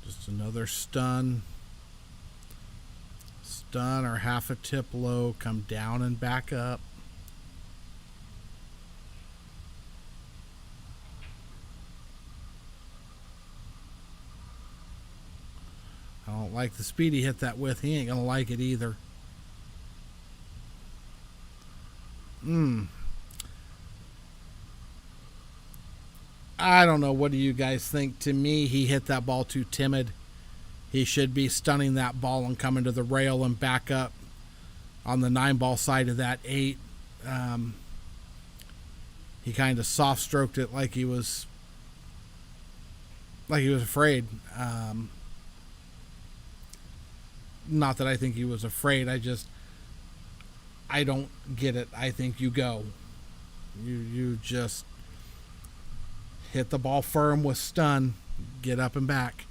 Just another stun. Stun or half a tip low. Come down and back up. I don't like the speed he hit that with. He ain't going to like it either. I don't know. What do you guys think? To me, he hit that ball too timid. He should be stunning that ball and coming to the rail and back up on the 9 ball side of that 8. He kind of soft stroked it like he was afraid. not that I think he was afraid. I don't get it. I think you go. You just hit the ball firm with stun, get up and back.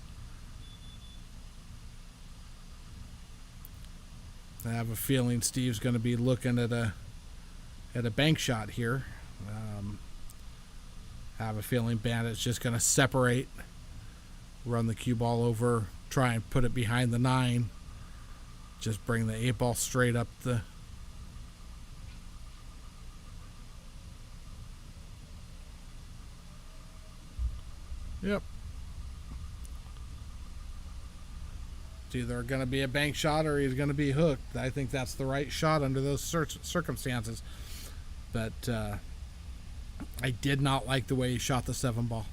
I have a feeling Steve's going to be looking at a bank shot here. I have a feeling Bandit's just going to separate, run the cue ball over, try and put it behind the 9. Just bring the 8 ball straight up the... Yep. It's either going to be a bank shot or he's going to be hooked. I think that's the right shot under those circumstances. But I did not like the way he shot the 7 ball.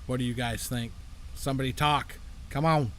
What do you guys think? Somebody talk. Come on.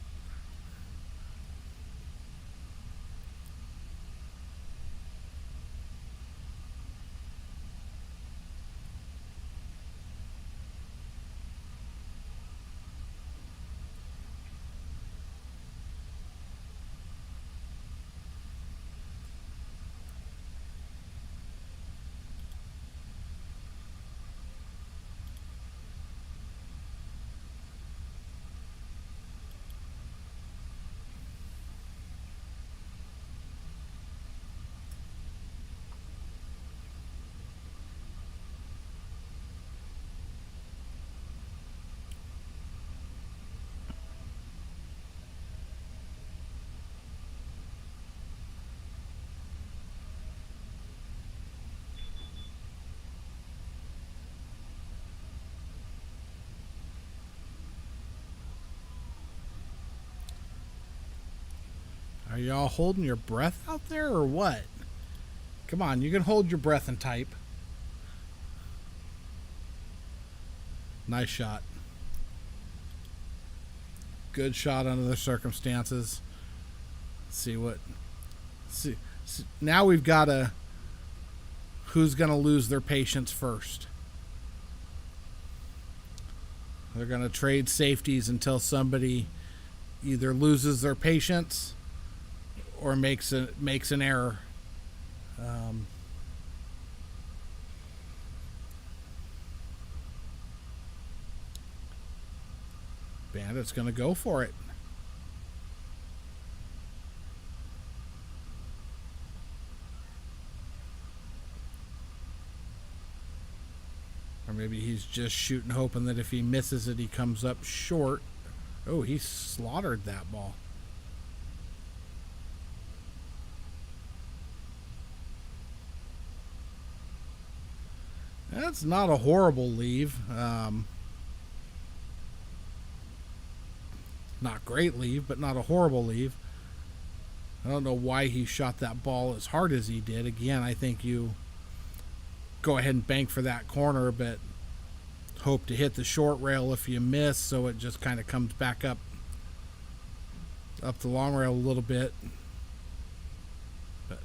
Are y'all holding your breath out there or what? Come on, you can hold your breath and type. Nice shot. Good shot under the circumstances. See what... See, now we've got a... Who's going to lose their patience first? They're going to trade safeties until somebody either loses their patience or makes an error. Bandit's going to go for it. Or maybe he's just shooting, hoping that if he misses it, he comes up short. Oh, he slaughtered that ball. That's not a horrible leave. Not great leave, but not a horrible leave. I don't know why he shot that ball as hard as he did. Again, I think you go ahead and bank for that corner, but hope to hit the short rail if you miss, so it just kind of comes back up the long rail a little bit. But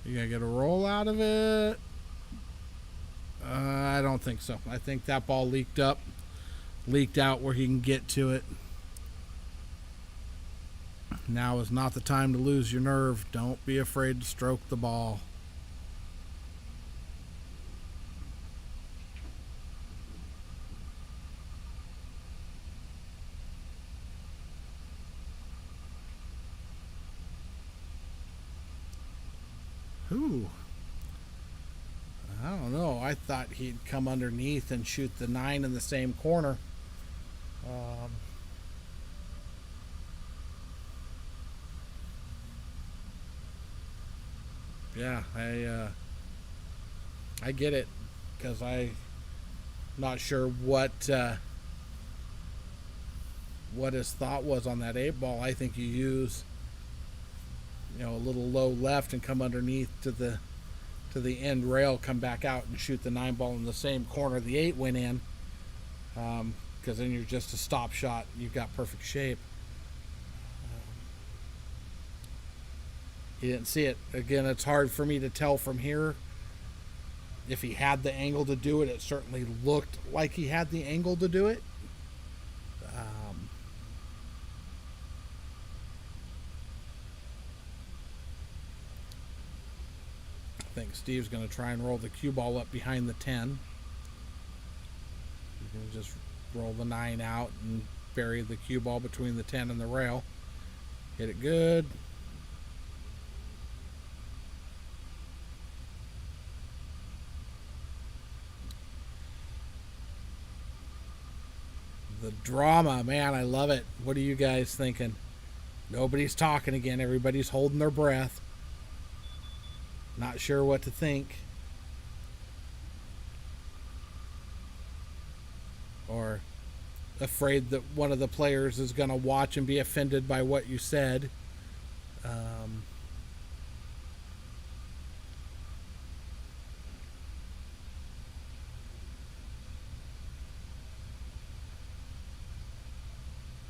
you gonna get a roll out of it? I don't think so. I think that ball leaked out where he can get to it. Now is not the time to lose your nerve. Don't be afraid to stroke the ball. Ooh. I don't know. I thought he'd come underneath and shoot the 9 in the same corner. Yeah, I get it, because I'm not sure what his thought was on that 8 ball. I think you use, a little low left and come underneath to the to the end rail, come back out and shoot the 9-ball in the same corner the 8 went in, because then you're just a stop shot. You've got perfect shape. He didn't see it. Again, it's hard for me to tell from here. If he had the angle to do it, it certainly looked like he had the angle to do it. I think Steve's going to try and roll the cue ball up behind the 10. He's going to just roll the 9 out and bury the cue ball between the 10 and the rail. Hit it good. The drama, man, I love it. What are you guys thinking? Nobody's talking again. Everybody's holding their breath. Not sure what to think. Or afraid that one of the players is going to watch and be offended by what you said.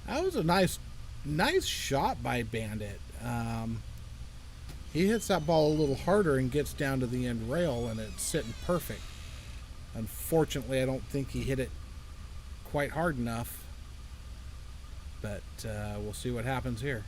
That was a nice shot by Bandit. He hits that ball a little harder and gets down to the end rail, and it's sitting perfect. Unfortunately, I don't think he hit it quite hard enough, but we'll see what happens here.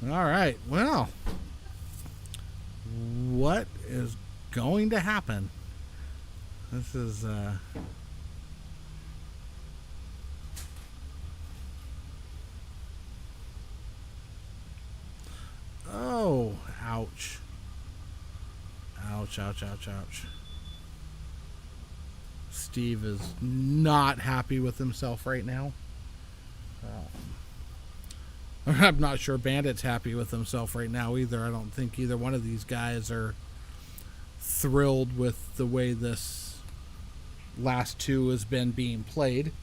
All right, well, what is going to happen? This is oh, ouch. Ouch, ouch, ouch, ouch. Steve is not happy with himself right now. I'm not sure Bandit's happy with himself right now either. I don't think either one of these guys are thrilled with the way this last 2 has been being played.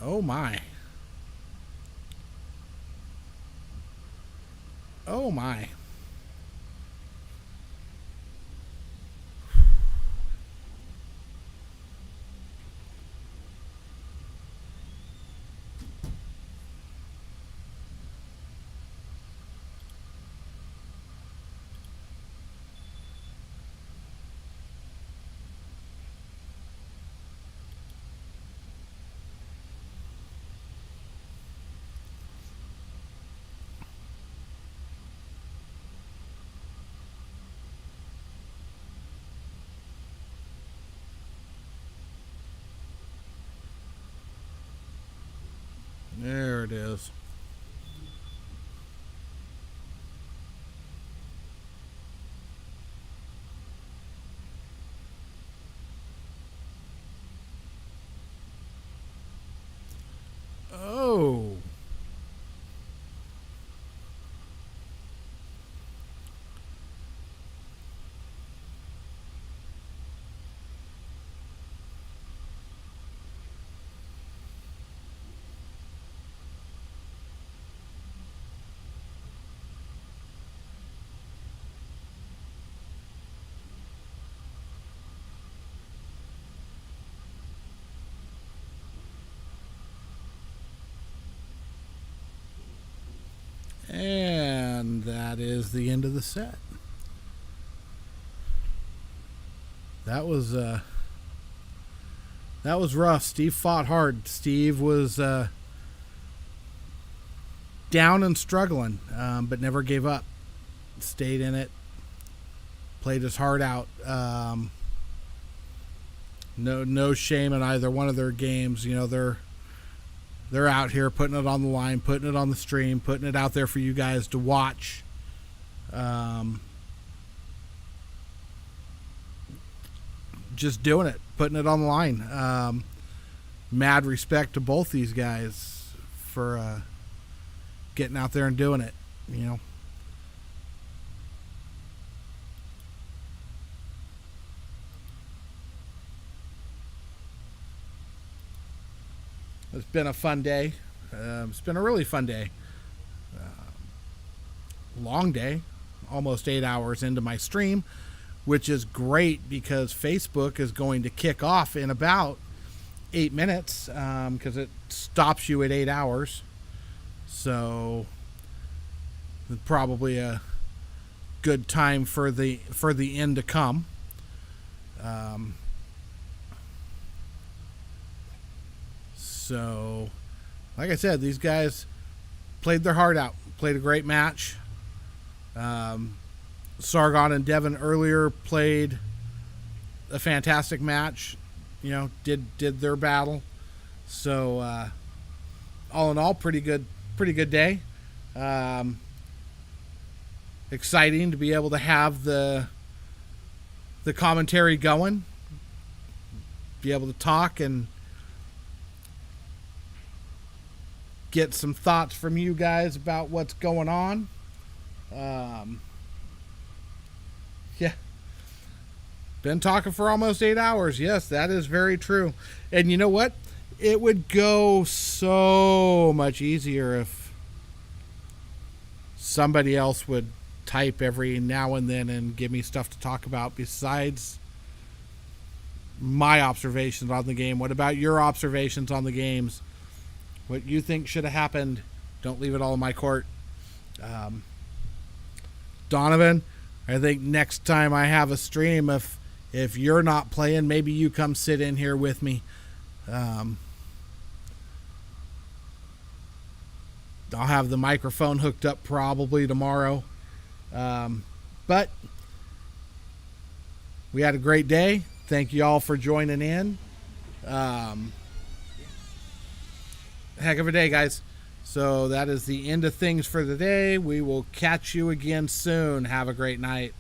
Oh my. Oh my. it is. Oh. And that is the end of the set. That was rough. Steve fought hard. Steve was down and struggling, but never gave up. Stayed in it. Played his heart out. No shame in either one of their games. You know, they're out here putting it on the line, putting it on the stream, putting it out there for you guys to watch. Just doing it, putting it on the line. Mad respect to both these guys for getting out there and doing it, you know. It's been a fun day. It's been a really fun day. Long day, almost 8 hours into my stream, which is great because Facebook is going to kick off in about 8 minutes because it stops you at 8 hours. So probably a good time for the end to come. So, like I said, these guys played their heart out. Played a great match. Sargon and Devin earlier played a fantastic match. You know, did their battle. So, all in all, pretty good day. Exciting to be able to have the commentary going. Be able to talk and get some thoughts from you guys about what's going on. Yeah. Been talking for almost 8 hours. Yes, that is very true. And you know what? It would go so much easier if somebody else would type every now and then and give me stuff to talk about besides my observations on the game. What about your observations on the games? What you think should have happened? Don't leave it all in my court. Donovan, I think next time I have a stream, if you're not playing, maybe you come sit in here with me. I'll have the microphone hooked up probably tomorrow. But we had a great day. Thank you all for joining in. Heck of a day, guys. So that is the end of things for the day. We will catch you again soon. Have a great night.